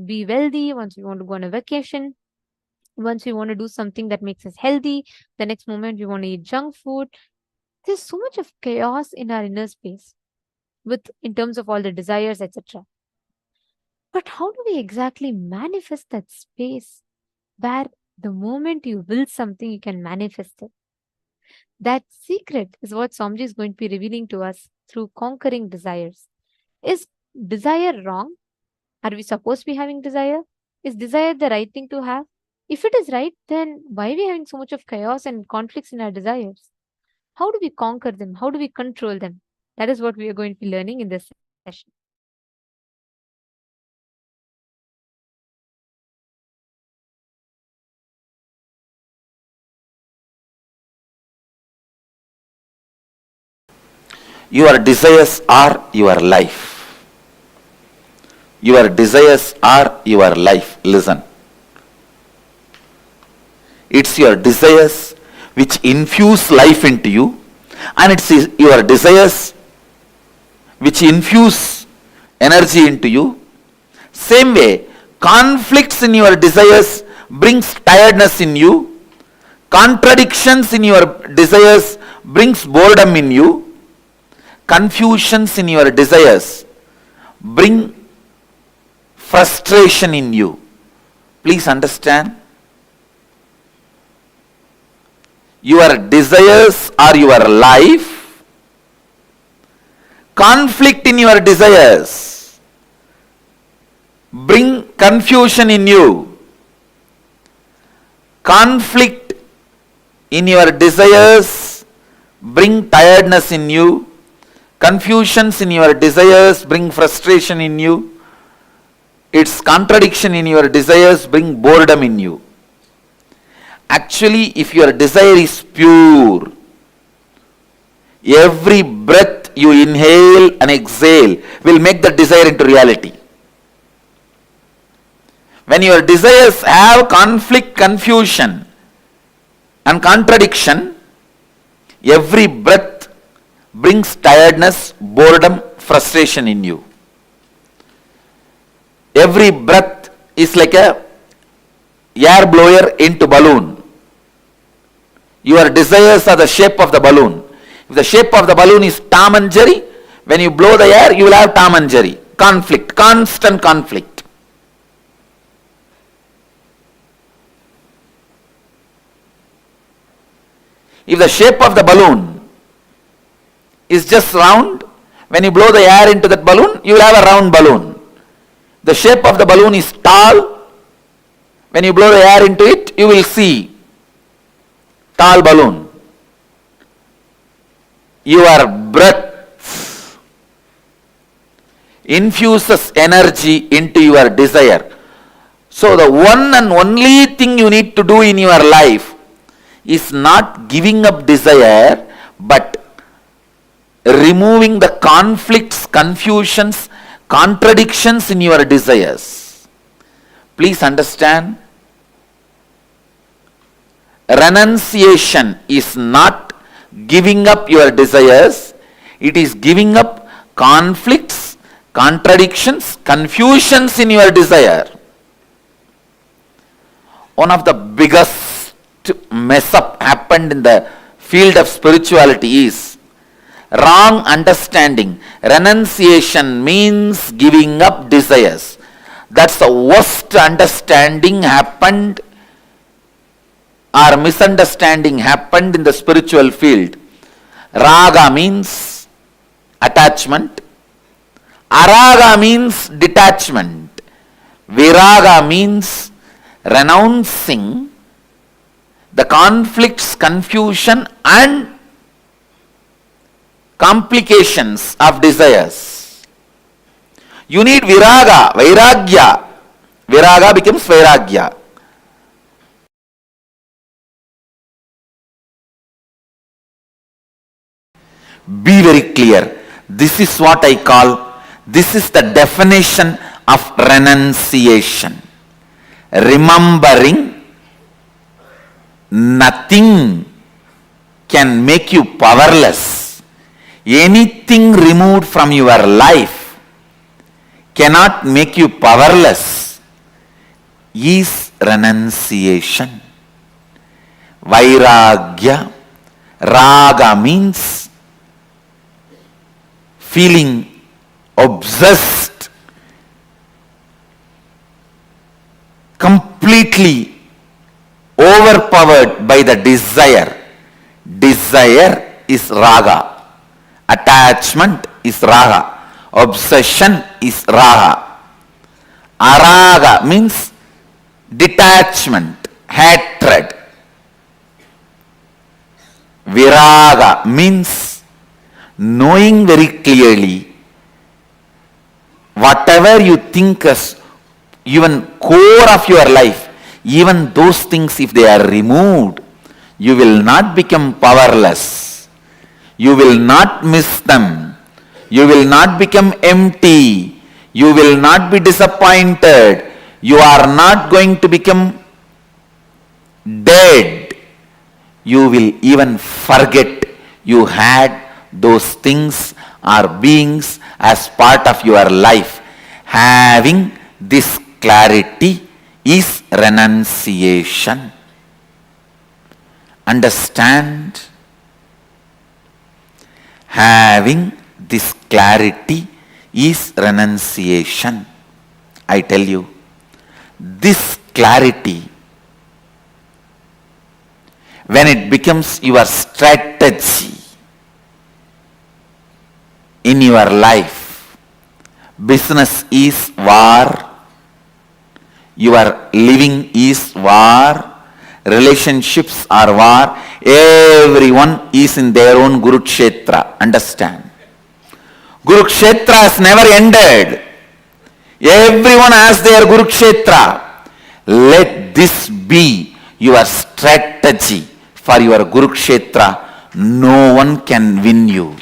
be wealthy, once we want to go on a vacation, once we want to do something that makes us healthy, the next moment we want to eat junk food. There's so much of chaos in our inner space with in terms of all the desires, etc. But how do we exactly manifest that space where the moment you will something, you can manifest it? That secret is what Swamiji is going to be revealing to us through conquering desires. Is desire wrong? Are we supposed to be having desire? Is desire the right thing to have? If it is right, then why are we having so much of chaos and conflicts in our desires? How do we conquer them? How do we control them? That is what we are going to be learning in this session. Your desires are your life. Your desires are your life. Listen. It's your desires which infuse life into you, and it's your desires which infuse energy into you. Same way, conflicts in your desires brings tiredness in you. Contradictions in your desires brings boredom in you. Confusions in your desires bring frustration in you. Please understand. Your desires are your life. Conflict in your desires bring confusion in you. Conflict in your desires bring tiredness in you. Confusions in your desires bring frustration in you. Its contradiction in your desires bring boredom in you. Actually, if your desire is pure, every breath you inhale and exhale will make the desire into reality. When your desires have conflict, confusion and contradiction, every breath brings tiredness, boredom, frustration in you. Every breath is like a air blower into balloon. Your desires are the shape of the balloon. If the shape of the balloon is Tom and Jerry, when you blow the air, you will have Tom and Jerry. Conflict, constant conflict. If the shape of the balloon is just round, when you blow the air into that balloon, you will have a round balloon. The shape of the balloon is tall. When you blow the air into it, you will see tall balloon. Your breath infuses energy into your desire. So the one and only thing you need to do in your life is not giving up desire, but removing the conflicts, confusions, contradictions in your desires. Please understand, renunciation is not giving up your desires, it is giving up conflicts, contradictions, confusions in your desire. One of the biggest mess up happened in the field of spirituality is wrong understanding. Renunciation means giving up desires. That's the worst understanding happened or misunderstanding happened in the spiritual field. Raga means attachment. Araga means detachment. Viraga means renouncing the conflicts, confusion and complications of desires. You need viraga, vairagya. Viraga becomes vairagya. Be very clear. This is what I call, this is the definition of renunciation. Remembering nothing can make you powerless. Anything removed from your life cannot make you powerless is renunciation. Vairagya, raga means feeling obsessed, completely overpowered by the desire. Desire is raga. Attachment is raga. Obsession is raga. Araga means detachment, hatred. Viraga means knowing very clearly whatever you think as even core of your life, even those things, if they are removed, you will not become powerless. You will not miss them. You will not become empty. You will not be disappointed. You are not going to become dead. You will even forget you had those things or beings as part of your life. Having this clarity is renunciation. Understand? Having this clarity is renunciation. I tell you, this clarity, when it becomes your strategy in your life, business is war, your living is war, relationships are war, everyone is in their own Kurukshetra. Understand? Kurukshetra has never ended. Everyone has their Kurukshetra. Let this be your strategy for your Kurukshetra. No one can win you.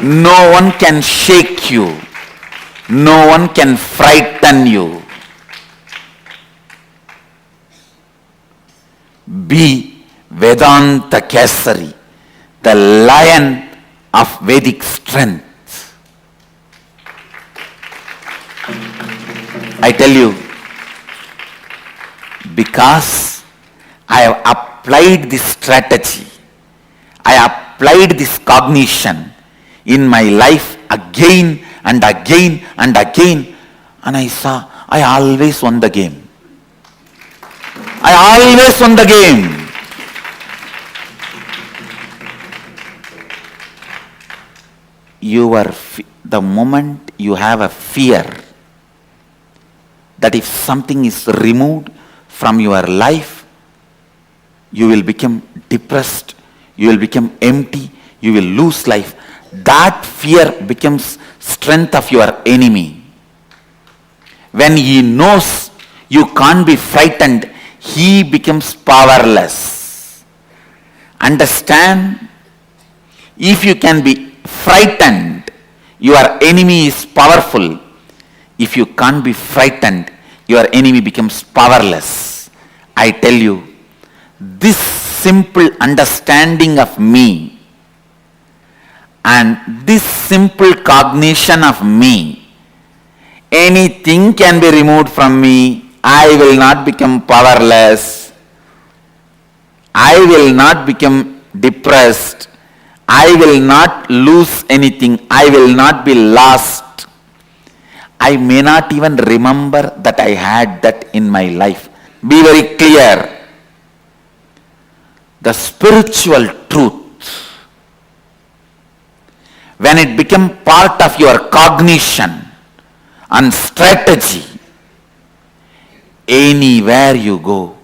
No one can shake you. No one can frighten you. Be Vedanta Kesari, the lion of Vedic strength. I tell you, because I have applied this strategy, I applied this cognition in my life again and again and again, and I saw I always won the game. I always won the game. The moment you have a fear that if something is removed from your life, you will become depressed, you will become empty, you will lose life. that fear becomes strength of your enemy. When he knows you can't be frightened, he becomes powerless. Understand? If you can be frightened, your enemy is powerful. If you can't be frightened, your enemy becomes powerless. I tell you, this simple understanding of me and this simple cognition of me, anything can be removed from me. I will not become powerless. I will not become depressed. I will not lose anything. I will not be lost. I may not even remember that I had that in my life. Be very clear. The spiritual truth, when it becomes part of your cognition and strategy, anywhere you go,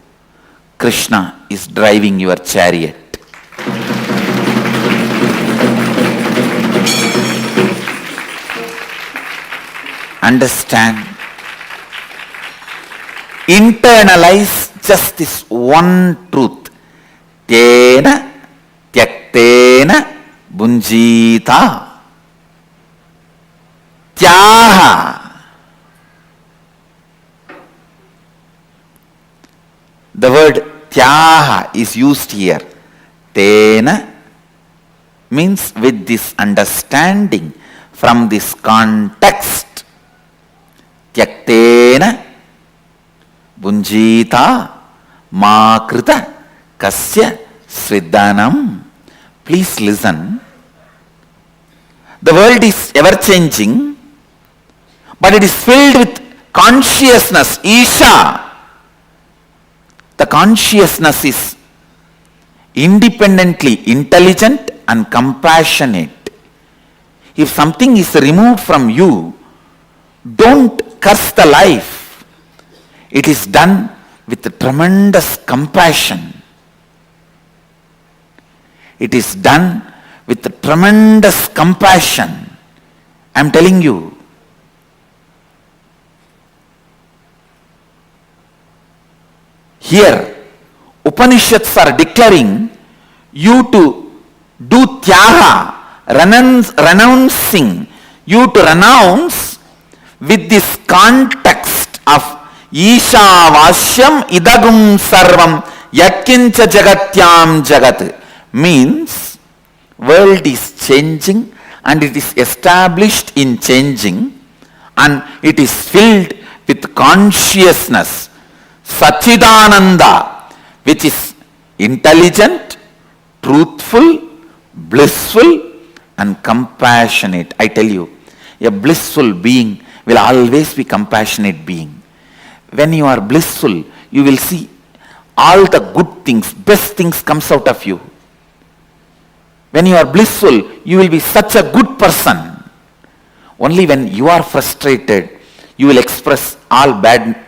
Krishna is driving your chariot. Understand? Internalize just this one truth. Tena tyaktena bunjita. Tyaha. The word tyaha is used here. Tena means with this understanding from this context. Tyaktena bunjita ma krita kasya sridhanam. Please listen. The world is ever changing, but it is filled with consciousness, Isha. The consciousness is independently intelligent and compassionate. If something is removed from you, don't curse the life. It is done with tremendous compassion. It is done with tremendous compassion. I am telling you. Here, Upanishads are declaring you to do tyaha, renouncing, you to renounce with this context of Isha Vasyam Idagum Sarvam Yatkincha Jagatyam Jagat. Means world is changing and it is established in changing and it is filled with consciousness, Sachidananda, which is intelligent, truthful, blissful and compassionate. I tell you, a blissful being will always be compassionate being. When you are blissful, you will see all the good things, best things comes out of you. When you are blissful, you will be such a good person. Only when you are frustrated, you will express all bad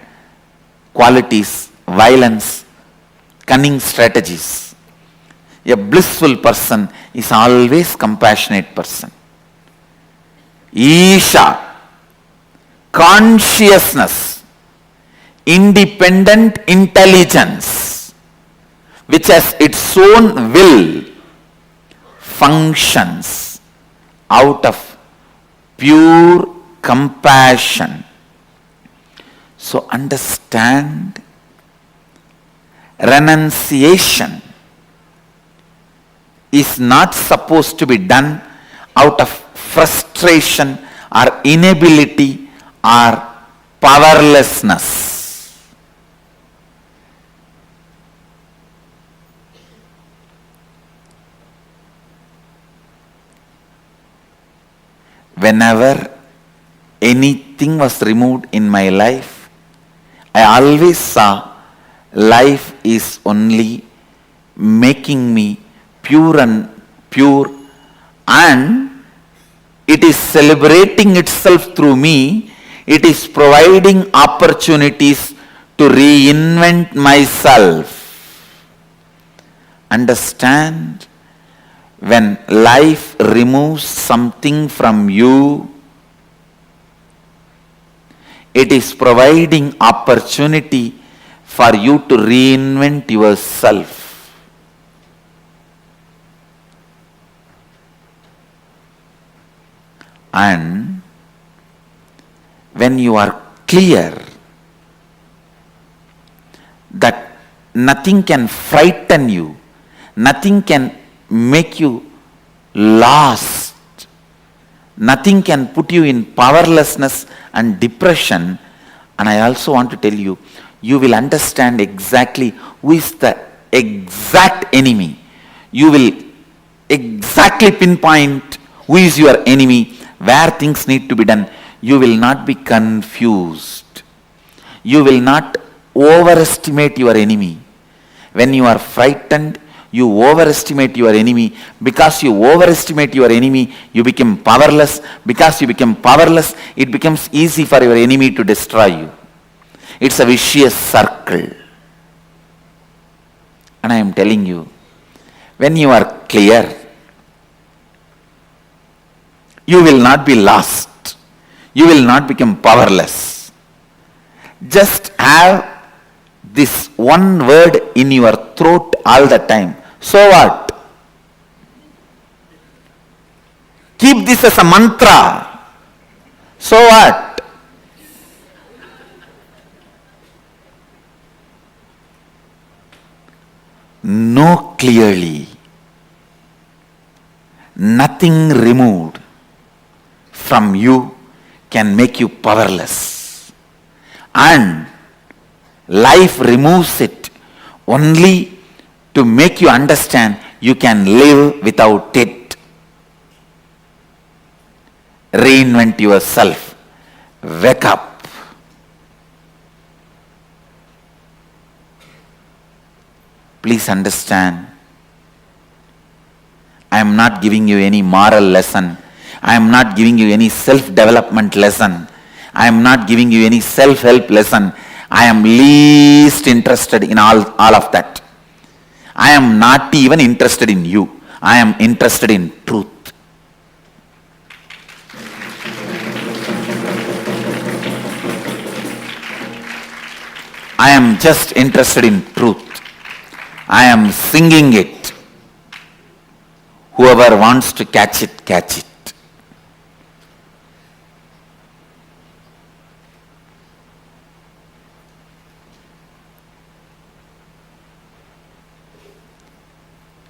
qualities, violence, cunning strategies. A blissful person is always compassionate person. Isha, consciousness, independent intelligence, which has its own will, functions out of pure compassion. So understand, renunciation is not supposed to be done out of frustration or inability or powerlessness. Whenever anything was removed in my life, I always saw life is only making me pure and it is celebrating itself through me. It is providing opportunities to reinvent myself. Understand? when life removes something from you, it is providing opportunity for you to reinvent yourself. And when you are clear that nothing can frighten you, nothing can make you lost, nothing can put you in powerlessness and depression. And I also want to tell you, you will understand exactly who is the exact enemy. You will exactly pinpoint who is your enemy, where things need to be done. You will not be confused. You will not overestimate your enemy. When you are frightened, you overestimate your enemy. Because you overestimate your enemy, you become powerless. Because you become powerless, it becomes easy for your enemy to destroy you. It's a vicious circle. And I am telling you, when you are clear, you will not be lost. You will not become powerless. Just have this one word in your throat all the time. So what? Keep this as a mantra. So what? Know clearly. Nothing removed from you can make you powerless. And life removes it only to make you understand you can live without it. Reinvent yourself. Wake up. Please understand, I am not giving you any moral lesson. I am not giving you any self-development lesson. I am not giving you any self-help lesson. I am least interested in all of that. I am not even interested in you. I am interested in truth. I am just interested in truth. I am singing it. Whoever wants to catch it, catch it.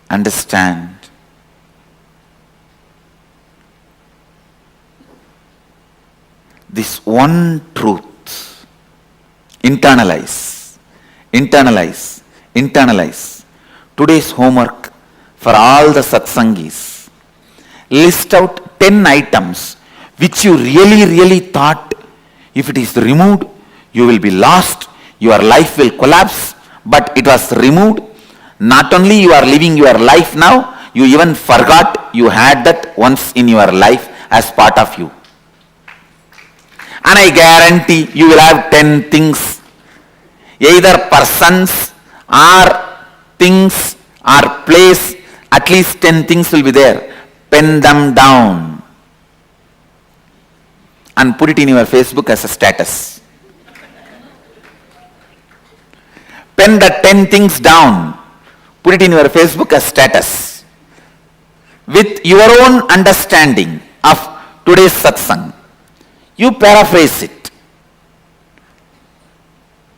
Understand. This one truth. Internalize. Internalize. Internalize. Today's homework for all the satsangis. List out 10 items which you really thought if it is removed, you will be lost, your life will collapse, but it was removed. Not only you are living your life now, you even forgot you had that once in your life as part of you. And I guarantee you will have 10 things, either persons or things or place, at least 10 things will be there. Pen them down and put it in your Facebook as a status. Pen the 10 things down. Put it in your Facebook as status. With your own understanding of today's satsang. You paraphrase it.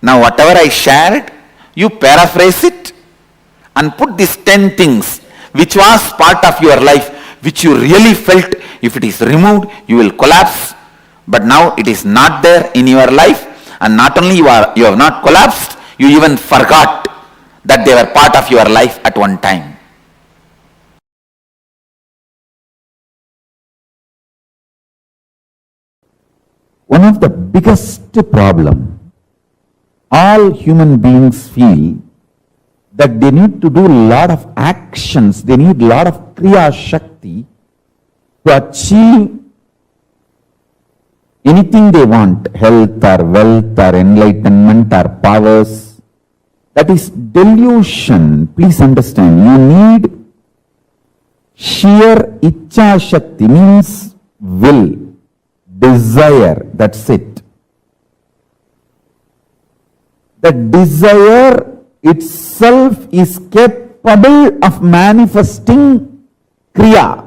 Now whatever I shared, you paraphrase it and put these 10 things which was part of your life, which you really felt if it is removed, you will collapse. But now it is not there in your life, and not only you have not collapsed, you even forgot that they were part of your life at one time. One of the biggest problem all human beings feel that they need to do a lot of actions, they need a lot of kriya shakti to achieve anything they want, health or wealth or enlightenment or powers. That is delusion. Please understand, you need sheer Icha Shakti means will, desire, that's it. The desire itself is capable of manifesting Kriya,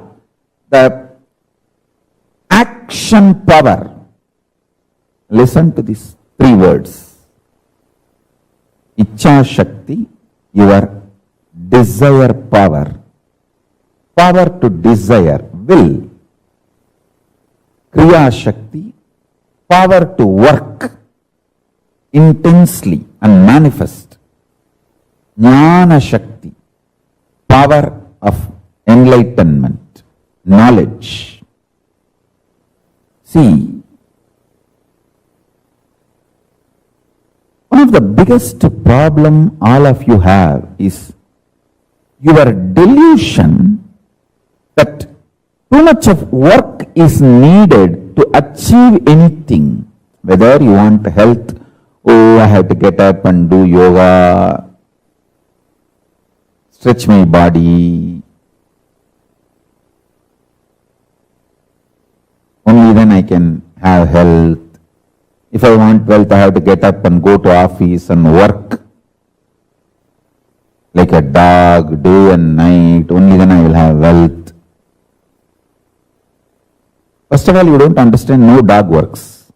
the action power. Listen to these three words. Icha Shakti, your desire power. Power to desire, will. Kriya Shakti, power to work intensely and manifest. Jnana Shakti, power of enlightenment, knowledge. See, one of the biggest problem all of you have is your delusion that too much of work is needed to achieve anything. Whether you want health, oh, I have to get up and do yoga, stretch my body. Only then I can have health. If I want wealth, I have to get up and go to office and work like a dog, day and night. Only then I will have wealth. First of all, you don't understand, no dog works.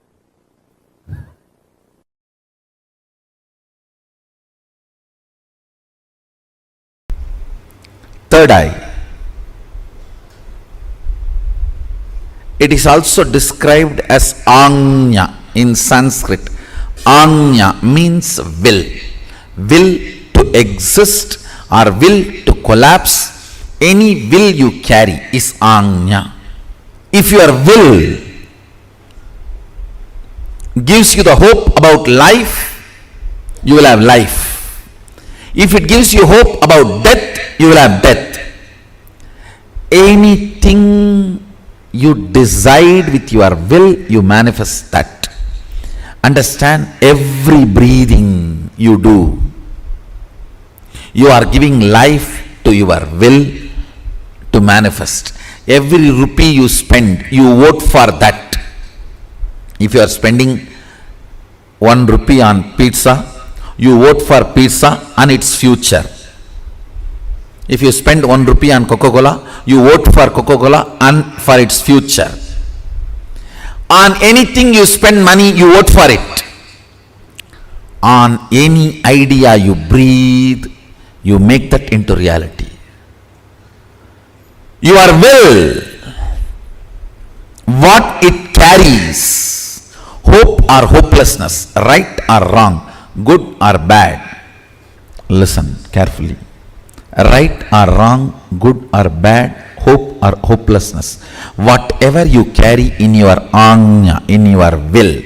Third eye. It is also described as Anya in Sanskrit. Anya means will. Will to exist or will to collapse. Any will you carry is Anya. If your will gives you the hope about life, you will have life. If it gives you hope about death, you will have death. Anything you decide with your will, you manifest that. Understand, every breathing you do, you are giving life to your will to manifest. Every rupee you spend, you vote for that. If you are spending 1 rupee on pizza, you vote for pizza and its future. If you spend 1 rupee on Coca-Cola, you vote for Coca-Cola and for its future. On anything you spend money, you vote for it. On any idea you breathe, you make that into reality. Your will, what it carries, hope or hopelessness, right or wrong, good or bad. Listen carefully. Right or wrong, good or bad, hope or hopelessness, whatever you carry in your anya, in your will,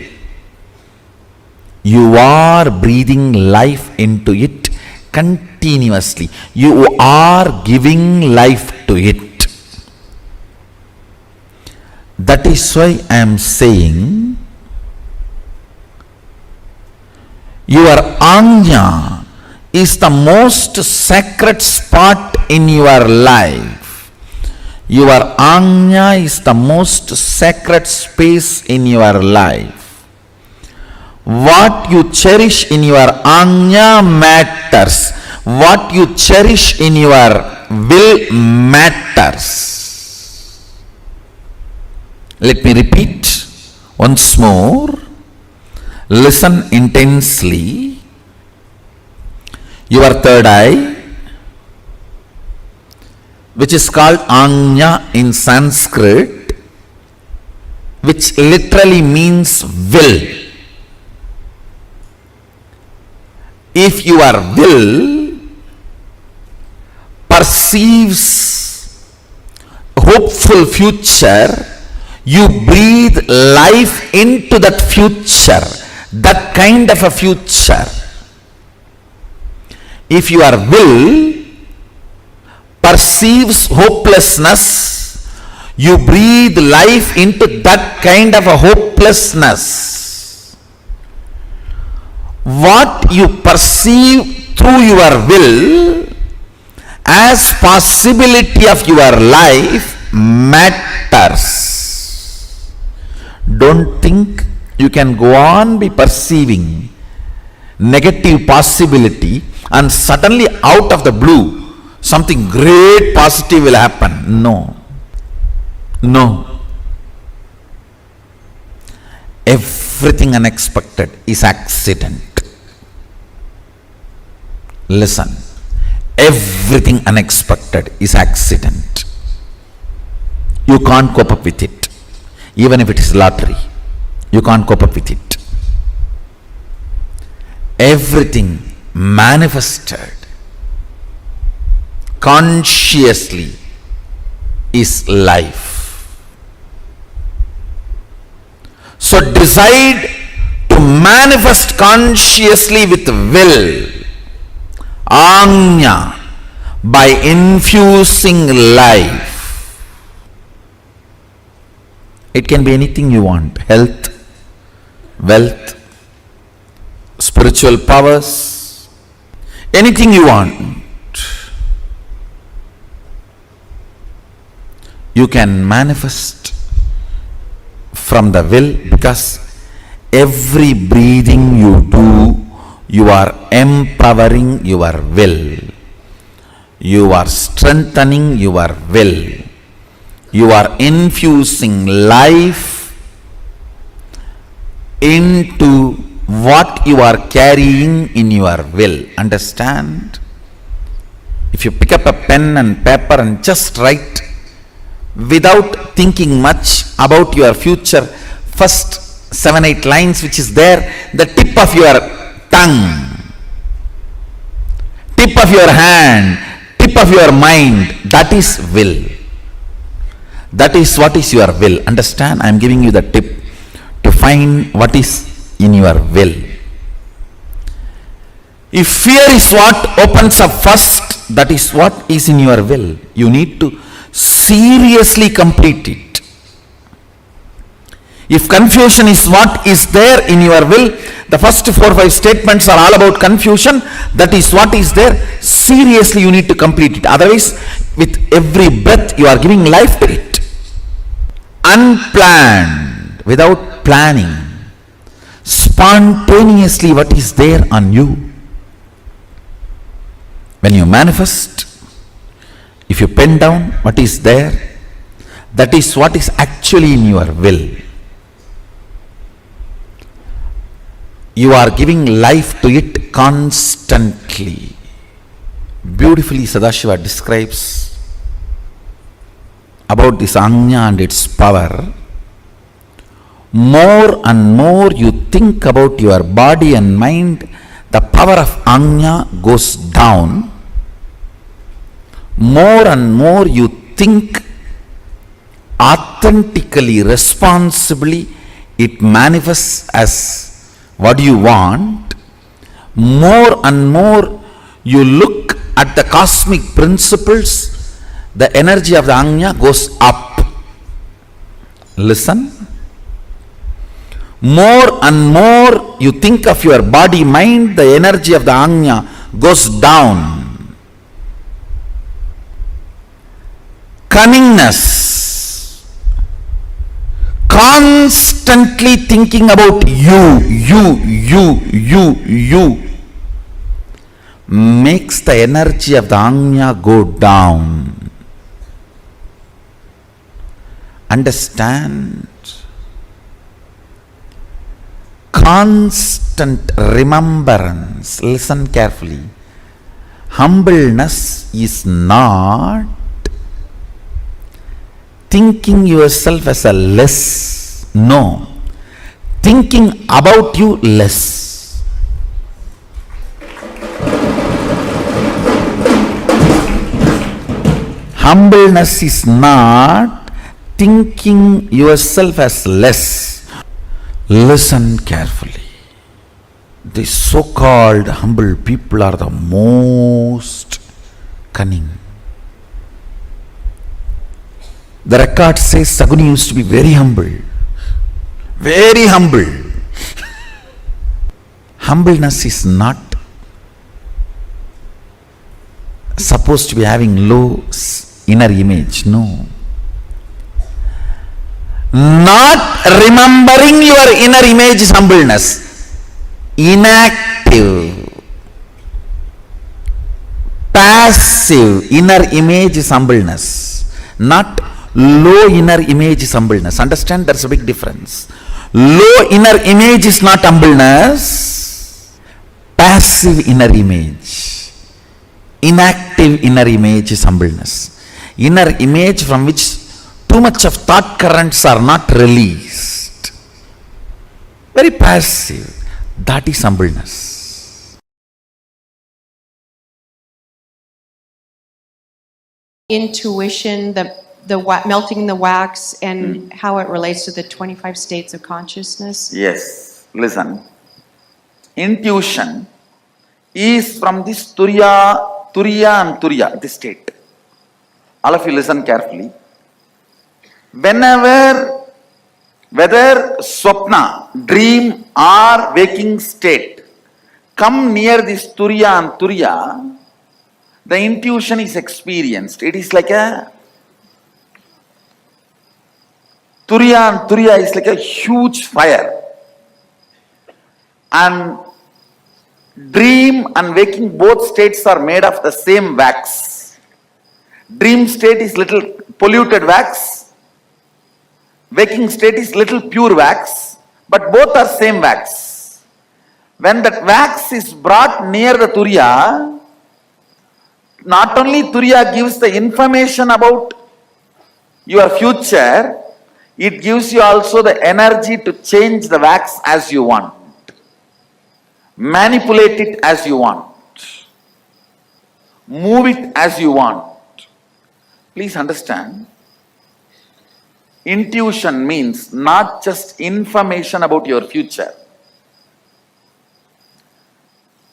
you are breathing life into it continuously. You are giving life to it. That is why I am saying your anya is the most sacred spot in your life. Your anya is the most sacred space in your life. What you cherish in your anya matters. What you cherish in your will matters. Let me repeat once more. Listen intensely. Your third eye, which is called Anya in Sanskrit, which literally means will. If your will perceives hopeful future, you breathe life into that future, that kind of a future. If your will perceives hopelessness, you breathe life into that kind of a hopelessness. What you perceive through your will as possibility of your life matters. Don't think you can go on be perceiving negative possibility and suddenly out of the blue something great positive will happen. No. Everything unexpected is accident. Listen. Everything unexpected is accident. You can't cope up with it. Even if it is lottery, you can't cope up with it. Everything manifested consciously is life. So decide to manifest consciously with will, Anya, by infusing life. It can be anything you want: health, wealth, spiritual powers, anything you want. You can manifest from the will, because every breathing you do, you are empowering your will. You are strengthening your will. You are infusing life into what you are carrying in your will. Understand? If you pick up a pen and paper and just write without thinking much about your future, first 7-8 lines which is there, the tip of your tongue, tip of your hand, tip of your mind, that is will. That is what is your will. Understand? I am giving you the tip to find what is in your will. If fear is what opens up first, that is what is in your will. You need to seriously complete it. If confusion is what is there in your will, the first 4 or 5 statements are all about confusion. That is what is there. Seriously you need to complete it. Otherwise, with every breath you are giving life to it. Unplanned, without planning, spontaneously what is there on you. When you manifest, if you pen down what is there, that is what is actually in your will. You are giving life to it constantly. Beautifully Sadashiva describes about this Anya and its power. More and more you think about your body and mind, the power of Anya goes down. More and more you think authentically, responsibly, it manifests as what you want. More and more you look at the cosmic principles, the energy of the Anya goes up. Listen. More and more you think of your body, mind, the energy of the Anya goes down. Cunningness, constantly thinking about you, makes the energy of the Anya go down. Understand? Constant remembrance. Listen carefully. Humbleness is not thinking yourself as a less. No. Thinking about you less. Humbleness is not thinking yourself as less. Listen carefully. These so-called humble people are the most cunning. The record says Saguni used to be very humble. Very humble. Humbleness is not supposed to be having low inner image. No. Not remembering your inner image is humbleness. Inactive, passive inner image is humbleness. Not low inner image is humbleness. Understand, there's a big difference. Low inner image is not humbleness. Passive inner image, inactive inner image is humbleness. Inner image from which too much of thought currents are not released. Very passive. That is humbleness. Intuition, melting the wax, and how it relates to the 25 states of consciousness? Yes. Listen. Intuition is from this turiya and turiya, this state. All of you listen carefully. Whenever, whether swapna, dream or waking state, come near this turiya and turiya, the intuition is experienced. It is like a turiya and turiya is like a huge fire. And dream and waking both states are made of the same wax. Dream state is little polluted wax. Waking state is little pure wax, but both are same wax. When that wax is brought near the turiya, not only turiya gives the information about your future, it gives you also the energy to change the wax as you want. Manipulate it as you want. Move it as you want. Please understand. Intuition means not just information about your future.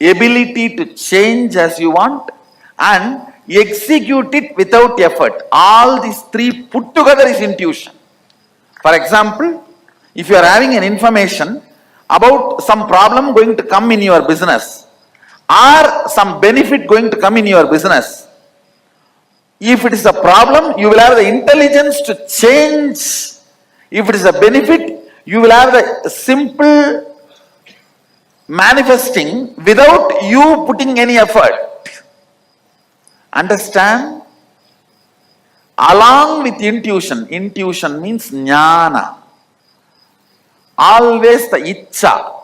Ability to change as you want and execute it without effort. All these three put together is intuition. For example, if you are having an information about some problem going to come in your business or some benefit going to come in your business, if it is a problem, you will have the intelligence to change. If it is a benefit, you will have the simple manifesting without you putting any effort. Understand? Along with intuition, intuition means jnana. Always the icha.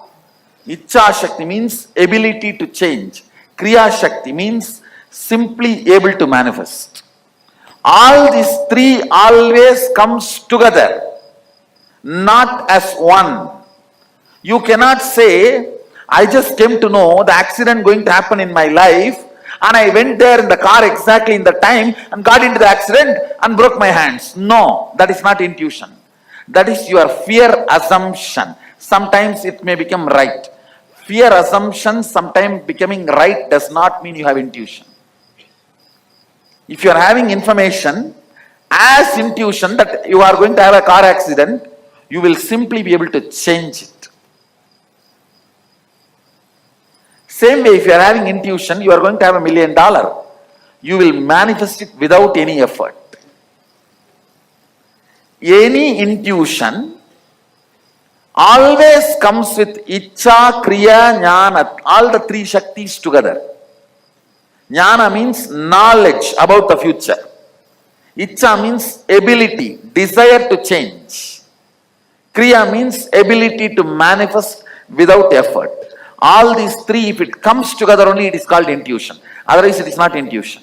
Icha Shakti means ability to change. Kriya Shakti means simply able to manifest. All these three always comes together, not as one. You cannot say, I just came to know the accident going to happen in my life and I went there in the car exactly in the time and got into the accident and broke my hands. No, that is not intuition. That is your fear assumption. Sometimes it may become right. Fear assumption sometimes becoming right does not mean you have intuition. If you are having information as intuition that you are going to have a car accident, you will simply be able to change it. Same way, if you are having intuition, you are going to have $1 million, you will manifest it without any effort. Any intuition always comes with Icha, Kriya, Jnana, all the three Shaktis together. Jnana means knowledge about the future. Icha means ability, desire to change. Kriya means ability to manifest without effort. All these three, if it comes together only, it is called intuition. Otherwise, it is not intuition.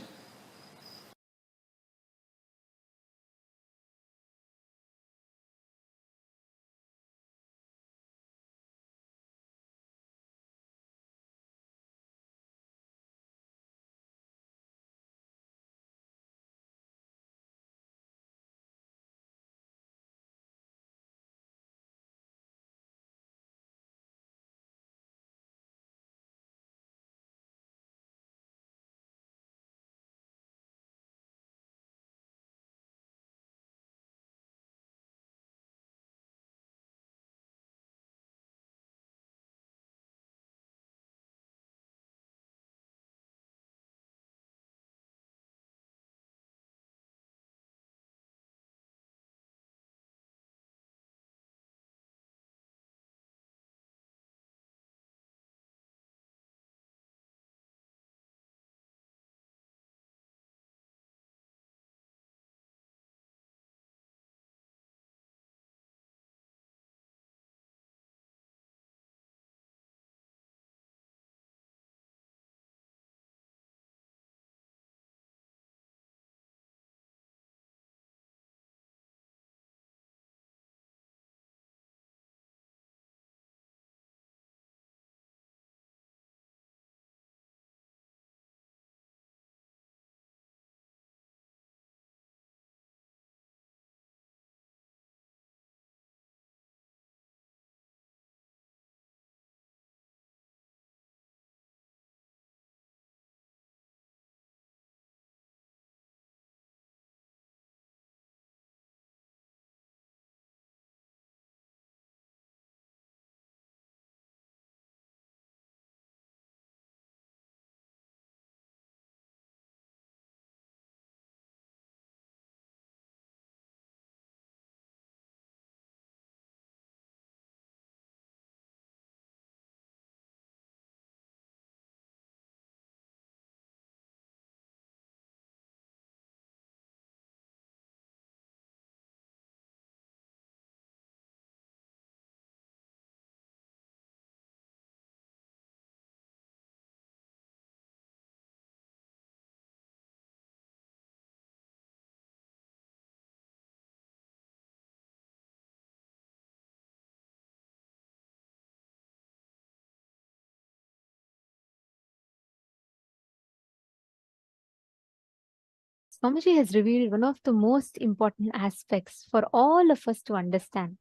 Swamiji has revealed one of the most important aspects for all of us to understand.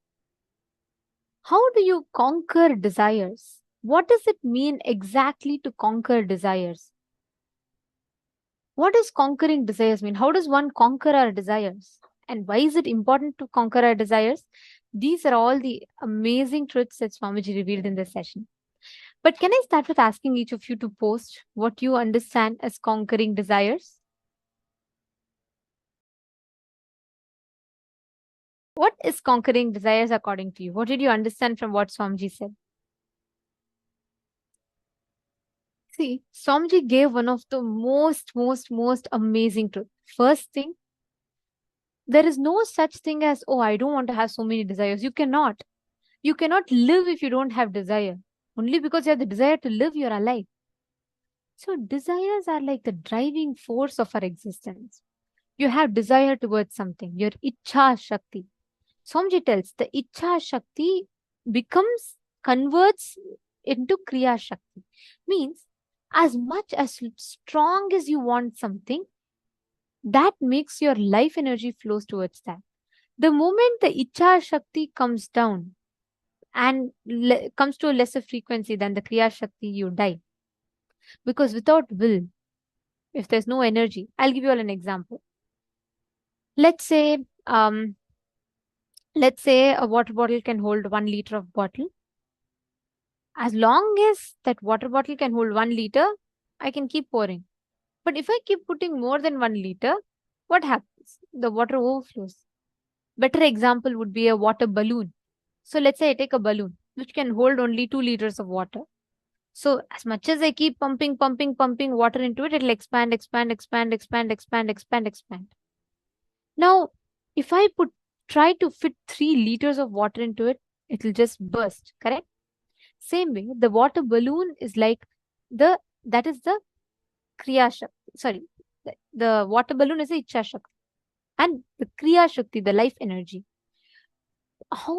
How do you conquer desires? What does it mean exactly to conquer desires? What does conquering desires mean? How does one conquer our desires? And why is it important to conquer our desires? These are all the amazing truths that Swamiji revealed in this session. But can I start with asking each of you to post what you understand as conquering desires? What is conquering desires according to you? What did you understand from what Swamiji said? See, Swamiji gave one of the most amazing truth. First thing, there is no such thing as, oh, I don't want to have so many desires. You cannot. You cannot live if you don't have desire. Only because you have the desire to live, you're alive. So desires are like the driving force of our existence. You have desire towards something, your Ichha Shakti. Swamiji tells the Ichha Shakti converts into Kriya Shakti. Means as much as strong as you want something, that makes your life energy flows towards that. The moment the Ichha Shakti comes down and comes to a lesser frequency than the Kriya Shakti, you die. Because without will, if there's no energy, I'll give you all an example. Let's say a water bottle can hold 1 liter of bottle. As long as that water bottle can hold 1 liter, I can keep pouring. But if I keep putting more than 1 liter, what happens? The water overflows. Better example would be a water balloon. So let's say I take a balloon which can hold only 2 liters of water. So as much as I keep pumping water into it, it'll expand. Now, if I try to fit 3 liters of water into it, it'll just burst, correct? Same way, the water balloon is like that is the Kriya Shakti. Sorry, the water balloon is the Ichha Shakti. And the Kriya Shakti, the life energy. How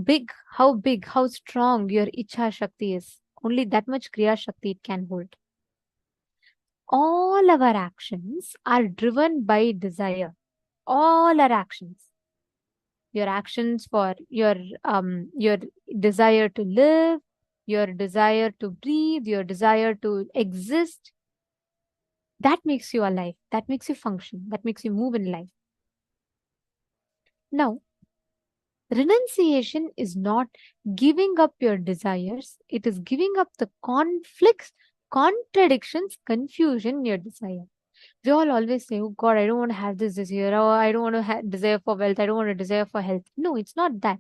big, how strong your Ichha Shakti is, only that much Kriya Shakti it can hold. All our actions are driven by desire. All our actions. Your actions for your desire to live, your desire to breathe, your desire to exist. That makes you alive. That makes you function. That makes you move in life. Now, renunciation is not giving up your desires. It is giving up the conflicts, contradictions, confusion in your desire. We all always say, oh God, I don't want to have this desire. Or I don't want to have desire for wealth. I don't want to desire for health. No, it's not that.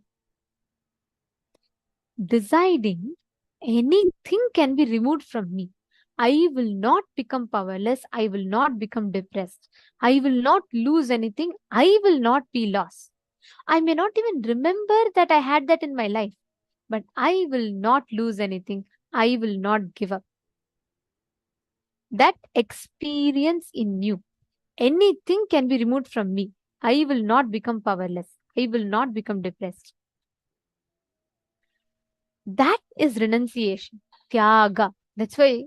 Deciding anything can be removed from me. I will not become powerless. I will not become depressed. I will not lose anything. I will not be lost. I may not even remember that I had that in my life, but I will not lose anything. I will not give up. That experience in you, anything can be removed from me. I will not become powerless. I will not become depressed. That is renunciation, tyaga. That's why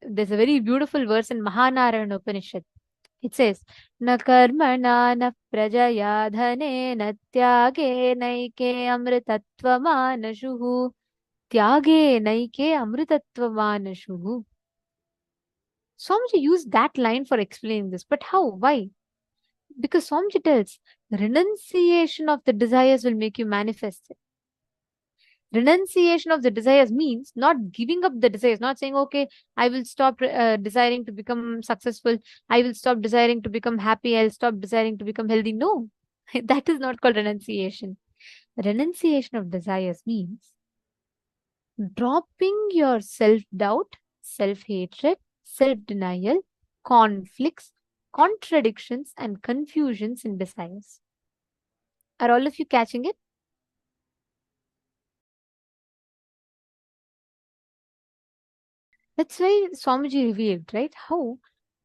there's a very beautiful verse in Mahanarayana Upanishad. It says, na karmana na prajaya dhane na tyage naike amritattvamanashuhu. Tyage naike amritattvamanashuhu. Swamiji used that line for explaining this. But how? Why? Because Swamiji tells, renunciation of the desires will make you manifest it. Renunciation of the desires means not giving up the desires, not saying, okay, I will stop desiring to become successful. I will stop desiring to become happy. I'll stop desiring to become healthy. No, that is not called renunciation. Renunciation of desires means dropping your self-doubt, self-hatred, self-denial, conflicts, contradictions, and confusions in desires. Are all of you catching it? That's why Swamiji revealed, right? How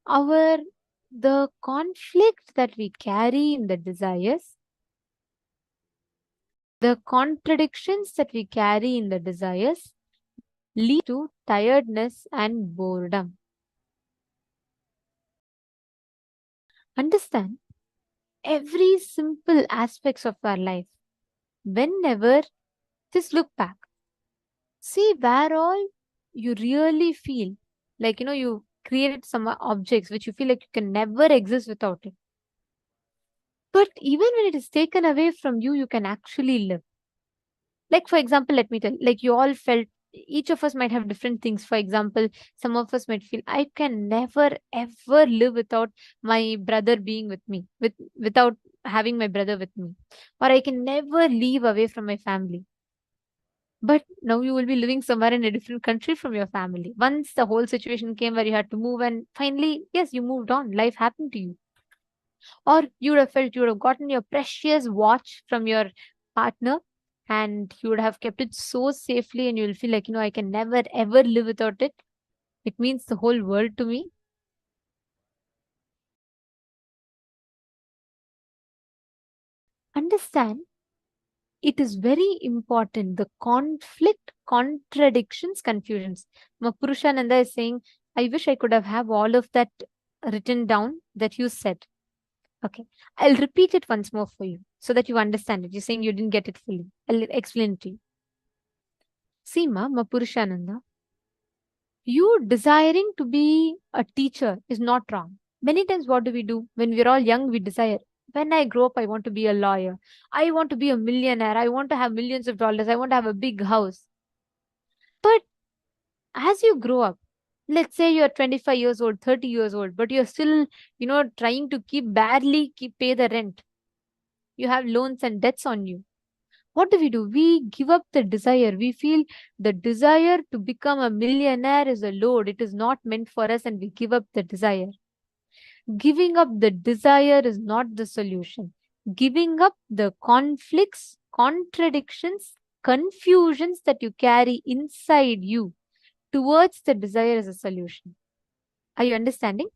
the conflict that we carry in the desires, the contradictions that we carry in the desires lead to tiredness and boredom. Understand every simple aspects of our life. Whenever, just look back. See where all you really feel like, you created some objects which you feel like you can never exist without it. But even when it is taken away from you, you can actually live. Like, for example, let me tell, like you all felt, each of us might have different things. For example, some of us might feel, I can never ever live without my brother being with me, without having my brother with me, or I can never leave away from my family. But now you will be living somewhere in a different country from your family. Once the whole situation came where you had to move, and finally, yes, you moved on. Life happened to you. Or you would have felt you would have gotten your precious watch from your partner and you would have kept it so safely, and you'll feel like, I can never ever live without it. It means the whole world to me. Understand, it is very important. The conflict, contradictions, confusions. Purushananda is saying, I wish I could have all of that written down that you said. Okay, I'll repeat it once more for you so that you understand it. You're saying you didn't get it fully. I'll explain it to you. See, Purushananda, you desiring to be a teacher is not wrong. Many times, what do? When we're all young, we desire, when I grow up, I want to be a lawyer. I want to be a millionaire. I want to have millions of dollars. I want to have a big house. But as you grow up, let's say you're 25 years old, 30 years old, but you're still, trying to barely pay the rent. You have loans and debts on you. What do? We give up the desire. We feel the desire to become a millionaire is a load. It is not meant for us, and we give up the desire. Giving up the desire is not the solution. Giving up the conflicts, contradictions, confusions that you carry inside you towards the desire is a solution. Are you understanding?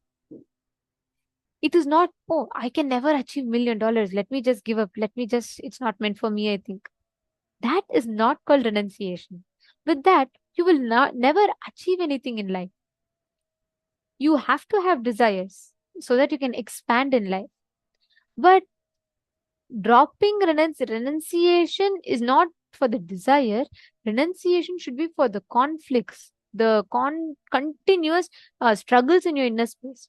It is not, oh, I can never achieve $1 million. Let me just give up. It's not meant for me, I think. That is not called renunciation. With that, you will never achieve anything in life. You have to have desires so that you can expand in life. But dropping renunciation is not for the desire. Renunciation should be for the conflicts, the continuous struggles in your inner space.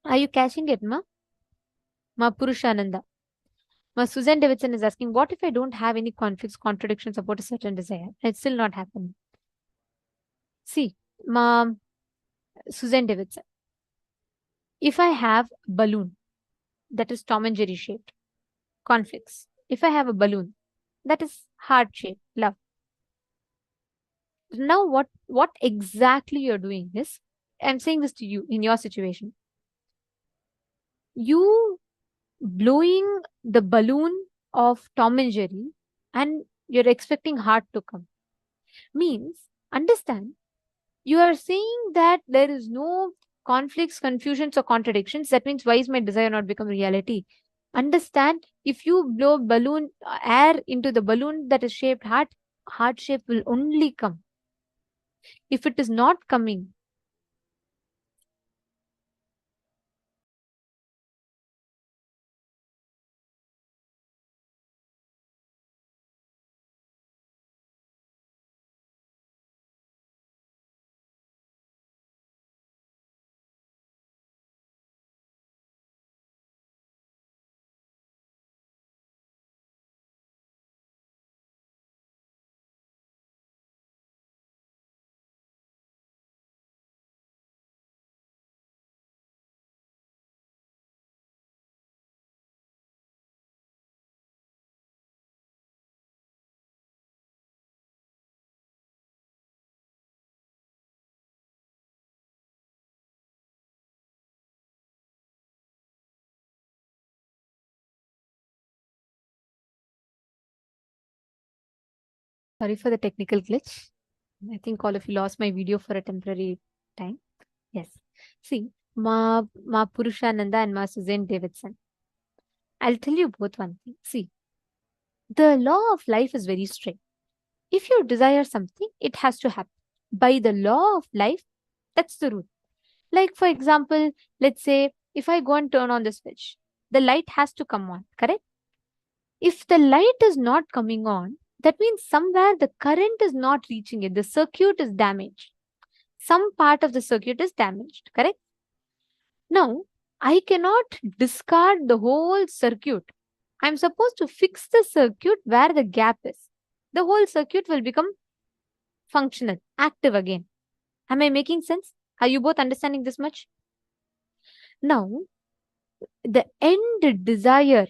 Are you catching it, Ma Purushananda? Susan Davidson is asking, what if I don't have any conflicts, contradictions about a certain desire? It's still not happening. See, Susan Davidson, if I have a balloon that is Tom and Jerry shaped, conflicts. If I have a balloon that is heart shaped, love. Now, what exactly you're doing is, I'm saying this to you in your situation. You blowing the balloon of Tom and Jerry and you're expecting heart to come means, understand, you are saying that there is no conflicts, confusions, or contradictions. That means, why is my desire not become reality? Understand, if you blow balloon air into the balloon that is shaped heart shape will only come. If it is not coming, sorry for the technical glitch. I think all of you lost my video for a temporary time. Yes. See, Ma Purushananda and Ma Suzanne Davidson. I'll tell you both one thing. See, the law of life is very strict. If you desire something, it has to happen. By the law of life, that's the rule. Like, for example, let's say if I go and turn on the switch, the light has to come on, correct? If the light is not coming on, that means somewhere the current is not reaching it. The circuit is damaged. Some part of the circuit is damaged, correct? Now, I cannot discard the whole circuit. I'm supposed to fix the circuit where the gap is. The whole circuit will become functional, active again. Am I making sense? Are you both understanding this much? Now, the end desire,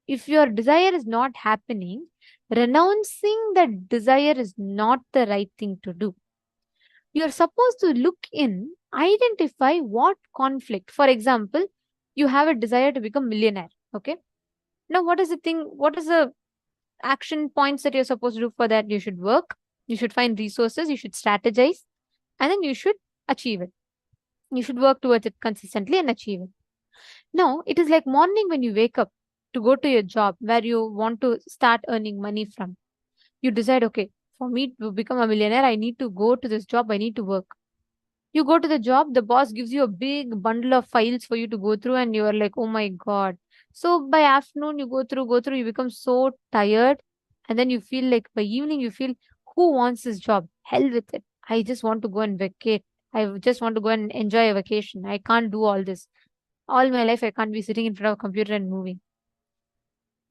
if your desire is not happening, renouncing that desire is not the right thing to do. You're supposed to look in, identify what conflict. For example, you have a desire to become millionaire. Okay. Now, what is the thing? What is the action points that you're supposed to do for that? You should work, you should find resources, you should strategize, and then you should achieve it. You should work towards it consistently and achieve it. Now, it is like morning when you wake up to go to your job where you want to start earning money from. You decide, okay, for me to become a millionaire, I need to go to this job, I need to work. You go to the job, the boss gives you a big bundle of files for you to go through, and you are like, oh my God. So by afternoon, you go through, you become so tired. And then you feel like by evening, you feel, who wants this job? Hell with it. I just want to go and vacate. I just want to go and enjoy a vacation. I can't do all this. All my life, I can't be sitting in front of a computer and moving.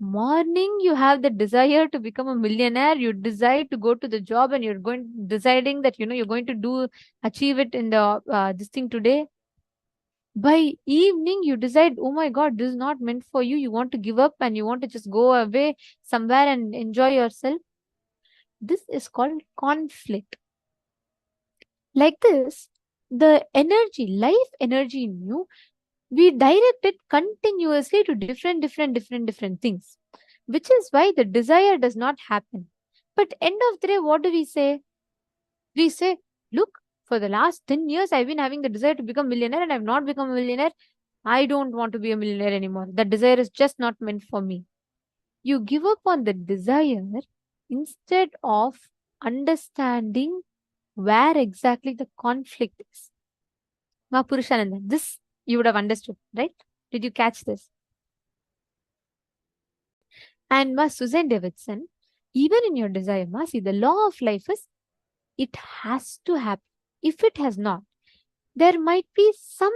Morning, you have the desire to become a millionaire. You decide to go to the job, and you're deciding that you're going to achieve it in the this thing today. By evening, you decide, oh my God, this is not meant for you. You want to give up and you want to just go away somewhere and enjoy yourself. This is called conflict. Like this, the energy, life energy in you, we direct it continuously to different things, which is why the desire does not happen. But end of the day, what do we say? We say, look, for the last 10 years, I've been having the desire to become a millionaire and I've not become a millionaire. I don't want to be a millionaire anymore. That desire is just not meant for me. You give up on the desire instead of understanding where exactly the conflict is. Mahapurushananda, this you would have understood, right? Did you catch this? And Ma Susan Davidson, even in your desire, Ma, see, the law of life is it has to happen. If it has not, there might be some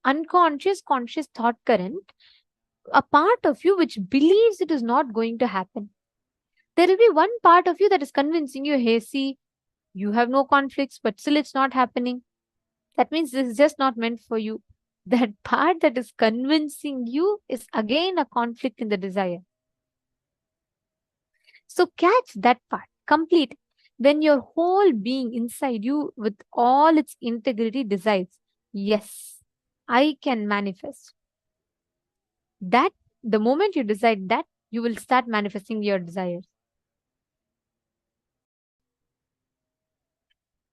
unconscious, conscious thought current, a part of you which believes it is not going to happen. There will be one part of you that is convincing you, hey, see, you have no conflicts, but still it's not happening. That means this is just not meant for you. That part that is convincing you is again a conflict in the desire. So catch that part, complete. When your whole being inside you with all its integrity decides, yes, I can manifest. That the moment you decide that, you will start manifesting your desires.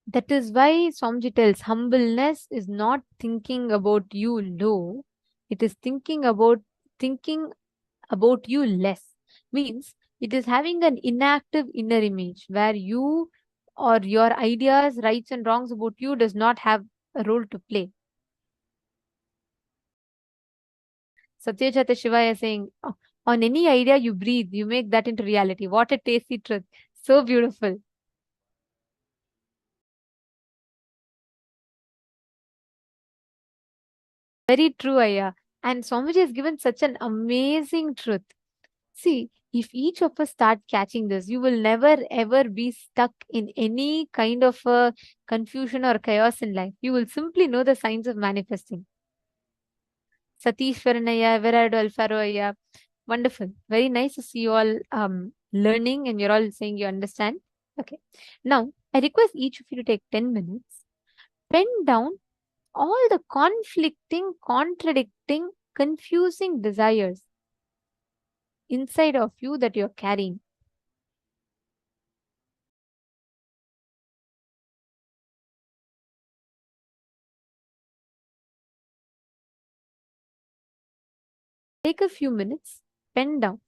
That is why Swamiji tells humbleness is not thinking about you low. It is thinking about you less. Means it is having an inactive inner image where you or your ideas, rights and wrongs about you does not have a role to play. Satyajata Shivaya is saying, on any idea you breathe, you make that into reality. What a tasty truth. So beautiful. Very true, Aya. And Swamiji has given such an amazing truth. See, if each of us start catching this, you will never ever be stuck in any kind of a confusion or chaos in life. You will simply know the signs of manifesting. Satish Varanaya, Everardo Alfaro Aya. Wonderful. Very nice to see you all learning and you're all saying you understand. Okay. Now, I request each of you to take 10 minutes. Pen down all the conflicting, contradicting, confusing desires inside of you that you're carrying. Take a few minutes, pen down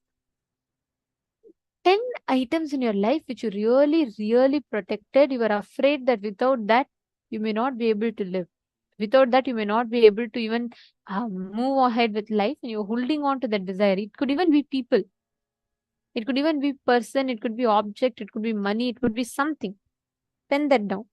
10 items in your life which you really protected. You are afraid that without that, you may not be able to live. Without that, you may not be able to even move ahead with life, and you're holding on to that desire. It could even be people, it could even be person, it could be object, it could be money, it could be something. Pen that down.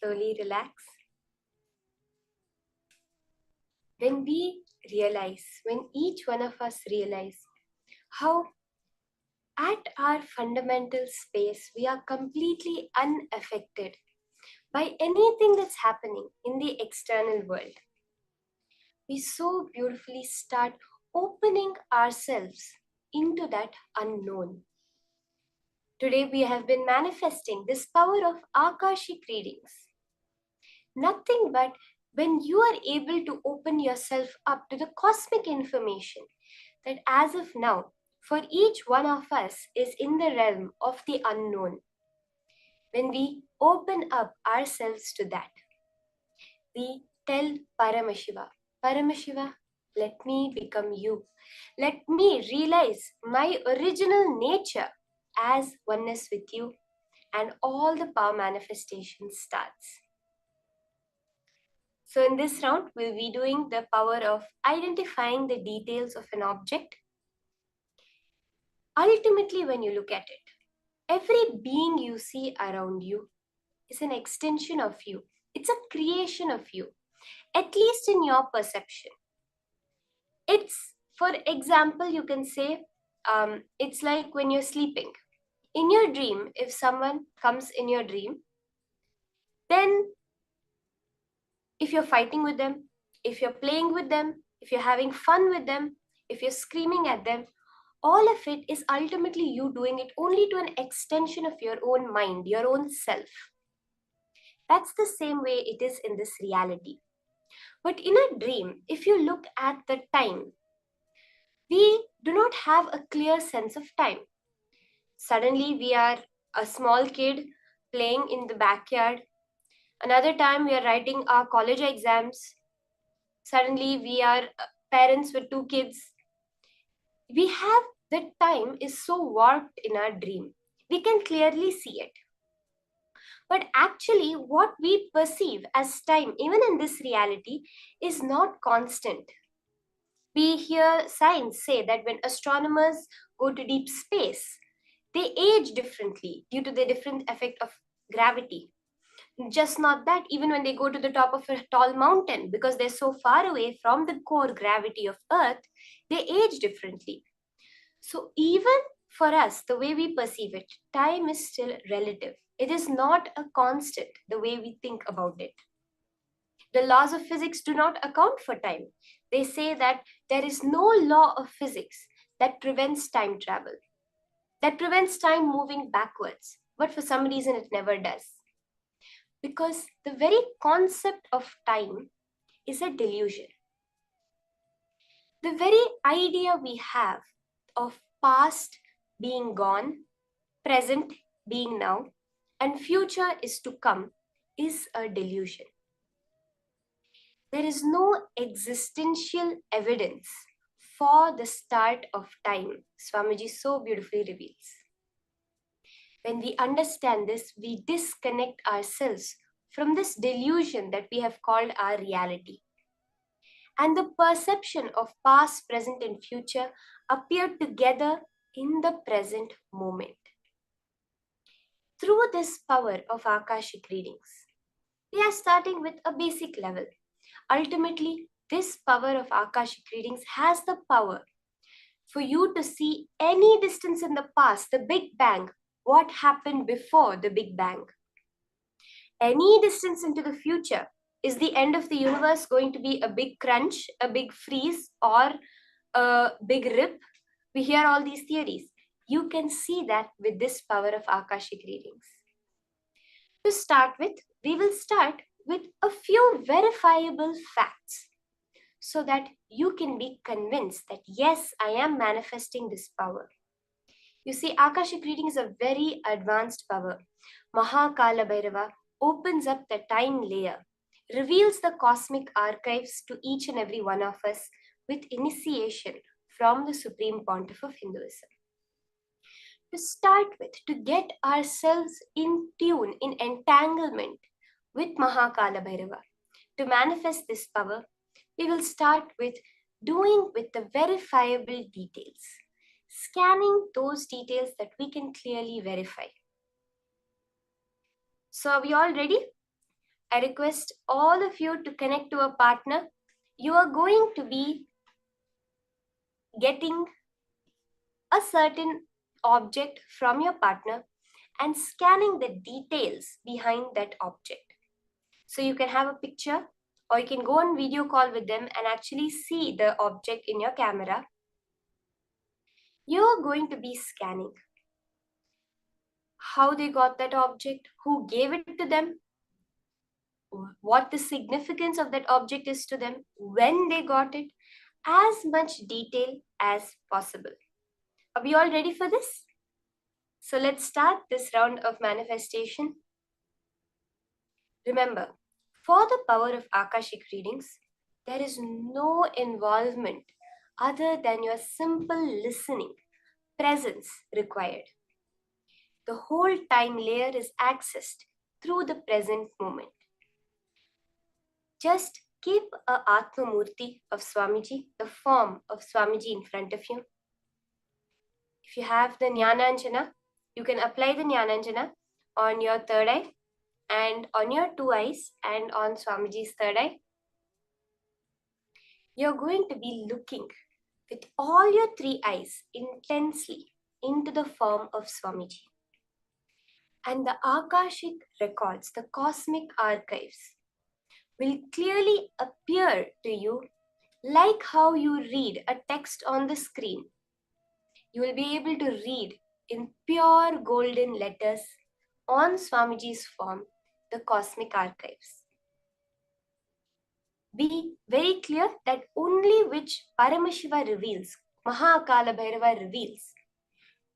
slowly relax. When we realize, when each one of us realize how at our fundamental space we are completely unaffected by anything that's happening in the external world, we so beautifully start opening ourselves into that unknown. Today we have been manifesting this power of Akashic readings. Nothing but when you are able to open yourself up to the cosmic information that as of now, for each one of us is in the realm of the unknown. When we open up ourselves to that, we tell Paramashiva, Paramashiva, let me become you. Let me realize my original nature as oneness with you, and all the power manifestation starts. So in this round, we'll be doing the power of identifying the details of an object. Ultimately, when you look at it, every being you see around you is an extension of you. It's a creation of you, at least in your perception. It's, for example, you can say, it's like when you're sleeping. In your dream, if someone comes in your dream, then if you're fighting with them, if you're playing with them, if you're having fun with them, if you're screaming at them, all of it is ultimately you doing it only to an extension of your own mind, your own self. That's the same way it is in this reality. But in a dream, if you look at the time, we do not have a clear sense of time. Suddenly we are a small kid playing in the backyard. Another time we are writing our college exams. Suddenly we are parents with 2 kids. We have, the time is so warped in our dream. We can clearly see it. But actually what we perceive as time, even in this reality, is not constant. We hear science say that when astronomers go to deep space, they age differently due to the different effect of gravity. Just not that, even when they go to the top of a tall mountain, because they're so far away from the core gravity of Earth, they age differently. So even for us, the way we perceive it, time is still relative. It is not a constant the way we think about it. The laws of physics do not account for time. They say that there is no law of physics that prevents time travel, that prevents time moving backwards. But for some reason, it never does. Because the very concept of time is a delusion. The very idea we have of past being gone, present being now, and future is to come is a delusion. There is no existential evidence for the start of time, Swamiji so beautifully reveals. When we understand this, we disconnect ourselves from this delusion that we have called our reality. And the perception of past, present, and future appear together in the present moment. Through this power of Akashic readings, we are starting with a basic level. Ultimately, this power of Akashic readings has the power for you to see any distance in the past, the Big Bang, what happened before the Big Bang. Any distance into the future, is the end of the universe going to be a big crunch, a big freeze, or a big rip? We hear all these theories. You can see that with this power of Akashic readings. To start with, we will start with a few verifiable facts so that you can be convinced that yes, I am manifesting this power. You see, Akashic reading is a very advanced power. Mahakala Bhairava opens up the time layer, reveals the cosmic archives to each and every one of us with initiation from the Supreme Pontiff of Hinduism. To start with, to get ourselves in tune, in entanglement with Mahakala Bhairava, to manifest this power, we will start with doing with the verifiable details, scanning those details that we can clearly verify. So are we all ready? I request all of you to connect to a partner. You are going to be getting a certain object from your partner and scanning the details behind that object. So you can have a picture or you can go on video call with them and actually see the object in your camera. You're going to be scanning how they got that object, who gave it to them, what the significance of that object is to them, when they got it, as much detail as possible. Are we all ready for this? So let's start this round of manifestation. Remember, for the power of Akashic readings, there is no involvement other than your simple listening, presence required. The whole time layer is accessed through the present moment. Just keep a Atma Murti of Swamiji, the form of Swamiji in front of you. If you have the Jnananjana, you can apply the Jnananjana on your third eye and on your two eyes and on Swamiji's third eye. You're going to be looking with all your three eyes intensely into the form of Swamiji. And the Akashic records, the cosmic archives, will clearly appear to you like how you read a text on the screen. You will be able to read in pure golden letters on Swamiji's form, the cosmic archives. Be very clear that only which Paramashiva reveals, Mahakala Bhairava reveals,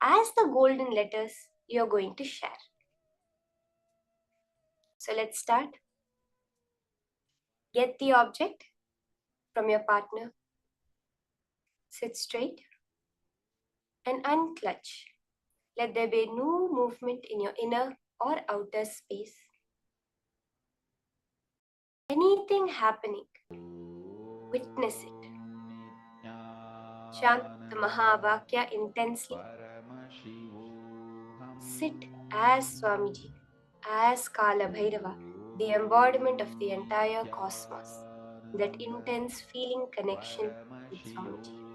as the golden letters you are going to share. So let's start. Get the object from your partner. Sit straight and unclutch. Let there be no movement in your inner or outer space. Anything happening, witness it. Chant the Mahavakya intensely. Sit as Swamiji, as Kala Bhairava, the embodiment of the entire cosmos, that intense feeling connection with Swamiji.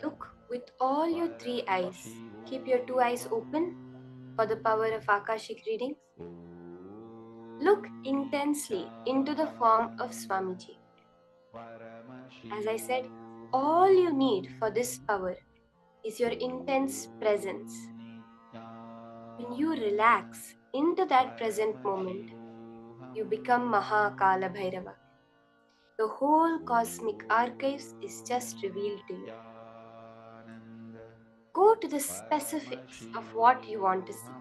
Look with all your three eyes. Keep your two eyes open for the power of Akashic readings. Look intensely into the form of Swamiji. As I said, all you need for this power is your intense presence. When you relax into that present moment, you become Mahakala Bhairava. The whole cosmic archives is just revealed to you. Go to the specifics of what you want to see.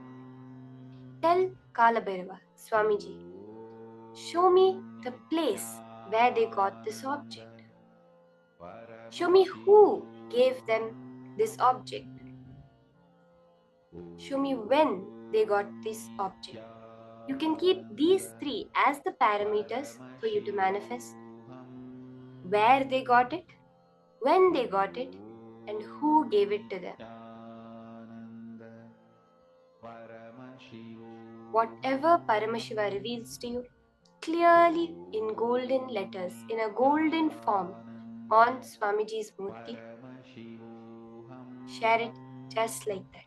Tell Kala Bhairava, Swamiji, show me the place where they got this object. Show me who gave them this object. Show me when they got this object. You can keep these three as the parameters for you to manifest. Where they got it, when they got it, and who gave it to them. Whatever Paramashiva reveals to you, clearly in golden letters, in a golden form, on Swamiji's Murti, share it just like that.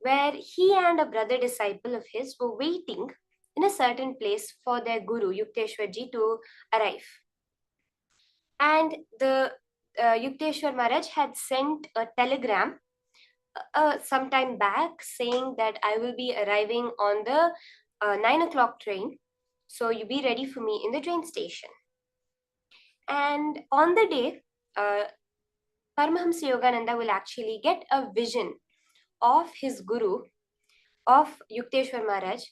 where he and a brother disciple of his were waiting in a certain place for their guru, Yukteswarji, to arrive. And the Yukteswar Maharaj had sent a telegram some time back saying that I will be arriving on the 9 o'clock train. So you be ready for me in the train station. And on the day, Paramahamsa Yogananda will actually get a vision of his guru, of Yukteswar Maharaj,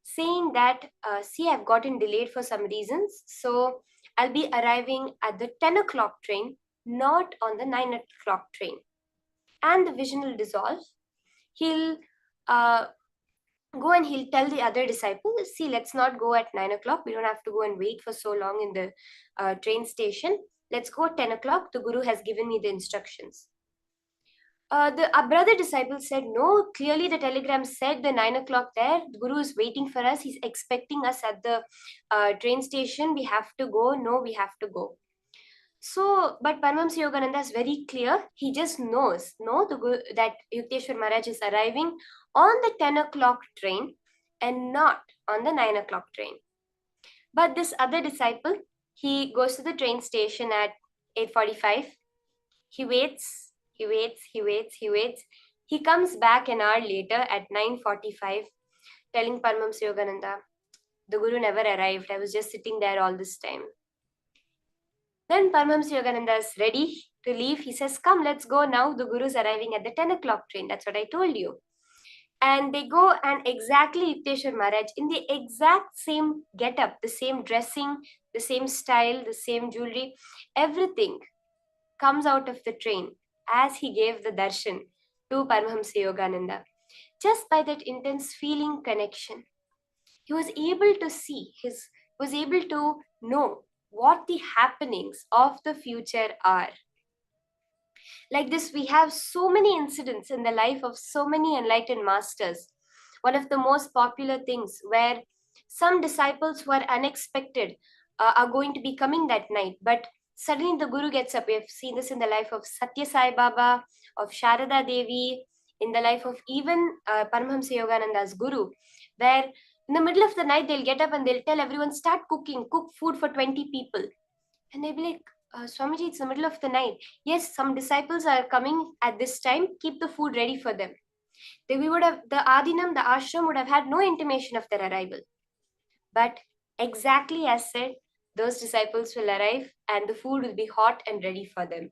saying that, see, I've gotten delayed for some reasons. So I'll be arriving at the 10 o'clock train, not on the 9 o'clock train. And the vision will dissolve. He'll go and he'll tell the other disciple, see, let's not go at 9 o'clock. We don't have to go and wait for so long in the train station. Let's go at 10 o'clock. The guru has given me the instructions. The brother disciple said, no, clearly the telegram said the 9 o'clock there. The guru is waiting for us. He's expecting us at the train station. We have to go. No, we have to go. So, but Paramahamsa Yogananda is very clear. He just knows, no, that Yukteswar Maharaj is arriving on the 10 o'clock train and not on the 9 o'clock train. But this other disciple, he goes to the train station at 8:45. He waits. He comes back an hour later at 9:45, telling Paramahamsa Yogananda, the guru never arrived. I was just sitting there all this time. Then Paramahamsa Yogananda is ready to leave. He says, come, let's go now. The guru is arriving at the 10 o'clock train. That's what I told you. And they go, and exactly Yukteswar Maharaj, in the exact same get-up, the same dressing, the same style, the same jewelry, everything comes out of the train as he gave the darshan to Paramahamsa Yogananda. Just by that intense feeling connection, he was able to see, was able to know what the happenings of the future are. Like this, we have so many incidents in the life of so many enlightened masters. One of the most popular things where some disciples who are unexpected are going to be coming that night, but suddenly the guru gets up. We have seen this in the life of Satya Sai Baba, of Sharada Devi, in the life of even Paramahamsa Yogananda's guru, where in the middle of the night they'll get up and they'll tell everyone, start cooking, cook food for 20 people. And they'll be like, Swamiji, it's the middle of the night. Yes, some disciples are coming at this time. Keep the food ready for them. The Adinam, the ashram would have had no intimation of their arrival. But exactly as said, those disciples will arrive and the food will be hot and ready for them.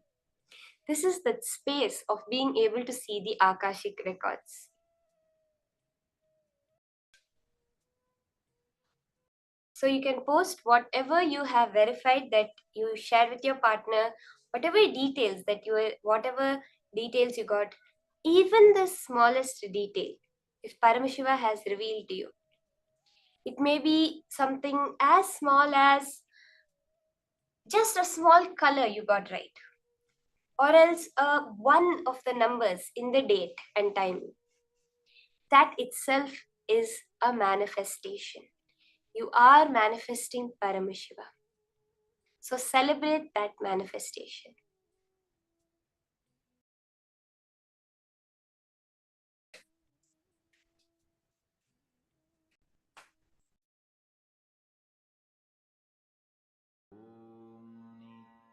This is the space of being able to see the Akashic records. So you can post whatever you have verified that you share with your partner, whatever details you got, even the smallest detail, if Paramashiva has revealed to you. It may be something as small as just a small color you got right, or else one of the numbers in the date and time. That itself is a manifestation. You are manifesting Paramashiva. So celebrate that manifestation.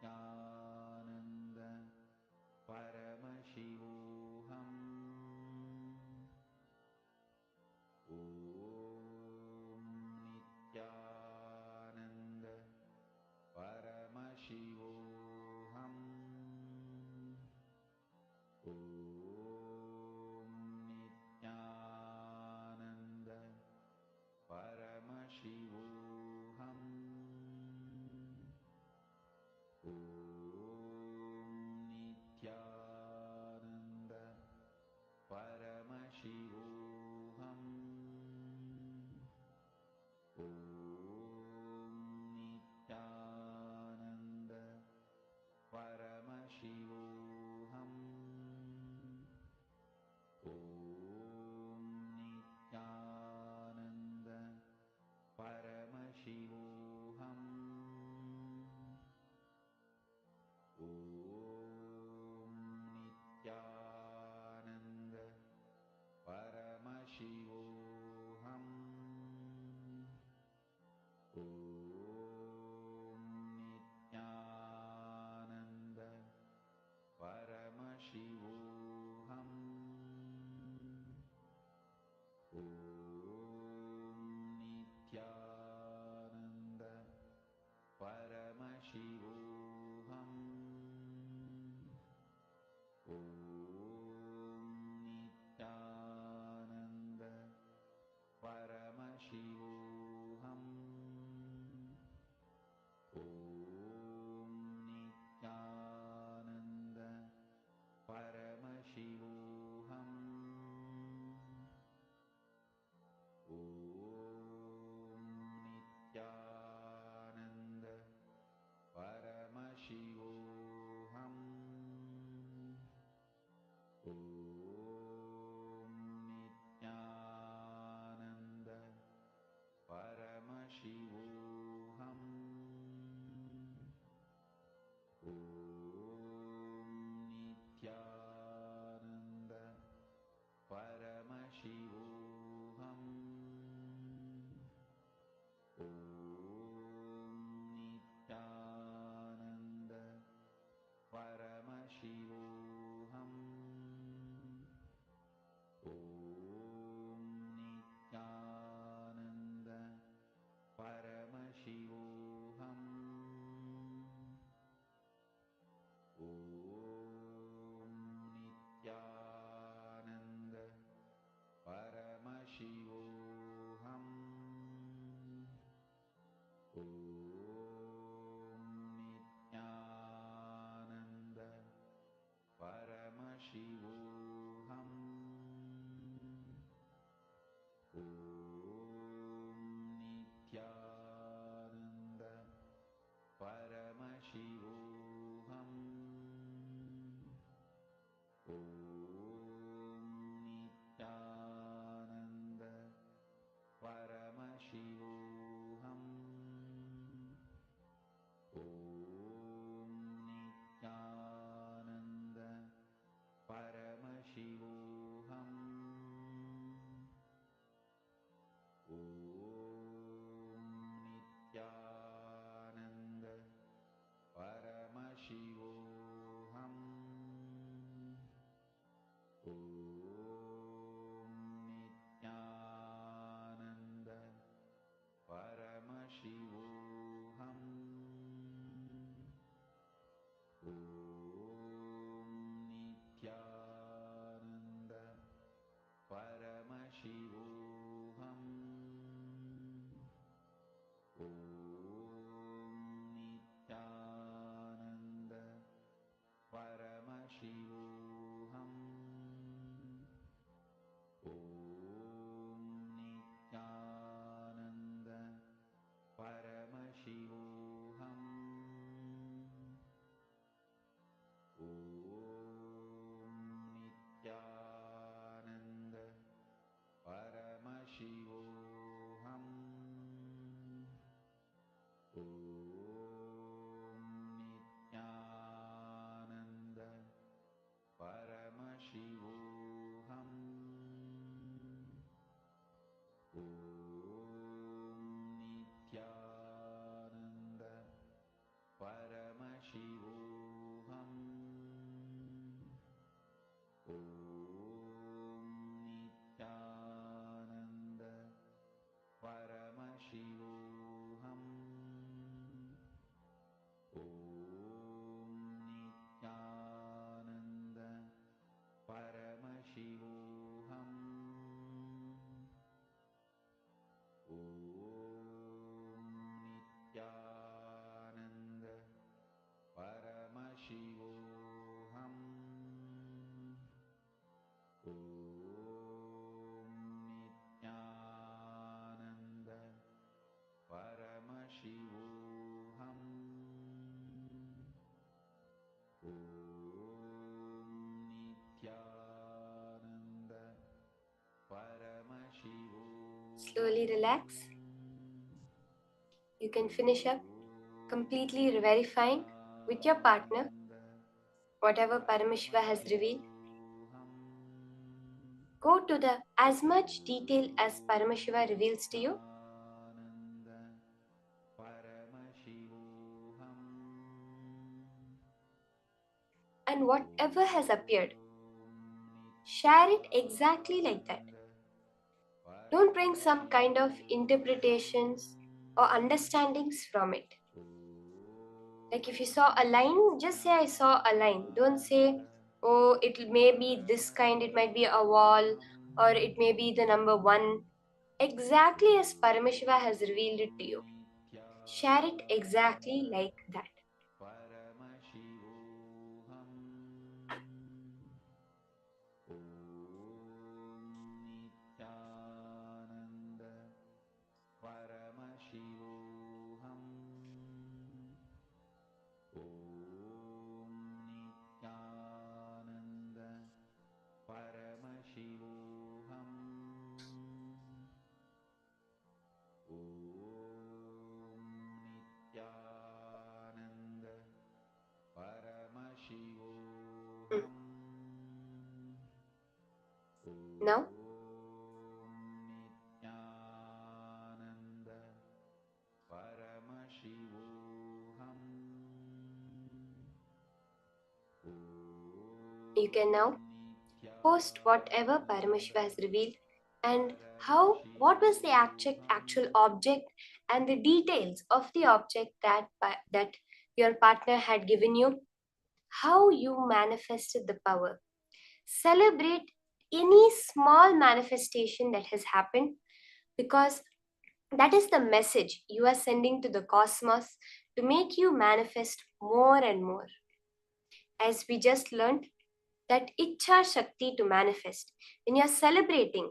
Nithyananda Paramashivoham Slowly relax. You can finish up completely verifying with your partner whatever Paramashiva has revealed. Go to the as much detail as Paramashiva reveals to you. And whatever has appeared, share it exactly like that. Don't bring some kind of interpretations or understandings from it. Like if you saw a line, just say I saw a line. Don't say, oh, it may be this kind, it might be a wall, or it may be the number 1. Exactly as Paramashiva has revealed it to you. Share it exactly like that. Now, you can now post whatever Paramashiva has revealed and what was the actual object and the details of the object that your partner had given you, how you manifested the power. Celebrate any small manifestation that has happened, because that is the message you are sending to the cosmos to make you manifest more and more. As we just learned, that Ichha Shakti to manifest, when you are celebrating,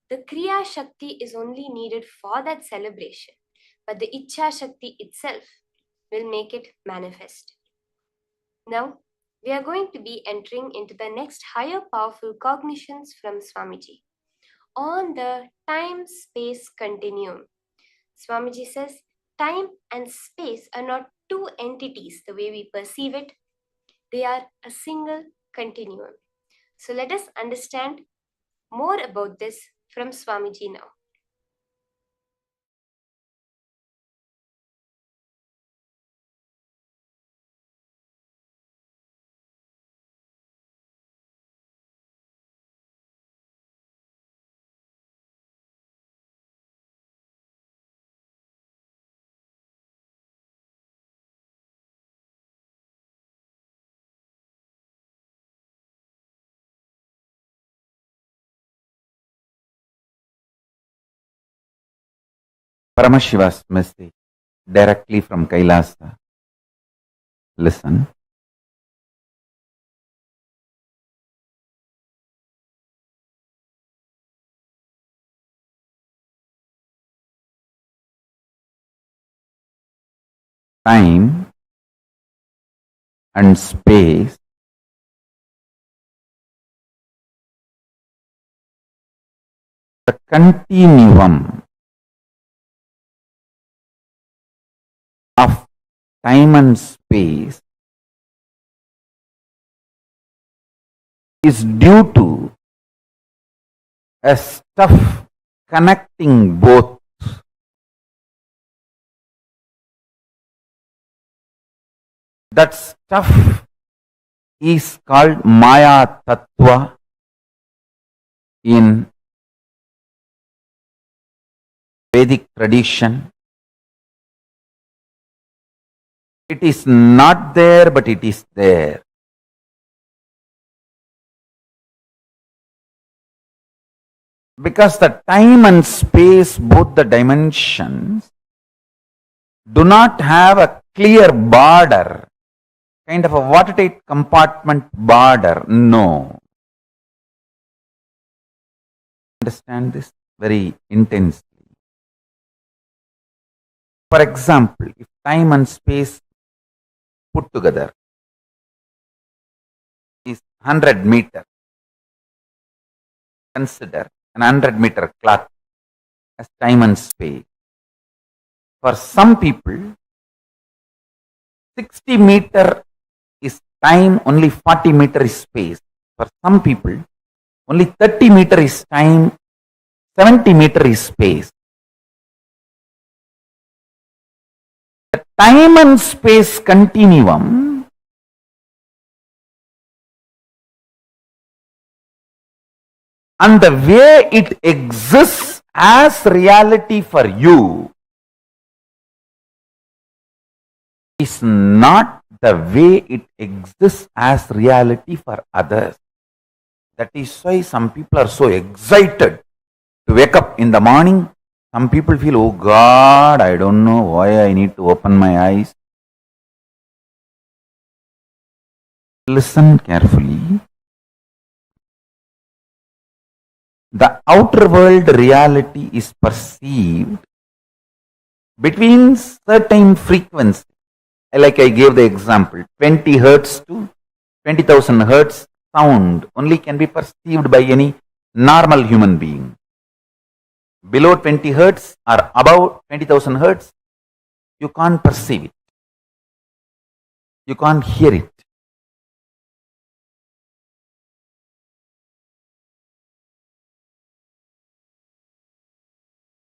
the Kriya Shakti is only needed for that celebration, but the Ichha Shakti itself will make it manifest. Now, we are going to be entering into the next higher powerful cognitions from Swamiji on the time-space continuum. Swamiji says, time and space are not two entities the way we perceive it. They are a single continuum. So let us understand more about this from Swamiji now. Paramashiva's message directly from Kailasa. Listen. Time and space the continuum of time and space is due to a stuff connecting both. That stuff is called Maya Tattva in Vedic tradition. It is not there, but it is there. Because the time and space, both the dimensions, do not have a clear border, kind of a watertight compartment border. No. Understand this very intensely. For example, if time and space put together is 100 meter, consider an 100-meter cloth. as time and space. For some people, 60 meter is time, only 40 meter is space. For some people, only 30 meter is time, 70 meter is space. The time and space continuum and the way it exists as reality for you is not the way it exists as reality for others. That is why some people are so excited to wake up in the morning. Some people feel, oh God, I don't know why I need to open my eyes. Listen carefully. The outer world reality is perceived between certain frequencies. Like I gave the example, 20 hertz to 20,000 hertz sound only can be perceived by any normal human being. Below 20 hertz or above 20,000 hertz, you can't perceive it. You can't hear it.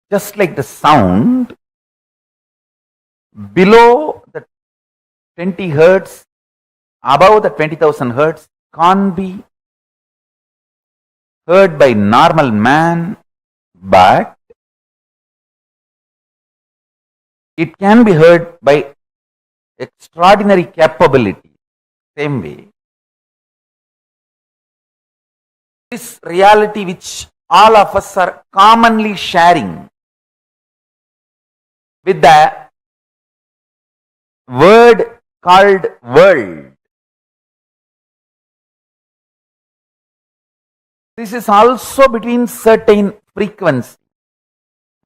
Just like the sound, below the 20 hertz, above the 20,000 hertz can't be heard by normal man, but it can be heard by extraordinary capability. Same way, this reality which all of us are commonly sharing with the word called world. This is also between certain frequencies.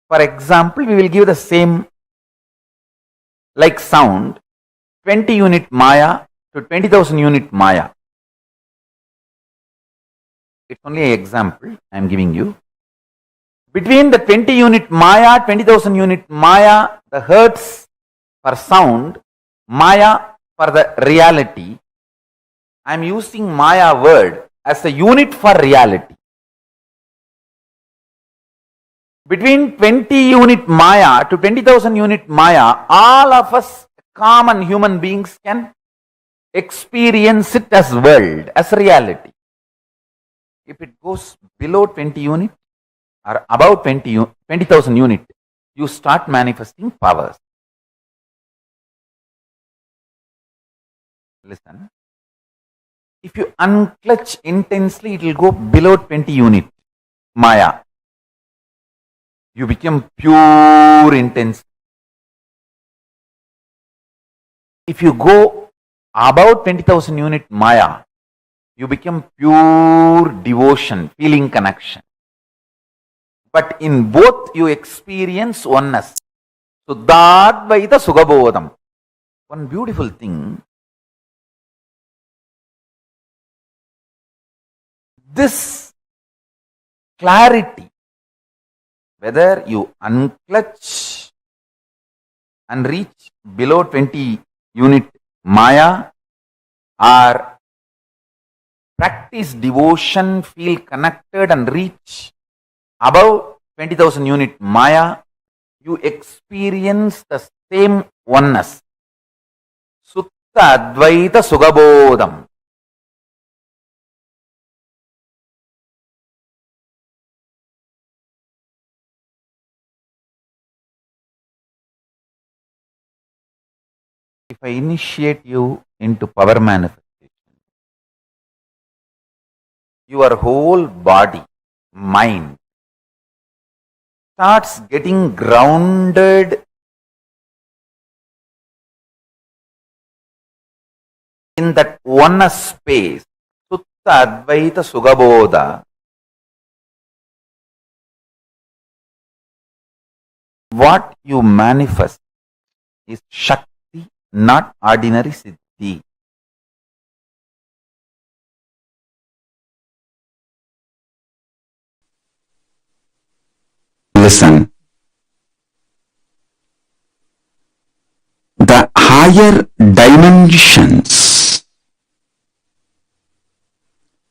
For example, we will give the same like sound, 20 unit Maya to 20,000 unit Maya. It's only an example I am giving you. Between the 20 unit Maya, 20,000 unit Maya, the hertz for sound, Maya for the reality, I am using Maya word as a unit for reality. Between 20 unit Maya to 20,000 unit Maya, all of us common human beings can experience it as world, as reality. If it goes below 20 unit or above 20,000 unit, you start manifesting powers. Listen. If you unclutch intensely, it will go below 20 unit Maya. You become pure intense. If you go above 20,000 unit Maya, you become pure devotion, feeling connection. But in both you experience oneness. Suddhadvaita Sugabodham. One beautiful thing, this clarity, whether you unclutch and reach below 20 unit Maya or practice devotion, feel connected and reach above 20,000 unit Maya, you experience the same oneness. Sutta Advaita Sugabodham. If I initiate you into power manifestation, your whole body, mind starts getting grounded in that oneness space. Sutta Advaita Sugabodha. What you manifest is Shakti, not ordinary Siddhi. Listen. higher dimensions,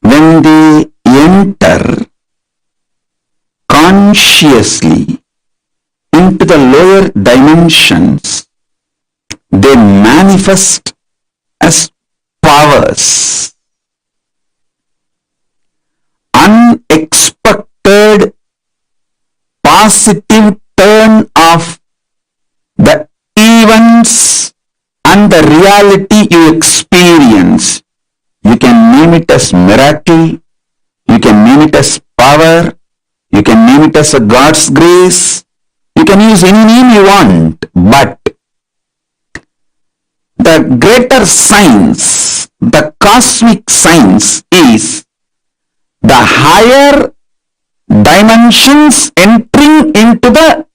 when they enter consciously into the lower dimensions, they manifest as powers. Unexpected positive turn of the events and the reality you experience. You can name it as miracle, you can name it as power, you can name it as a God's grace, you can use any name you want, but the greater science, the cosmic science is the higher dimensions entering into the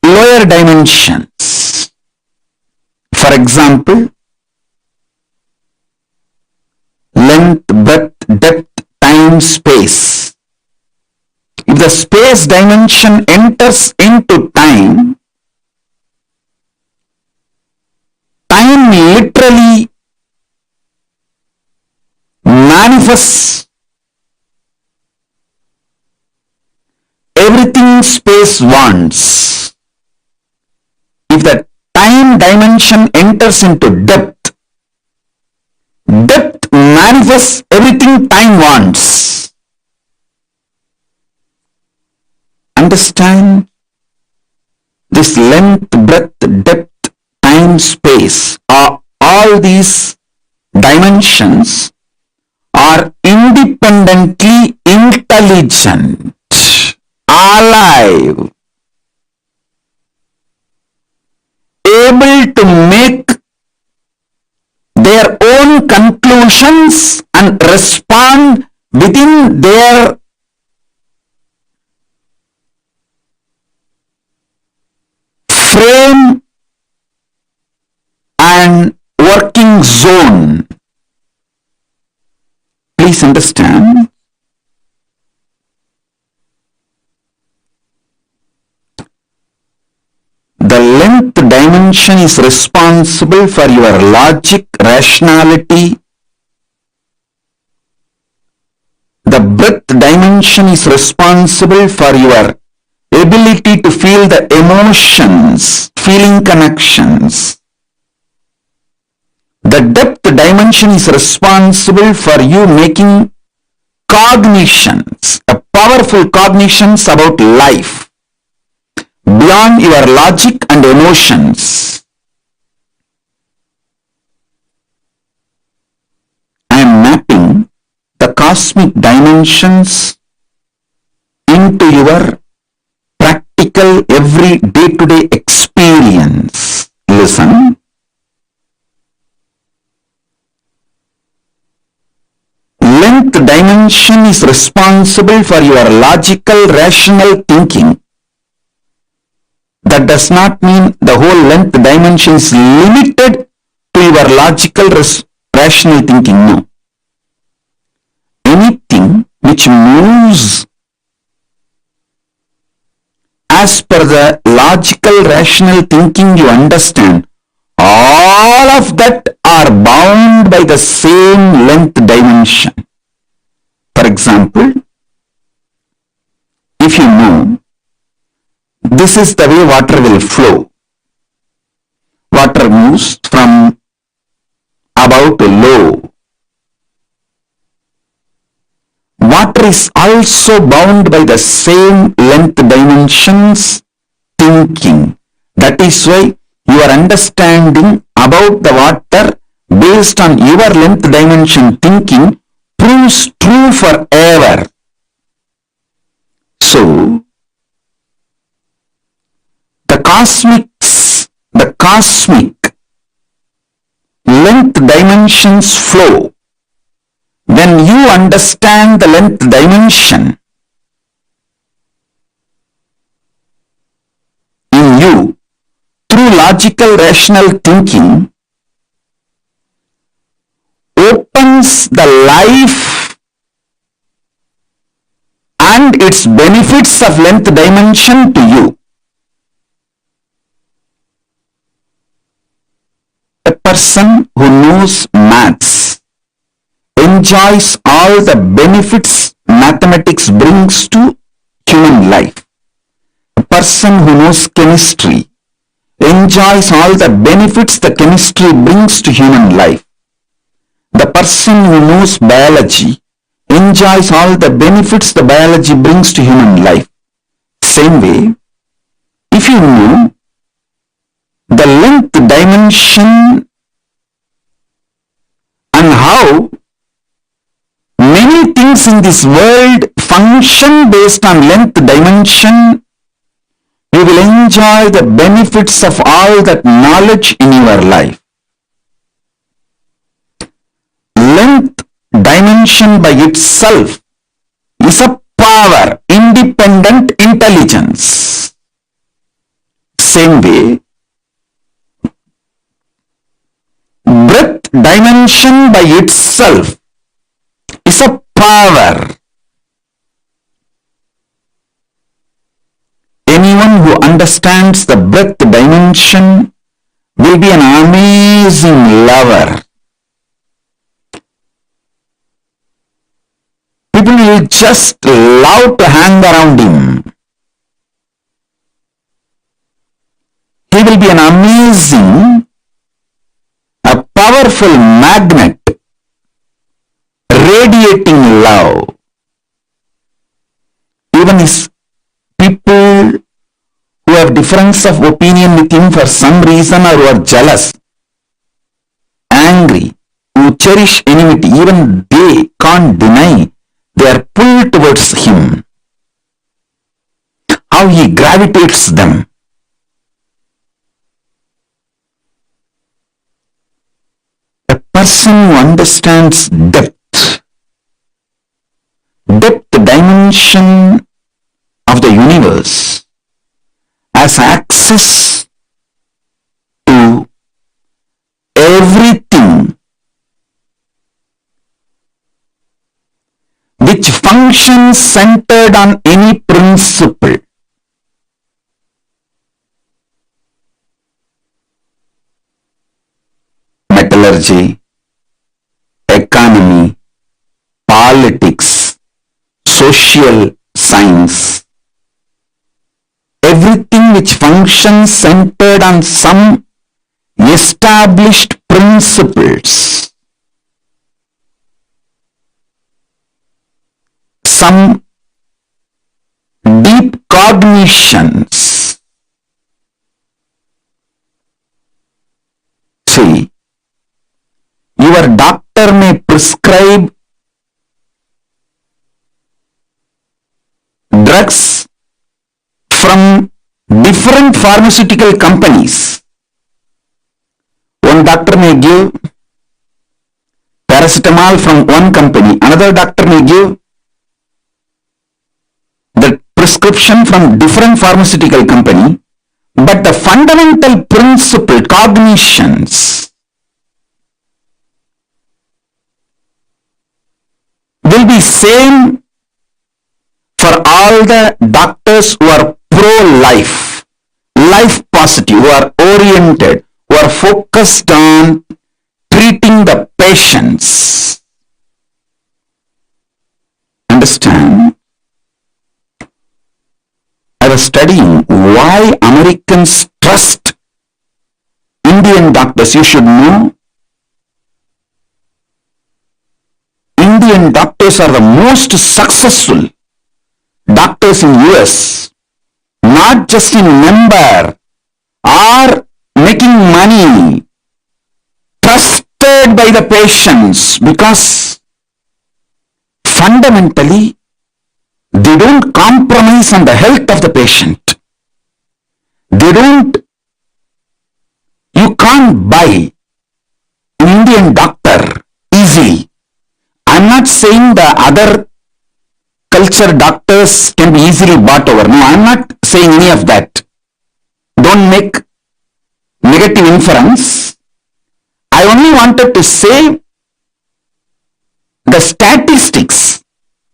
lower dimensions. For example, length, breadth, depth, time, space. If the space dimension enters into time, time literally manifests everything space wants. If the time dimension enters into depth, depth manifests everything time wants. Understand? This length, breadth, depth, time, space, all these dimensions are independently intelligent, alive, able to make their own conclusions and respond within their frame and working zone. Please understand, the length dimension is responsible for your logic, rationality. The breadth dimension is responsible for your ability to feel the emotions, feeling connections. The depth dimension is responsible for you making cognitions, powerful cognitions about life beyond your logic and emotions. I am mapping the cosmic dimensions into your practical every day-to-day experience. Listen. Length dimension is responsible for your logical, rational thinking. That does not mean the whole length dimension is limited to your logical, rational thinking. No. Anything which moves as per the logical, rational thinking you understand, all of that are bound by the same length dimension. For example, if you know this is the way water will flow, water moves from above to low. Water is also bound by the same length dimensions thinking. That is why your understanding about the water based on your length dimension thinking proves true forever. So, the cosmic length dimensions flow. When you understand the length dimension in you through logical, rational thinking, opens the life and its benefits of length dimension to you. person who knows maths enjoys all the benefits mathematics brings to human life. A person who knows chemistry enjoys all the benefits the chemistry brings to human life. The person who knows biology enjoys all the benefits the biology brings to human life. Same way, if you know the length dimension and how many things in this world function based on length dimension, you will enjoy the benefits of all that knowledge in your life. Length dimension by itself is a power, independent intelligence. Same way, breadth dimension by itself is a power. Anyone who understands the breadth dimension will be an amazing lover. People will just love to hang around him. He will be an amazing, a powerful magnet, radiating love. Even his people who have difference of opinion with him for some reason or who are jealous, angry, who cherish enmity, even they can't deny they are pulled towards him. How he gravitates them. A person who understands depth dimension of the universe has access to everything which functions centered on any principle. Metallurgy, economy, politics, social science, everything which functions centered on some established principles, some deep cognitions. See, your doctor may prescribe drugs from different pharmaceutical companies. One doctor may give paracetamol from one company, another doctor may give the prescription from different pharmaceutical company, but the fundamental principle, cognitions, will be same for all the doctors who are pro-life, life positive, who are oriented, who are focused on treating the patients. Understand? I was studying why Americans trust Indian doctors. You should know, Indian doctors are the most successful doctors in US, not just in number, are making money, trusted by the patients, because fundamentally they don't compromise on the health of the patient. You can't buy an Indian doctor easily. I'm not saying the other culture doctors can be easily bought over. No, I'm not saying any of that. Don't make negative inference. I only wanted to say the statistics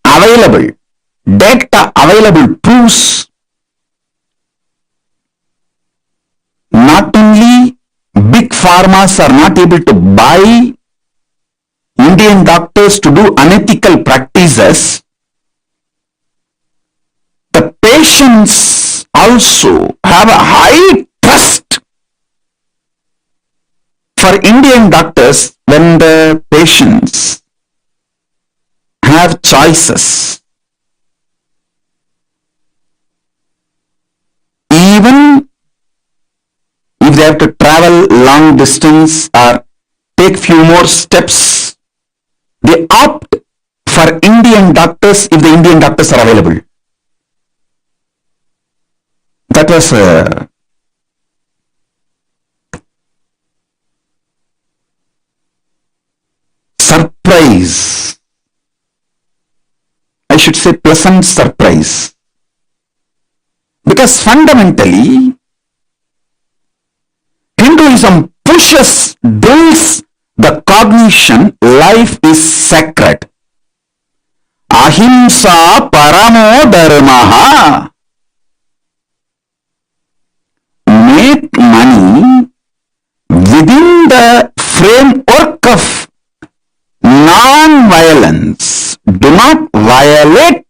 available, data available proves not only big pharmas are not able to buy Indian doctors to do unethical practices, the patients also have a high trust for Indian doctors when the patients have choices. Even if they have to travel long distance or take few more steps, they opt for Indian doctors if the Indian doctors are available. That was a surprise. I should say pleasant surprise. Because fundamentally, Hinduism drills the cognition life is sacred. Ahimsa paramo dharmaha. Make money within the framework of non-violence. Do not violate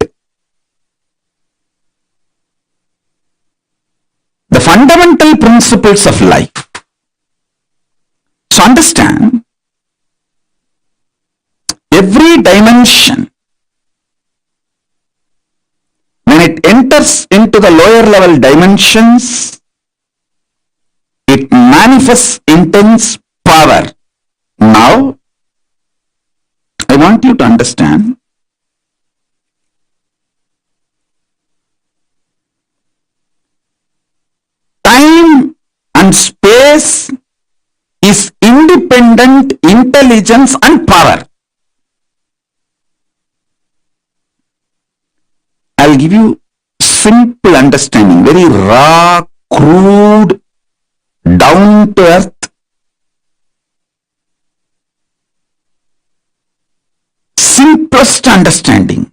the fundamental principles of life. So understand, every dimension, when it enters into the lower level dimensions, it manifests intense power. Now, I want you to understand, time and space is independent intelligence and power. I'll give you simple understanding, very raw, crude, down to earth, simplest understanding.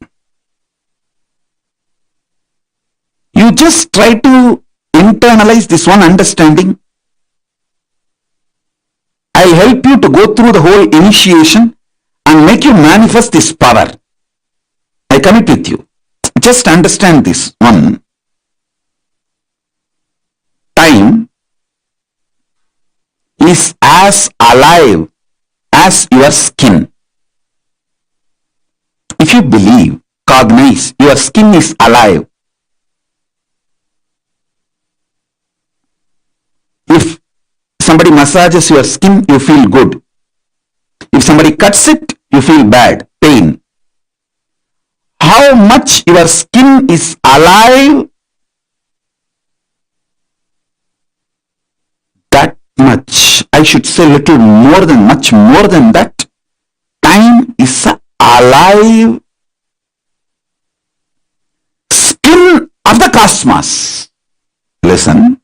You just try to internalize this one understanding. I'll help you to go through the whole initiation and make you manifest this power. I commit with you. Just understand this one. Time is as alive as your skin. If you believe, cognize, your skin is alive. If somebody massages your skin, you feel good. If somebody cuts it, you feel bad, pain. How much your skin is alive, that much, I should say little more than, much more than that, time is alive skin of the cosmos. Listen,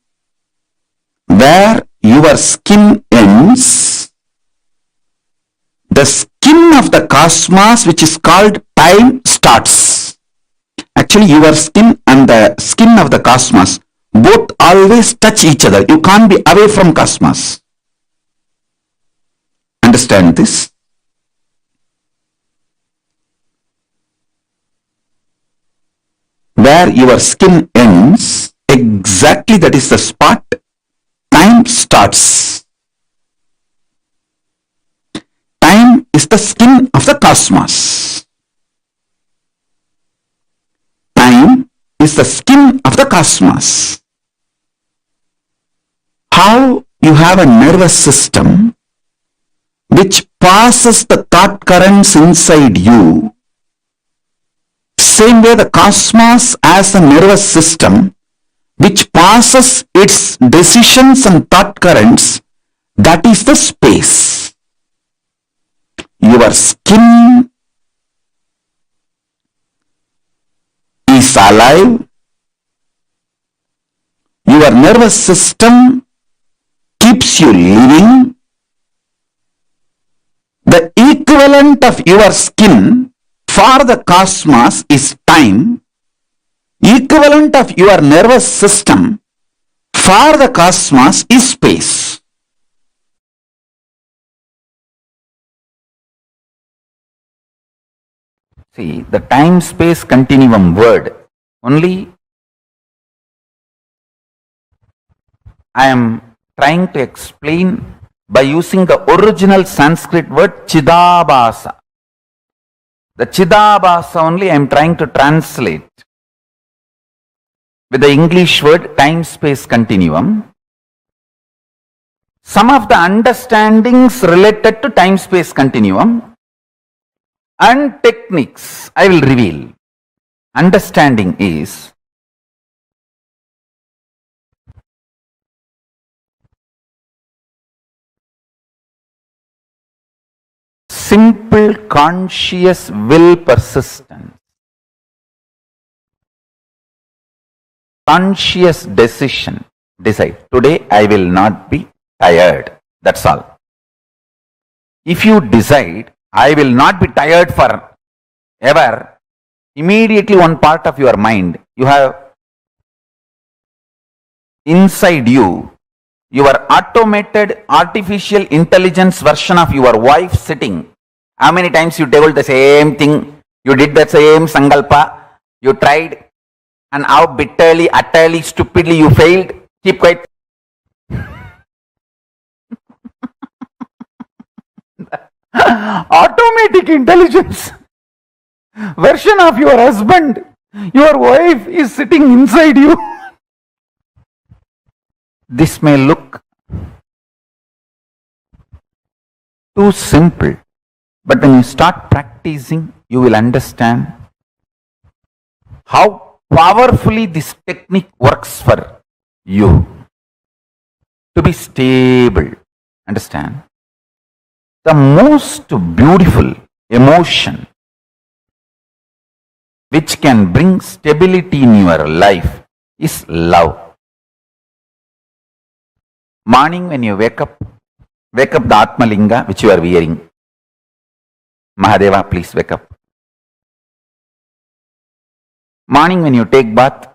where your skin ends, the skin of the cosmos, which is called time, starts. Actually, your skin and the skin of the cosmos both always touch each other. You can't be away from cosmos. Understand this? Where your skin ends, exactly that is the spot time starts. Time is the skin of the cosmos. Time is the skin of the cosmos. How you have a nervous system which passes the thought currents inside you, same way the cosmos has a nervous system which passes its decisions and thought currents, that is the space. Your skin is alive. Your nervous system keeps you living. The equivalent of your skin for the cosmos is time. Equivalent of your nervous system for the cosmos is space. See, the time-space continuum word, only I am trying to explain by using the original Sanskrit word Chidabhasa. The Chidabhasa only I am trying to translate with the English word time-space continuum. Some of the understandings related to time-space continuum and techniques I will reveal. Understanding is simple conscious will persistence. Conscious decision. Decide. Today I will not be tired. That's all. If you decide, I will not be tired for ever, immediately one part of your mind, you have inside you, your automated artificial intelligence version of your wife sitting. How many times you told the same thing, you did the same sankalpa, you tried, and how bitterly, utterly, stupidly you failed? Keep quiet. Automatic intelligence version of your husband, your wife is sitting inside you. This may look too simple, but when you start practicing, you will understand how powerfully this technique works for you to be stable. Understand? The most beautiful emotion which can bring stability in your life is love. Morning when you wake up the Atma Linga which you are wearing. Mahadeva, please wake up. Morning when you take bath,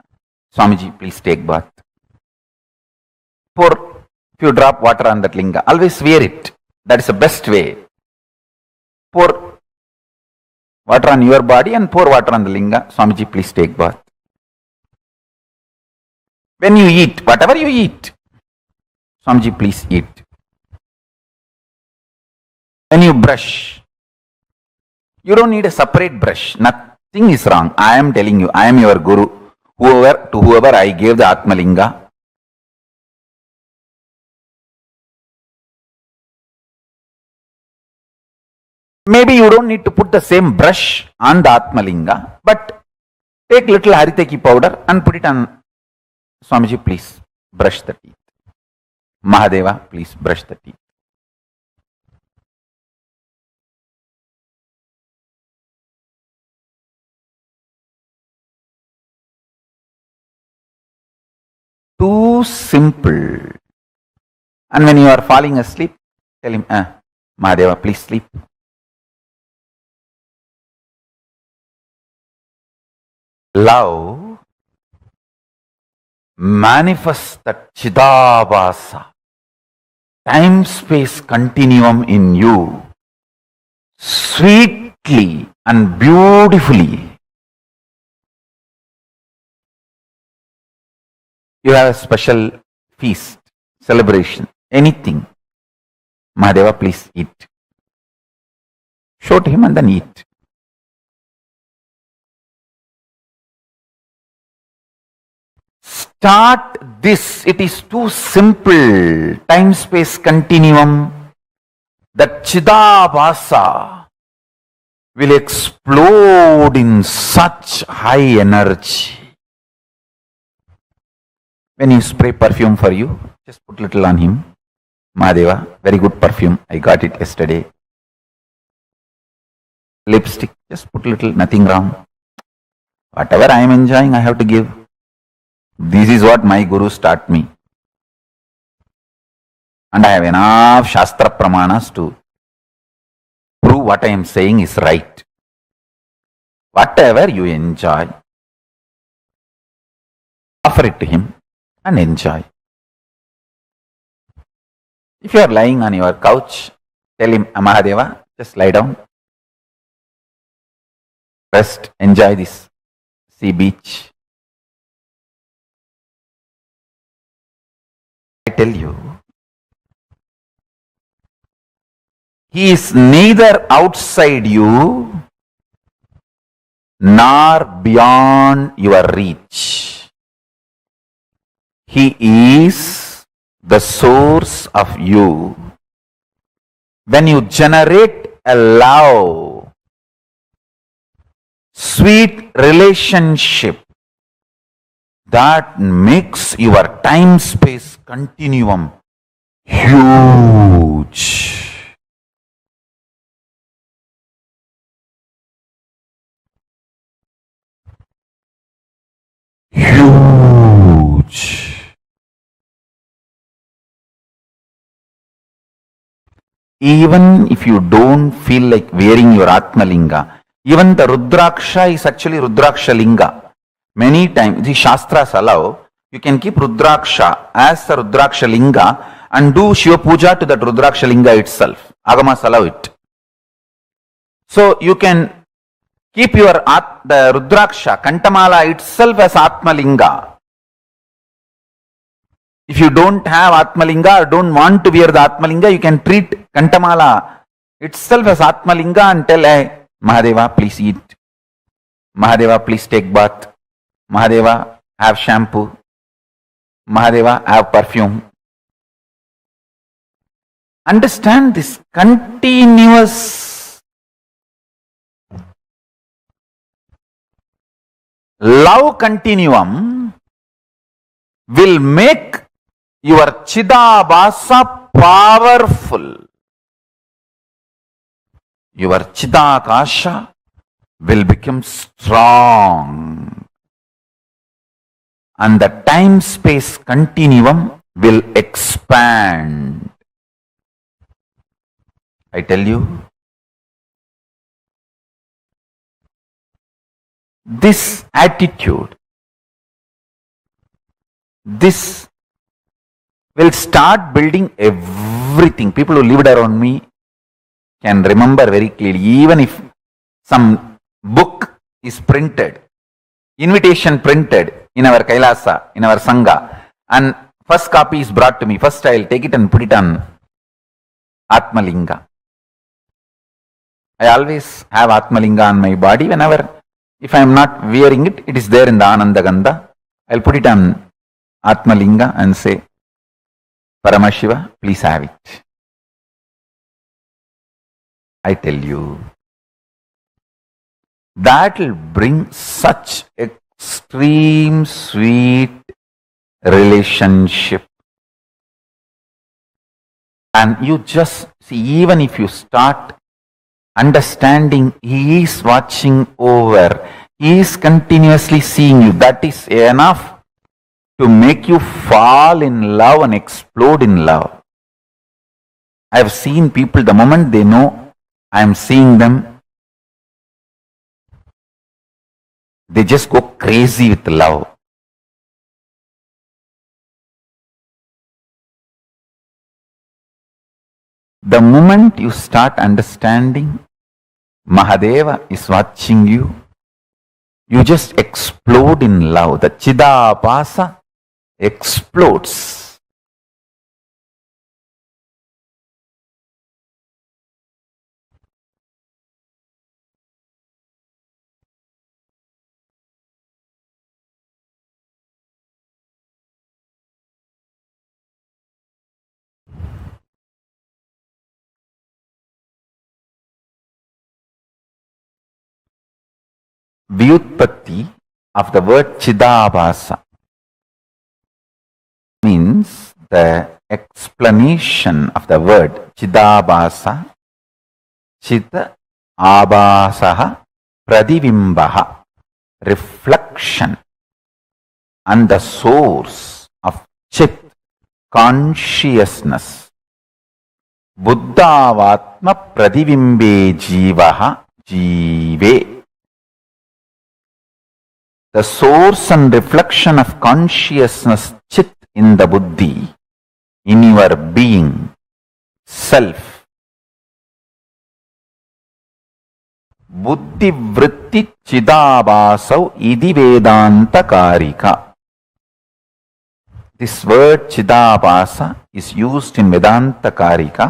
Swamiji, please take bath. Pour few drop water on that linga. Always wear it. That is the best way. Pour water on your body and pour water on the linga. Swamiji, please take bath. When you eat, whatever you eat, Swamiji, please eat. When you brush, you don't need a separate brush. Nothing is wrong. I am telling you, I am your guru. To whoever I gave the Atma Linga, maybe you don't need to put the same brush on the Atma Linga, but take little Hariteki powder and put it on. Swamiji, please brush the teeth. Mahadeva, please brush the teeth. Too simple. And when you are falling asleep, tell him, Mahadeva, please sleep. Love manifests that Chidabhasa, time-space continuum in you, sweetly and beautifully. You have a special feast, celebration, anything. Mahadeva, please eat. Show to him and then eat. Start this. It is too simple. Time-space continuum. That Chidabhasa will explode in such high energy. When you spray perfume for you, just put little on him. Mahadeva, very good perfume. I got it yesterday. Lipstick, just put little, nothing wrong. Whatever I am enjoying, I have to give. This is what my gurus taught me. And I have enough Shastra Pramanas to prove what I am saying is right. Whatever you enjoy, offer it to him and enjoy. If you are lying on your couch, tell him, Mahadeva, just lie down. rest, enjoy this sea beach. I tell you, he is neither outside you nor beyond your reach. He is the source of you. When you generate a love, sweet relationship that makes your time-space continuum huge. Huge. Even if you don't feel like wearing your Atmalinga, even the Rudraksha is actually Rudraksha Linga. Many times, the Shastras allow, you can keep Rudraksha as the Rudraksha Linga and do Shiva Puja to that Rudraksha Linga itself. Agamas allow it. So you can keep your the Rudraksha, Kantamala itself as Atmalinga. If you don't have Atmalinga or don't want to wear the Atmalinga, you can treat Kantamala itself as Atmalinga and tell, hey, Mahadeva, please eat. Mahadeva, please take bath. Mahadeva, have shampoo. Mahadeva, have perfume. Understand this continuous love continuum will make your Chidabhasa powerful. Your Chidakasha will become strong. And the time-space continuum will expand. I tell you, this attitude, this will start building everything. People who lived around me can remember very clearly. Even if some book is printed, invitation printed in our Kailasa, in our Sangha, and first copy is brought to me, first I will take it and put it on Atmalinga. I always have Atmalinga on my body. Whenever, if I am not wearing it, it is there in the Ananda Gandha. I will put it on Atmalinga and say, Paramashiva, please have it. I tell you, that will bring such extreme sweet relationship. And you just see, even if you start understanding He is watching over, He is continuously seeing you, that is enough to make you fall in love and explode in love. I have seen people, the moment they know I am seeing them, they just go crazy with love. The moment you start understanding Mahadeva is watching you, you just explode in love. The Chidabhasa explodes. Vyutpatti of the word Chidabhasa means the explanation of the word Chidabhasa, Chita Abhasaha Pradivimbaha, reflection, and the source of Chit, consciousness. Buddhavatma Pradivimbe Jivaha Jive. The source and reflection of consciousness, Chit, in the Buddhi, in your being, self. buddhi vritti chidabhasau idi vedanta karika. This word chidabhasa is used in Vedanta karika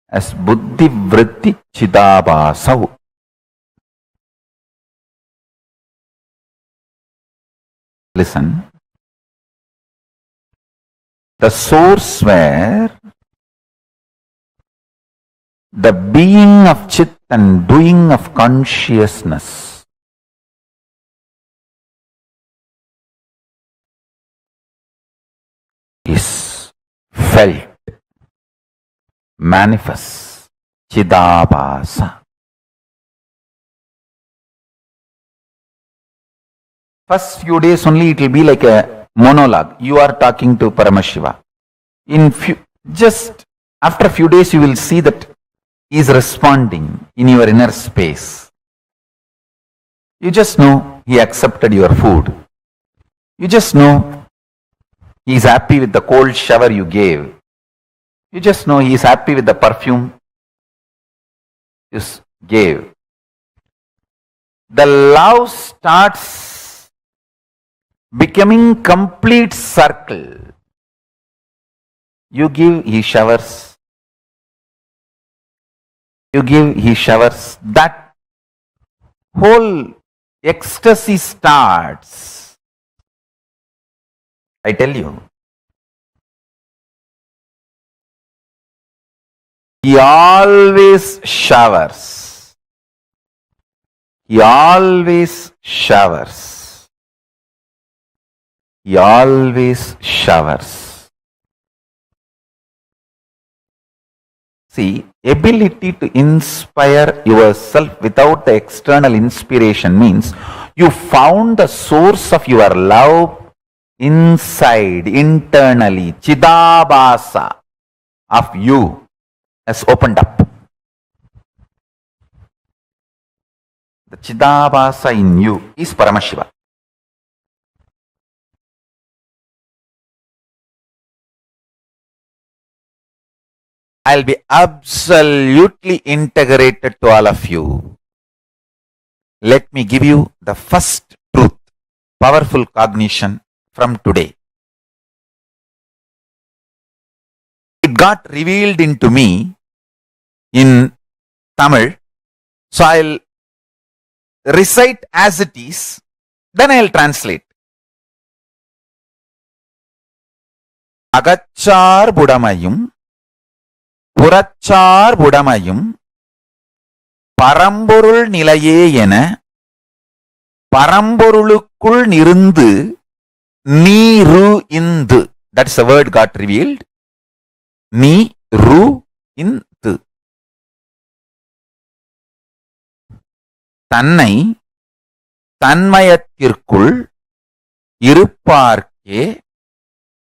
as buddhi vritti chidabhasau. Listen. The source where the being of Chit and doing of consciousness is felt, manifests, Chidabhasa. First few days only it will be like a monologue. You are talking to Paramashiva. Just after a few days you will see that he is responding in your inner space. You just know he accepted your food. You just know he is happy with the cold shower you gave. You just know he is happy with the perfume you gave. The love starts becoming complete circle. You give, he showers. You give, he showers. That whole ecstasy starts. I tell you. He always showers. He always showers. He always showers. See, ability to inspire yourself without the external inspiration means you found the source of your love inside, internally. Chidabhasa of you has opened up. The Chidabhasa in you is Paramashiva. I'll be absolutely integrated to all of you. Let me give you the first truth, powerful cognition from today. It got revealed into me in Tamil, so I'll recite as it is, then I'll translate. Agachar budamayum புறச்சார் புடமையும் பரம்பொருள் நிலையே என பரம்பொருளுக்குள் நிருந்து நீரு Hindu. That's the word got revealed. நீரு இந்து. தன்னை தன்மயத்திற்குள் இருப்பார்க்கே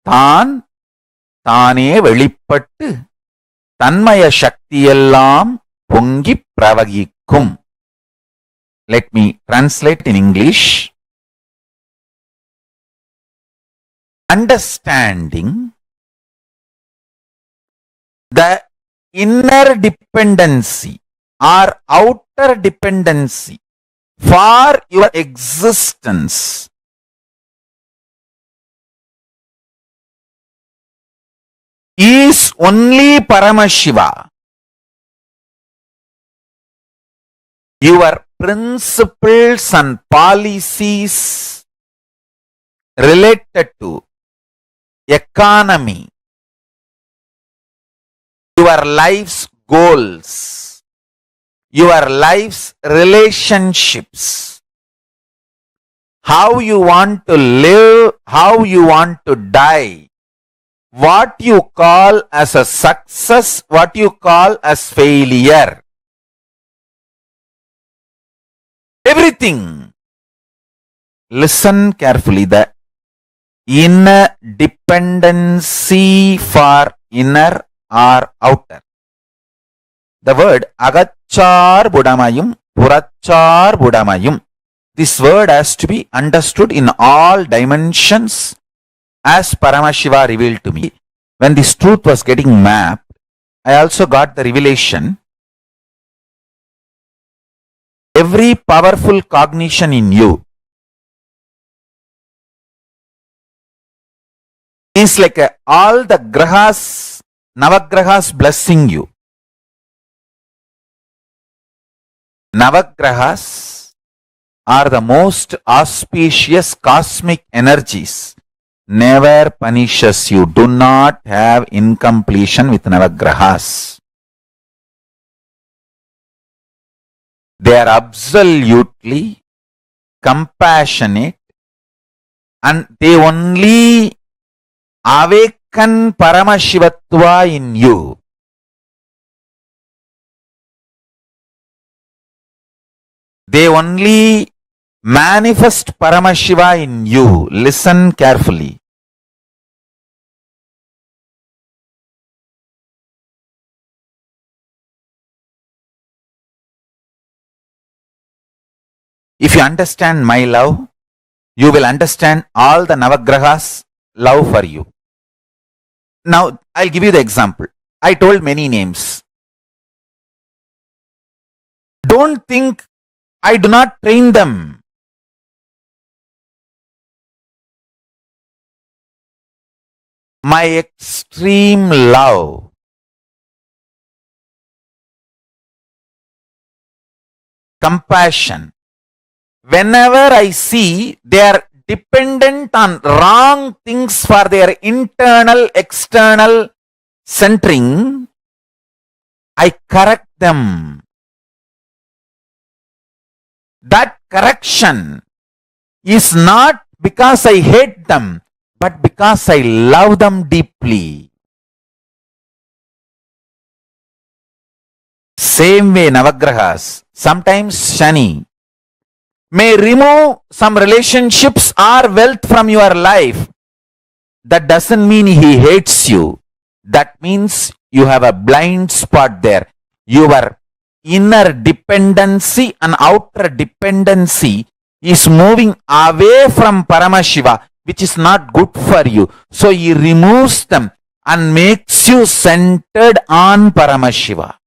தான் தானே வெளிப்பட்டு தன்மய சக்தியெல்லாம் பொங்கி பிரவகிக்கும். Let me translate in English. Understanding the inner dependency or outer dependency for your existence is only Paramashiva. Your principles and policies related to economy, your life's goals, your life's relationships, how you want to live, how you want to die, what you call as a success, what you call as failure. Everything. Listen carefully. The inner dependency for inner or outer. The word agachar budamayum, purachar budamayum. This word has to be understood in all dimensions as Paramashiva revealed to me. When this truth was getting mapped, I also got the revelation every powerful cognition in you is like all the grahas, navagrahas blessing you. Navagrahas are the most auspicious cosmic energies. Never punishes you. Do not have incompletion with navagrahas. They are absolutely compassionate and they only awaken Paramashivatva in you. They only manifest Paramashiva in you. Listen carefully. If you understand my love, you will understand all the Navagrahas' love for you. Now, I'll give you the example. I told many names. Don't think I do not train them. My extreme love, compassion. Whenever I see they are dependent on wrong things for their internal, external centering, I correct them. That correction is not because I hate them, but because I love them deeply. Same way Navagrahas, sometimes Shani may remove some relationships or wealth from your life. That doesn't mean he hates you. That means you have a blind spot there. Your inner dependency and outer dependency is moving away from Paramashiva, which is not good for you. So he removes them and makes you centered on Paramashiva.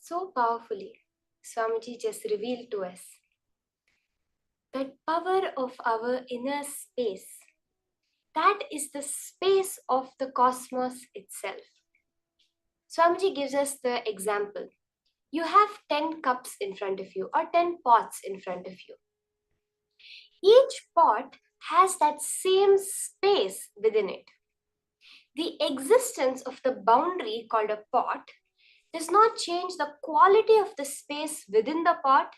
So powerfully, Swamiji just revealed to us that power of our inner space, that is the space of the cosmos itself. Swamiji gives us the example. You have 10 cups in front of you or 10 pots in front of you. Each pot has that same space within it. The existence of the boundary called a pot does not change the quality of the space within the pot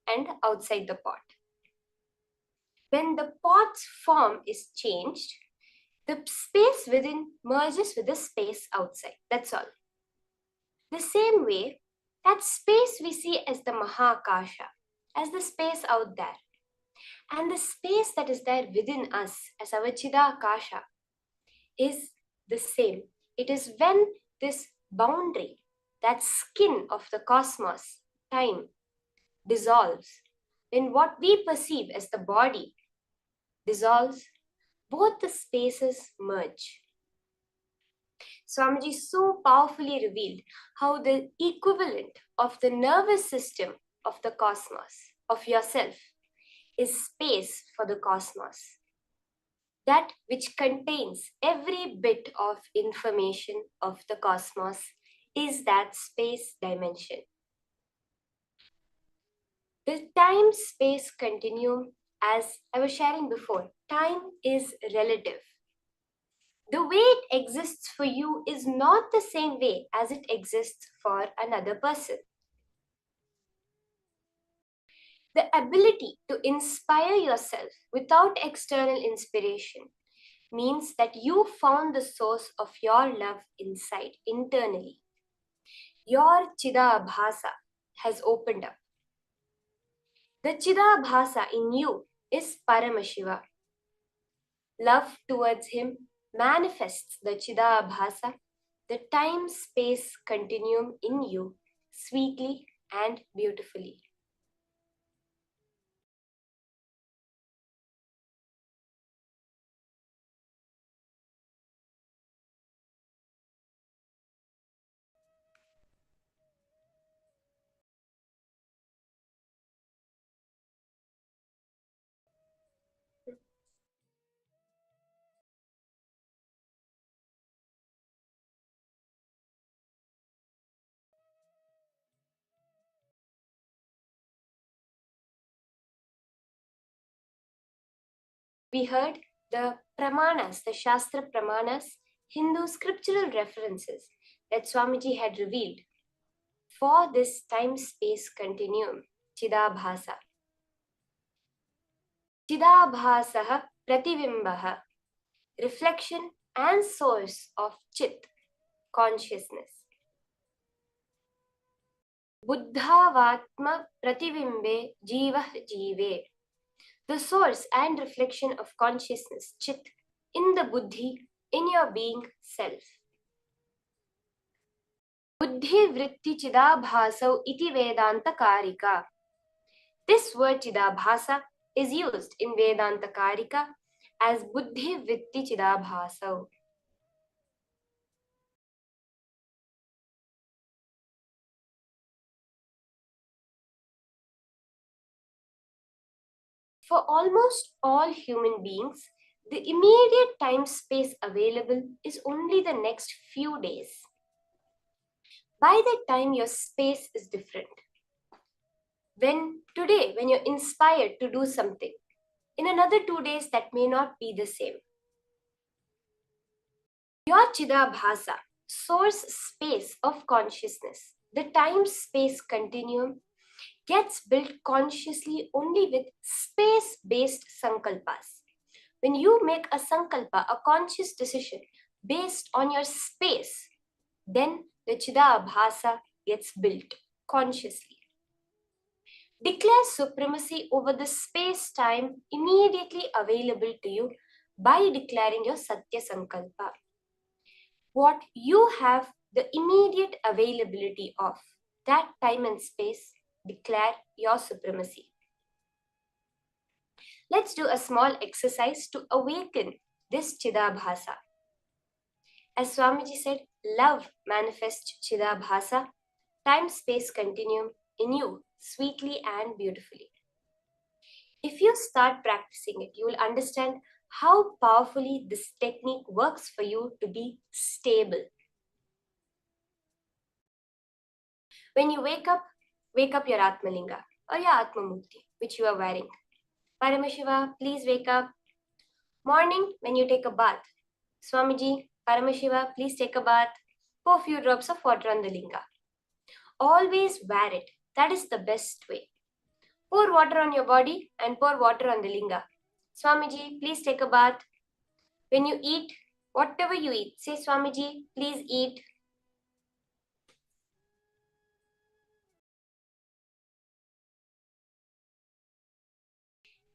and outside the pot. When the pot's form is changed, the space within merges with the space outside. That's all. The same way, that space we see as the Mahakasha, as the space out there, and the space that is there within us as our Chidakasha is the same. It is when this boundary, that skin of the cosmos, time, dissolves, when what we perceive as the body dissolves, both the spaces merge. Swamiji so powerfully revealed how the equivalent of the nervous system of the cosmos, of yourself, is space for the cosmos. That which contains every bit of information of the cosmos is that space dimension. The time-space continuum, as I was sharing before, time is relative. The way it exists for you is not the same way as it exists for another person. The ability to inspire yourself without external inspiration means that you found the source of your love inside, internally. Your Chidabhasa has opened up. The Chidabhasa in you is Paramashiva. Love towards him manifests the Chidabhasa, the time-space continuum in you, sweetly and beautifully. We heard the Pramanas, the Shastra Pramanas, Hindu scriptural references that Swamiji had revealed for this time-space continuum, Chidabhasa. Chidabhasaha Prativimbaha, reflection and source of Chit, consciousness. Buddhavatma Prativimbe Jivah Jive, the source and reflection of consciousness, Chit, in the Buddhi, in your being self. Buddhi Vritti Chidabhasau iti Vedanta Karika. This word Chidabhasa is used in Vedanta Karika as Buddhi Vritti Chidabhasau. For almost all human beings, the immediate time-space available is only the next few days. By that time, your space is different. When you're inspired to do something, in another 2 days, that may not be the same. Your Chidabhasa, source space of consciousness, the time-space continuum, gets built consciously only with space-based sankalpas. When you make a sankalpa, a conscious decision based on your space, then the Chidabhasa gets built consciously. Declare supremacy over the space-time immediately available to you by declaring your Satya Sankalpa. What you have the immediate availability of, that time and space, declare your supremacy. Let's do a small exercise to awaken this Chidabhasa. As Swamiji said, love manifests Chidabhasa. time-space continuum in you sweetly and beautifully. If you start practicing it, you will understand how powerfully this technique works for you to be stable. When you wake up your Atmalinga or your Atmamurti, which you are wearing. Paramashiva, please wake up. Morning, when you take a bath. Swamiji, Paramashiva, please take a bath. Pour a few drops of water on the linga. Always wear it. That is the best way. Pour water on your body and pour water on the linga. Swamiji, please take a bath. When you eat, whatever you eat, say Swamiji, please eat.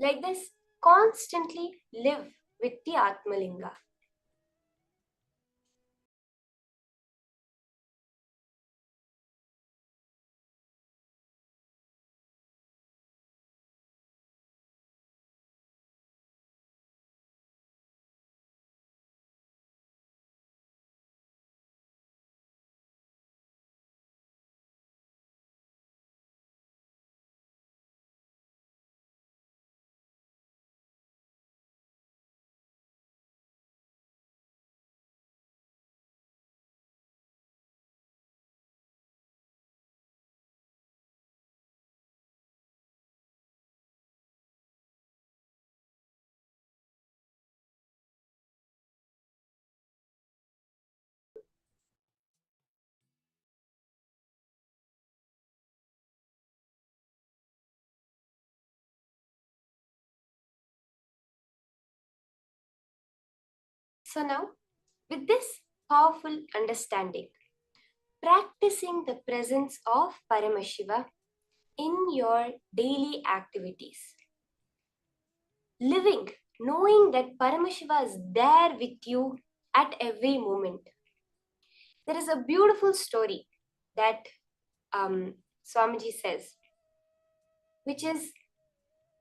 Like this, constantly live with the Atmalinga. So now, with this powerful understanding, practicing the presence of Paramashiva in your daily activities, living knowing that Paramashiva is there with you at every moment. There is a beautiful story that Swamiji says, which is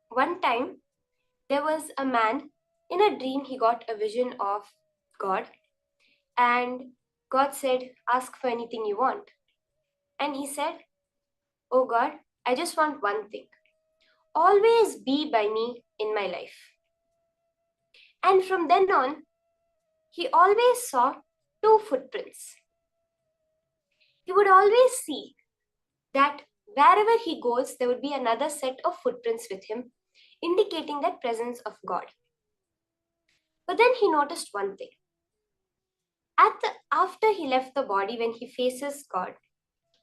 one time there was a man, in a dream he got a vision of God, and God said, ask for anything you want. And he said, oh God, I just want one thing. Always be by me in my life. And from then on, he always saw two footprints. He would always see that wherever he goes, there would be another set of footprints with him, indicating that presence of God. But then he noticed one thing. After he left the body, when he faces God,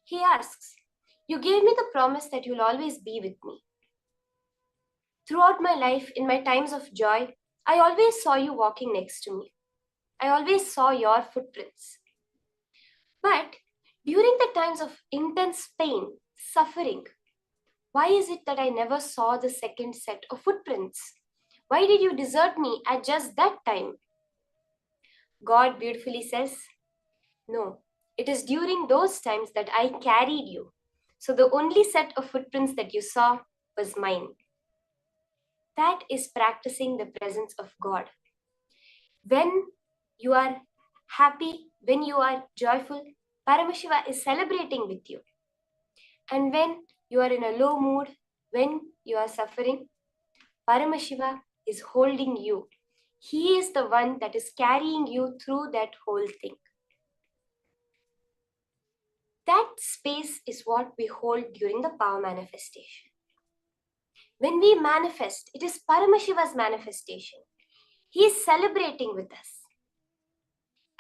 he asks, you gave me the promise that you'll always be with me. Throughout my life, in my times of joy, I always saw you walking next to me. I always saw your footprints. But during the times of intense pain, suffering, why is it that I never saw the second set of footprints? Why did you desert me at just that time? God beautifully says, no, it is during those times that I carried you. So the only set of footprints that you saw was mine. That is practicing the presence of God. When you are happy, when you are joyful, Paramashiva is celebrating with you. And when you are in a low mood, when you are suffering, Paramashiva is holding you. He is the one that is carrying you through that whole thing. That space is what we hold during the power manifestation. When we manifest, it is Paramashiva's manifestation. He is celebrating with us.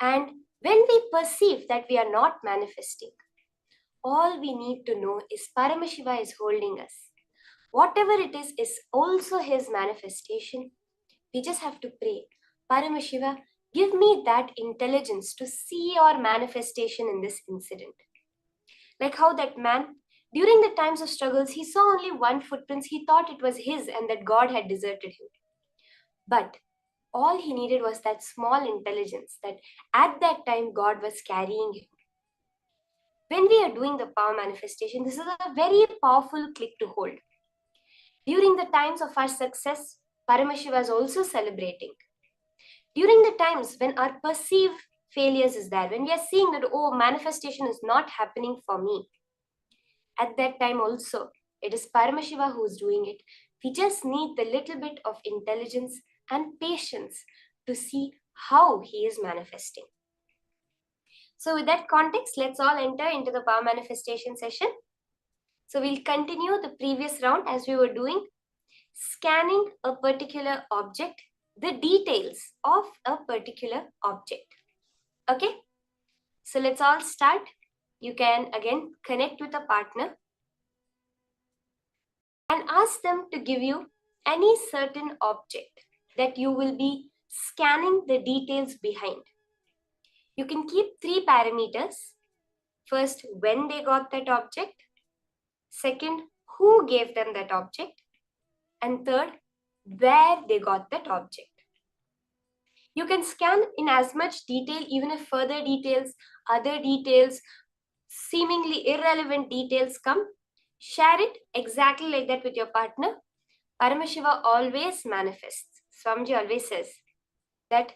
And when we perceive that we are not manifesting, all we need to know is Paramashiva is holding us. Whatever it is also his manifestation. We just have to pray, Paramashiva, give me that intelligence to see your manifestation in this incident. Like how that man, during the times of struggles, he saw only one footprint. He thought it was his and that God had deserted him. But all he needed was that small intelligence that at that time God was carrying him. When we are doing the power manifestation, this is a very powerful click to hold. During the times of our success, Paramashiva is also celebrating. During the times when our perceived failures is there, when we are seeing that, oh, manifestation is not happening for me, At that time also, it is Paramashiva who's doing it. We just need the little bit of intelligence and patience to see how he is manifesting. So with that context, let's all enter into the power manifestation session. So we'll continue the previous round as we were doing, scanning a particular object, the details of a particular object. Okay, so let's all start. You can again connect with a partner and ask them to give you any certain object that you will be scanning the details behind. You can keep 3 parameters. First, when they got that object. Second, who gave them that object. And third, where they got that object. You can scan in as much detail, even if further details, other details, seemingly irrelevant details come. Share it exactly like that with your partner. Paramashiva always manifests. Swamiji always says that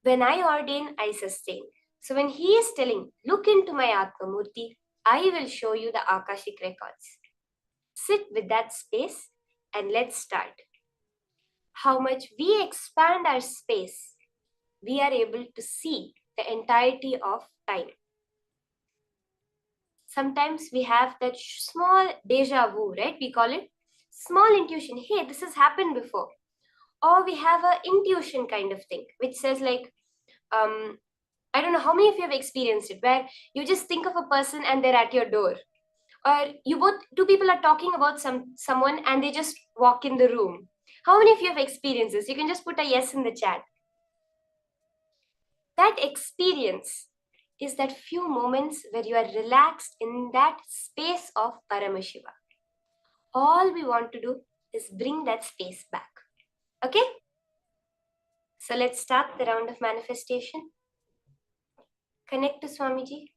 when I ordain, I sustain. So when he is telling, look into my Atma Murti, I will show you the Akashic records. Sit with that space and let's start. How much we expand our space, we are able to see the entirety of time. Sometimes we have that small deja vu, right? We call it small intuition. Hey, this has happened before. Or we have a intuition kind of thing, which says like, I don't know how many of you have experienced it, where you just think of a person and they're at your door. Or two people are talking about someone and they just walk in the room. How many of you have experienced this? You can just put a yes in the chat. That experience is that few moments where you are relaxed in that space of Paramashiva. All we want to do is bring that space back. Okay? So let's start the round of manifestation. Connect to Swamiji.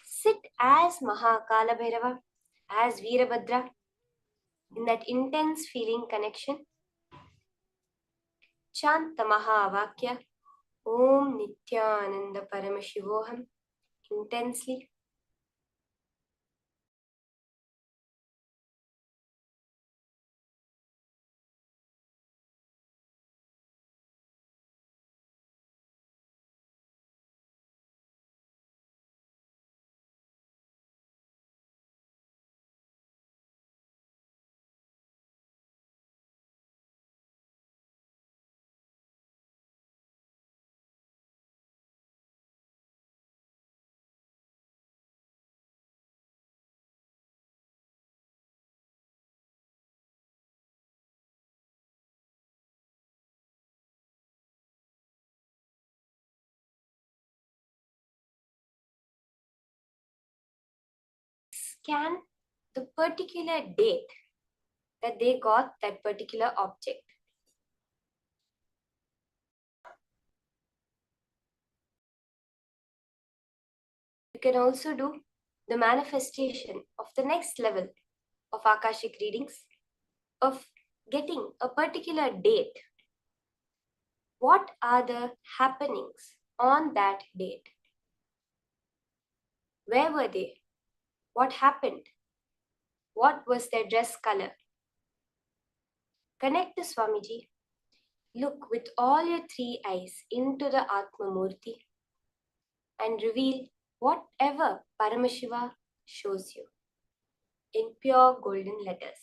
Sit as Mahakala Bhairava, as Veerabhadra, in that intense feeling connection. Chant the Mahavakya, Om Nithyananda Paramashivoham, intensely. Scan the particular date that they got that particular object. You can also do the manifestation of the next level of Akashic readings, of getting a particular date. What are the happenings on that date? Where were they? What happened? What was their dress color? Connect to Swamiji. Look with all your 3 eyes into the Atma Murti and reveal whatever Paramashiva shows you in pure golden letters.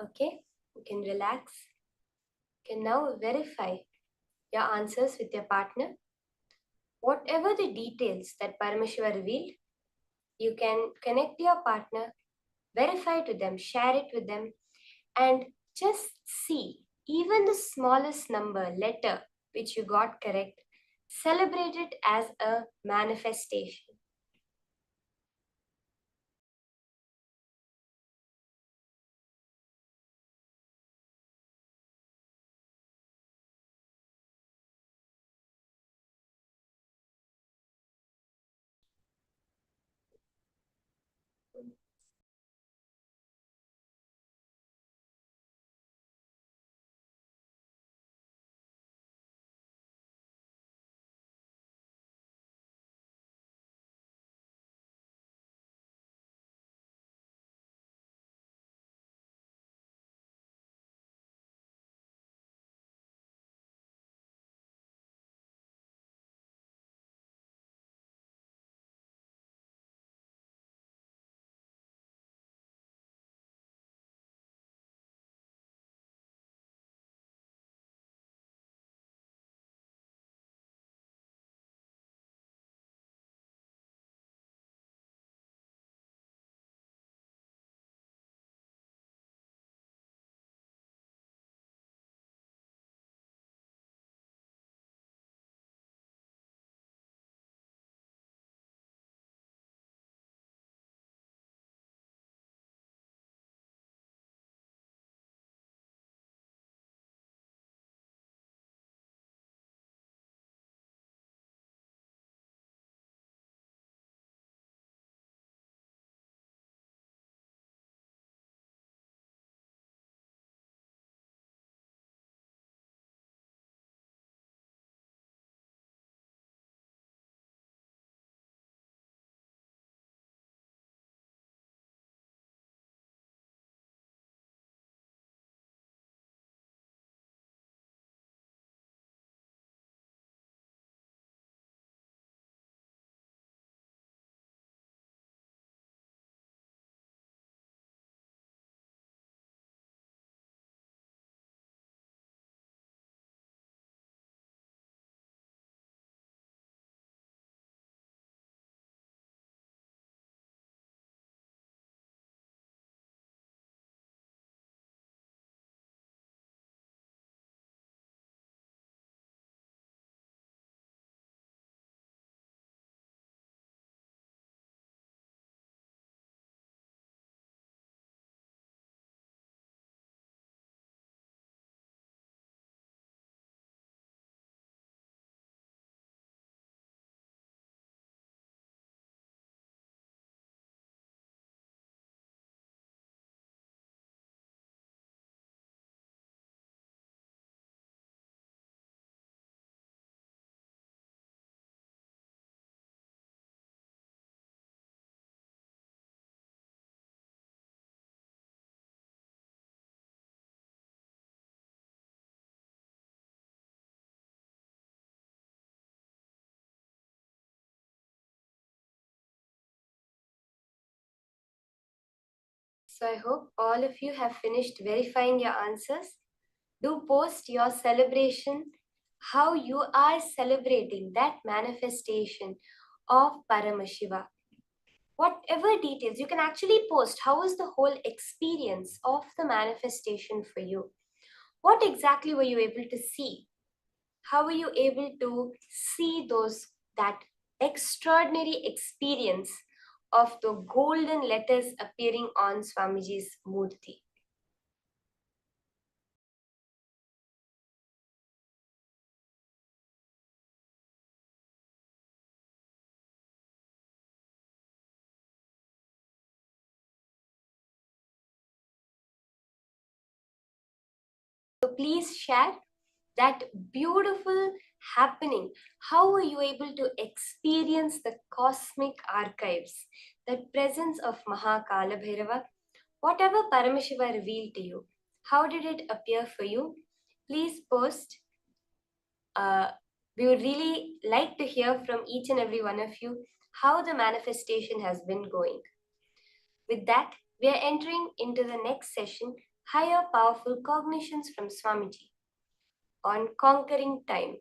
Okay, you can relax. You can now verify your answers with your partner. Whatever the details that Paramashiva revealed, you can connect your partner, verify to them, share it with them, and just see even the smallest number, letter which you got correct, celebrate it as a manifestation. So I hope all of you have finished verifying your answers. Do post your celebration, how you are celebrating that manifestation of Paramashiva. Whatever details, you can actually post how was the whole experience of the manifestation for you. What exactly were you able to see? How were you able to see that extraordinary experience of the golden letters appearing on Swamiji's murti? So please share that beautiful happening. How were you able to experience the cosmic archives, the presence of Mahakala Bhairava? Whatever Paramashiva revealed to you, how did it appear for you? Please post. We would really like to hear from each and every one of you how the manifestation has been going. With that, we are entering into the next session, higher powerful cognitions from Swamiji on conquering time.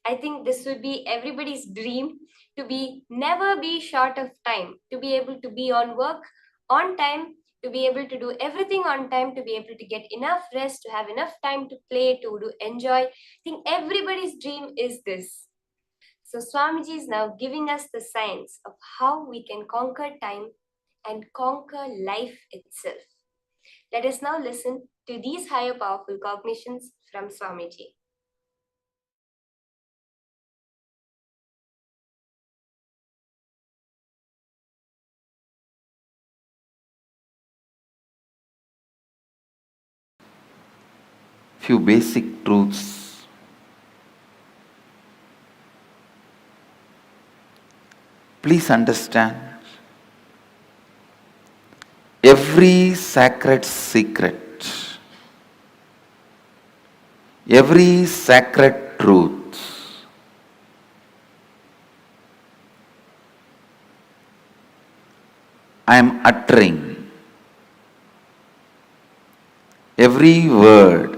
I think this would be everybody's dream, to be never be short of time, to be able to be on work on time, to be able to do everything on time, to be able to get enough rest, to have enough time to play, to enjoy. I think everybody's dream is this. So Swamiji is now giving us the science of how we can conquer time and conquer life itself. Let us now listen to these higher powerful cognitions from Swamiji. Few basic truths. Please understand, every sacred secret, every sacred truth I am uttering, every word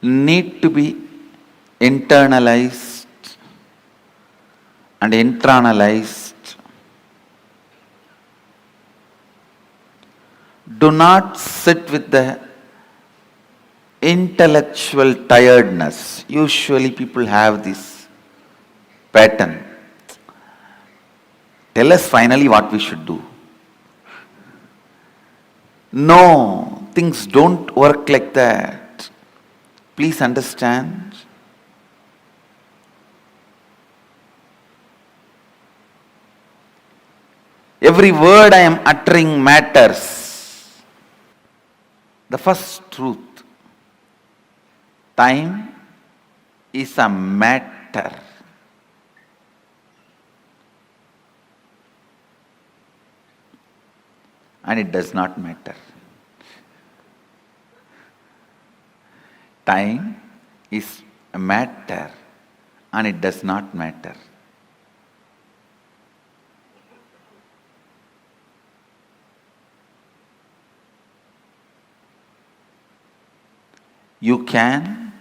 need to be internalized and internalized. Do not sit with the intellectual tiredness. Usually people have this pattern. Tell us finally what we should do. No, things don't work like that. Please understand. Every word I am uttering matters. The first truth, time is a matter. And it does not matter. Time is a matter and it does not matter. You can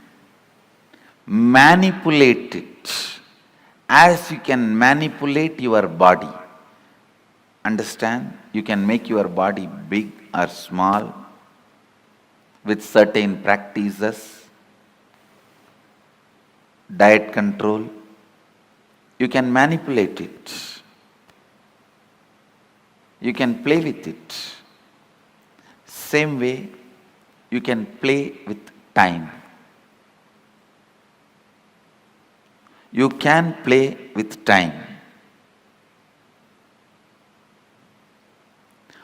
manipulate it as you can manipulate your body. Understand? You can make your body big or small with certain practices, diet control. You can manipulate it. You can play with it. Same way, you can play with time. You can play with time.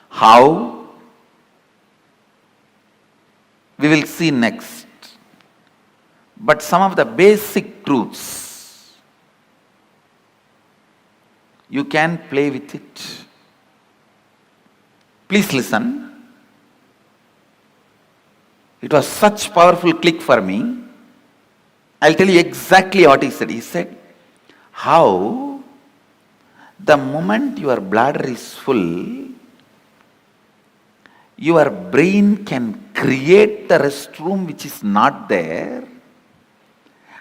How? We will see next. But some of the basic truths, you can play with it. Please listen. It was such powerful click for me. I'll tell you exactly what he said. He said, how the moment your bladder is full, your brain can create the restroom which is not there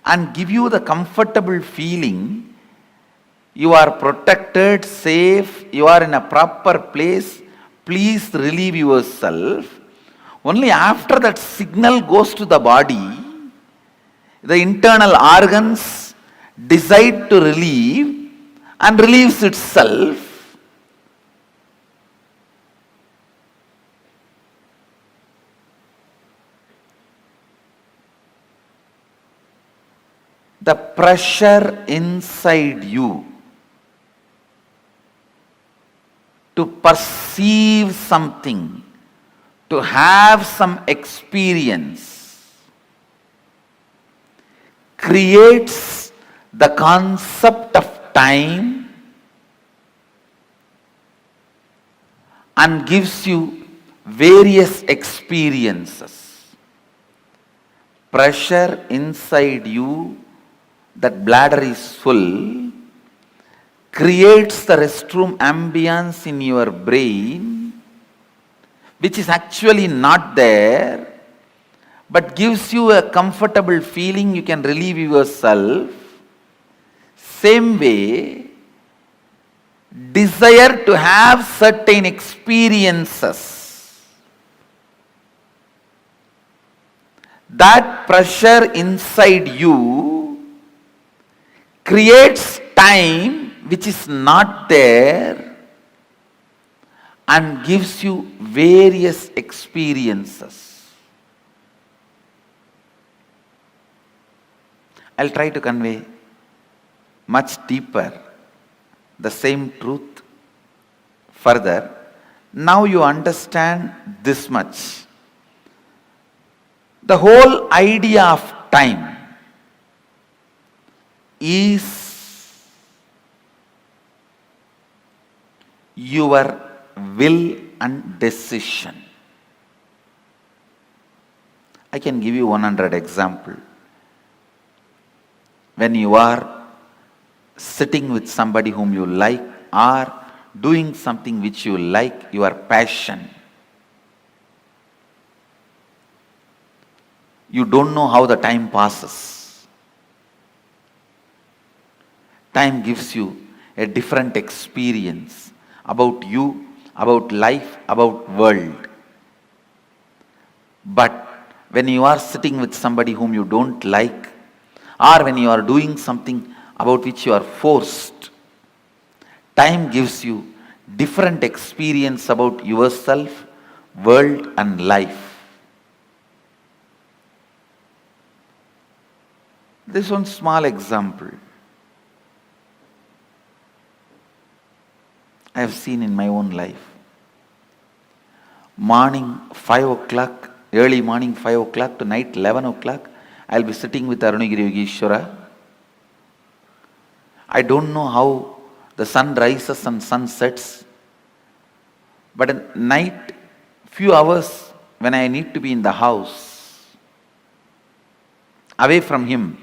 and give you the comfortable feeling you are protected, safe, you are in a proper place, please relieve yourself. Only after that signal goes to the body, the internal organs decide to relieve and relieves itself. The pressure inside you to perceive something, to have some experience, creates the concept of time and gives you various experiences. Pressure inside you, that bladder is full, creates the restroom ambience in your brain, which is actually not there, but gives you a comfortable feeling, you can relieve yourself. Same way, desire to have certain experiences, that pressure inside you creates time which is not there and gives you various experiences. I'll try to convey much deeper the same truth further. Now you understand this much. The whole idea of time is your will and decision. I can give you 100 examples. When you are sitting with somebody whom you like or doing something which you like, your passion, you don't know how the time passes. Time gives you a different experience about you, about life, about world. But when you are sitting with somebody whom you don't like, or when you are doing something about which you are forced, time gives you different experience about yourself, world and life. This one small example I have seen in my own life. Morning 5 o'clock, early morning 5 o'clock to night 11 o'clock, I will be sitting with Arunagiri Yogeshwara. I don't know how the sun rises and sun sets, but at night, few hours when I need to be in the house, away from him,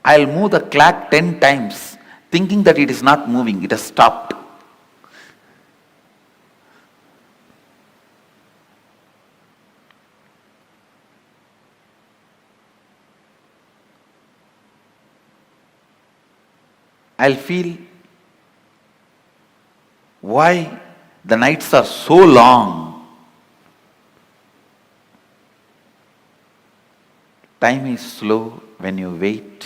I'll move the clock 10 times, thinking that it is not moving, it has stopped. I'll feel why the nights are so long. Time is slow when you wait.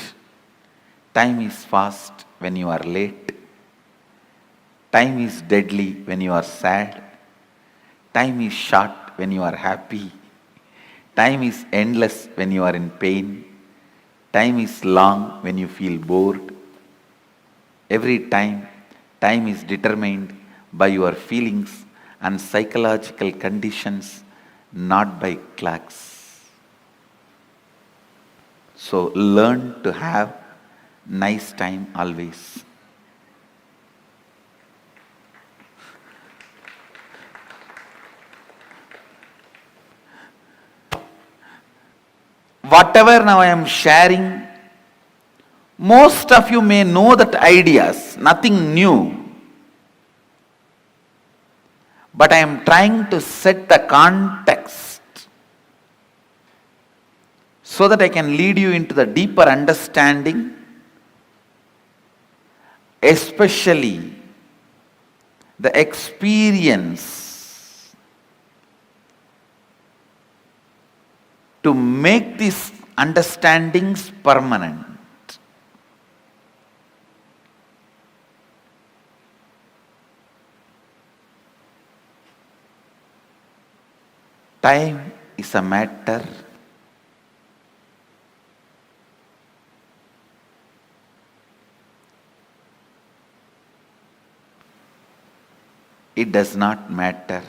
Time is fast when you are late. Time is deadly when you are sad. Time is short when you are happy. Time is endless when you are in pain. Time is long when you feel bored. Every time, time is determined by your feelings and psychological conditions, not by clocks. So learn to have nice time always. Whatever now I am sharing, most of you may know that ideas, nothing new. But I am trying to set the context so that I can lead you into the deeper understanding, especially the experience to make these understandings permanent. Time is a matter it does not matter.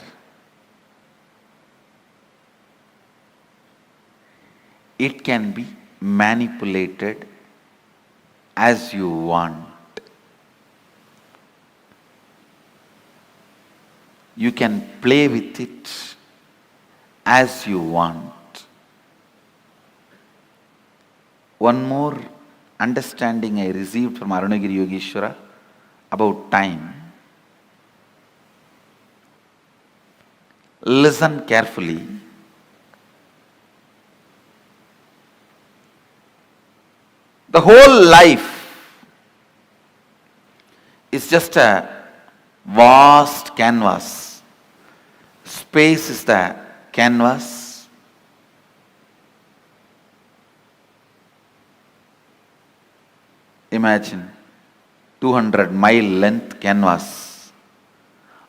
It can be manipulated as you want. You can play with it as you want. One more understanding I received from Arunagiri Yogeshwara about time, listen carefully. The whole life is just a vast canvas. Space is the canvas. Imagine 200-mile length canvas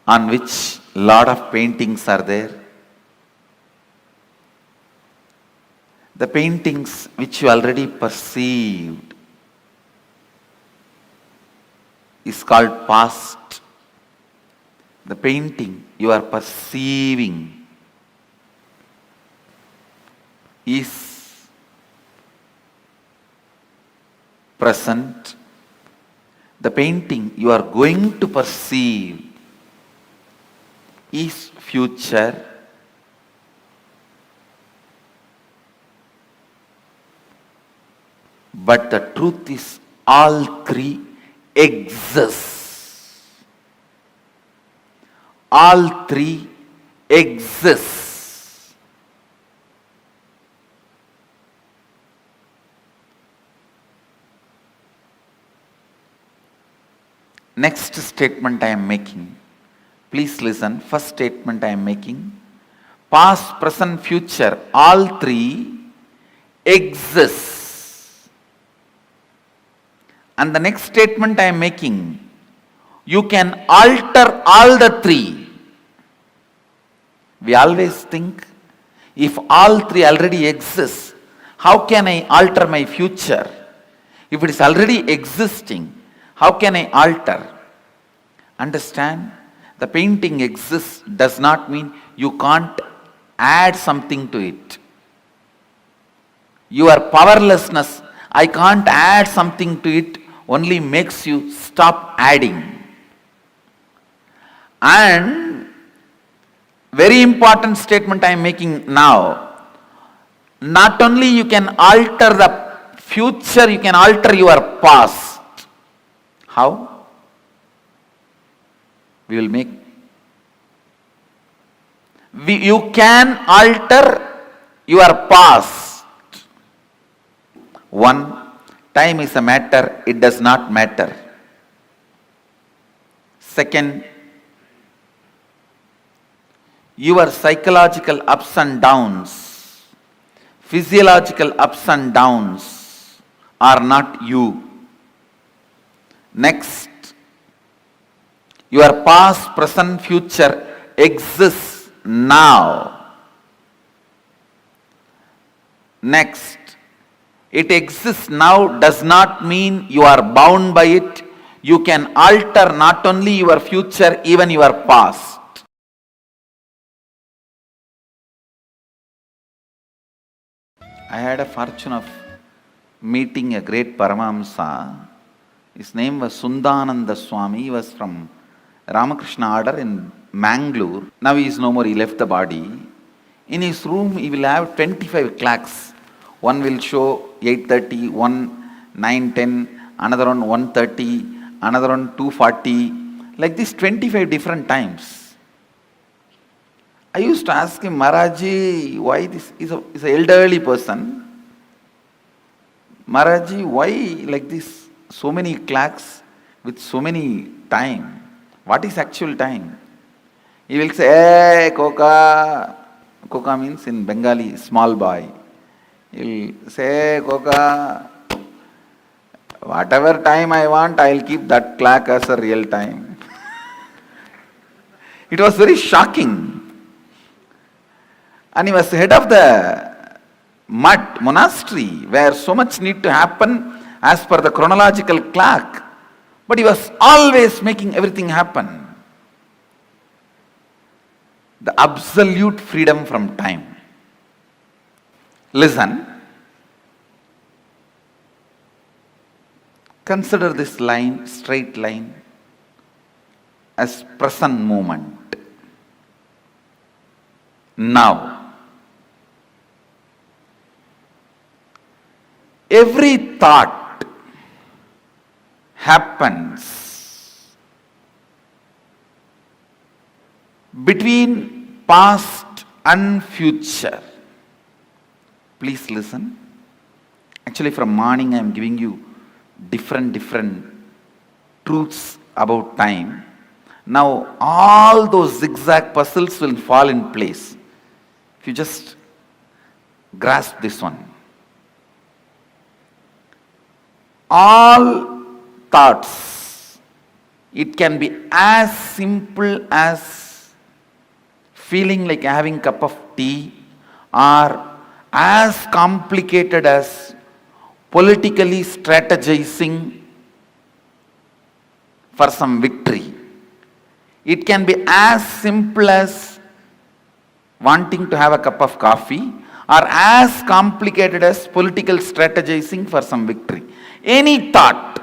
on which lot of paintings are there. The paintings which you already perceived is called past. The painting you are perceiving is present. The painting you are going to perceive is future. But the truth is all three exist. All three exist. Next statement I am making. Please listen. First statement I am making. Past, present, future, all three exist. And the next statement I am making, you can alter all the three. We always think, if all three already exist, how can I alter my future? If it is already existing, how can I alter? Understand? The painting exists does not mean you can't add something to it. Your powerlessness, I can't add something to it, only makes you stop adding. And very important statement I am making now. Not only you can alter the future, you can alter your past. How? We will make. You can alter your past. One, time is a matter, it does not matter. Second, your psychological ups and downs, physiological ups and downs are not you. Next, your past, present, future exists now. Next, it exists now does not mean you are bound by it. You can alter not only your future, even your past. I had a fortune of meeting a great Paramahamsa. His name was Sundananda Swami. He was from Ramakrishna order in Mangalore. Now he is no more, he left the body. In his room he will have 25 clocks. One will show 8:30, one 9:10, another one 1:30, another one 2:40. Like this 25 different times. I used to ask him, Maharaji, why this is an elderly person. Maharaji, why like this? So many clocks with so many time. What is actual time? He will say, hey, Koka. Koka means in Bengali, small boy. He will say, hey, Koka. Whatever time I want, I will keep that clock as a real time. It was very shocking. And he was head of the mud monastery where so much need to happen as per the chronological clock. But he was always making everything happen. The absolute freedom from time. Listen. Consider this line, straight line, as present moment. Now. Every thought happens between past and future. Please listen. Actually, from morning I am giving you different truths about time. Now all those zigzag puzzles will fall in place if you just grasp this one. All thoughts, it can be as simple as feeling like having a cup of tea, or as complicated as politically strategizing for some victory. It can be as simple as wanting to have a cup of coffee, or as complicated as political strategizing for some victory. Any thought,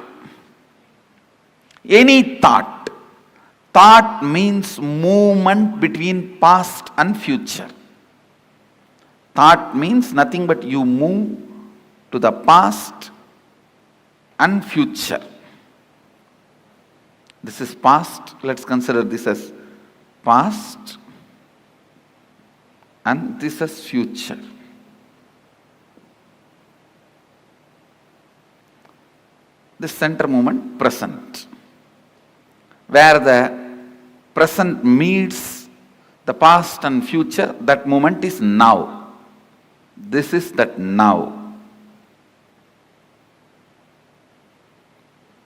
thought means movement between past and future. Thought means nothing but you move to the past and future. This is past. Let's consider this as past, and this as future. The center moment, present, where the present meets the past and future. That moment is now. This is that now.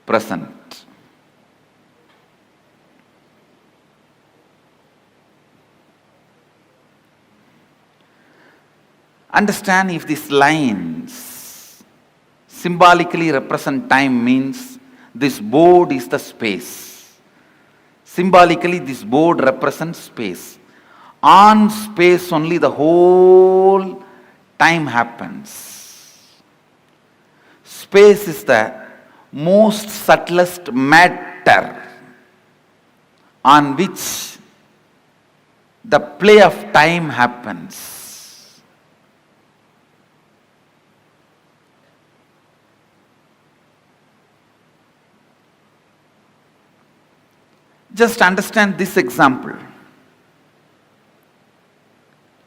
Present. Understand, if these lines symbolically represent time, means this board is the space. Symbolically, this board represents space. On space only the whole time happens. Space is the most subtlest matter on which the play of time happens. Just understand this example.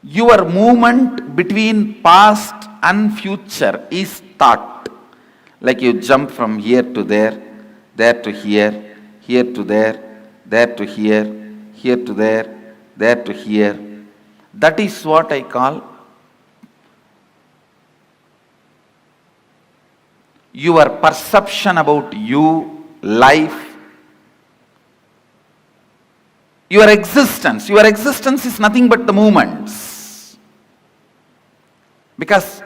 Your movement between past and future is thought. Like you jump from here to there to here, here to there to here, here to there to here. That is what I call your perception about you, life, your existence. Your existence is nothing but the movements. Because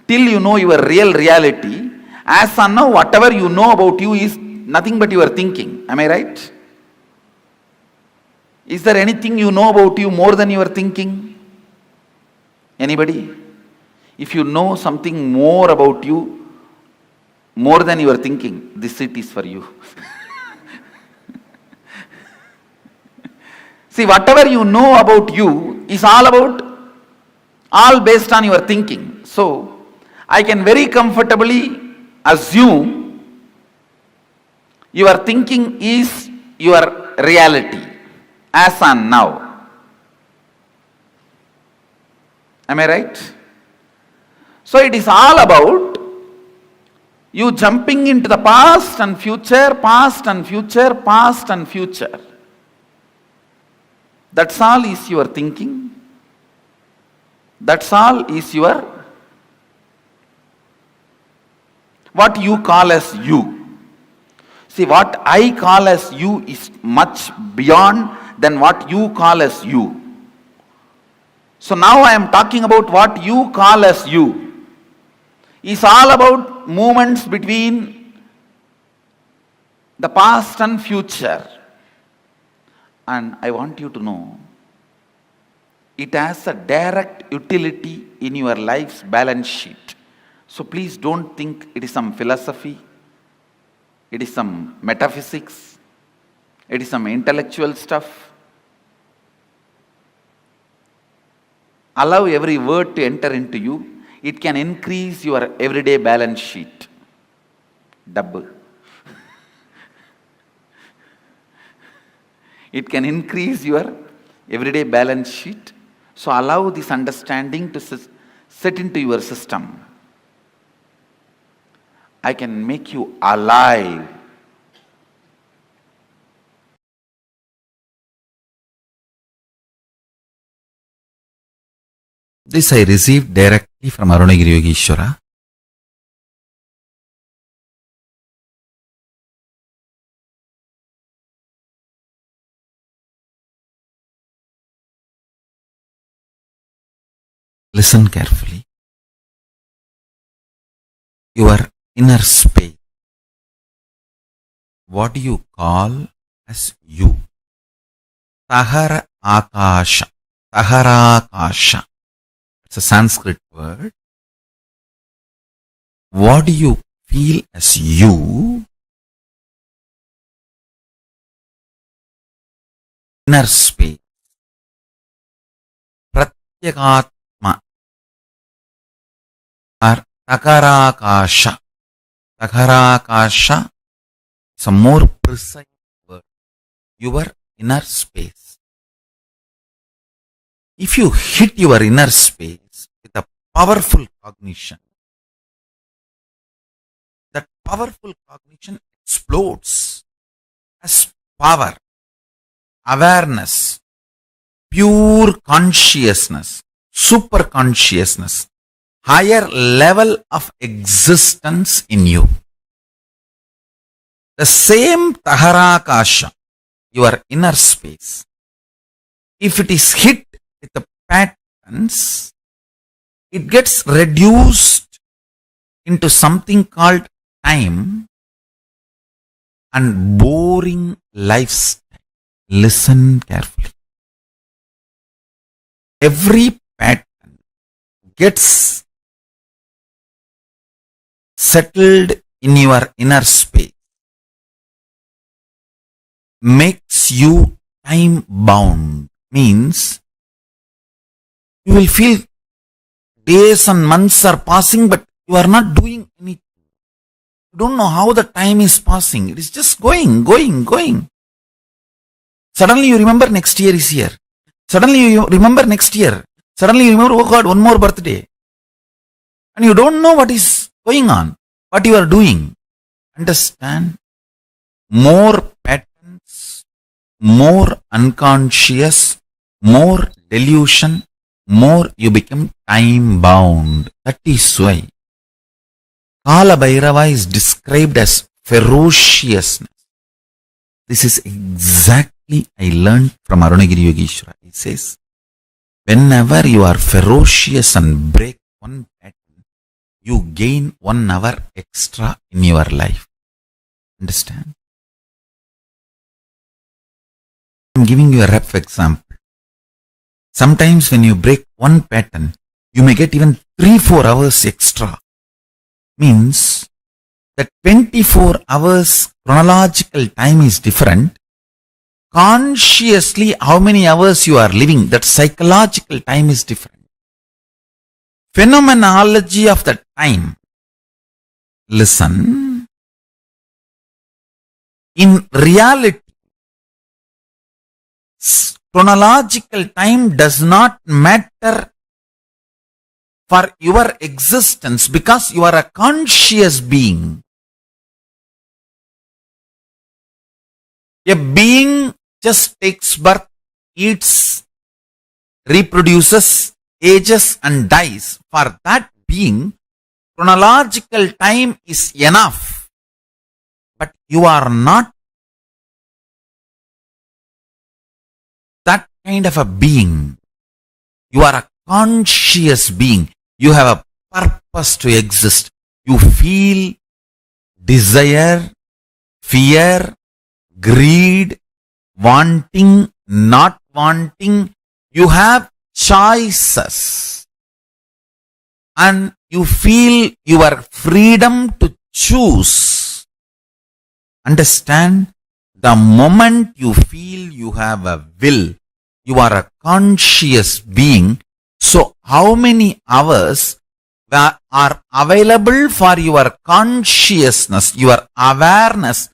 till you know your real reality, as of now, whatever you know about you is nothing but your thinking. Am I right? Is there anything you know about you more than your thinking? Anybody? If you know something more about you, more than your thinking, this seat is for you. See, whatever you know about you is all based on your thinking. So, I can very comfortably assume your thinking is your reality as on now. Am I right? So, it is all about you jumping into the past and future, past and future, past and future. That's all is your thinking. That's all is what you call as you. See, what I call as you is much beyond than what you call as you. So now I am talking about what you call as you. It's all about movements between the past and future. And I want you to know, it has a direct utility in your life's balance sheet. So please don't think it is some philosophy, it is some metaphysics, it is some intellectual stuff. Allow every word to enter into you. It can increase your everyday balance sheet. Double. It can increase your everyday balance sheet. So allow this understanding to set into your system. I can make you alive. This I received directly from Arunagiri Yogeshwara. Listen carefully. Your inner space. What do you call as you? Tahara Akasha. Taharakasha. It's a Sanskrit word. What do you feel as you? Inner space. Pratyakatma. Or Takarakasha. Takarakasha is a more precise word. Your inner space. If you hit your inner space with a powerful cognition, that powerful cognition explodes as power, awareness, pure consciousness, super consciousness, higher level of existence in you. The same Taharakasha, your inner space, if it is hit with the patterns, it gets reduced into something called time and boring lifestyle. Listen carefully. Every pattern gets settled in your inner space, makes you time bound, means you will feel days and months are passing, but you are not doing anything. You don't know how the time is passing. It is just going. Suddenly you remember next year is here. Suddenly you remember next year. Suddenly you remember, oh God, one more birthday. And you don't know what is going on, what you are doing. Understand? More patterns, more unconscious, more delusion, more you become time bound. That is why Kala Bhairava is described as ferociousness. This is exactly I learned from Arunagiri Yogeshwara. He says, whenever you are ferocious and break one pattern, you gain 1 hour extra in your life. Understand? I am giving you a rough example. Sometimes when you break one pattern, you may get even 3-4 hours extra. Means that 24 hours chronological time is different. Consciously, how many hours you are living, that psychological time is different. Phenomenology of the time. Listen. In reality, chronological time does not matter for your existence because you are a conscious being. A being just takes birth, eats, reproduces, ages and dies. For that being, chronological time is enough. But you are not that kind of a being. You are a conscious being. You have a purpose to exist. You feel desire, fear, greed, wanting, not wanting. You have choices. And you feel your freedom to choose. Understand? The moment you feel you have a will, you are a conscious being. So how many hours are available for your consciousness, your awareness?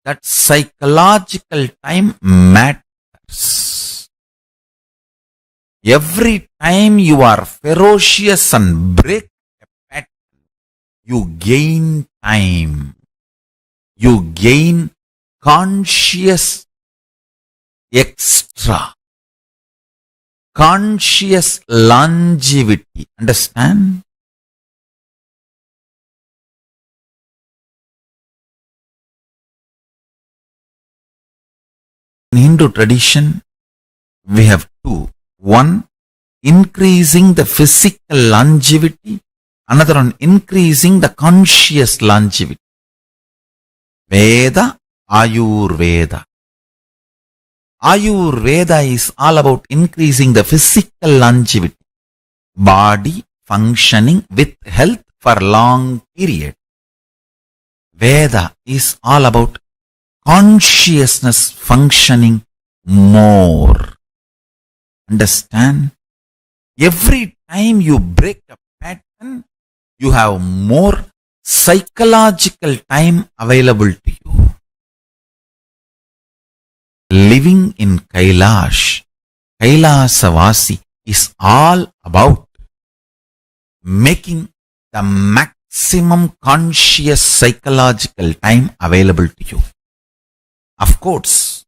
That psychological time matters. Every time you are ferocious and break a pattern, you gain time. You gain conscious extra, conscious longevity. Understand? In Hindu tradition, we have two. One, increasing the physical longevity. Another one, increasing the conscious longevity. Veda, Ayurveda. Ayurveda is all about increasing the physical longevity. Body functioning with health for long period. Veda is all about consciousness functioning more. Understand? Every time you break a pattern, you have more psychological time available to you. Living in Kailash, Kailasavasi is all about making the maximum conscious psychological time available to you. Of course,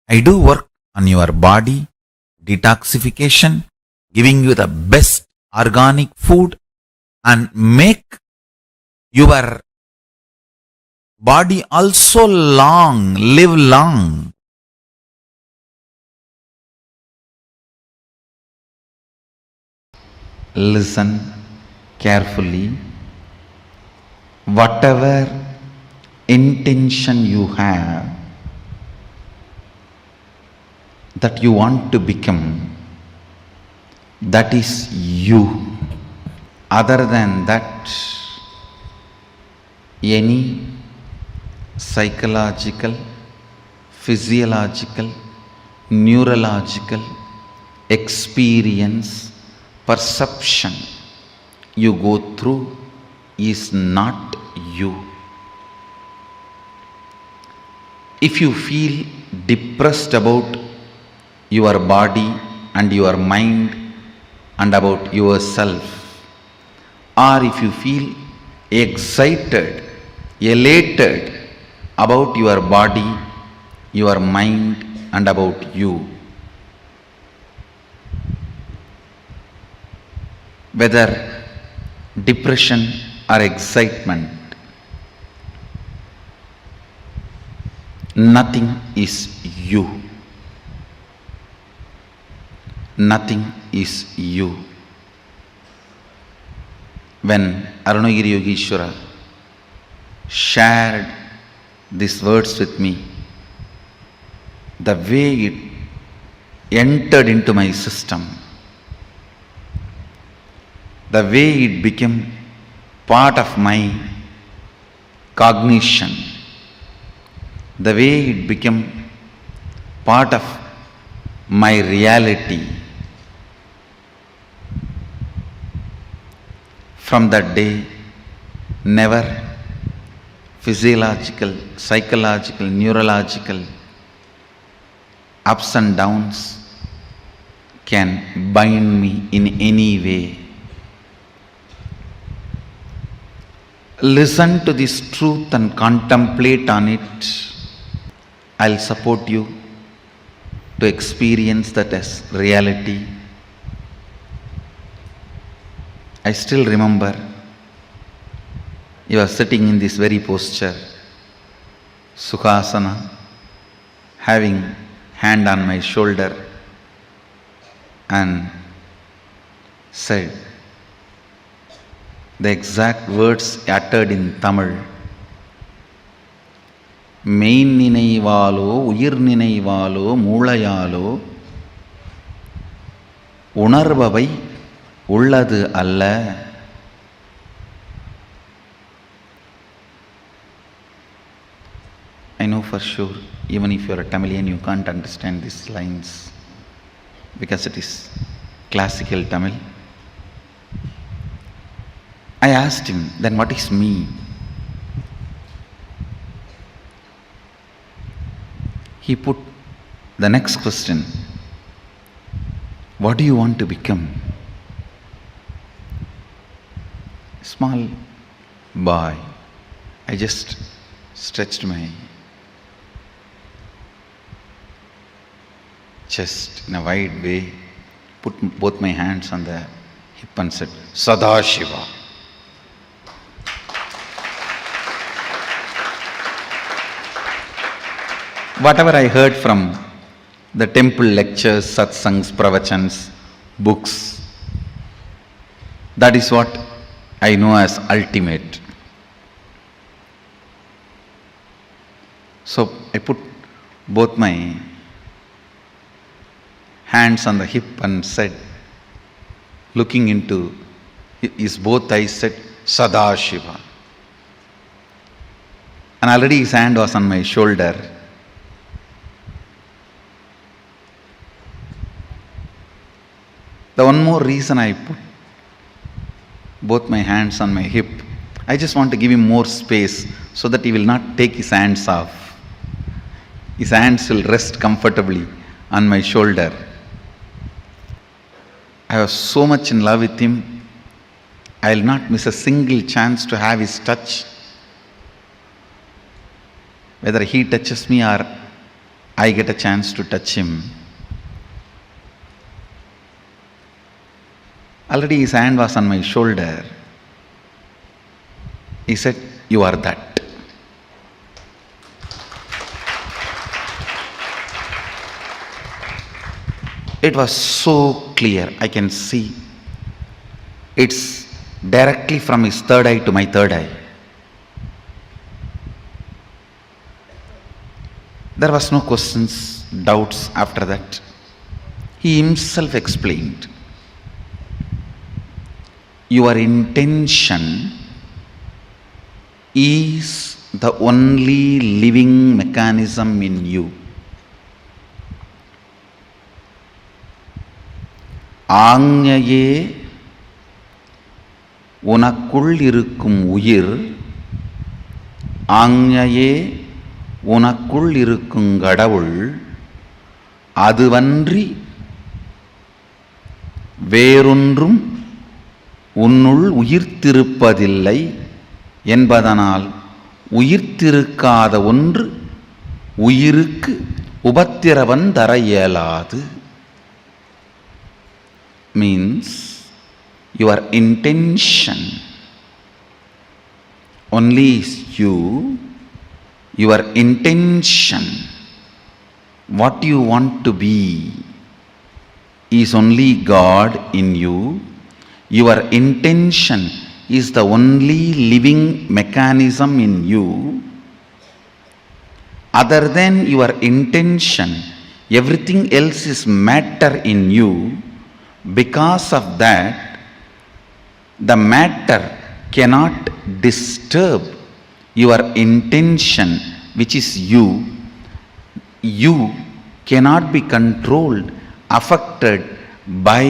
I do work on your body, detoxification, giving you the best organic food and make your body also live long. Listen carefully. Whatever intention you have that you want to become, that is you. Other than that, any psychological, physiological, neurological experience, perception you go through is not you. If you feel depressed about your body and your mind and about yourself, or if you feel excited, elated about your body, your mind and about you, whether depression or excitement, nothing is you. Nothing is you. When Arunagiri Yogeshwara shared these words with me, the way it entered into my system, the way it became part of my cognition, the way it became part of my reality, from that day, never physiological, psychological, neurological ups and downs can bind me in any way. Listen to this truth and contemplate on it. I'll support you to experience that as reality. I still remember you are sitting in this very posture, Sukhasana, having hand on my shoulder, and said the exact words uttered in Tamil. மெயின் நினைவாலோ உயிர் நினைவாலோ மூளையாலோ உணர்பவை உள்ளது அல்ல. I know for sure, even if you are a Tamilian, you can't understand these lines because it is classical Tamil. I asked him, then what is me? He put the next question. What do you want to become? Small boy. I just stretched my chest in a wide way, put both my hands on the hip and said, Sadashiva. Whatever I heard from the temple lectures, satsangs, pravachans, books, that is what I know as ultimate. So I put both my hands on the hip and said, looking into his both eyes, said, Sadashiva. And already his hand was on my shoulder. The one more reason I put both my hands on my hip, I just want to give him more space so that he will not take his hands off. His hands will rest comfortably on my shoulder. I was so much in love with him, I will not miss a single chance to have his touch. Whether he touches me or I get a chance to touch him. Already his hand was on my shoulder. He said, you are that. It was so clear, I can see. It's directly from his third eye to my third eye. There was no questions, doubts after that. He himself explained. Your intention is the only living mechanism in you. ஆஞ்ஞையே உனக்குள் இருக்கும் உயிர், ஆஞ்ஞையே உனக்குள் இருக்கும் கடவுள், அதுவன்றி வேறொன்றும் உன்னுள் உயிர்த்திருப்பதில்லை என்பதனால் உயிர்த்திருக்காத ஒன்று உயிருக்கு உபத்திரவம் தர இயலாது. Means your intention only is you, your intention, what you want to be is only God in you. Your intention is the only living mechanism in you. Other than your intention, everything else is matter in you. Because of that, the matter cannot disturb your intention, which is you. You cannot be controlled, affected by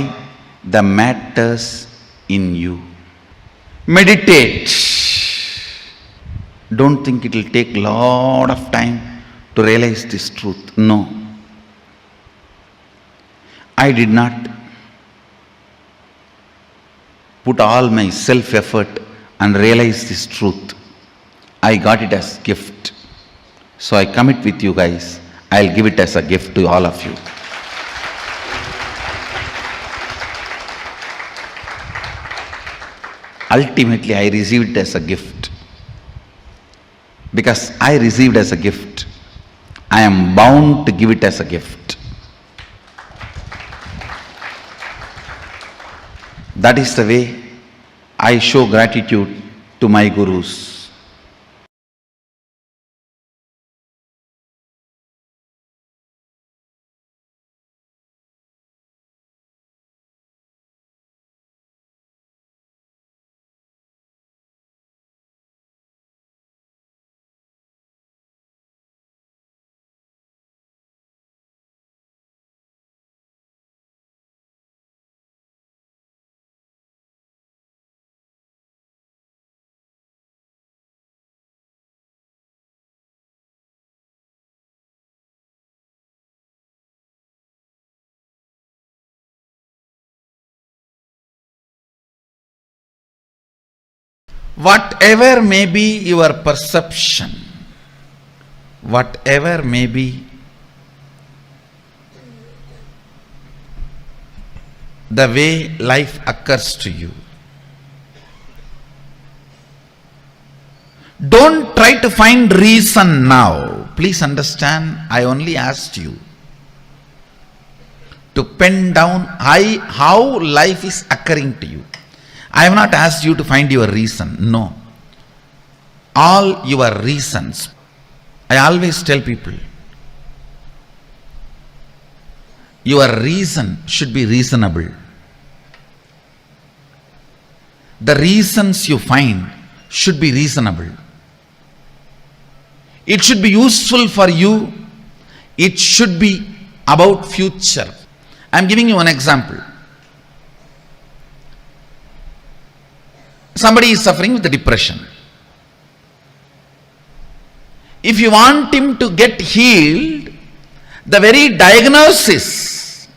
the matters in you. Meditate. Don't think it will take a lot of time to realize this truth. No. I did not put all my self-effort and realize this truth. I got it as gift. So I commit with you guys. I'll give it as a gift to all of you. Ultimately, I received it as a gift. Because I received as a gift, I am bound to give it as a gift. That is the way I show gratitude to my gurus. Whatever may be your perception, whatever may be the way life occurs to you, don't try to find reason now. Please understand, I only asked you to pen down how life is occurring to you. I have not asked you to find your reason. No. All your reasons. I always tell people, your reason should be reasonable. The reasons you find should be reasonable. It should be useful for you. It should be about future. I am giving you an example. Somebody is suffering with depression. If you want him to get healed, the very diagnosis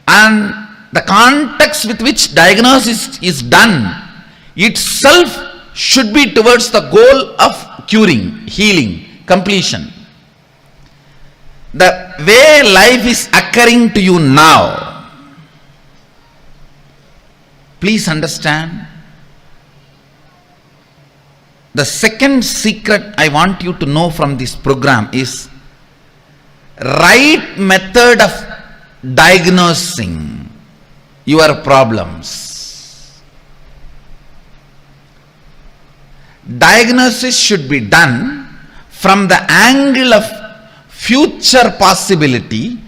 and the context with which diagnosis is done itself should be towards the goal of curing, healing, completion. The way life is occurring to you now, please understand, the second secret I want you to know from this program is right method of diagnosing your problems. Diagnosis should be done from the angle of future possibility,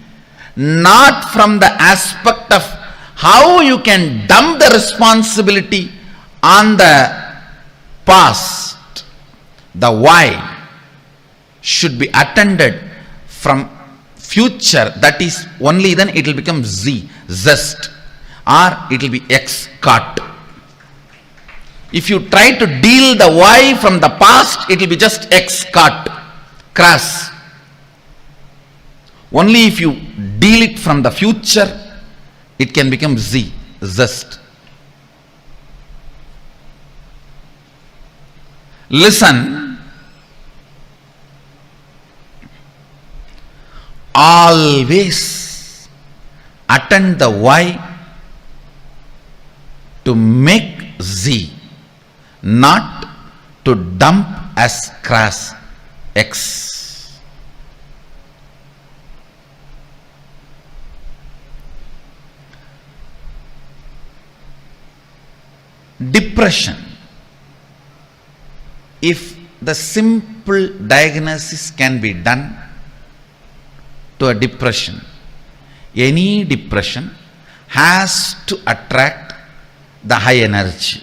not from the aspect of how you can dump the responsibility on the past. The why should be attended from future. That is, only then it will become zest, or it will be caught. If you try to deal the why from the past, it will be just caught, crass. Only if you deal it from the future, it can become zest. Listen, always attend the why to make not to dump as crass X. Depression. If the simple diagnosis can be done to a depression, any depression has to attract the high energy.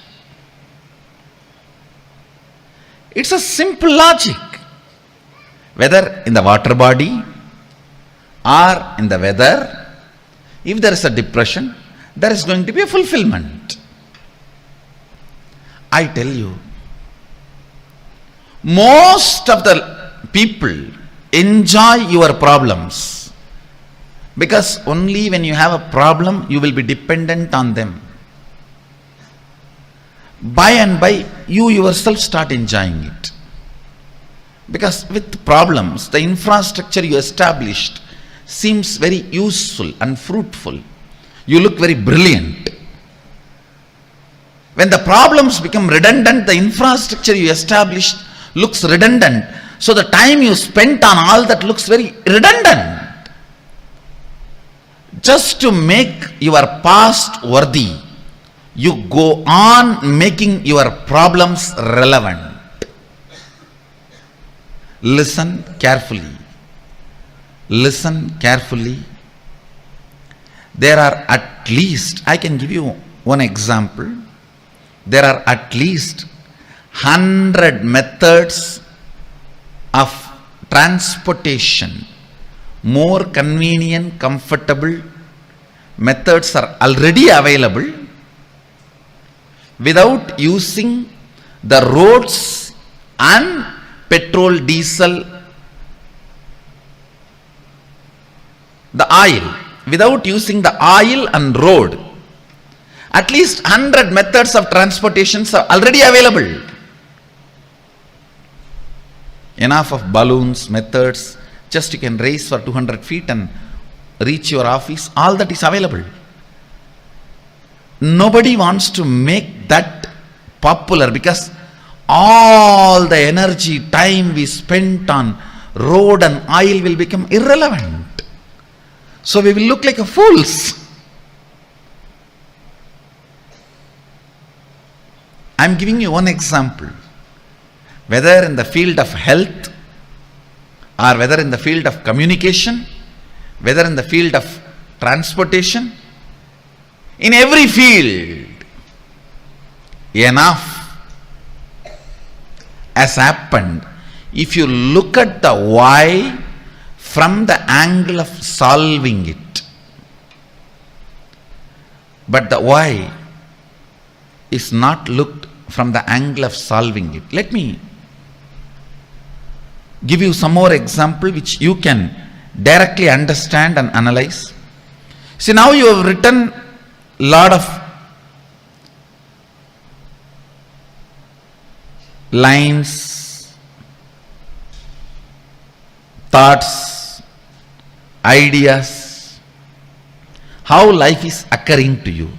It's a simple logic. Whether in the water body or in the weather, if there is a depression, there is going to be a fulfillment. I tell you, most of the people enjoy your problems because only when you have a problem, you will be dependent on them. By and by, you yourself start enjoying it. Because with problems, the infrastructure you established seems very useful and fruitful. You look very brilliant. When the problems become redundant, the infrastructure you established looks redundant. So the time you spent on all that looks very redundant. Just to make your past worthy, you go on making your problems relevant. Listen carefully. Listen carefully. There are at least, I can give you one example. There are at least 100 methods of transportation. More convenient, comfortable methods are already available without using the roads and petrol, diesel, the oil. Without using the oil and road. At least 100 methods of transportations are already available. Enough of balloons, methods, just you can race for 200 feet and reach your office, all that is available. Nobody wants to make that popular because all the energy, time we spent on road and oil will become irrelevant. So we will look like a fools. I am giving you one example. Whether in the field of health, or whether in the field of communication, whether in the field of transportation, in every field, enough has happened. If you look at the why from the angle of solving it, but the why is not looked from the angle of solving it. Let me give you some more example which you can directly understand and analyze. See, now you have written lot of lines, thoughts, ideas, how life is occurring to you.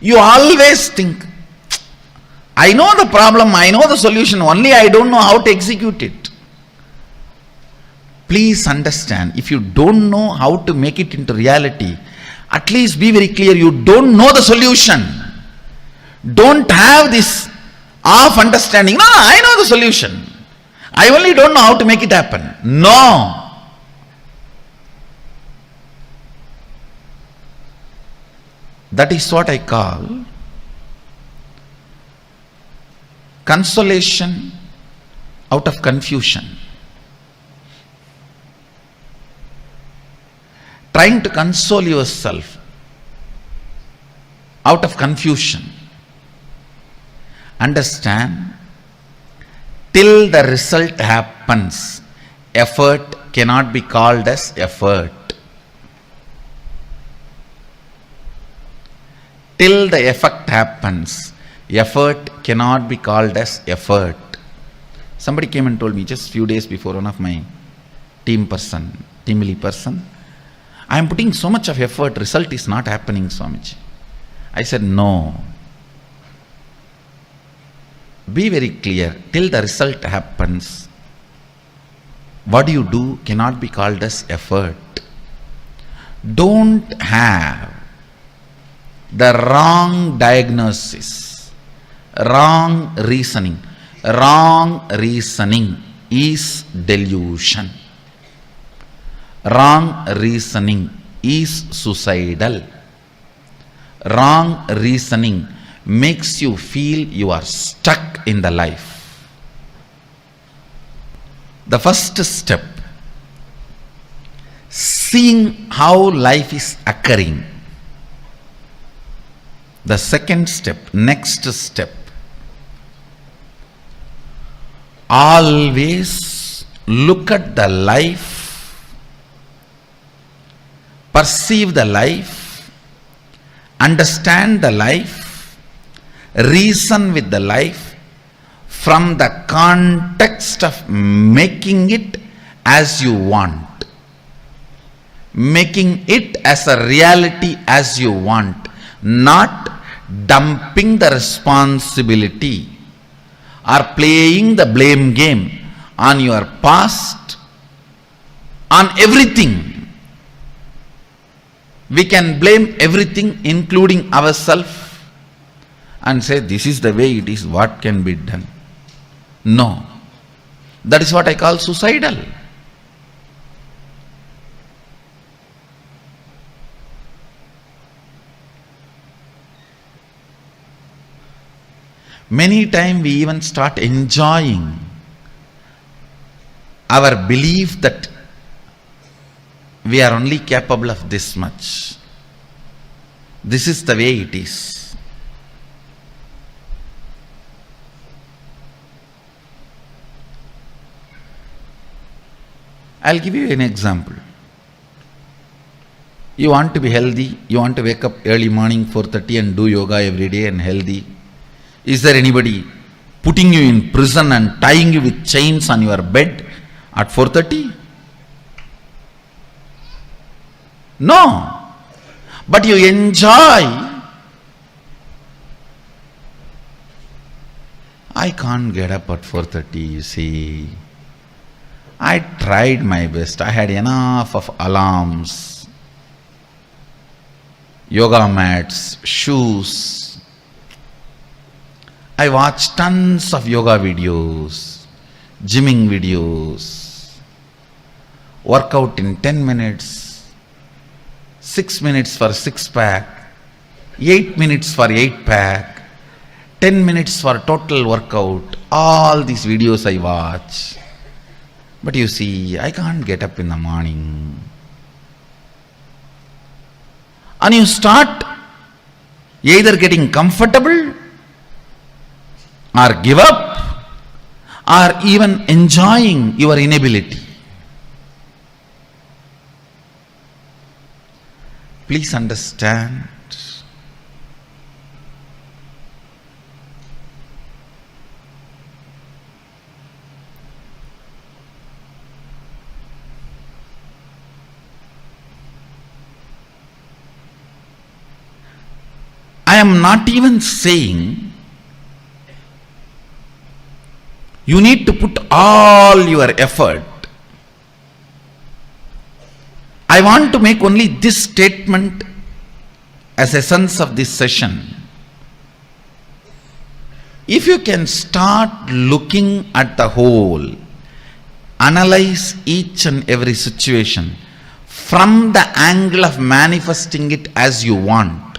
You always think, I know the problem, I know the solution, only I don't know how to execute it. Please understand, if you don't know how to make it into reality, at least be very clear, you don't know the solution. Don't have this half understanding. No, I know the solution. I only don't know how to make it happen. No. That is what I call consolation out of confusion. Trying to console yourself out of confusion. Understand, till the result happens, effort cannot be called as effort. Till the effect happens, effort cannot be called as effort. Somebody came and told me just few days before, one of my team lead person, I am putting so much of effort, result is not happening, Swamiji. I said, no. Be very clear, till the result happens, what you do cannot be called as effort. Don't have the wrong diagnosis, wrong reasoning. Wrong reasoning is delusion. Wrong reasoning is suicidal. Wrong reasoning makes you feel you are stuck in the life. The first step, seeing how life is occurring. The second step, next step, always look at the life, perceive the life, understand the life, reason with the life from the context of making it as you want, making it as a reality as you want, not dumping the responsibility or playing the blame game on your past, on everything. We can blame everything including ourselves and say this is the way it is, what can be done. No, that is what I call suicidal. Many times we even start enjoying our belief that we are only capable of this much. This is the way it is. I'll give you an example. You want to be healthy, you want to wake up early morning 4:30 and do yoga every day and healthy. Is there anybody putting you in prison and tying you with chains on your bed at 4:30? No. But you enjoy. I can't get up at 4:30, you see. I tried my best. I had enough of alarms, yoga mats, shoes. I watched tons of yoga videos, gymming videos, workout in 10 minutes, 6 minutes for 6-pack, 8 minutes for 8-pack, 10 minutes for total workout. All these videos I watch. But you see, I can't get up in the morning. And you start either getting comfortable or give up or even enjoying your inability. Please understand. I am not even saying you need to put all your effort. I want to make only this statement as essence of this session. If you can start looking at the whole, analyze each and every situation from the angle of manifesting it as you want,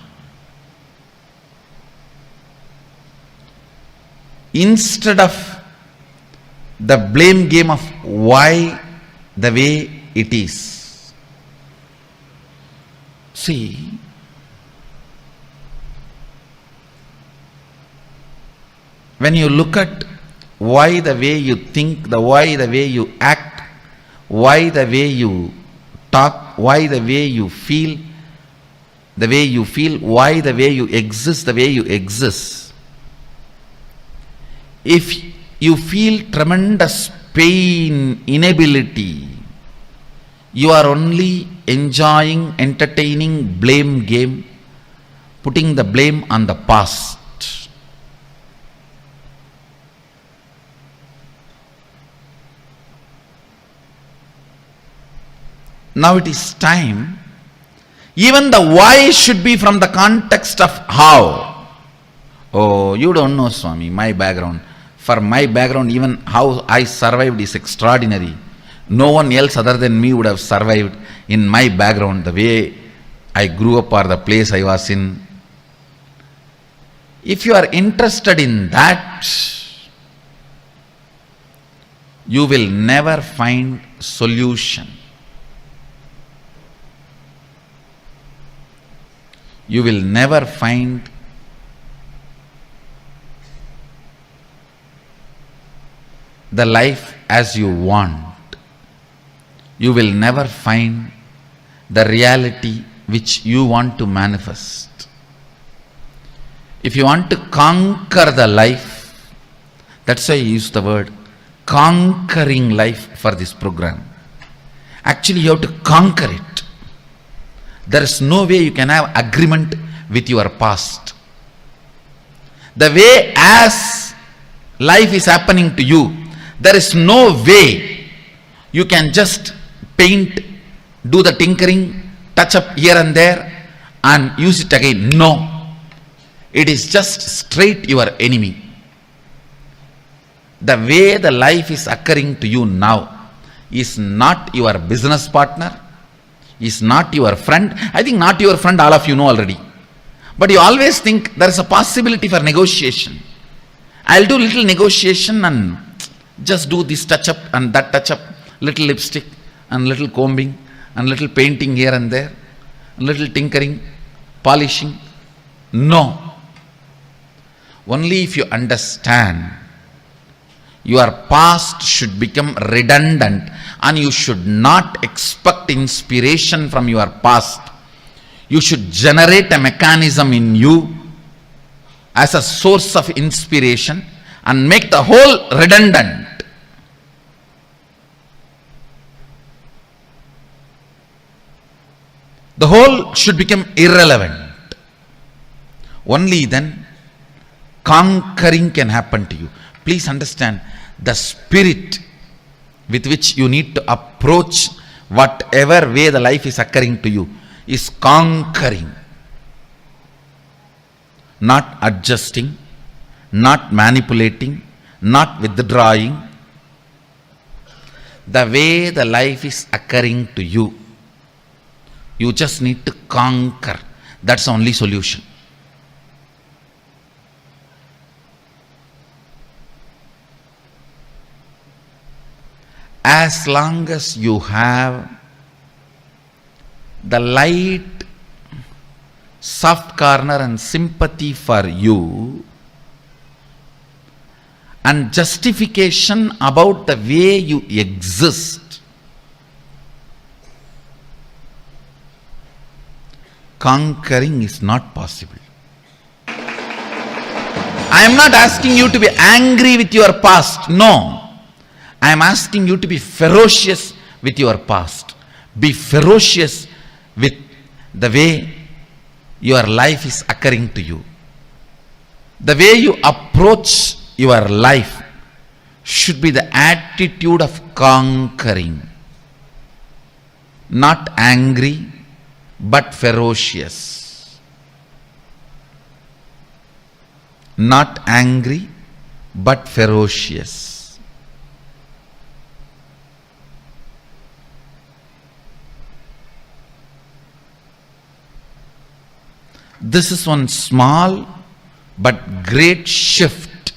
instead of the blame game of why the way it is. See, when you look at why the way you think, why the way you act, why the way you talk, why the way you feel, why the way you exist, the way you exist. If you feel tremendous pain, inability, you are only enjoying, entertaining blame game, putting the blame on the past. Now it is time. Even the why should be from the context of how. Oh, you don't know, Swami, my background. For my background, even how I survived is extraordinary. No one else other than me would have survived in my background, the way I grew up or the place I was in. If you are interested in that, you will never find solution. You will never find the life as you want. You will never find the reality which you want to manifest. If you want to conquer the life, that's why I use the word conquering life for this program. Actually, you have to conquer it. There is no way you can have agreement with your past. The way as life is happening to you, there is no way you can just paint, do the tinkering, touch up here and there and use it again. No. It is just straight your enemy. The way the life is occurring to you now is not your business partner, is not your friend. I think not your friend, all of you know already. But you always think there is a possibility for negotiation. I'll do little negotiation and just do this touch up and that touch up, little lipstick and little combing and little painting here and there, and little tinkering, polishing. No. Only if you understand, Your past should become redundant, and you should not expect inspiration from your past. You should generate a mechanism in you as a source of inspiration and make the whole redundant. The whole should become irrelevant. Only then conquering can happen to you. Please understand, the spirit with which you need to approach whatever way the life is occurring to you is conquering, not adjusting, not manipulating, not withdrawing. The way the life is occurring to you, you just need to conquer. That's the only solution. As long as you have the light, soft corner and sympathy for you, and justification about the way you exist, conquering is not possible. I am not asking you to be angry with your past. No. I am asking you to be ferocious with your past. Be ferocious with the way your life is occurring to you. The way you approach your life should be the attitude of conquering. Not angry, but ferocious. Not angry, but ferocious. This is one small but great shift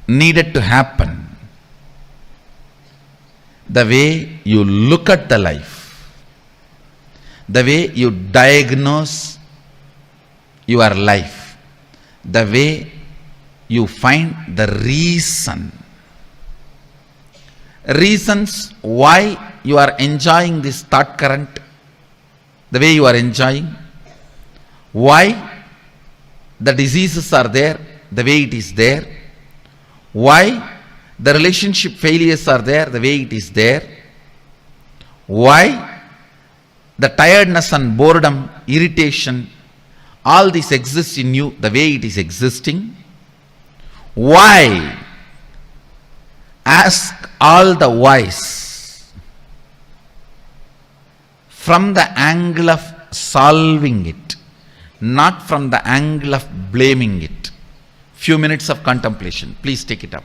needed to happen. The way you look at the life, the way you diagnose your life, the way you find the reasons why you are enjoying this thought current, the way you are enjoying, why the diseases are there the way it is there, why the relationship failures are there the way it is there, why the tiredness and boredom, irritation, all this exists in you the way it is existing. Why? Ask all the whys from the angle of solving it, not from the angle of blaming it. Few minutes of contemplation. Please take it up.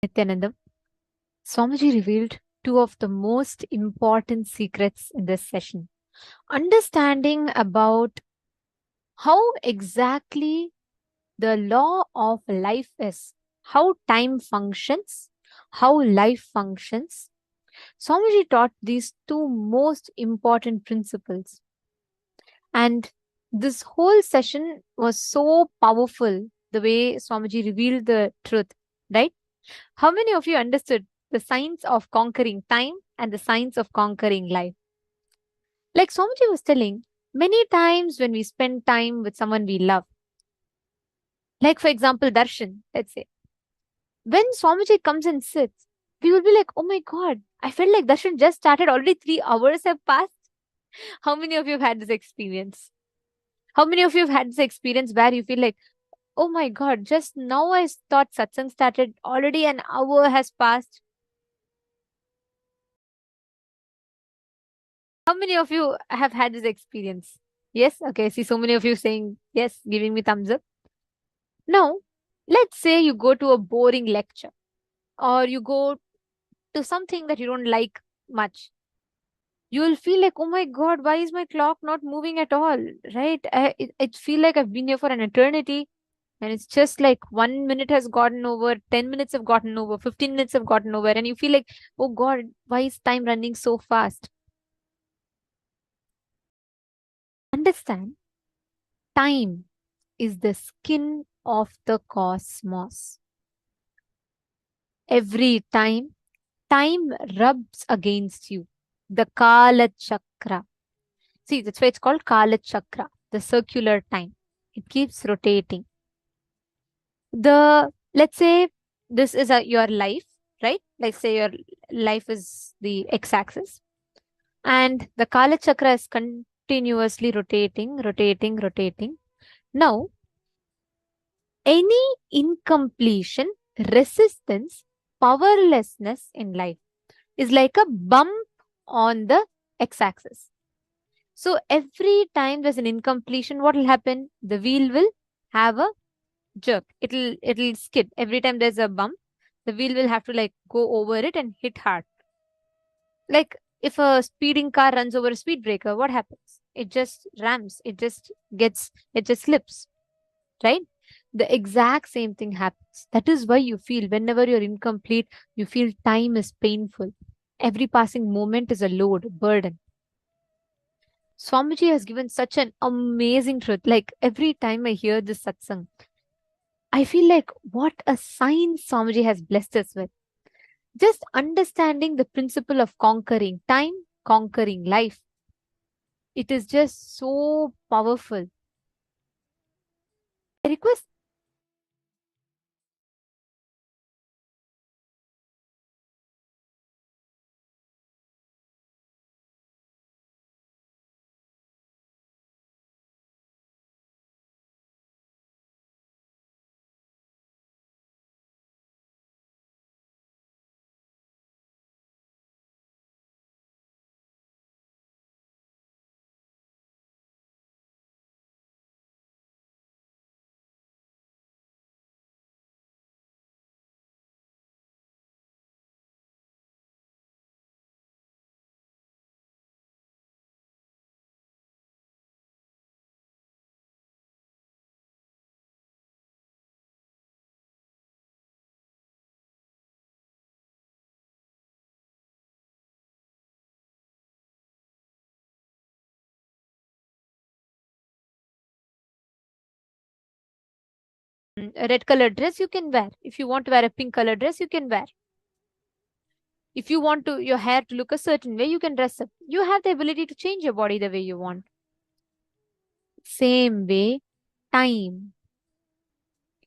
Nithyananda, Swamiji revealed two of the most important secrets in this session. Understanding about how exactly the law of life is, how time functions, how life functions. Swamiji taught these two most important principles. And this whole session was so powerful, the way Swamiji revealed the truth, right? How many of you understood the science of conquering time and the science of conquering life? Like Swamiji was telling, many times when we spend time with someone we love, like for example, Darshan, let's say, when Swamiji comes and sits, we will be like, oh my God, I felt like Darshan just started, already 3 hours have passed. How many of you have had this experience? How many of you have had this experience where you feel like, oh my God, just now I thought satsang started, already an hour has passed? How many of you have had this experience? Yes? Okay, I see so many of you saying yes, giving me thumbs up. Now, let's say you go to a boring lecture or you go to something that you don't like much. You will feel like, oh my God, why is my clock not moving at all? Right? It feel like I've been here for an eternity. And it's just like 1 minute has gotten over, 10 minutes have gotten over, 15 minutes have gotten over. And you feel like, oh God, why is time running so fast? Understand, time is the skin of the cosmos. Every time rubs against you. The Kala Chakra. See, that's why it's called Kala Chakra, the circular time. It keeps rotating. Let's say this is your life, right? Let's say your life is the x-axis. And the Kala Chakra is continuously rotating. Now, any incompletion, resistance, powerlessness in life is like a bump on the x-axis. So every time there's an incompletion, what will happen? The wheel will have a jerk. It'll skid. Every time there's a bump, the wheel will have to like go over it and hit hard. Like if a speeding car runs over a speed breaker, what happens? It just rams. It just slips, right? The exact same thing happens. That is why you feel whenever you're incomplete, you feel time is painful. Every passing moment is a load, burden. Swamiji has given such an amazing truth. Like every time I hear this satsang, I feel like what a sign Swamiji has blessed us with. Just understanding the principle of conquering time, conquering life. It is just so powerful. I request a red color dress you can wear. If you want to wear a pink color dress, you can wear. If you want your hair to look a certain way, you can dress up. You have the ability to change your body the way you want. Same way, time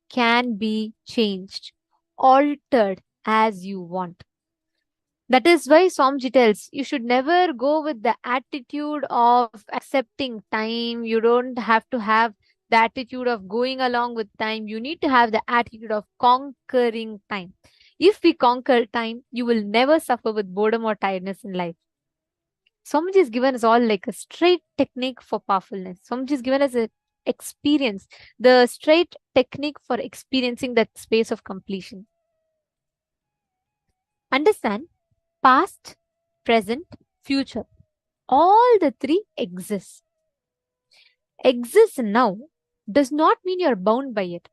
can be changed, altered as you want. That is why Swamiji tells you should never go with the attitude of accepting time. You don't have to have the attitude of going along with time. You need to have the attitude of conquering time. If we conquer time, you will never suffer with boredom or tiredness in life. Swamiji has given us all like a straight technique for powerfulness. Swamiji has given us an experience, the straight technique for experiencing that space of completion. Understand, past, present, future. All the three exist. Exist now does not mean you're bound by it.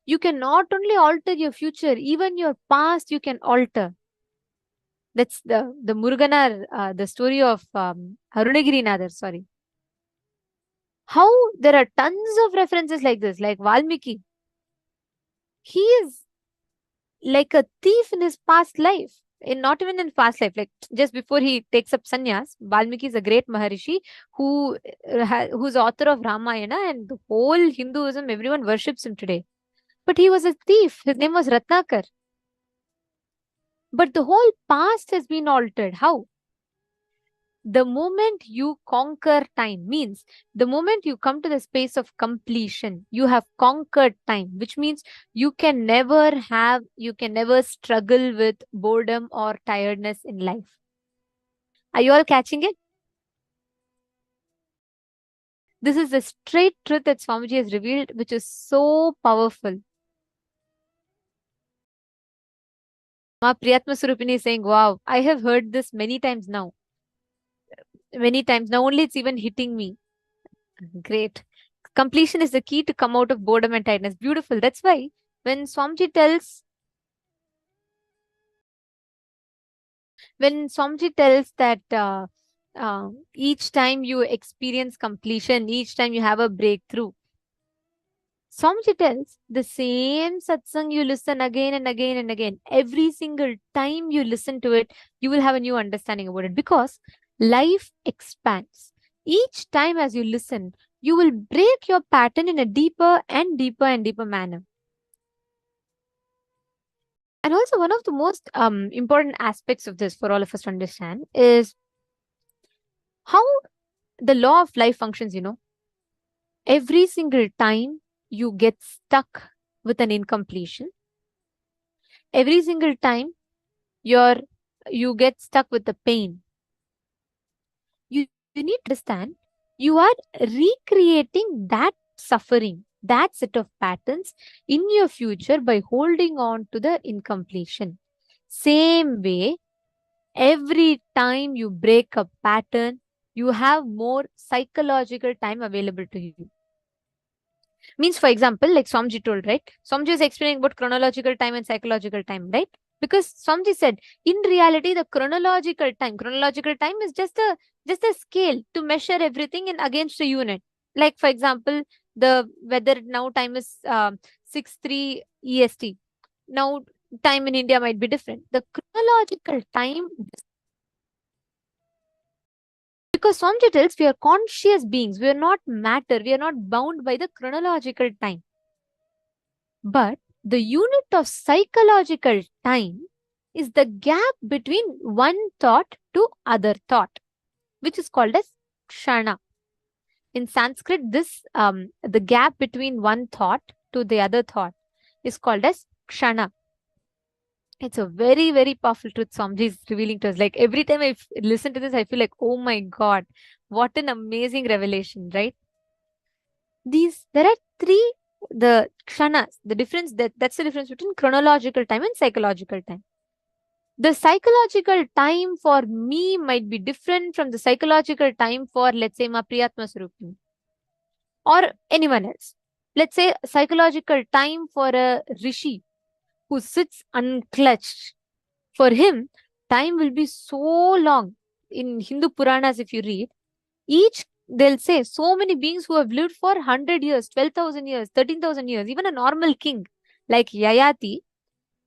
You can not only alter your future, even your past you can alter. That's the Muruganar, the story of Arunagirinathar, sorry. How there are tons of references like this, like Valmiki. He is like a thief in his past life. Not even in past life, like just before he takes up sannyas, Valmiki is a great Maharishi who's author of Ramayana, and the whole Hinduism, everyone worships him today. But he was a thief. His name was Ratnakar. But the whole past has been altered. How? The moment you conquer time means the moment you come to the space of completion, you have conquered time, which means you can never struggle with boredom or tiredness in life. Are you all catching it? This is the straight truth that Swamiji has revealed, which is so powerful. Ma Priyatma Surupini is saying, wow, I have heard this many times now. Many times. Now only it's even hitting me. Great. Completion is the key to come out of boredom and tiredness. Beautiful. That's why when Swamiji tells that each time you experience completion, each time you have a breakthrough, Swamiji tells the same satsang you listen again and again and again. Every single time you listen to it, you will have a new understanding about it, because life expands. Each time as you listen, you will break your pattern in a deeper and deeper and deeper manner. And also one of the most important aspects of this for all of us to understand is how the law of life functions, Every single time you get stuck with an incompletion, every single time you get stuck with the pain, you need to understand you are recreating that suffering, that set of patterns in your future by holding on to the incompletion. Same way, every time you break a pattern, you have more psychological time available to you. Means, for example, like Swamiji told, right? Swamiji is explaining about chronological time and psychological time, right? Because Swamiji said, in reality, the chronological time is just a scale to measure everything in against a unit. Like, for example, the weather now time is 6:03 EST. Now time in India might be different. The chronological time, because Swamiji tells we are conscious beings, we are not matter, we are not bound by the chronological time. But the unit of psychological time is the gap between one thought to other thought, which is called as kshana. In Sanskrit, this the gap between one thought to the other thought is called as kshana. It's a very, very powerful truth Swamiji is revealing to us. Like every time I listen to this, I feel like, oh my God, what an amazing revelation, right? There are three, the kshanas, the difference, that's the difference between chronological time and psychological time. The psychological time for me might be different from the psychological time for, let's say, Ma Priyatma Surupini or anyone else. Let's say psychological time for a rishi who sits unclutched. For him, time will be so long. In Hindu Puranas, if you read, they'll say so many beings who have lived for 100 years, 12,000 years, 13,000 years, even a normal king like Yayati,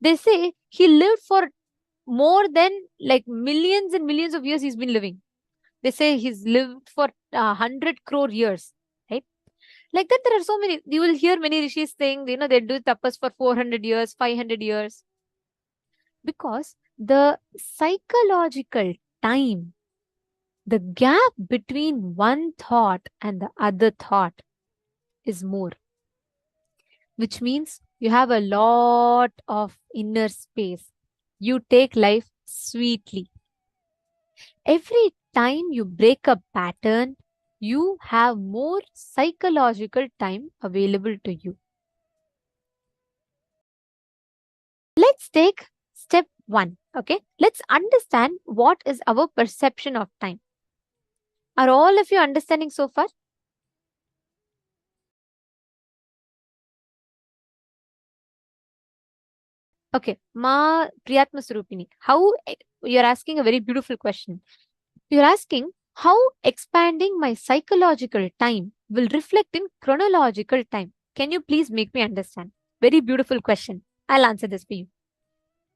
they say he lived for more than like millions and millions of years he's been living. They say he's lived for 100 crore years, right? Like that, there are so many. You will hear many rishis saying, they do tapas for 400 years, 500 years. Because the psychological time, the gap between one thought and the other thought is more. Which means you have a lot of inner space. You take life sweetly. Every time you break a pattern, you have more psychological time available to you. Let's take step 1. Okay, let's understand what is our perception of time. Are all of you understanding so far? Okay, Ma Priyatma Surupini, how you're asking a very beautiful question. You're asking how expanding my psychological time will reflect in chronological time. Can you please make me understand? Very beautiful question. I'll answer this for you.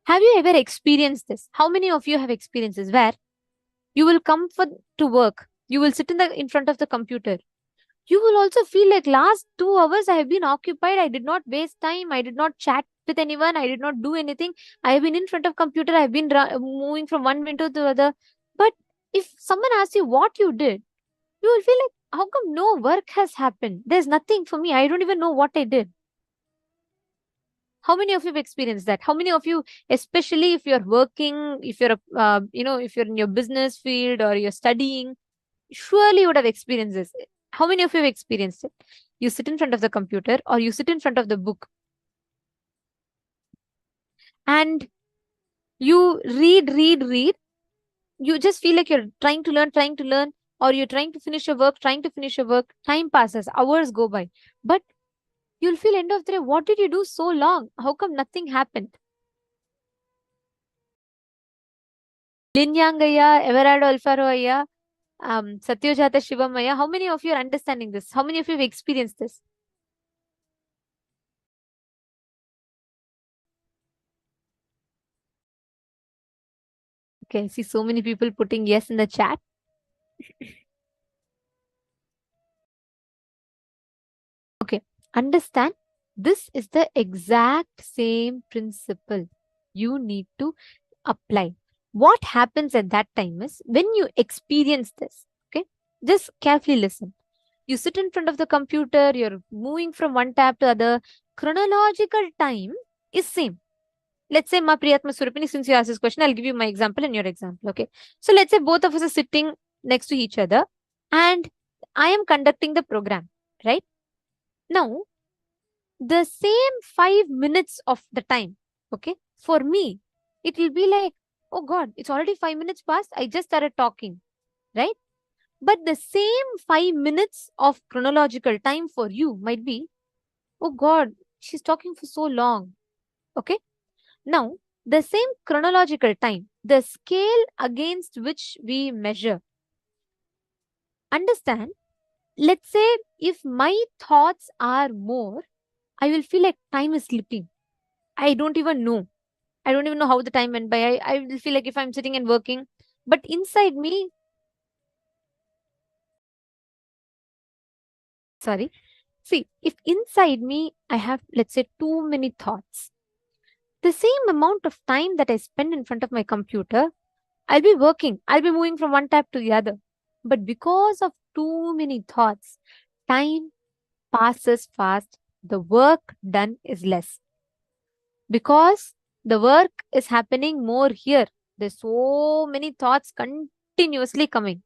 Have you ever experienced this? How many of you have experienced this? Where you will come to work, you will sit in front of the computer. You will also feel like last 2 hours I have been occupied. I did not waste time. I did not chat with anyone. I did not do anything. I have been in front of computer. I have been moving from one window to the other. But if someone asks you what you did, you will feel like, how come no work has happened? There's nothing for me. I don't even know what I did. How many of you have experienced that? How many of you, especially if you're working, if you're, if you're in your business field or you're studying, surely you would have experienced this. How many of you have experienced it? You sit in front of the computer or you sit in front of the book and you read. You just feel like you're trying to learn, or you're trying to finish your work. Time passes, hours go by. But you'll feel end of the day, what did you do so long? How come nothing happened? Linyangaya, Everardo Alfaro, Satyojata Shivamaya. How many of you are understanding this? How many of you have experienced this? Okay, I see so many people putting yes in the chat. Okay, understand, this is the exact same principle you need to apply. What happens at that time is when you experience this, okay, just carefully listen. You sit in front of the computer, you're moving from one tab to other. Chronological time is same. Let's say, Ma Priyatma Surupini, since you asked this question, I'll give you my example and your example. Okay. So let's say both of us are sitting next to each other and I am conducting the program, right? Now, the same 5 minutes of the time, okay, for me, it will be like, oh God, it's already 5 minutes past. I just started talking, right? But the same 5 minutes of chronological time for you might be, oh God, she's talking for so long. Okay. Now, the same chronological time, the scale against which we measure. Understand, let's say if my thoughts are more, I will feel like time is slipping. I don't even know. I don't even know how the time went by. I will feel like if I'm sitting and working, but inside me, sorry, see, if inside me, I have, let's say, too many thoughts, the same amount of time that I spend in front of my computer, I'll be working. I'll be moving from one tab to the other. But because of too many thoughts, time passes fast. The work done is less. Because the work is happening more here. There's so many thoughts continuously coming.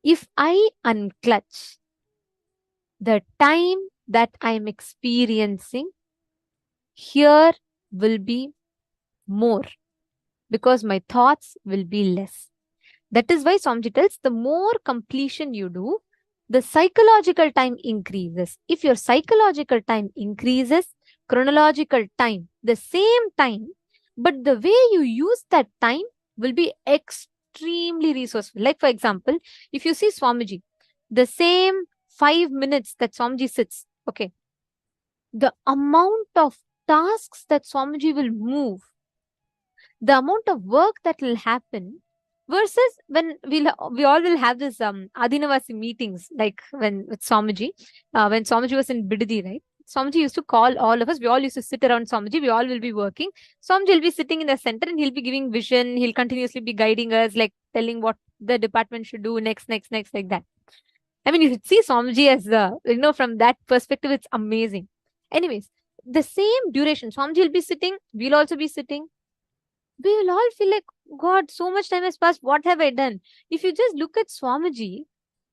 If I unclutch the time that I'm experiencing, here will be more because my thoughts will be less. That is why Swamiji tells the more completion you do, the psychological time increases. If your psychological time increases, chronological time, the same time, but the way you use that time will be extremely resourceful. Like, for example, if you see Swamiji, the same 5 minutes that Swamiji sits, okay, the amount of tasks that Swamiji will move, the amount of work that will happen, versus when we all will have this Adinavasi meetings, like when with Swamiji, when Swamiji was in Bidadi, right? Swamiji used to call all of us. We all used to sit around Swamiji. We all will be working. Swamiji will be sitting in the center and he'll be giving vision. He'll continuously be guiding us, like telling what the department should do next, like that. I mean, you should see Swamiji as from that perspective, it's amazing. Anyways, the same duration, Swamiji will be sitting, we'll also be sitting. We will all feel like, God, so much time has passed. What have I done? If you just look at Swamiji,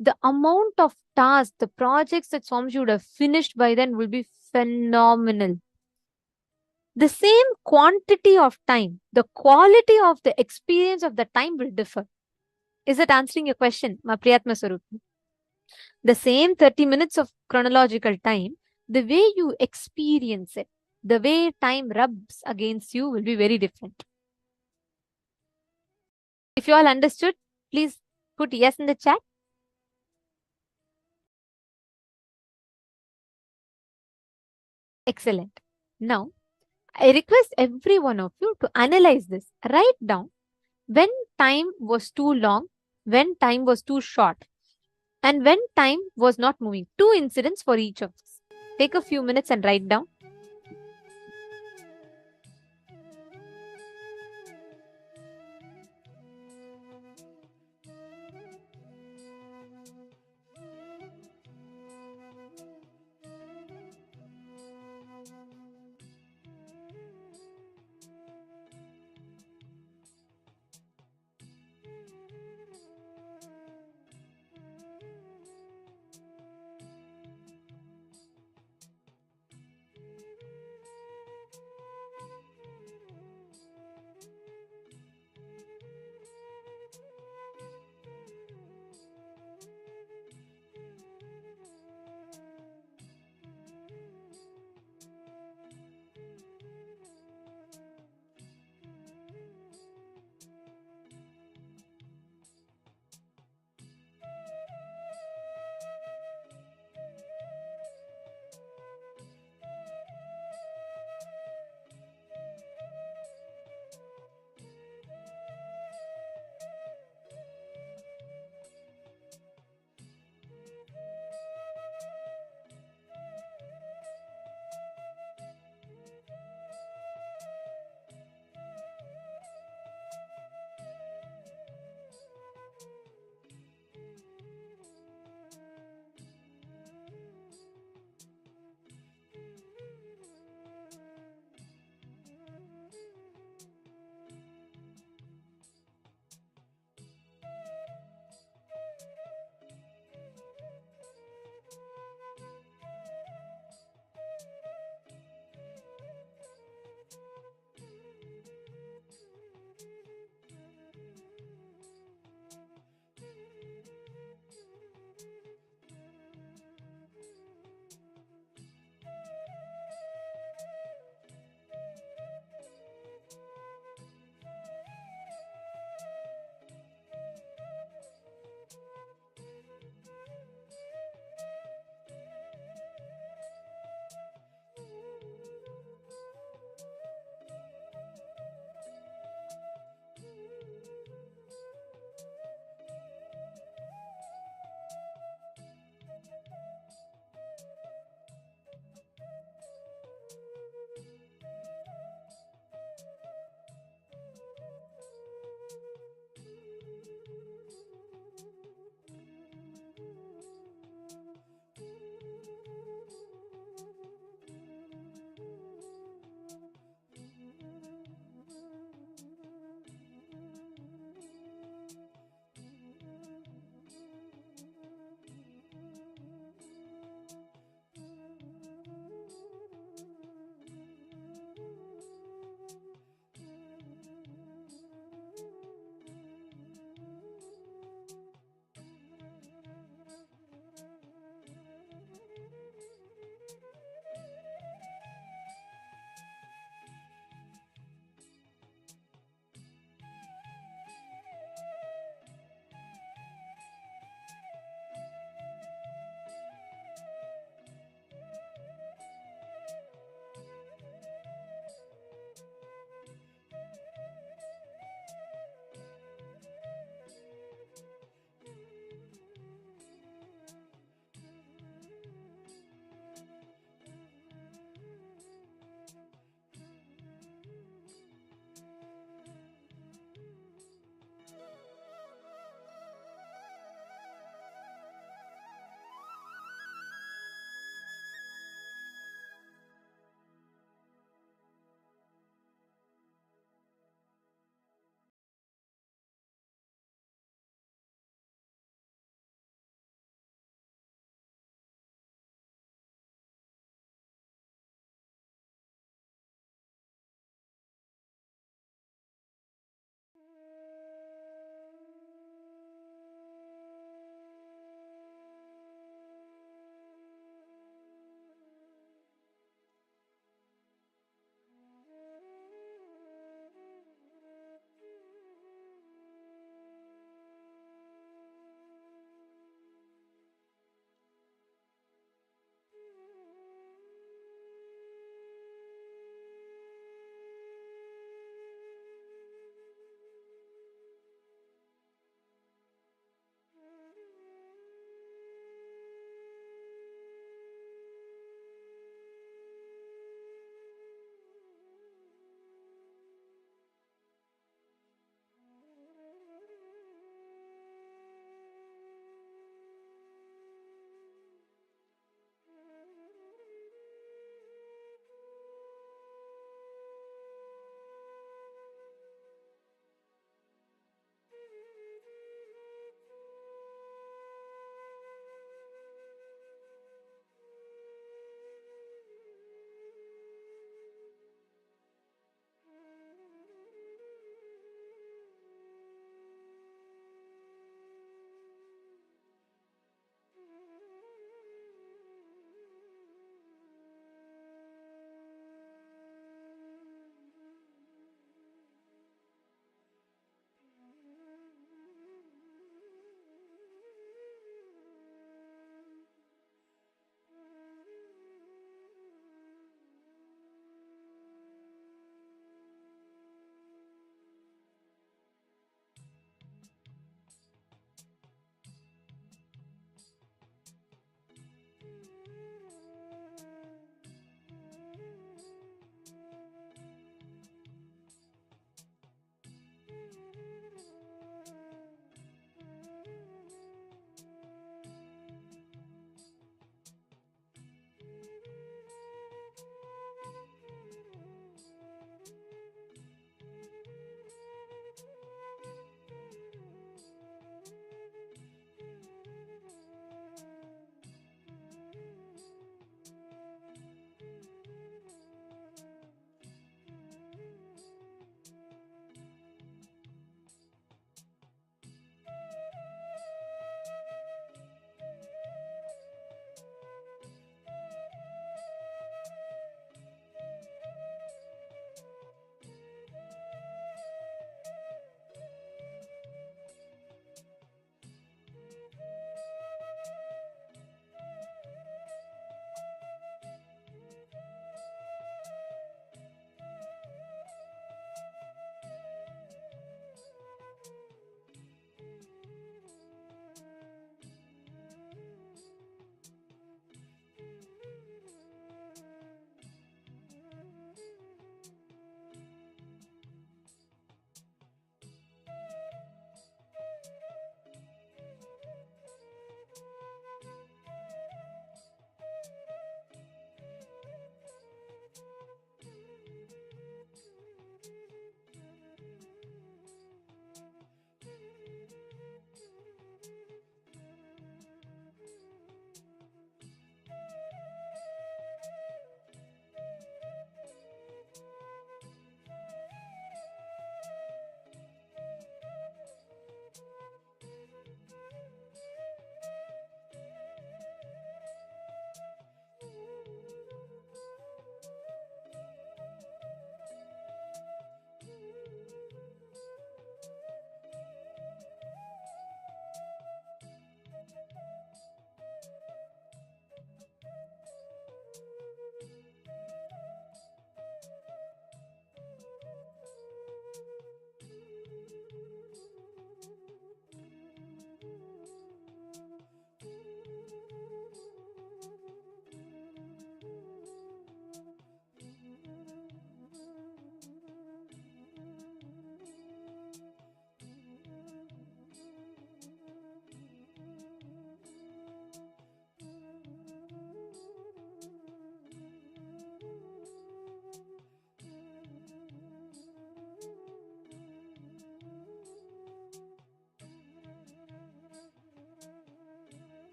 the amount of tasks, the projects that Swamiji would have finished by then will be phenomenal. The same quantity of time, the quality of the experience of the time will differ. Is it answering your question, Mapriyatma Swarup? The same 30 minutes of chronological time, the way you experience it, the way time rubs against you will be very different. If you all understood, please put yes in the chat. Excellent. Now, I request every one of you to analyze this. Write down when time was too long, when time was too short, and when time was not moving. 2 incidents for each of us. Take a few minutes and write down.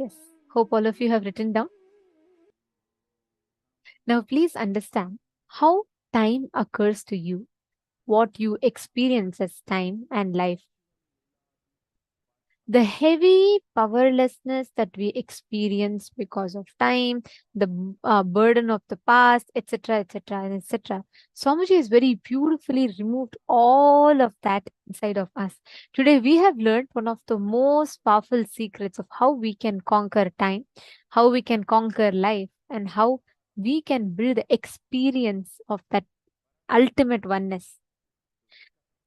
Yes. Hope all of you have written down. Now, please understand how time occurs to you, what you experience as time and life. The heavy powerlessness that we experience because of time, the burden of the past, etc., etc., and etc. Swamiji has very beautifully removed all of that inside of us. Today, we have learned one of the most powerful secrets of how we can conquer time, how we can conquer life, and how we can build the experience of that ultimate oneness.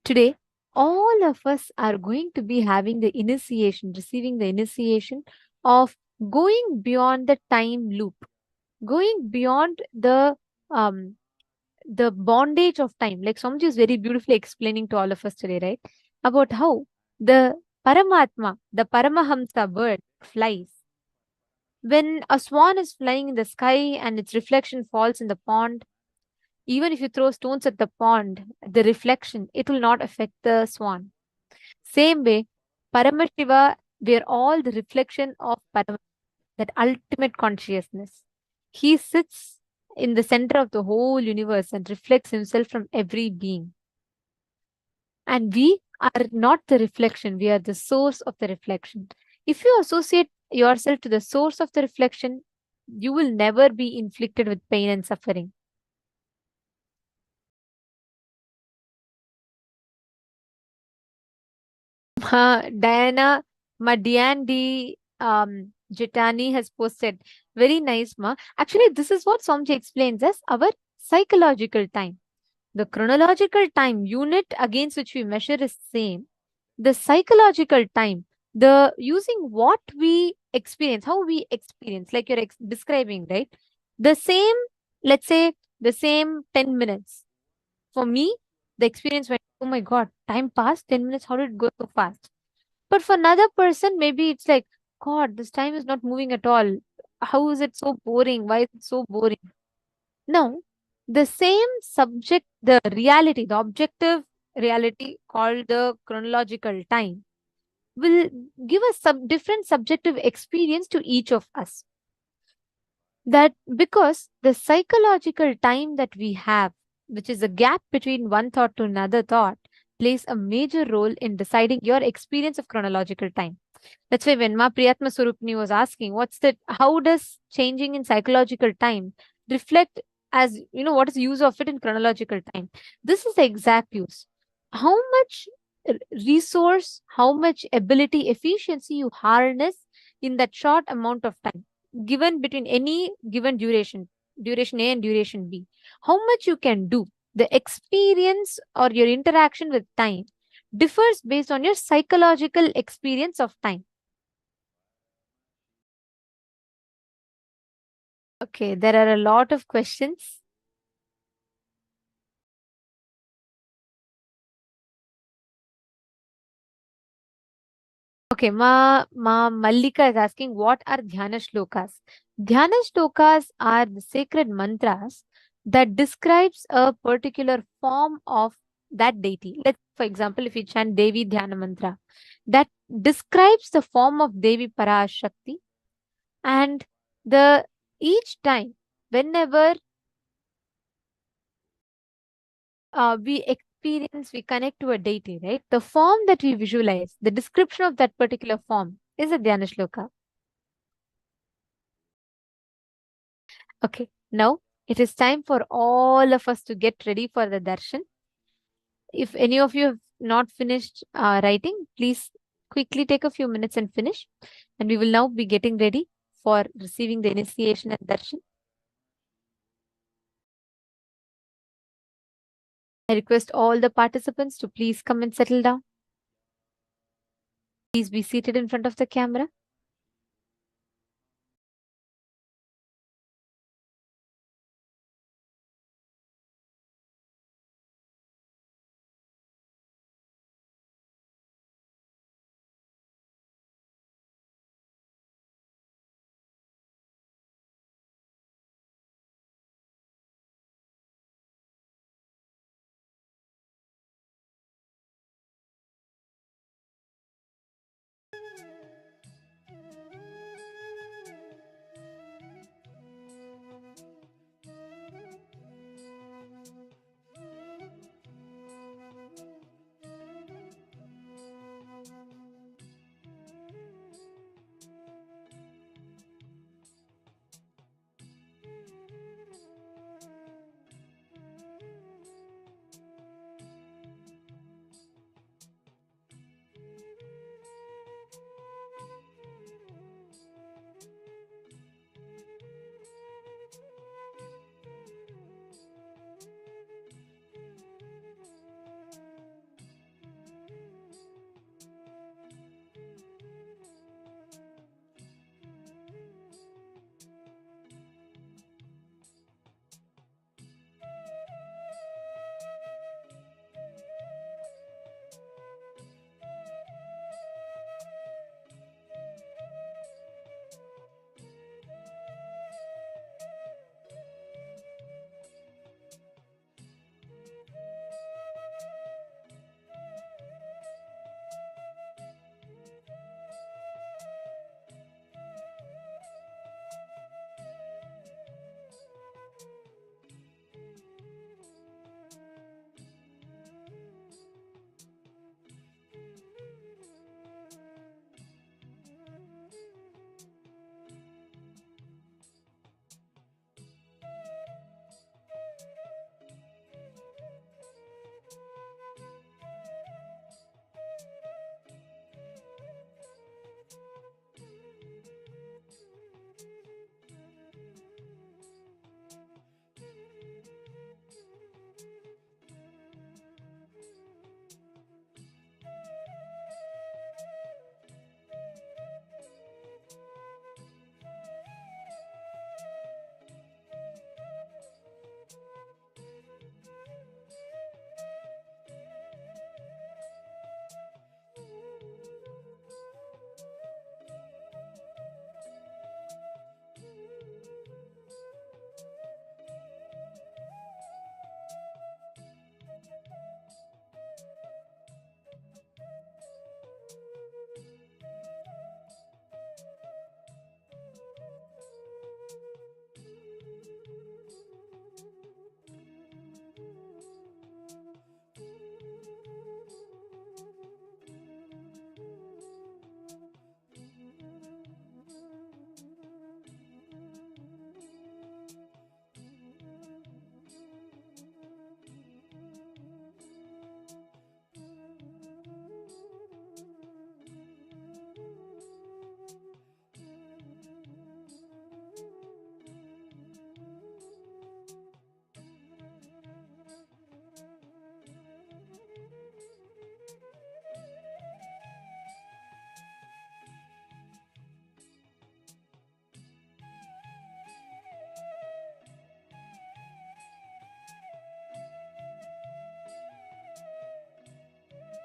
Today, all of us are going to be having the initiation, receiving the initiation of going beyond the time loop, going beyond the bondage of time. Like Swamiji is very beautifully explaining to all of us today, right? About how the Paramatma, the Paramahamsa bird flies. When a swan is flying in the sky and its reflection falls in the pond, even if you throw stones at the pond, the reflection, it will not affect the swan. Same way, Paramashiva, we are all the reflection of that ultimate consciousness. He sits in the center of the whole universe and reflects himself from every being. And we are not the reflection, we are the source of the reflection. If you associate yourself to the source of the reflection, you will never be inflicted with pain and suffering. Diana Madiandi Jitani has posted. Very nice, Ma. Actually, this is what Somji explains as our psychological time. The chronological time unit against which we measure is same. The psychological time, the using what we experience, how we experience, like you're describing, right? The same, let's say, the same 10 minutes. For me, the experience went, oh my God, time passed 10 minutes. How did it go so fast? But for another person, maybe it's like, God, this time is not moving at all. How is it so boring? Why is it so boring? No, the same subject, the reality, the objective reality called the chronological time will give a different subjective experience to each of us. That because the psychological time that we have, which is a gap between one thought to another thought, plays a major role in deciding your experience of chronological time. That's why when Ma Priyatma Surupni was asking, how does changing in psychological time reflect as, what is the use of it in chronological time? This is the exact use. How much resource, how much ability, efficiency you harness in that short amount of time, given between any given duration A and duration B, how much you can do. The experience or your interaction with time differs based on your psychological experience of time. Okay, there are a lot of questions. Okay, Ma Mallika is asking, what are Dhyana Shlokas? Dhyana Shlokas are the sacred mantras that describes a particular form of that deity. Let's, for example, if you chant Devi Dhyana Mantra, that describes the form of Devi Parashakti, and each time, whenever we connect to a deity, right? The form that we visualize, the description of that particular form is a Dhyana Shloka. Okay, now it is time for all of us to get ready for the darshan. If any of you have not finished writing, please quickly take a few minutes and finish. And we will now be getting ready for receiving the initiation and darshan. I request all the participants to please come and settle down. Please be seated in front of the camera.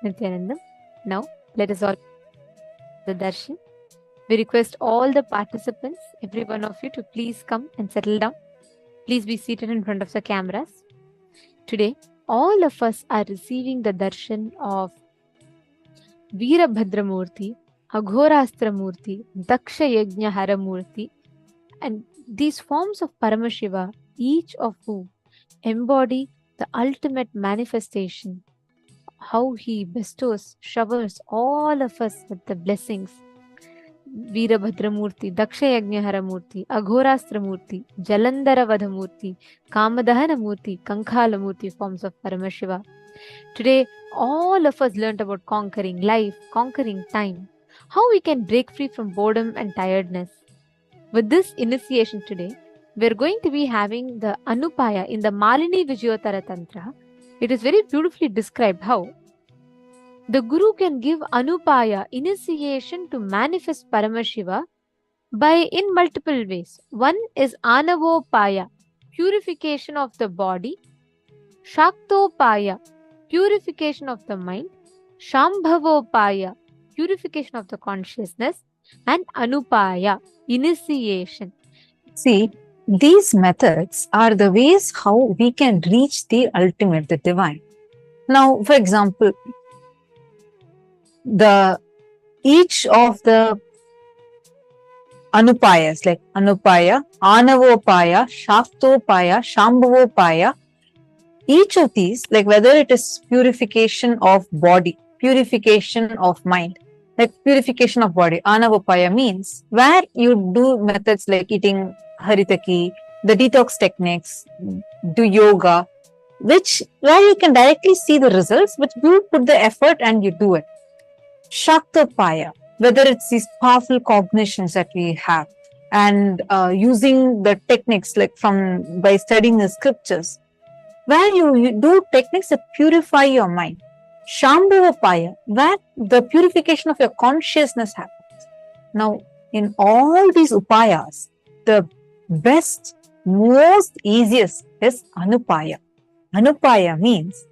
Nithyananda. Now, let us all the darshan. We request all the participants, every one of you, to please come and settle down. Please be seated in front of the cameras. Today, all of us are receiving the darshan of Veerabhadramurti, Aghorastramurti, Daksha Yajna Haramurti, and these forms of Paramashiva, each of whom embody the ultimate manifestation, how he bestows, showers all of us with the blessings. Veerabhadramurti, Dakshayagnaharamurti, Aghorastramurti, Jalandaravadhamurti, Kamadahanamurti, Kankhalamurti forms of Paramashiva. Today, all of us learned about conquering life, conquering time, how we can break free from boredom and tiredness. With this initiation today, we're going to be having the Anupaya in the Malini Vijayotara Tantra. It is very beautifully described how the Guru can give Anupaya, initiation to manifest Paramashiva in multiple ways. One is Anavopaya, purification of the body, Shaktopaya, purification of the mind, Shambhavopaya, purification of the consciousness, and Anupaya, initiation. See, these methods are the ways how we can reach the ultimate, the divine. Now, for example, each of the Anupayas, like Anupaya, Anavopaya, Shaktopaya, Shambhavopaya, each of these, like whether it is purification of body, purification of mind, like purification of body, Anavopaya means where you do methods like eating haritaki, the detox techniques, do yoga, where you can directly see the results, but you put the effort and you do it. Shaktopaya, whether it's these powerful cognitions that we have and using the techniques like by studying the scriptures, where you do techniques that purify your mind. Shambhavapaya, where the purification of your consciousness happens. Now, in all these upayas, the best, most easiest is Anupaya. Anupaya means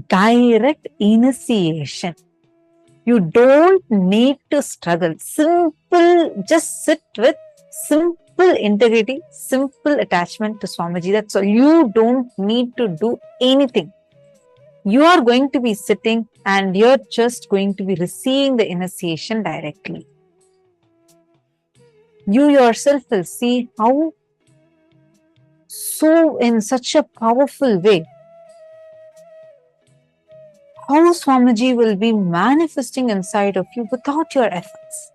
direct initiation. You don't need to struggle. Simple, just sit with simple integrity, simple attachment to Swamiji. That's all. You don't need to do anything. You are going to be sitting and you're just going to be receiving the initiation directly. You yourself will see how in such a powerful way, how Swamiji will be manifesting inside of you without your efforts.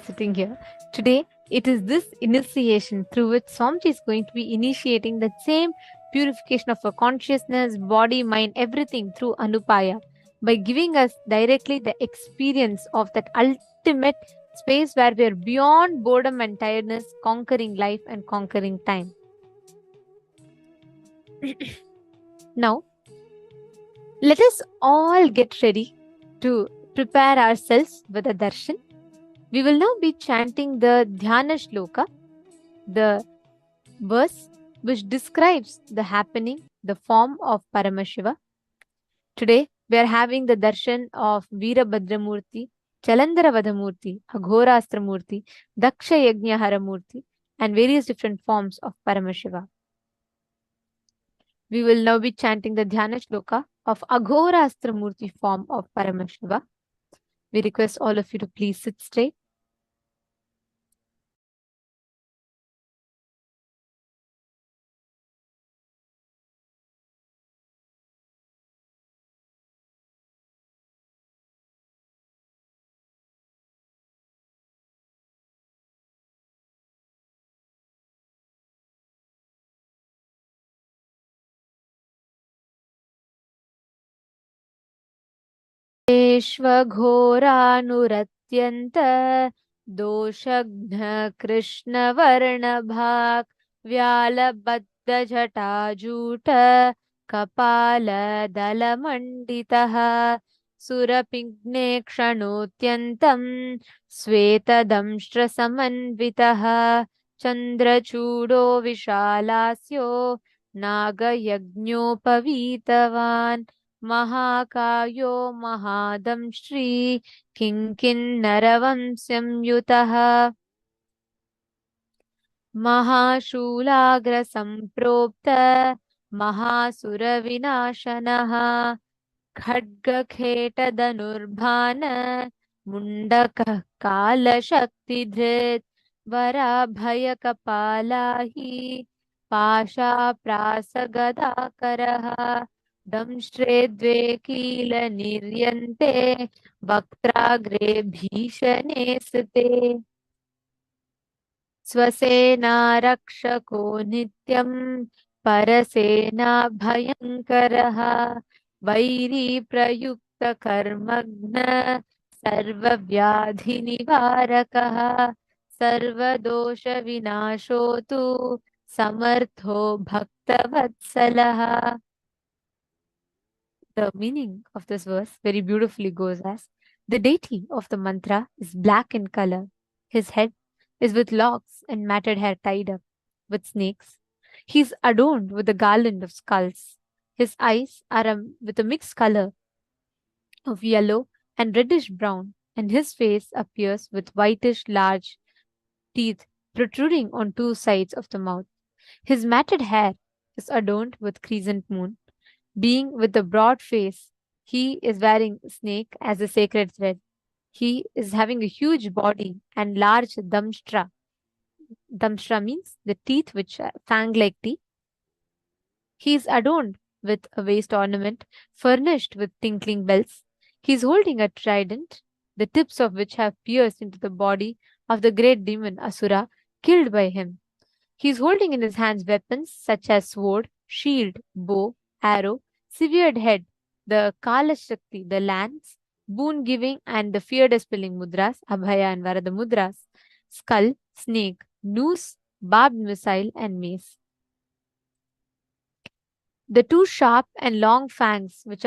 Sitting here. Today, it is this initiation through which Swamiji is going to be initiating the same purification of our consciousness, body, mind, everything through Anupaya, by giving us directly the experience of that ultimate space where we are beyond boredom and tiredness, conquering life and conquering time. Now, let us all get ready to prepare ourselves with a darshan. We will now be chanting the Dhyana Shloka, the verse which describes the happening, the form of Paramashiva. Today, we are having the darshan of Veerabhadramurti, Chalandaravadhamurti, Aghorastramurti, Daksha Yajna Haramurti, and various different forms of Paramashiva. We will now be chanting the Dhyana Shloka of Aghorastramurti form of Paramashiva. We request all of you to please sit straight. घोरानुरत्यन्त दोषघ्न कृष्णवर्णभाक् व्यालबद्धजटाजूट कपालदलमण्डितः सुरपिङ्ने क्षणोत्यन्तं श्वेतदंष्ट्रसमन्वितः चन्द्रचूडो विशालास्यो नागयज्ञोपवीतवान् महाकायो महादंष्ट्री किङ्किन्नरवंश्यं युतः महाशूलाग्रसम्प्रोक्त महासुरविनाशनः खड्गखेटधनुर्भान मुण्डकः कालशक्तिधृत् वराभयकपाला हि पाशाप्रासगदाकरः दंष्ट्रे द्वे कीलनिर्यन्ते वक्त्राग्रे भीषणे स्थिते स्वसेनारक्षको नित्यं परसेना भयङ्करः vary प्रयुक्तकर्मघ्न सर्वव्याधिनिवारकः सर्वदोषविनाशो तु समर्थो भक्तवत्सलः. The meaning of this verse very beautifully goes as: the deity of the mantra is black in color. His head is with locks and matted hair tied up with snakes. He is adorned with a garland of skulls. His eyes are with a mixed color of yellow and reddish brown, and his face appears with whitish large teeth protruding on two sides of the mouth. His matted hair is adorned with crescent moon. Being with a broad face, he is wearing a snake as a sacred thread. He is having a huge body and large damshtra. Damshtra means the teeth which are fang-like teeth. He is adorned with a waist ornament furnished with tinkling bells. He is holding a trident, the tips of which have pierced into the body of the great demon Asura, killed by him. He is holding in his hands weapons such as sword, shield, bow, arrow, severed head, the Kala Shakti, the lance, boon giving and the fear dispelling mudras, Abhaya and Varada mudras, skull, snake, noose, barbed missile, and mace. The two sharp and long fangs, which are